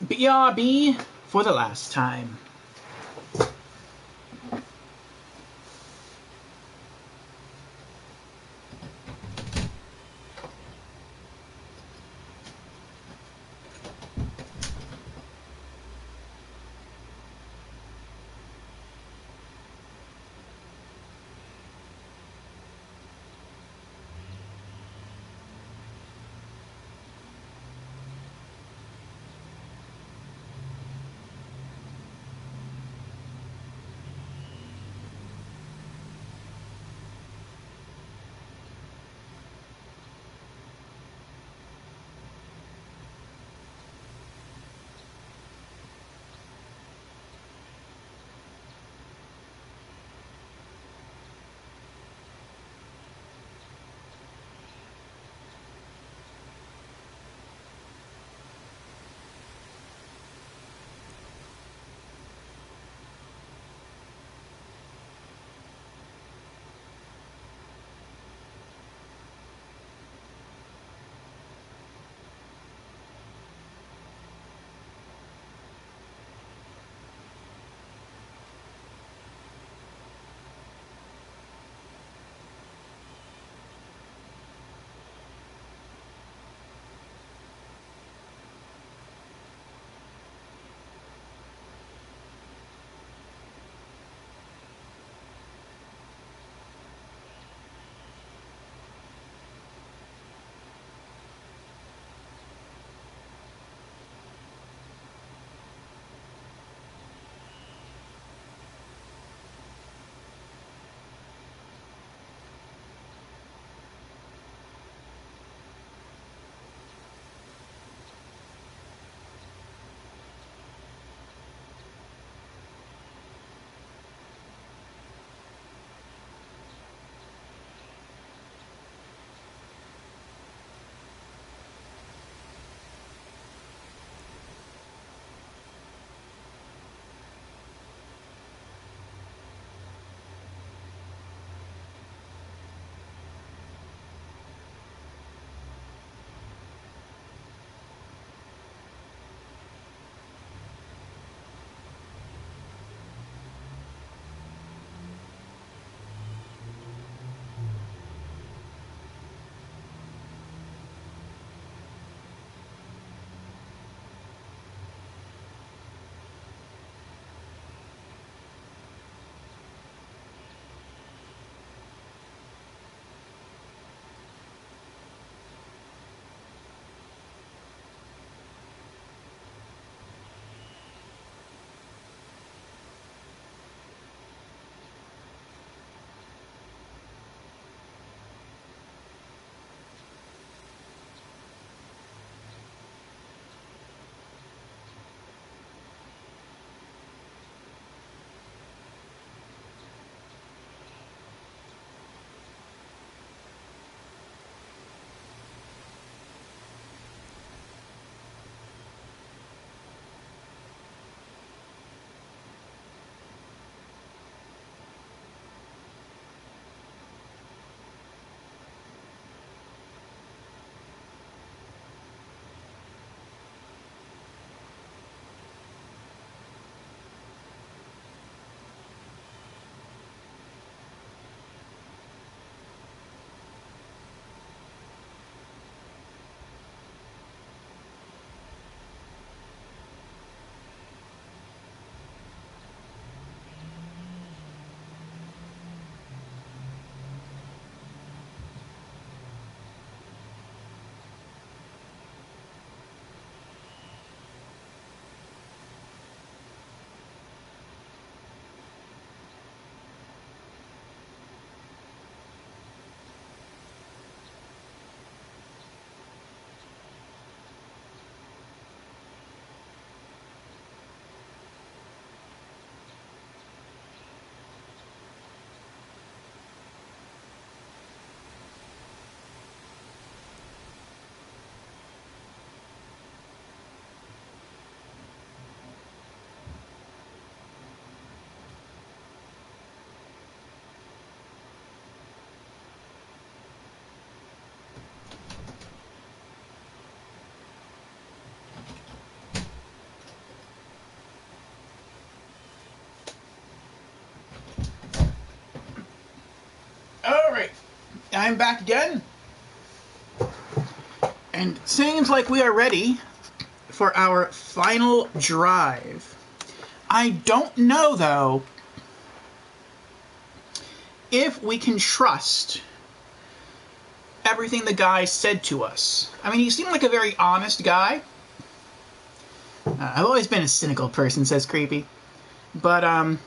BRB for the last time. I'm back again. And it seems like we are ready for our final drive. I don't know, though, if we can trust everything the guy said to us. I mean, he seemed like a very honest guy. I've always been a cynical person, says Creepy. But,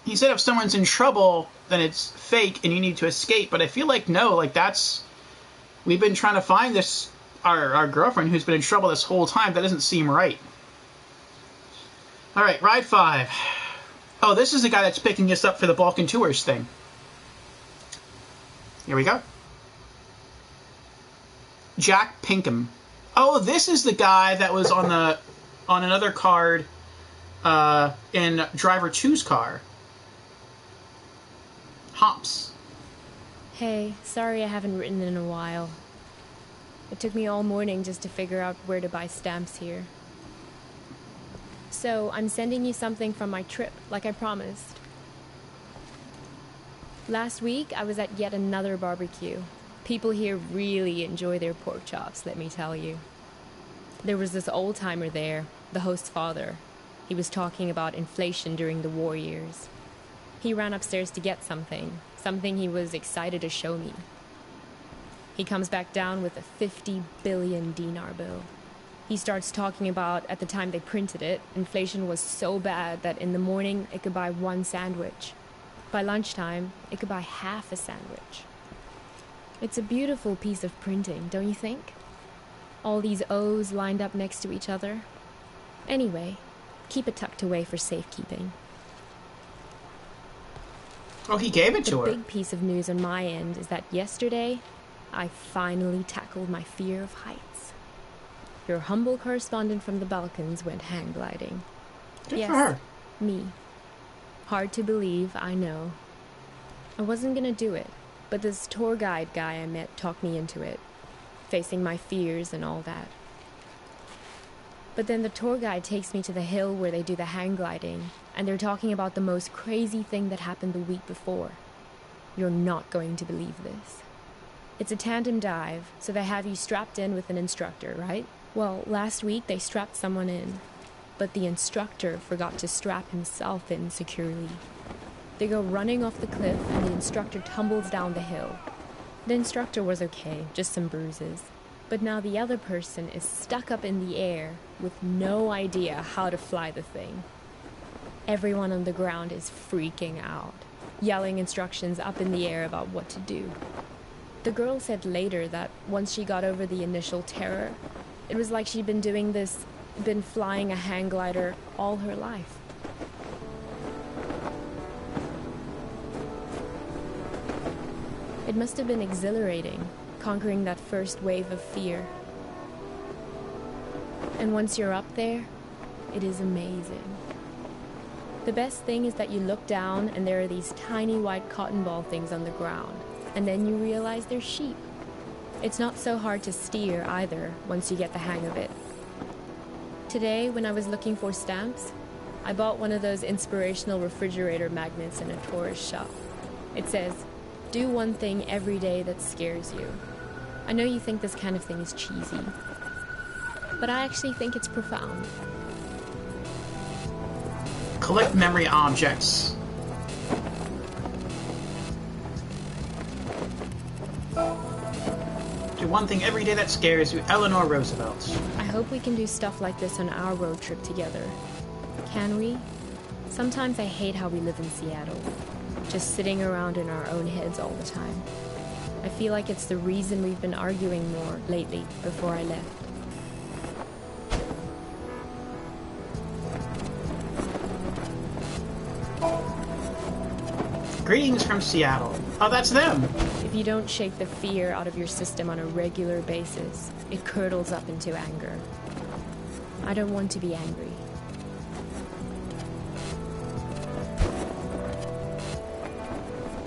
he said if someone's in trouble, then it's fake and you need to escape. But I feel like, no, like that's... We've been trying to find this, our girlfriend who's been in trouble this whole time. That doesn't seem right. All right, ride 5. Oh, this is the guy that's picking us up for the Balkan Tours thing. Here we go. Jack Pinkham. Oh, this is the guy that was on another card in Driver 2's car. Hops. Hey, sorry I haven't written in a while. It took me all morning just to figure out where to buy stamps here. So, I'm sending you something from my trip, like I promised. Last week, I was at yet another barbecue. People here really enjoy their pork chops, let me tell you. There was this old-timer there, the host's father. He was talking about inflation during the war years. He ran upstairs to get something he was excited to show me. He comes back down with a 50 billion dinar bill. He starts talking about, at the time they printed it, inflation was so bad that in the morning it could buy 1 sandwich. By lunchtime, it could buy half a sandwich. It's a beautiful piece of printing, don't you think? All these O's lined up next to each other. Anyway, keep it tucked away for safekeeping. Oh, he gave it to her. The big piece of news on my end is that yesterday, I finally tackled my fear of heights. Your humble correspondent from the Balkans went hang gliding. Good for her. Me. Hard to believe, I know. I wasn't gonna do it, but this tour guide guy I met talked me into it, facing my fears and all that. But then the tour guide takes me to the hill where they do the hang gliding, and they're talking about the most crazy thing that happened the week before. You're not going to believe this. It's a tandem dive, so they have you strapped in with an instructor, right? Well, last week they strapped someone in, but the instructor forgot to strap himself in securely. They go running off the cliff, and the instructor tumbles down the hill. The instructor was okay, just some bruises. But now the other person is stuck up in the air with no idea how to fly the thing. Everyone on the ground is freaking out, yelling instructions up in the air about what to do. The girl said later that once she got over the initial terror, it was like she'd been flying a hang glider all her life. It must have been exhilarating, conquering that first wave of fear. And once you're up there, it is amazing. The best thing is that you look down and there are these tiny white cotton ball things on the ground, and then you realize they're sheep. It's not so hard to steer either once you get the hang of it. Today, when I was looking for stamps, I bought one of those inspirational refrigerator magnets in a tourist shop. It says, "Do one thing every day that scares you." I know you think this kind of thing is cheesy, but I actually think it's profound. Collect memory objects. Do one thing every day that scares you, Eleanor Roosevelt. I hope we can do stuff like this on our road trip together. Can we? Sometimes I hate how we live in Seattle, just sitting around in our own heads all the time. I feel like it's the reason we've been arguing more lately before I left. Greetings from Seattle. Oh, that's them. If you don't shake the fear out of your system on a regular basis, it curdles up into anger. I don't want to be angry.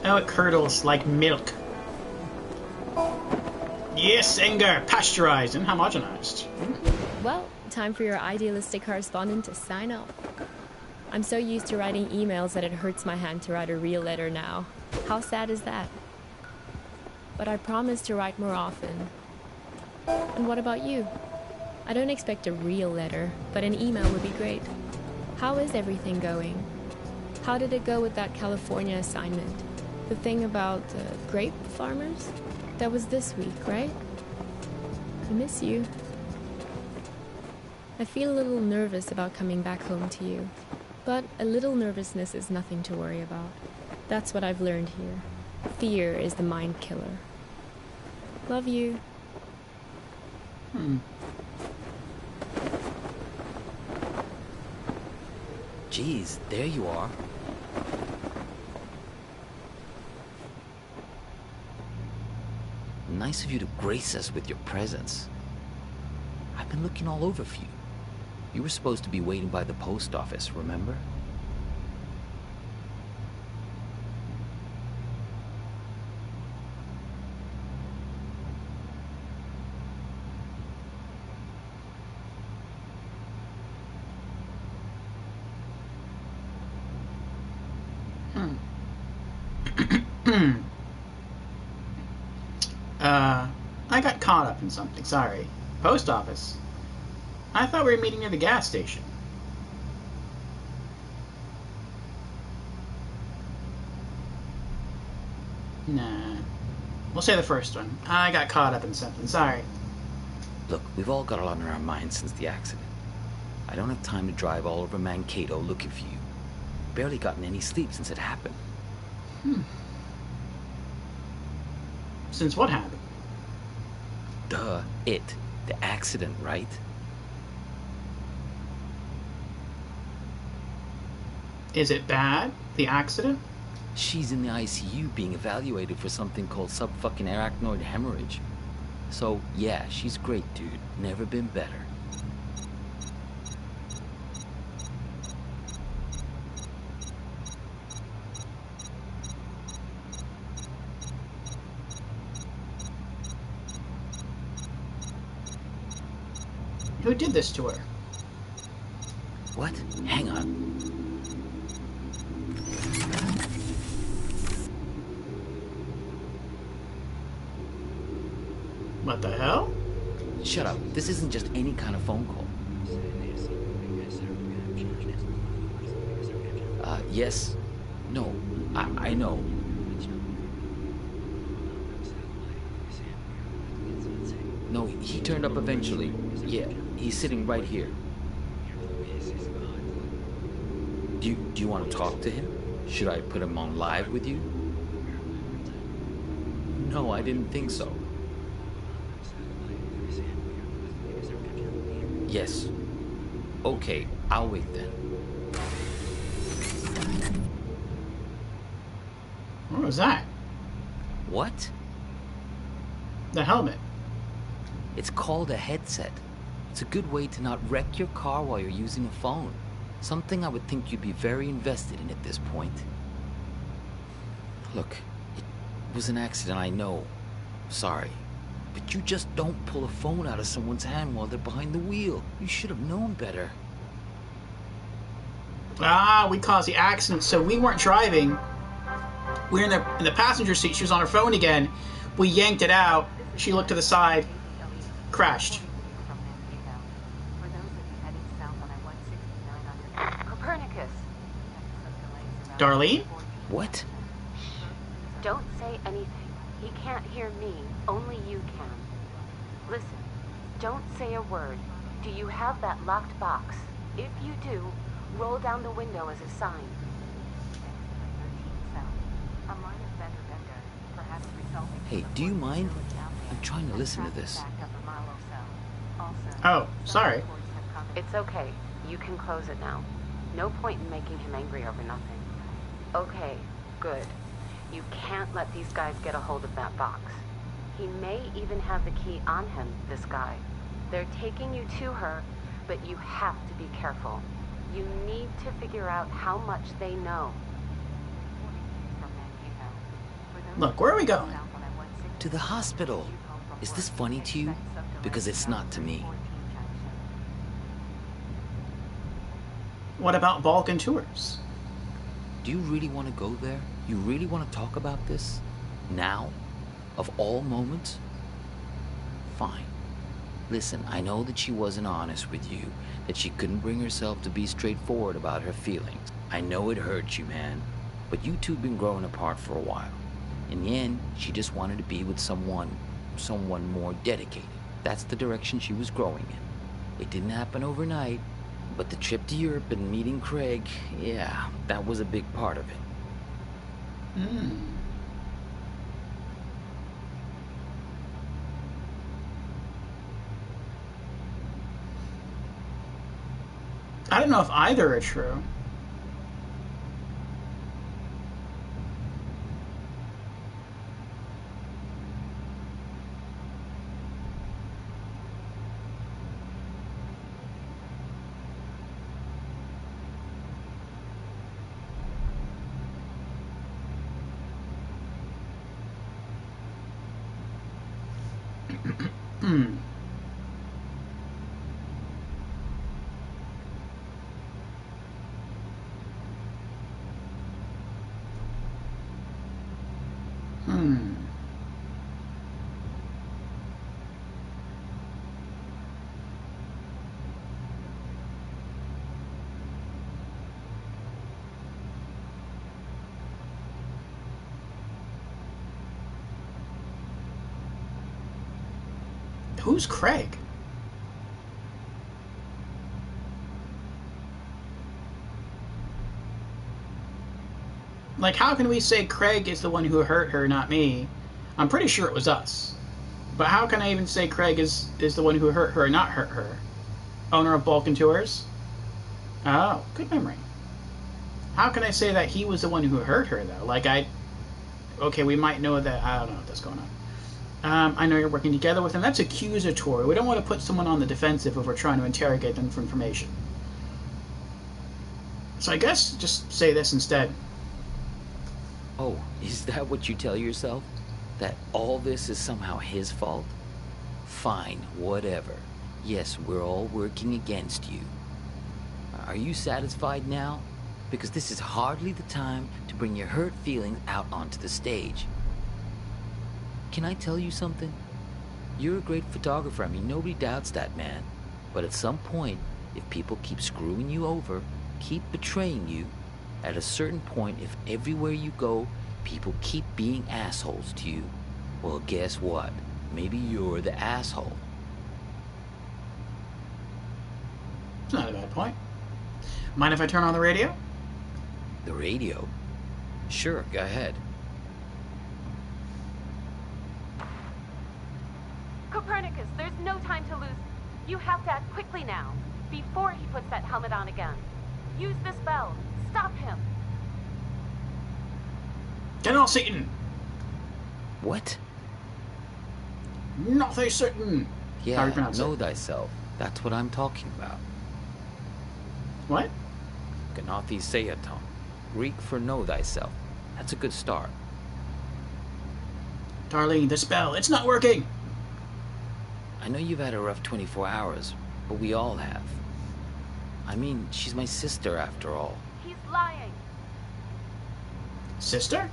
Oh, it curdles like milk. Yes, anger, pasteurized and homogenized. Well, time for your idealistic correspondent to sign off. I'm so used to writing emails that it hurts my hand to write a real letter now. How sad is that? but I promise to write more often. And what about you? I don't expect a real letter, but an email would be great. How is everything going? How did it go with that California assignment? The thing about grape farmers? That was this week, right? I miss you. I feel a little nervous about coming back home to you, but a little nervousness is nothing to worry about. That's what I've learned here. Fear is the mind killer. Love you. Geez, there you are. Nice of you to grace us with your presence. I've been looking all over for you. You were supposed to be waiting by the post office, remember? I got caught up in something, sorry. Post office? I thought we were meeting near the gas station. Nah. We'll say the first one. I got caught up in something, sorry. Look, we've all got a lot on our minds since the accident. I don't have time to drive all over Mankato looking for you. Barely gotten any sleep since it happened. Since what happened? Duh, the accident, right? Is it bad? The accident? She's in the ICU being evaluated for something called sub-fucking arachnoid hemorrhage. So, yeah, she's great, dude. Never been better. Who did this to her? What? Hang on. What the hell? Shut up. This isn't just any kind of phone call. Yes. No. I know. No, he turned up eventually. Yeah, he's sitting right here. Do you want to talk to him? Should I put him on live with you? No, I didn't think so. Yes. Okay, I'll wait then. What was that? What? The helmet. It's called a headset. It's a good way to not wreck your car while you're using a phone. Something I would think you'd be very invested in at this point. Look, it was an accident, I know. Sorry. But you just don't pull a phone out of someone's hand while they're behind the wheel. You should have known better. Ah, we caused the accident, so we weren't driving. We were in the passenger seat. She was on her phone again. We yanked it out. She looked to the side. Crashed. Copernicus. Darlene? What? Don't say anything. He can't hear me. Only you can. Listen, don't say a word. Do you have that locked box? If you do, roll down the window as a sign. Hey, do you mind? I'm trying to listen to this. Oh, sorry. It's okay. You can close it now. No point in making him angry over nothing. Okay, good. You can't let these guys get a hold of that box. He may even have the key on him, this guy. They're taking you to her, but you have to be careful. You need to figure out how much they know. Look, where are we going? To the hospital. Is this funny to you? Because it's not to me. What about Balkan Tours? Do you really want to go there? You really want to talk about this? Now? Of all moments? Fine. Listen, I know that she wasn't honest with you, that she couldn't bring herself to be straightforward about her feelings. I know it hurts you, man, but you two have been growing apart for a while. In the end, she just wanted to be with someone more dedicated. That's the direction she was growing in. It didn't happen overnight, but the trip to Europe and meeting Craig, yeah, that was a big part of it. I don't know if either are true. Who's Craig? Like, how can we say Craig is the one who hurt her, not me? I'm pretty sure it was us. But how can I even say Craig is the one who hurt her, not hurt her? Owner of Balkan Tours? Oh, good memory. How can I say that he was the one who hurt her, though? Like, okay, we might know that. I don't know what's going on. I know you're working together with him. That's accusatory. We don't want to put someone on the defensive if we're trying to interrogate them for information. So I guess just say this instead. Oh, is that what you tell yourself? That all this is somehow his fault? Fine, whatever. Yes, we're all working against you. Are you satisfied now? Because this is hardly the time to bring your hurt feelings out onto the stage. Can I tell you something? You're a great photographer. I mean, nobody doubts that, man. But at some point, if people keep screwing you over, keep betraying you, at a certain point, if everywhere you go, people keep being assholes to you, well, guess what? Maybe you're the asshole. It's not a bad point. Mind if I turn on the radio? The radio? Sure, go ahead. Copernicus, there's no time to lose. You have to act quickly now, before he puts that helmet on again. Use this bell. Stop him. General Satan. What? Nothing certain. Yeah, How do you pronounce know it? thyself. That's what I'm talking about. What? Gnathi Seaton. Greek for know thyself. That's a good start. Darlene, the spell. It's not working. I know you've had a rough 24 hours, but we all have. I mean, she's my sister after all. He's lying. Sister?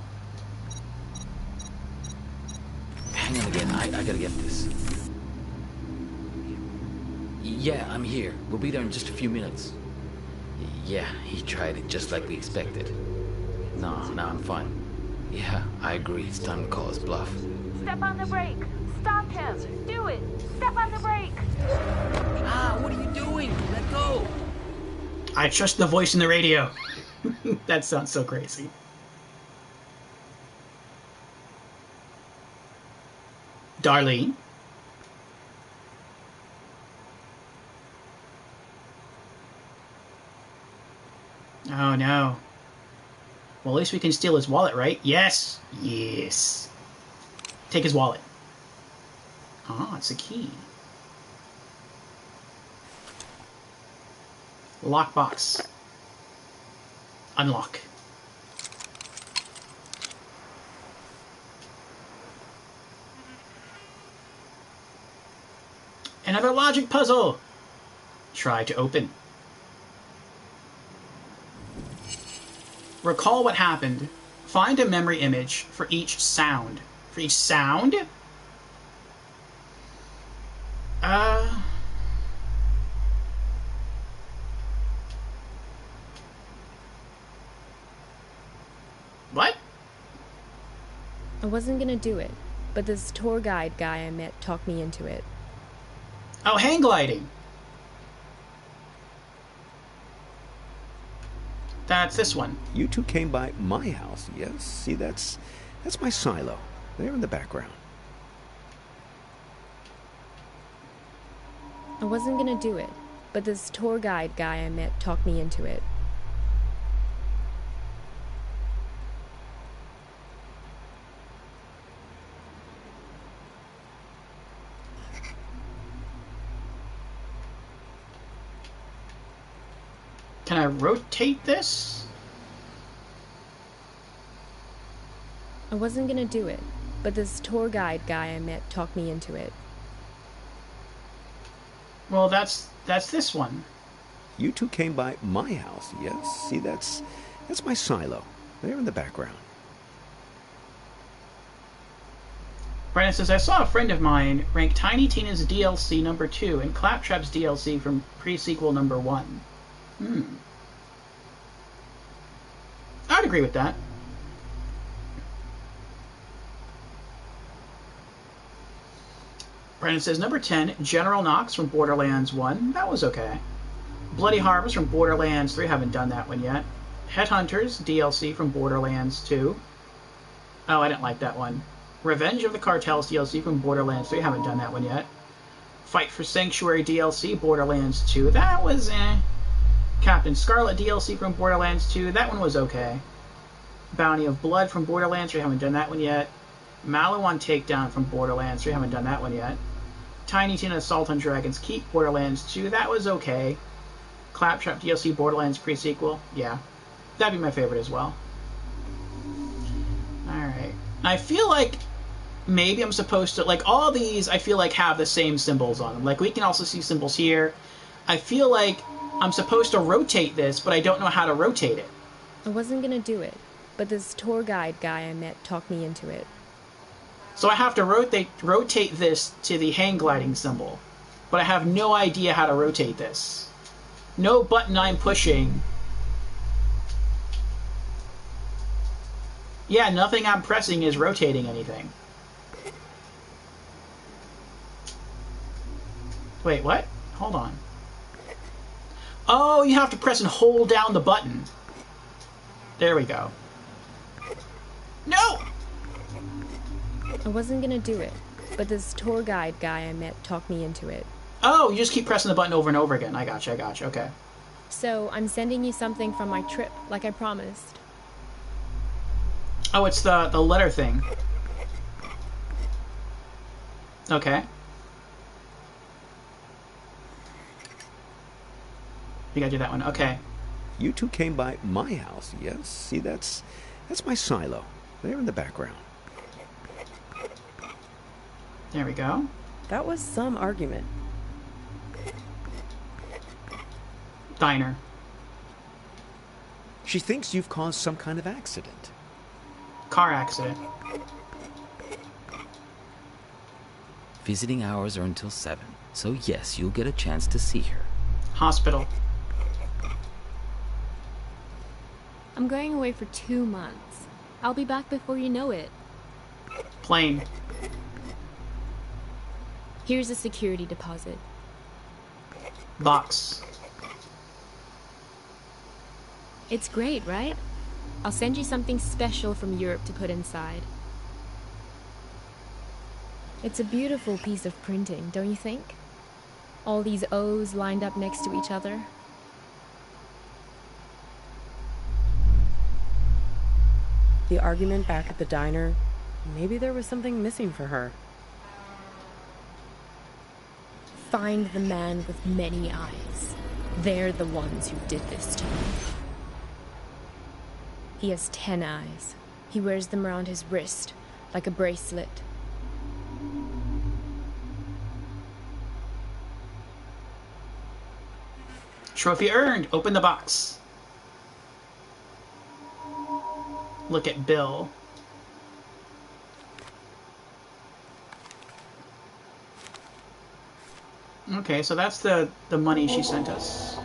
Hang on again, I gotta get this. Yeah, I'm here. We'll be there in just a few minutes. Yeah, he tried it just like we expected. No, I'm fine. Yeah, I agree. It's time to call his bluff. Step on the brake. Stop him. Do it. Step on the brake. Ah, what are you doing? Let go. I trust the voice in the radio. That sounds so crazy. Darlene? Oh no. Well, at least we can steal his wallet, right? Yes! Yes! Take his wallet. Ah, it's a key. Lockbox. Unlock. Another logic puzzle! Try to open. Recall what happened. Find a memory image for each sound. For each sound? What? I wasn't gonna do it, but this tour guide guy I met talked me into it. Oh, hang gliding. That's this one. You two came by my house, yes? See, that's my silo. There in the background. I wasn't gonna do it, but this tour guide guy I met talked me into it. Can I rotate this? I wasn't gonna do it, but this tour guide guy I met talked me into it. Well, that's this one. You two came by my house, yes? See, that's my silo. There in the background. Brandon says, I saw a friend of mine rank Tiny Tina's DLC number 2 and Claptrap's DLC from pre-sequel number 1. I'd agree with that. Brandon says, number 10, General Knox from Borderlands 1. That was okay. Bloody Harvest from Borderlands 3. Haven't done that one yet. Headhunters DLC from Borderlands 2. Oh, I didn't like that one. Revenge of the Cartels DLC from Borderlands 3. Haven't done that one yet. Fight for Sanctuary DLC, Borderlands 2. That was eh. Captain Scarlet DLC from Borderlands 2. That one was okay. Bounty of Blood from Borderlands 3. Haven't done that one yet. Maliwan Takedown from Borderlands 3. Haven't done that one yet. Tiny Tina Assault on Dragon's Keep, Borderlands 2. That was okay. Claptrap DLC, Borderlands pre-sequel. Yeah. That'd be my favorite as well. Alright. I feel like maybe I'm supposed to... Like, all these, I feel like, have the same symbols on them. Like, we can also see symbols here. I feel like I'm supposed to rotate this, but I don't know how to rotate it. I wasn't gonna do it, but this tour guide guy I met talked me into it. So I have to rotate this to the hang gliding symbol. But I have no idea how to rotate this. No button I'm pushing. Yeah, nothing I'm pressing is rotating anything. Wait, what? Hold on. Oh, you have to press and hold down the button. There we go. No! I wasn't gonna do it, but this tour guide guy I met talked me into it. Oh, you just keep pressing the button over and over again. I gotcha, okay. So, I'm sending you something from my trip, like I promised. Oh, it's the letter thing. Okay. You gotta do that one, okay. You two came by my house, yes? See, that's my silo. There in the background. There we go. That was some argument. Diner. She thinks you've caused some kind of accident. Car accident. Visiting hours are until 7, so yes, you'll get a chance to see her. Hospital. I'm going away for 2 months. I'll be back before you know it. Plane. Here's a security deposit. Box. It's great, right? I'll send you something special from Europe to put inside. It's a beautiful piece of printing, don't you think? All these O's lined up next to each other. The argument back at the diner, maybe there was something missing for her. Find the man with many eyes. They're the ones who did this to me. He has 10 eyes. He wears them around his wrist, like a bracelet. Trophy earned. Open the box. Look at Bill. Okay, so that's the money she sent us.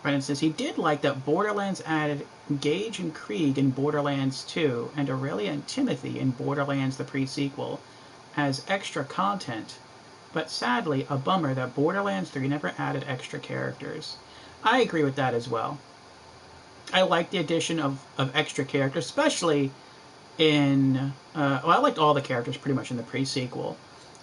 Brennan says he did like that Borderlands added Gage and Krieg in Borderlands 2 and Aurelia and Timothy in Borderlands the pre-sequel as extra content, but sadly a bummer that Borderlands 3 never added extra characters. I agree with that as well. I like the addition of extra characters, especially in... well, I liked all the characters pretty much in the pre-sequel,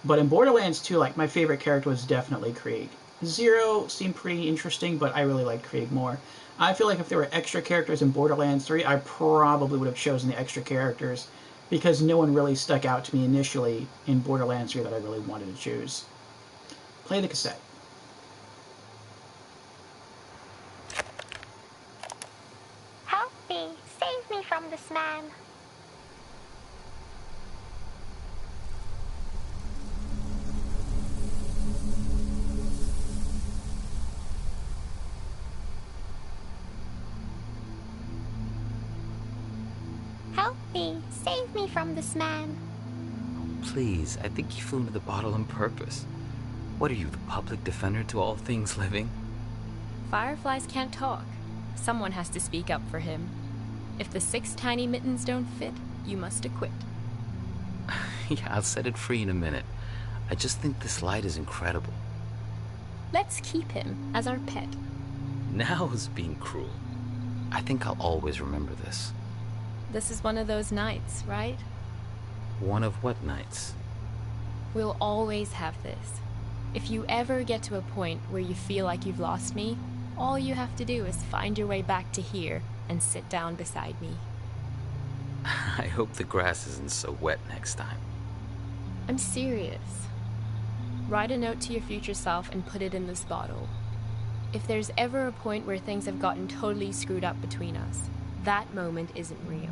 but in Borderlands 2, like, my favorite character was definitely Krieg. Zero seemed pretty interesting, but I really liked Krieg more. I feel like if there were extra characters in Borderlands 3, I probably would have chosen the extra characters because no one really stuck out to me initially in Borderlands 3 that I really wanted to choose. Play the cassette. Help me! Save me from this man! Help me! Save me from this man! Oh, please, I think you flew into the bottle on purpose. What are you, the public defender to all things living? Fireflies can't talk. Someone has to speak up for him. If the 6 tiny mittens don't fit, you must acquit. Yeah, I'll set it free in a minute. I just think this light is incredible. Let's keep him as our pet. Now is being cruel. I think I'll always remember this. This is one of those nights, right? One of what nights? We'll always have this. If you ever get to a point where you feel like you've lost me, all you have to do is find your way back to here and sit down beside me. I hope the grass isn't so wet next time. I'm serious. Write a note to your future self and put it in this bottle. If there's ever a point where things have gotten totally screwed up between us, that moment isn't real.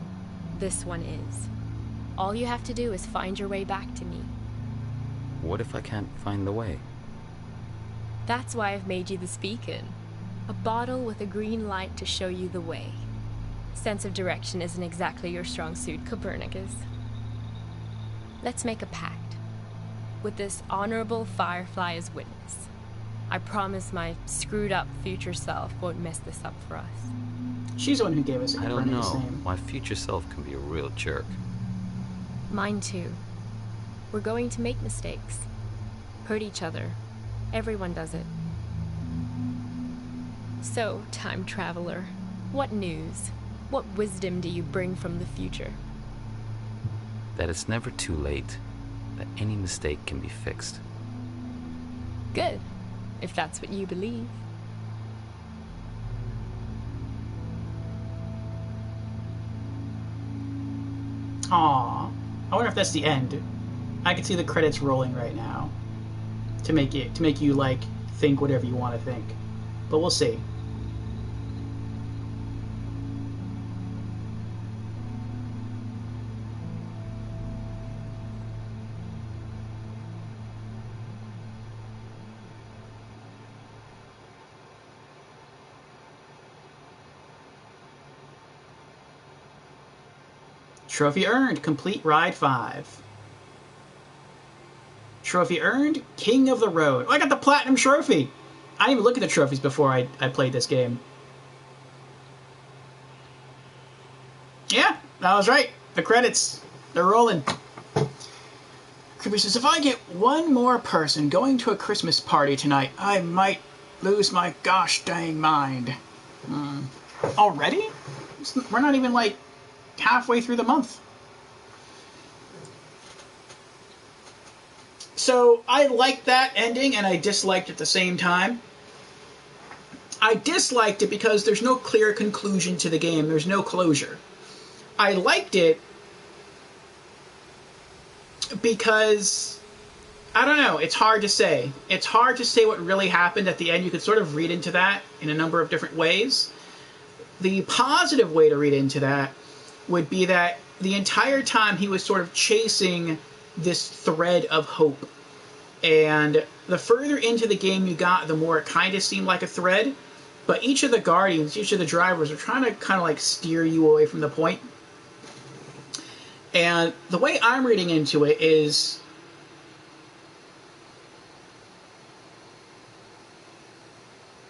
This one is. All you have to do is find your way back to me. What if I can't find the way? That's why I've made you this beacon. A bottle with a green light to show you the way. Sense of direction isn't exactly your strong suit, Copernicus. Let's make a pact. With this honorable Firefly as witness. I promise my screwed up future self won't mess this up for us. She's the one who gave us a I don't Copernicus know. name. My future self can be a real jerk. Mine too. We're going to make mistakes. Hurt each other. Everyone does it. So, time traveler, what news? What wisdom do you bring from the future? That it's never too late. That any mistake can be fixed. Good, if that's what you believe. Aww. I wonder if that's the end. I can see the credits rolling right now. To make you like think whatever you want to think. But we'll see. Trophy earned. Complete Ride 5. Trophy earned. King of the Road. Oh, I got the Platinum Trophy! I didn't even look at the trophies before I played this game. Yeah, I was right. The credits. They're rolling. Kirby says, if I get one more person going to a Christmas party tonight, I might lose my gosh dang mind. Already? We're not even like halfway through the month. So I liked that ending and I disliked it at the same time. I disliked it because there's no clear conclusion to the game. There's no closure. I liked it because, I don't know, it's hard to say. It's hard to say what really happened at the end. You could sort of read into that in a number of different ways. The positive way to read into that would be that the entire time he was sort of chasing this thread of hope. And the further into the game you got, the more it kind of seemed like a thread. But each of the guardians, each of the drivers are trying to kind of like steer you away from the point. And the way I'm reading into it is,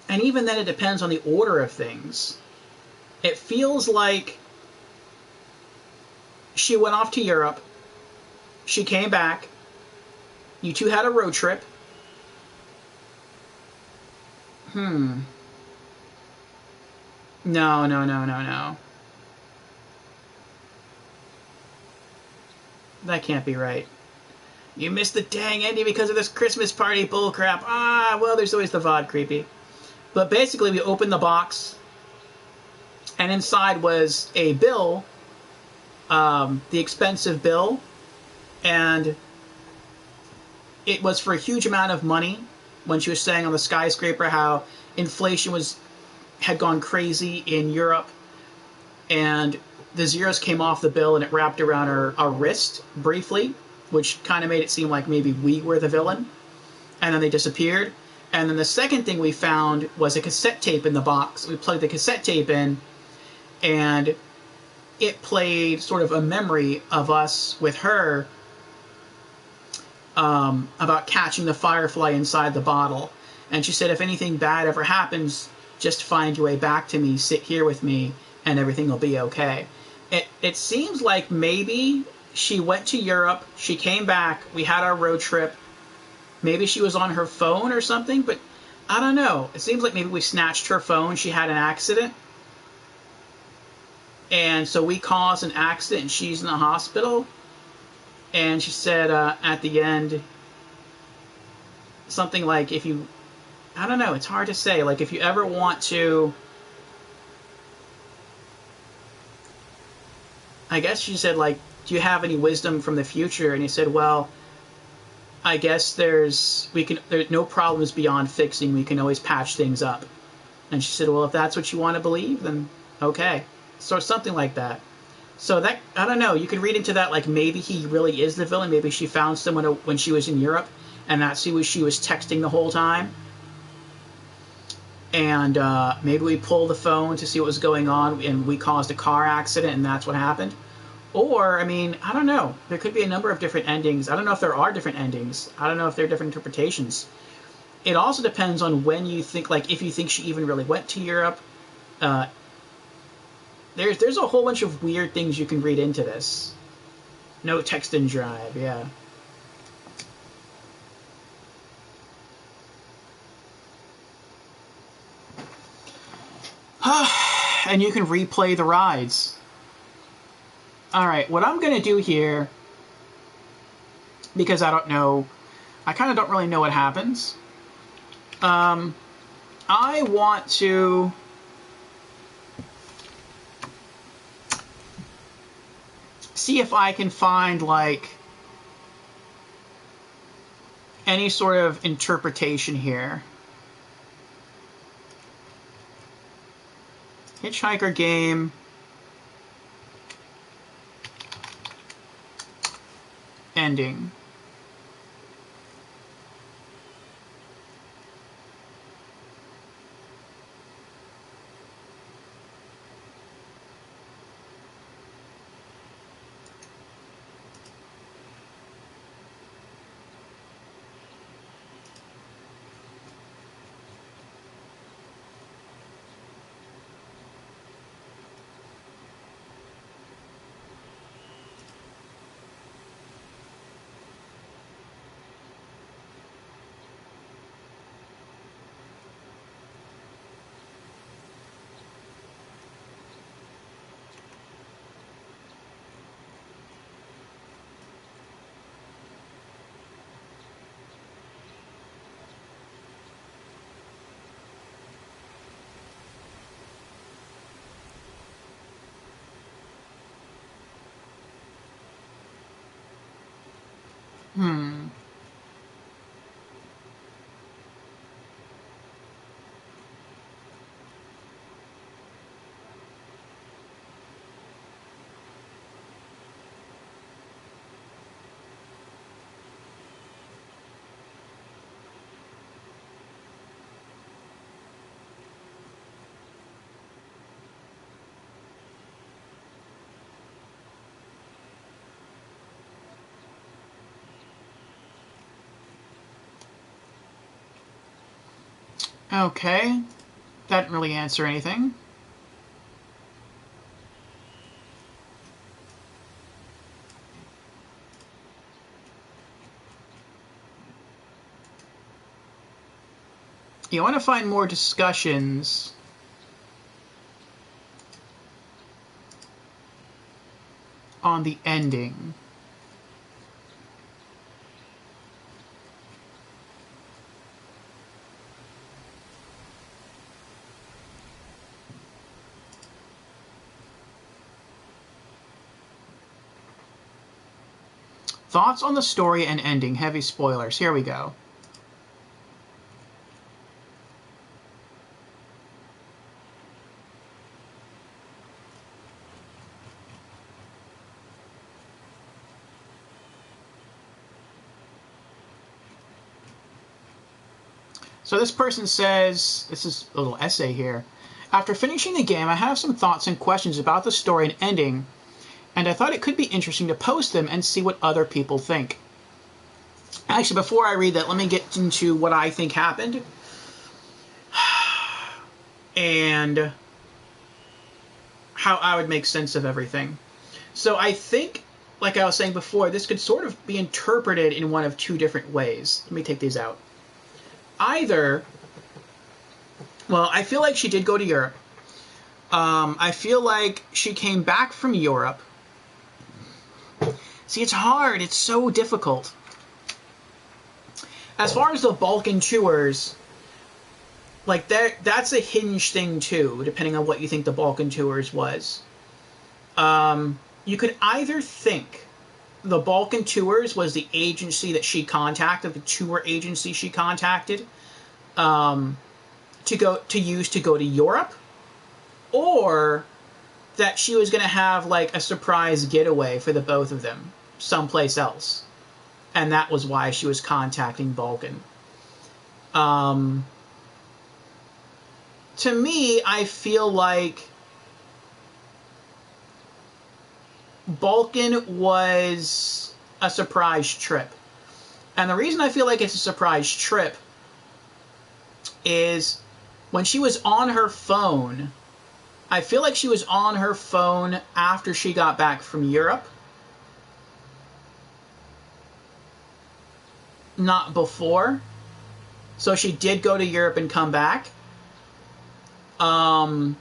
and even then it depends on the order of things. It feels like she went off to Europe, she came back, you two had a road trip. No. That can't be right. You missed the dang ending because of this Christmas party bullcrap. Ah, well, there's always the VOD creepy. But basically, we opened the box, and inside was a bill, the expensive bill, and it was for a huge amount of money. When she was saying on the skyscraper how inflation had gone crazy in Europe, and the zeros came off the bill and it wrapped around our wrist briefly, which kind of made it seem like maybe we were the villain. And then they disappeared. And then the second thing we found was a cassette tape in the box. We plugged the cassette tape in, and it played sort of a memory of us with her about catching the firefly inside the bottle. And she said, if anything bad ever happens, just find your way back to me, sit here with me, and everything will be okay. It seems like maybe she went to Europe, she came back, we had our road trip, maybe she was on her phone or something, but I don't know. It seems like maybe we snatched her phone, she had an accident, and so we caused an accident and she's in the hospital. And she said at the end something like, if you, I don't know, it's hard to say, like if you ever want to, I guess she said, like, do you have any wisdom from the future? And he said, well, I guess there's no problems beyond fixing. We can always patch things up. And she said, well, if that's what you want to believe, then okay. So something like that. So that, I don't know, you could read into that like maybe he really is the villain. Maybe she found someone when she was in Europe, and that's who she was texting the whole time. And maybe we pulled the phone to see what was going on, and we caused a car accident, and that's what happened. Or, I mean, I don't know. There could be a number of different endings. I don't know if there are different endings. I don't know if there are different interpretations. It also depends on when you think, like, if you think she even really went to Europe. There's a whole bunch of weird things you can read into this. No text and drive, yeah. And you can replay the rides. Alright, what I'm going to do here, because I don't know, I kind of don't really know what happens. I want to see if I can find, like, any sort of interpretation here. Hitchhiker game. Ending. Okay. That didn't really answer anything. You want to find more discussions on the ending. Thoughts on the story and ending. Heavy spoilers. Here we go. So this person says, this is a little essay here. After finishing the game, I have some thoughts and questions about the story and ending, and I thought it could be interesting to post them and see what other people think. Actually, before I read that, let me get into what I think happened. And how I would make sense of everything. So I think, like I was saying before, this could sort of be interpreted in one of two different ways. Let me take these out. Either, well, I feel like she did go to Europe. I feel like she came back from Europe. See, it's hard. It's so difficult. As far as the Balkan tours, like that's a hinge thing too, depending on what you think the Balkan tours was. You could either think the Balkan tours was the agency that she contacted, the tour agency she contacted, to go to Europe, or that she was going to have like a surprise getaway for the both of them someplace else, and that was why she was contacting Balkan. To me, I feel like Balkan was a surprise trip. And the reason I feel like it's a surprise trip is when she was on her phone, I feel like she was on her phone after she got back from Europe. Not before. So she did go to Europe and come back. And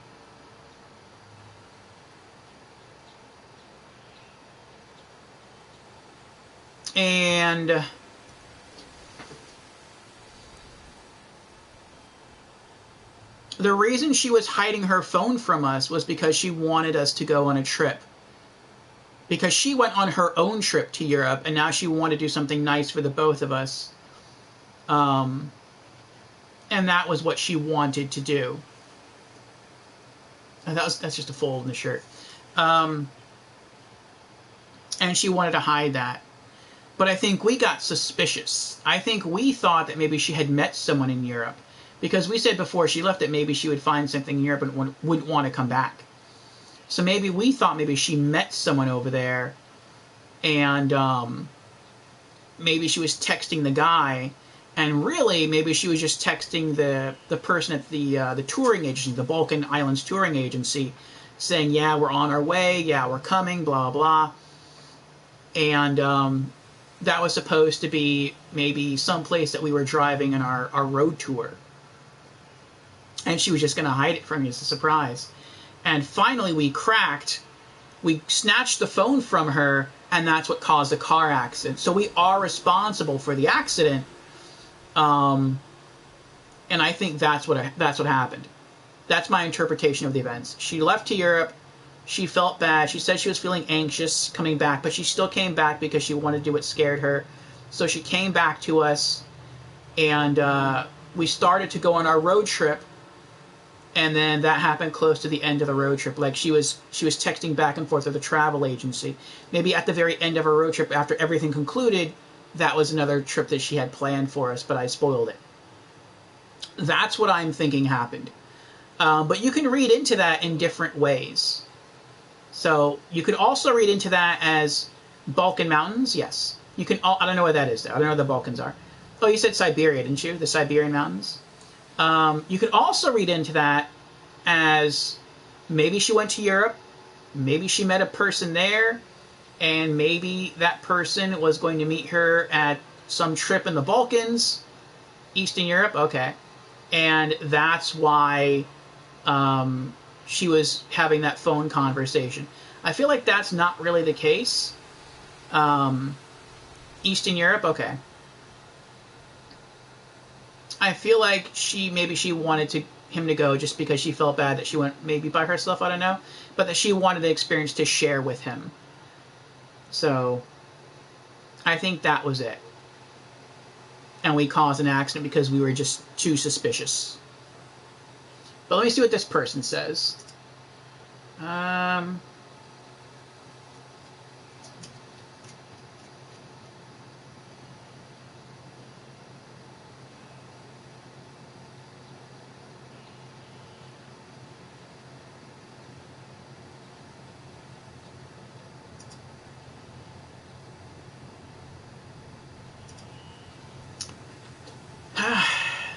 the reason she was hiding her phone from us was because she wanted us to go on a trip. Because she went on her own trip to Europe, and now she wanted to do something nice for the both of us. And that was what she wanted to do. And that's just a fold in the shirt. And she wanted to hide that. But I think we got suspicious. I think we thought that maybe she had met someone in Europe. Because we said before she left that maybe she would find something in Europe and wouldn't want to come back. So maybe we thought maybe she met someone over there, and maybe she was texting the guy, and really maybe she was just texting the person at the touring agency, the Balkan Islands touring agency, saying, yeah, we're on our way, yeah, we're coming, blah, blah. And that was supposed to be maybe someplace that we were driving in our road tour. And she was just going to hide it from you as a surprise. And finally we cracked. We snatched the phone from her, and that's what caused the car accident. So we are responsible for the accident. And I think that's what happened. That's my interpretation of the events. She left to Europe. She felt bad. She said she was feeling anxious coming back, but she still came back because she wanted to do what scared her. So she came back to us, and we started to go on our road trip. And then that happened close to the end of the road trip. Like she was texting back and forth with the travel agency. Maybe at the very end of her road trip, after everything concluded, that was another trip that she had planned for us, but I spoiled it. That's what I'm thinking happened. But you can read into that in different ways. So you could also read into that as Balkan Mountains. Yes. I don't know what that is, though. I don't know what the Balkans are. Oh, you said Siberia, didn't you? The Siberian Mountains. You could also read into that as maybe she went to Europe, maybe she met a person there, and maybe that person was going to meet her at some trip in the Balkans, Eastern Europe, okay. And that's why she was having that phone conversation. I feel like that's not really the case. Eastern Europe, okay. I feel like maybe she wanted him to go just because she felt bad that she went maybe by herself, I don't know. But that she wanted the experience to share with him. So, I think that was it. And we caused an accident because we were just too suspicious. But let me see what this person says.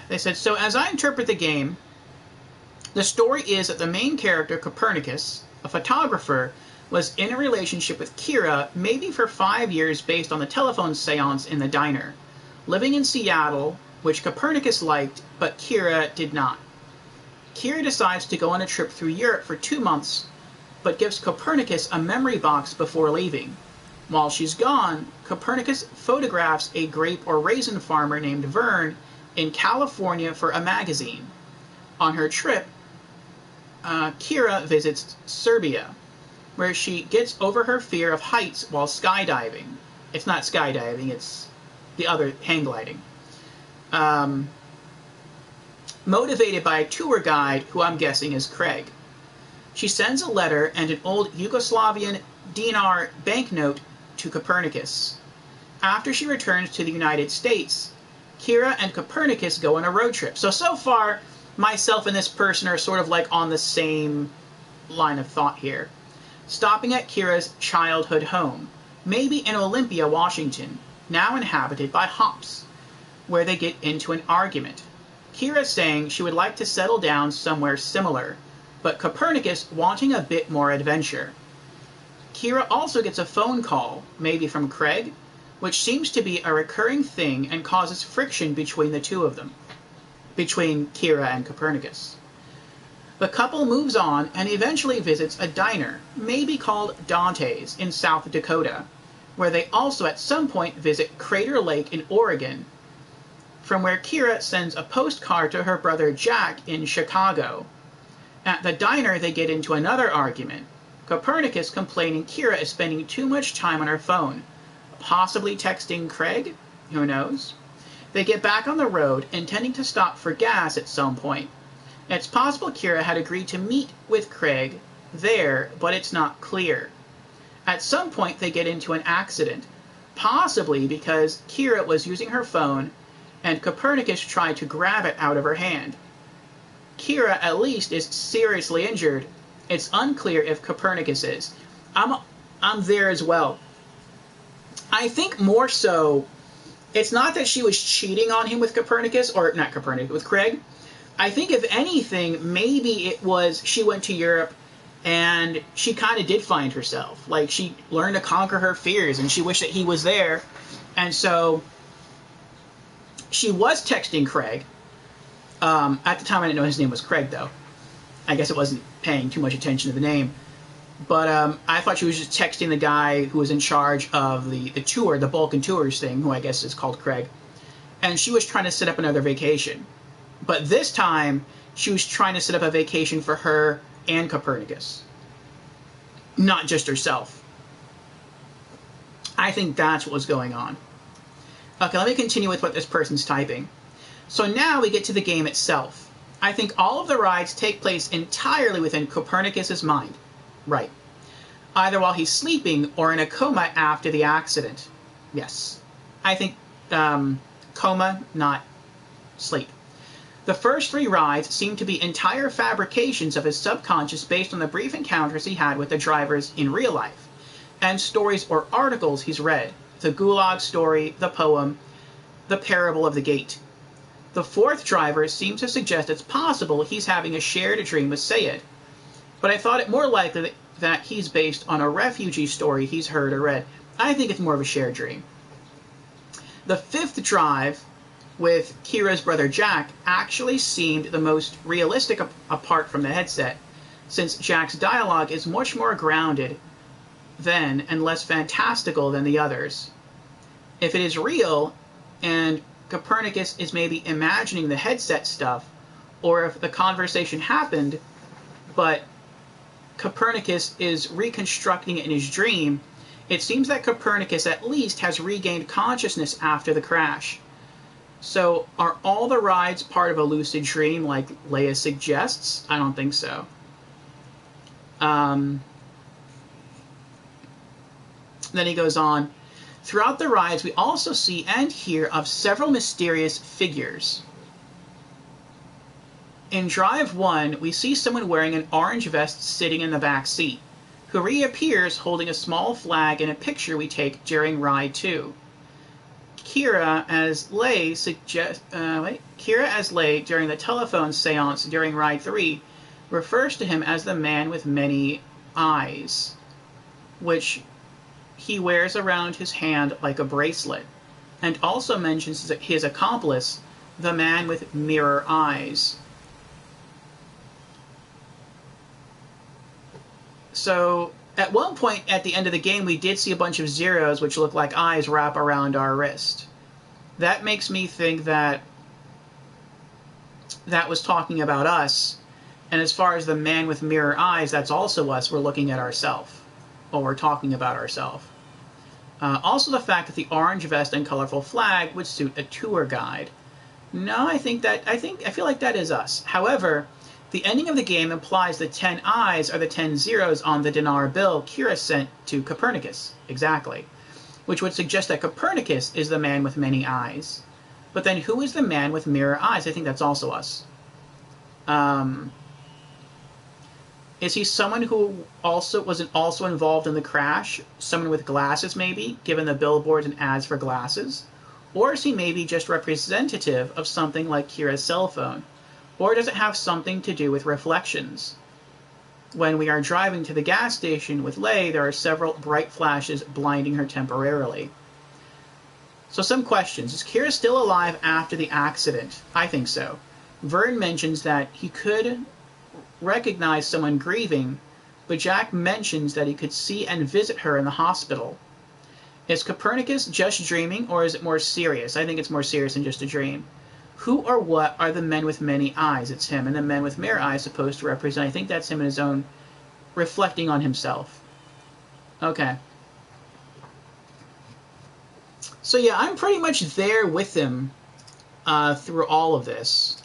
They said, so as I interpret the game, the story is that the main character, Copernicus, a photographer, was in a relationship with Kira maybe for 5 years based on the telephone seance in the diner, living in Seattle, which Copernicus liked, but Kira did not. Kira decides to go on a trip through Europe for 2 months, but gives Copernicus a memory box before leaving. While she's gone, Copernicus photographs a grape or raisin farmer named Vern in California for a magazine. On her trip, Kira visits Serbia, where she gets over her fear of heights while skydiving. It's not skydiving, it's the other hang gliding. Motivated by a tour guide, who I'm guessing is Craig. She sends a letter and an old Yugoslavian dinar banknote to Copernicus. After she returns to the United States, Kira and Copernicus go on a road trip. So far, myself and this person are sort of like on the same line of thought here. Stopping at Kira's childhood home, maybe in Olympia, Washington, now inhabited by Hops, where they get into an argument. Kira saying she would like to settle down somewhere similar, but Copernicus wanting a bit more adventure. Kira also gets a phone call, maybe from Craig, which seems to be a recurring thing and causes friction between the two of them, between Kira and Copernicus. The couple moves on and eventually visits a diner, maybe called Dante's, in South Dakota, where they also at some point visit Crater Lake in Oregon, from where Kira sends a postcard to her brother Jack in Chicago. At the diner, they get into another argument, Copernicus complaining Kira is spending too much time on her phone, possibly texting Craig? Who knows? They get back on the road, intending to stop for gas at some point. It's possible Kira had agreed to meet with Craig there, but it's not clear. At some point, they get into an accident, possibly because Kira was using her phone and Copernicus tried to grab it out of her hand. Kira, at least, is seriously injured. It's unclear if Copernicus is. I'm there as well. I think more so, it's not that she was cheating on him with Copernicus, or not Copernicus, with Craig. I think if anything, maybe it was she went to Europe and she kind of did find herself. Like, she learned to conquer her fears and she wished that he was there. And so she was texting Craig. At the time, I didn't know his name was Craig, though. I guess it wasn't paying too much attention to the name. But I thought she was just texting the guy who was in charge of the tour, the Balkan Tours thing, who I guess is called Craig. And she was trying to set up another vacation. But this time, she was trying to set up a vacation for her and Copernicus. Not just herself. I think that's what was going on. Okay, let me continue with what this person's typing. So now we get to the game itself. I think all of the rides take place entirely within Copernicus's mind. Right. Either while he's sleeping or in a coma after the accident. Yes. I think coma, not sleep. The first 3 rides seem to be entire fabrications of his subconscious based on the brief encounters he had with the drivers in real life, and stories or articles he's read. The Gulag story, the poem, the Parable of the Gate. The fourth driver seems to suggest it's possible he's having a shared dream with Sayid, but I thought it more likely that he's based on a refugee story he's heard or read. I think it's more of a shared dream. The fifth drive with Kira's brother Jack actually seemed the most realistic apart from the headset, since Jack's dialogue is much more grounded than and less fantastical than the others. If it is real, and Copernicus is maybe imagining the headset stuff, or if the conversation happened, but Copernicus is reconstructing it in his dream, it seems that Copernicus at least has regained consciousness after the crash. So, are all the rides part of a lucid dream like Leia suggests? I don't think so. Then he goes on, throughout the rides we also see and hear of several mysterious figures. In Drive 1, we see someone wearing an orange vest sitting in the back seat, who reappears holding a small flag in a picture we take during Ride 2. Kira as Leia during the telephone seance during Ride 3 refers to him as the man with many eyes, which he wears around his hand like a bracelet, and also mentions his accomplice, the man with mirror eyes. So, at one point at the end of the game, we did see a bunch of zeros which look like eyes wrap around our wrist. That makes me think that that was talking about us, and as far as the man with mirror eyes, that's also us. We're looking at ourselves, or we're talking about ourselves. Also the fact that the orange vest and colorful flag would suit a tour guide. No, I feel like that is us. However, the ending of the game implies the 10 eyes are the 10 zeros on the dinar bill Kira sent to Copernicus. Exactly. Which would suggest that Copernicus is the man with many eyes. But then who is the man with mirror eyes? I think that's also us. Is he someone who was also involved in the crash? Someone with glasses, maybe, given the billboards and ads for glasses? Or is he maybe just representative of something like Kira's cell phone? Or does it have something to do with reflections? When we are driving to the gas station with Leia, there are several bright flashes blinding her temporarily. So some questions. Is Kira still alive after the accident? I think so. Vern mentions that he could recognize someone grieving, but Jack mentions that he could see and visit her in the hospital. Is Copernicus just dreaming, or is it more serious? I think it's more serious than just a dream. Who or what are the men with many eyes? It's him, and the men with mirror eyes supposed to represent. I think that's him in his own, reflecting on himself. Okay. So yeah, I'm pretty much there with him through all of this.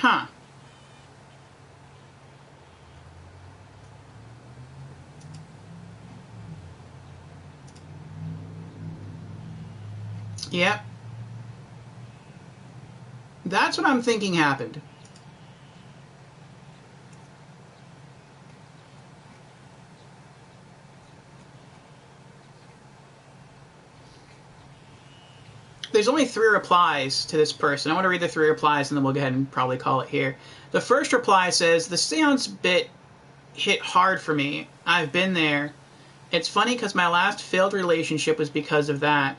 Huh. Yep. That's what I'm thinking happened. There's only 3 replies to this person. I want to read the 3 replies and then we'll go ahead and probably call it here. The first reply says, the seance bit hit hard for me. I've been there. It's funny because my last failed relationship was because of that.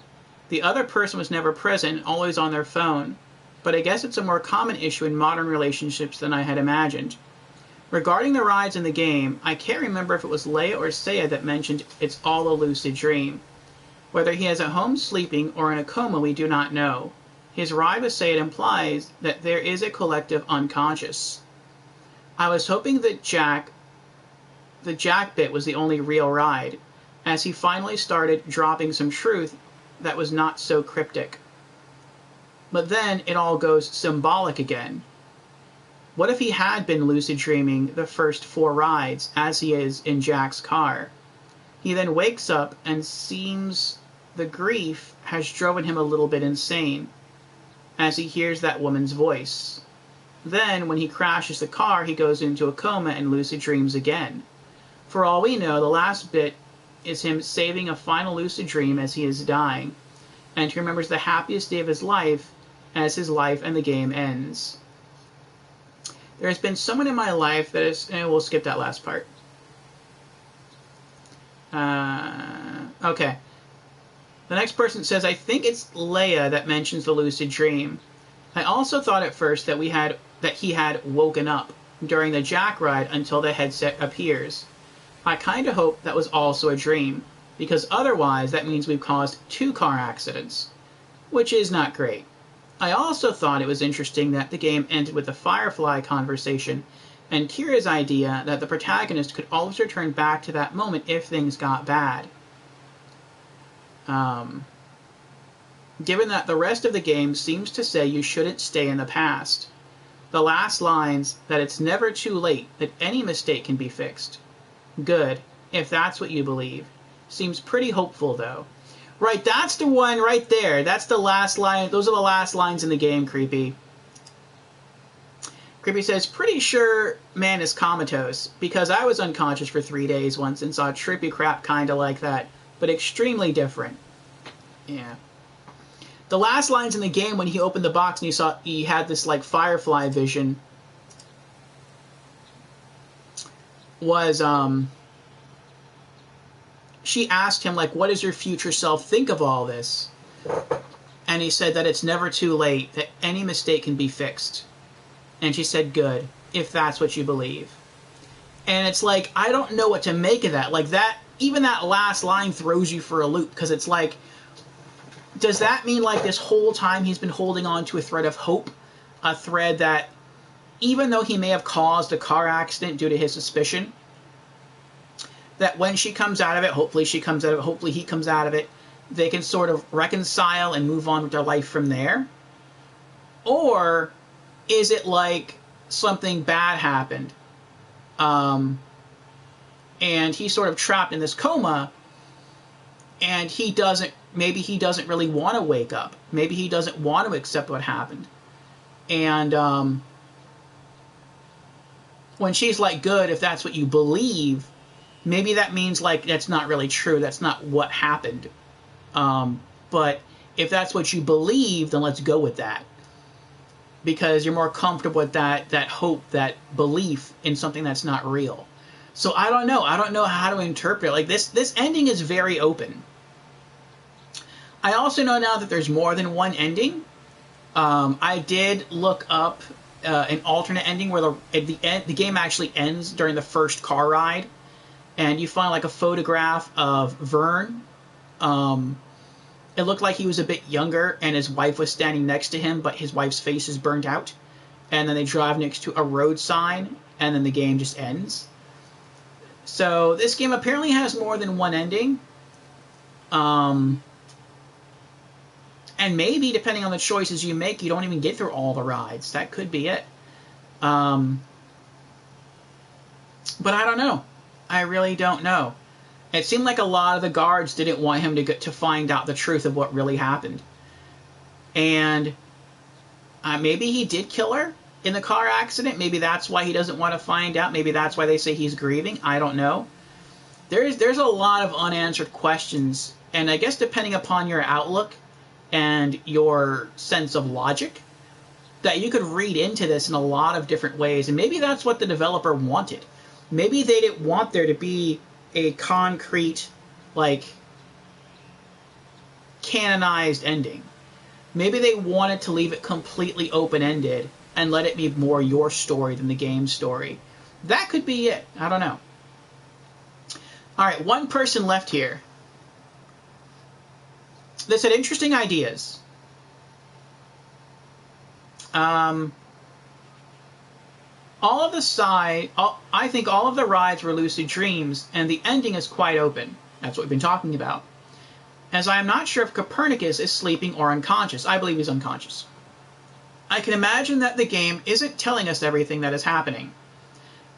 The other person was never present, always on their phone. But I guess it's a more common issue in modern relationships than I had imagined. Regarding the rides in the game, I can't remember if it was Leia or Seiya that mentioned it's all a lucid dream. Whether he is at home sleeping or in a coma, we do not know. His ride with Seiya implies that there is a collective unconscious. I was hoping that the Jack bit was the only real ride, as he finally started dropping some truth that was not so cryptic. But then it all goes symbolic again. What if he had been lucid dreaming the first 4 rides, as he is in Jack's car? He then wakes up and seems the grief has driven him a little bit insane, as he hears that woman's voice. Then, when he crashes the car, he goes into a coma and lucid dreams again. For all we know, the last bit is him saving a final lucid dream as he is dying, and he remembers the happiest day of his life as his life and the game ends. There has been someone in my life that is... And we'll skip that last part. Okay. The next person says, I think it's Leia that mentions the lucid dream. I also thought at first that he had woken up during the Jack ride until the headset appears. I kind of hope that was also a dream, because otherwise that means we've caused 2 car accidents, which is not great. I also thought it was interesting that the game ended with the Firefly conversation and Kira's idea that the protagonist could always return back to that moment if things got bad. Given that the rest of the game seems to say you shouldn't stay in the past. The last lines, that it's never too late, that any mistake can be fixed. Good, if that's what you believe. Seems pretty hopeful, though. Right, that's the one right there. That's the last line. Those are the last lines in the game, Creepy. Creepy says, pretty sure man is comatose, because I was unconscious for 3 days once and saw trippy crap kind of like that, but extremely different. Yeah. The last lines in the game, when he opened the box and he had this like Firefly vision, was she asked him, like, what does your future self think of all this? And he said that it's never too late, that any mistake can be fixed. And she said, good, if that's what you believe. And it's like, I don't know what to make of that. Like, that, even that last line throws you for a loop, because it's like, does that mean, like, this whole time he's been holding on to a thread of hope? A thread that, even though he may have caused a car accident due to his suspicion, that when she comes out of it, hopefully she comes out of it, hopefully he comes out of it, they can sort of reconcile and move on with their life from there? Or is it like something bad happened, and he's sort of trapped in this coma, and maybe he doesn't really want to wake up. Maybe he doesn't want to accept what happened. And when she's like, good, if that's what you believe, maybe that means, like, that's not really true. That's not what happened. But if that's what you believe, then let's go with that. Because you're more comfortable with that hope, that belief in something that's not real. So I don't know. I don't know how to interpret it. Like, this ending is very open. I also know now that there's more than one ending. I did look up an alternate ending where the game actually ends during the first car ride. And you find, like, a photograph of Vern. It looked like he was a bit younger, and his wife was standing next to him, but his wife's face is burned out. And then they drive next to a road sign, and then the game just ends. So this game apparently has more than one ending. And maybe, depending on the choices you make, you don't even get through all the rides. That could be it. But I don't know. I really don't know. It seemed like a lot of the guards didn't want him to find out the truth of what really happened. And maybe he did kill her in the car accident. Maybe that's why he doesn't want to find out. Maybe that's why they say he's grieving. I don't know. There's a lot of unanswered questions. And I guess depending upon your outlook and your sense of logic, that you could read into this in a lot of different ways. And maybe that's what the developer wanted. Maybe they didn't want there to be a concrete, like, canonized ending. Maybe they wanted to leave it completely open-ended and let it be more your story than the game's story. That could be it. I don't know. All right, one person left here. They said interesting ideas. I think all of the rides were lucid dreams, and the ending is quite open. That's what we've been talking about. As I am not sure if Copernicus is sleeping or unconscious. I believe he's unconscious. I can imagine that the game isn't telling us everything that is happening.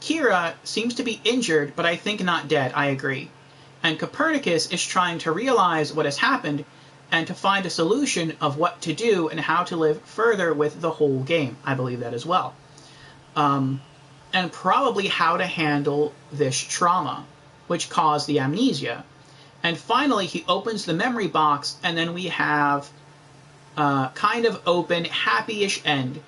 Kira seems to be injured, but I think not dead. I agree. And Copernicus is trying to realize what has happened and to find a solution of what to do and how to live further with the whole game. I believe that as well. And probably how to handle this trauma, which caused the amnesia. And finally, he opens the memory box, and then we have kind of open, happy-ish end.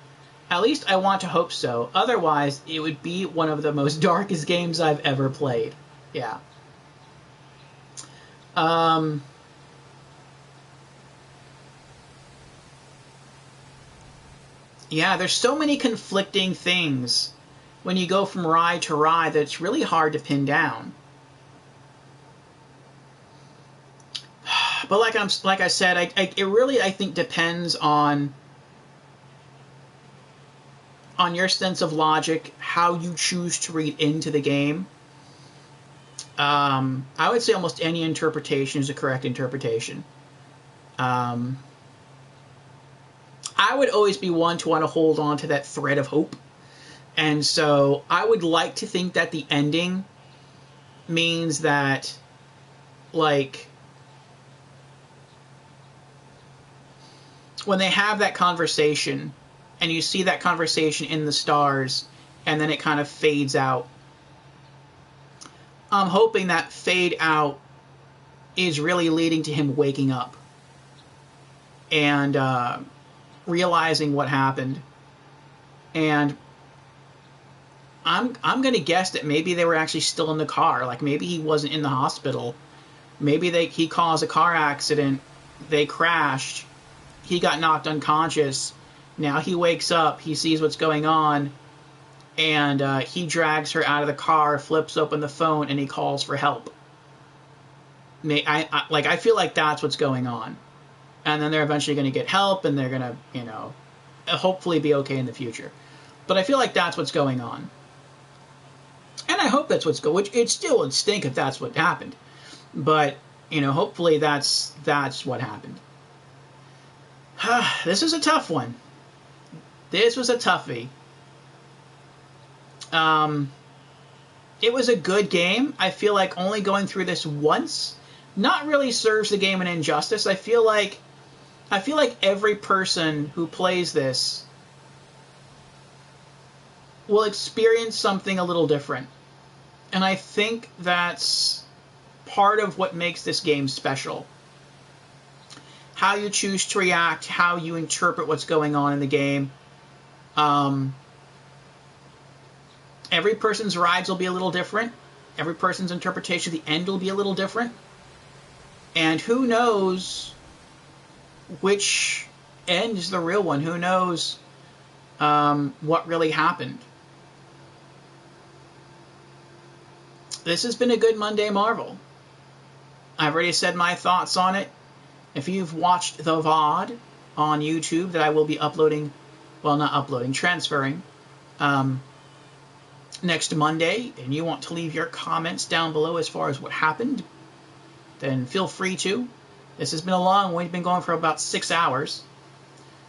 At least I want to hope so. Otherwise, it would be one of the most darkest games I've ever played. Yeah. Yeah, there's so many conflicting things when you go from ride to ride that it's really hard to pin down. But like I said, it really, I think, depends on your sense of logic, how you choose to read into the game. I would say almost any interpretation is a correct interpretation. I would always be one to want to hold on to that thread of hope. And so I would like to think that the ending means that, like, when they have that conversation and you see that conversation in the stars and then it kind of fades out, I'm hoping that fade out is really leading to him waking up and realizing what happened. And I'm going to guess that maybe they were actually still in the car. Like, maybe he wasn't in the hospital. Maybe he caused a car accident. They crashed. He got knocked unconscious. Now he wakes up. He sees what's going on. And he drags her out of the car, flips open the phone, and he calls for help. I feel like that's what's going on. And then they're eventually going to get help, and they're going to, hopefully be okay in the future. But I feel like that's what's going on. And I hope that's what's going on. Which it still would stink if that's what happened. But, hopefully that's what happened. This is a tough one. This was a toughie. It was a good game. I feel like only going through this once not really serves the game an injustice. I feel like every person who plays this will experience something a little different. And I think that's part of what makes this game special. How you choose to react, how you interpret what's going on in the game. Every person's rides will be a little different. Every person's interpretation of the end will be a little different. And who knows which end is the real one? Who knows what really happened? This has been a good Monday Marvel. I've already said my thoughts on it. If you've watched the VOD on YouTube that I will be uploading, well, not uploading, transferring, next Monday, and you want to leave your comments down below as far as what happened, then feel free to. This has been a long one. We've been going for about 6 hours.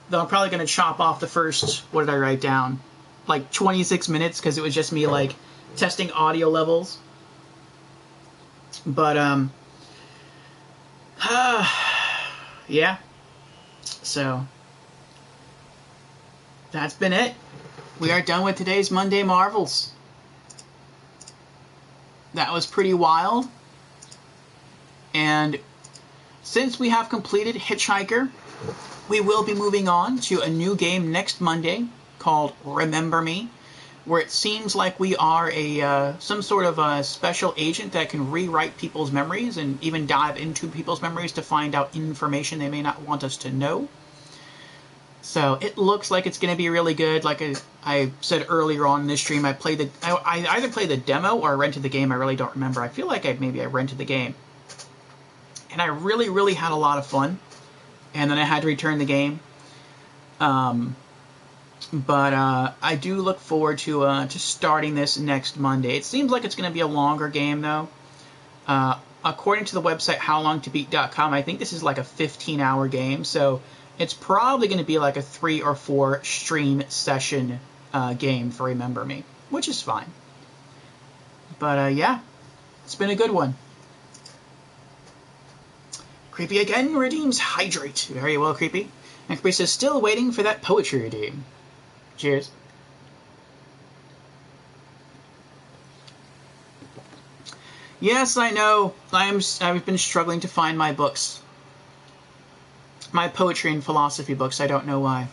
Though I'm probably going to chop off the first, what did I write down? Like 26 minutes, because it was just me, like, testing audio levels. But, yeah. So, that's been it. We are done with today's Monday Marvels. That was pretty wild. And since we have completed Hitchhiker, we will be moving on to a new game next Monday called Remember Me, where it seems like we are some sort of a special agent that can rewrite people's memories and even dive into people's memories to find out information they may not want us to know. So it looks like it's going to be really good. Like I said earlier on in this stream, I either played the demo or I rented the game. I really don't remember. I feel like maybe I rented the game. And I really, really had a lot of fun. And then I had to return the game. But I do look forward to starting this next Monday. It seems like it's going to be a longer game, though. According to the website HowLongToBeat.com, I think this is like a 15-hour game. So it's probably going to be like a 3 or 4 stream session game for Remember Me, which is fine. But yeah, it's been a good one. Creepy again redeems Hydrate. Very well, Creepy. And Creepy says, still waiting for that poetry redeem. Cheers. Yes, I know. I've been struggling to find my books. My poetry and philosophy books. I don't know why.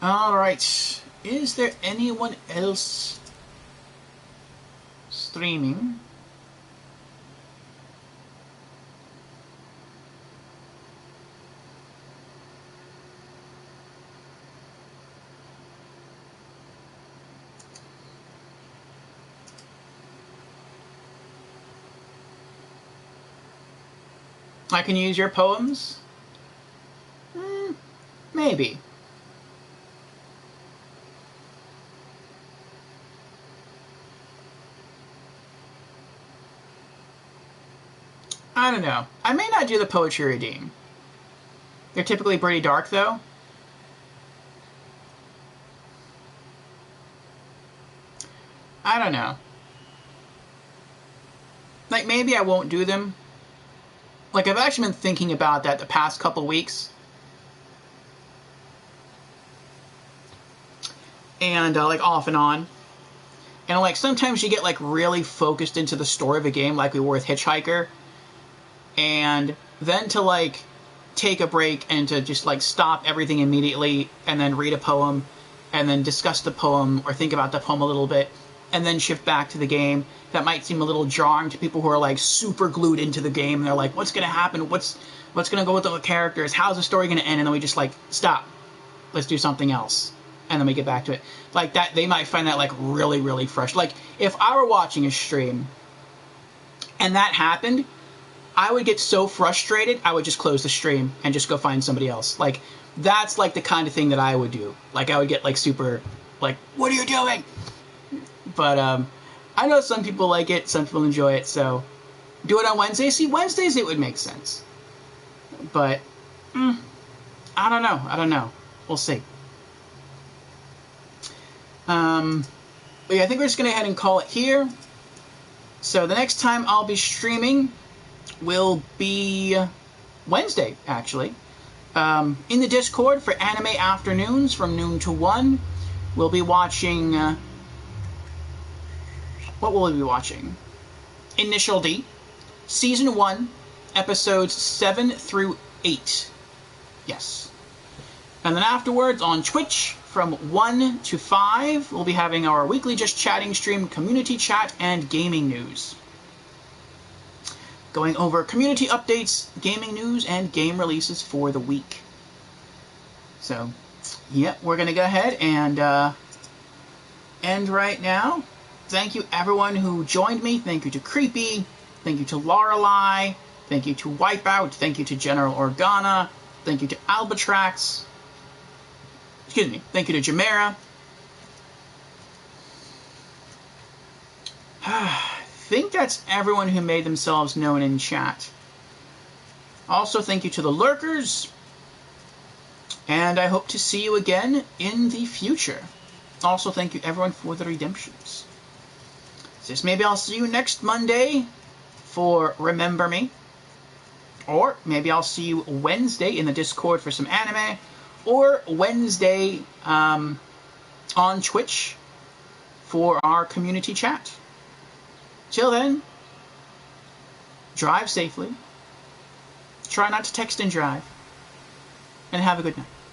Alright. Is there anyone else streaming? I can use your poems? Maybe. I don't know. I may not do the poetry redeem. They're typically pretty dark, though. I don't know. Like, maybe I won't do them. Like, I've actually been thinking about that the past couple weeks. And, like, off and on. And, like, sometimes you get, like, really focused into the story of a game, like we were with Hitchhiker. And then to, like, take a break and to just, like, stop everything immediately and then read a poem and then discuss the poem or think about the poem a little bit and then shift back to the game. That might seem a little jarring to people who are, like, super glued into the game. And they're like, what's going to happen? What's going to go with the characters? How's the story going to end? And then we just, like, stop. Let's do something else. And then we get back to it. Like, that, they might find that, like, really, really fresh. Like, if I were watching a stream and that happened, I would get so frustrated, I would just close the stream and just go find somebody else. Like, that's, like, the kind of thing that I would do. Like, I would get, like, super, like, what are you doing? But, I know some people like it, some people enjoy it, so do it on Wednesdays. See, Wednesdays it would make sense. But, I don't know. We'll see. But yeah, I think we're just going to go ahead and call it here. So the next time I'll be streaming will be Wednesday, actually. In the Discord for Anime Afternoons from noon to 1. We'll be watching... what will we be watching? Initial D. Season 1, episodes 7 through 8. Yes. And then afterwards on Twitch from 1 to 5, we'll be having our weekly Just Chatting stream, community chat, and gaming news. Going over community updates, gaming news, and game releases for the week. So, yeah, we're going to go ahead and end right now. Thank you everyone who joined me. Thank you to Creepy. Thank you to Lorelei. Thank you to Wipeout. Thank you to General Organa. Thank you to Albatrax. Excuse me. Thank you to Jamera. I think that's everyone who made themselves known in chat. Also, thank you to the lurkers. And I hope to see you again in the future. Also, thank you everyone for the redemptions. So maybe I'll see you next Monday for Remember Me. Or maybe I'll see you Wednesday in the Discord for some anime. Or Wednesday on Twitch for our community chat. Till then, drive safely. Try not to text and drive. And have a good night.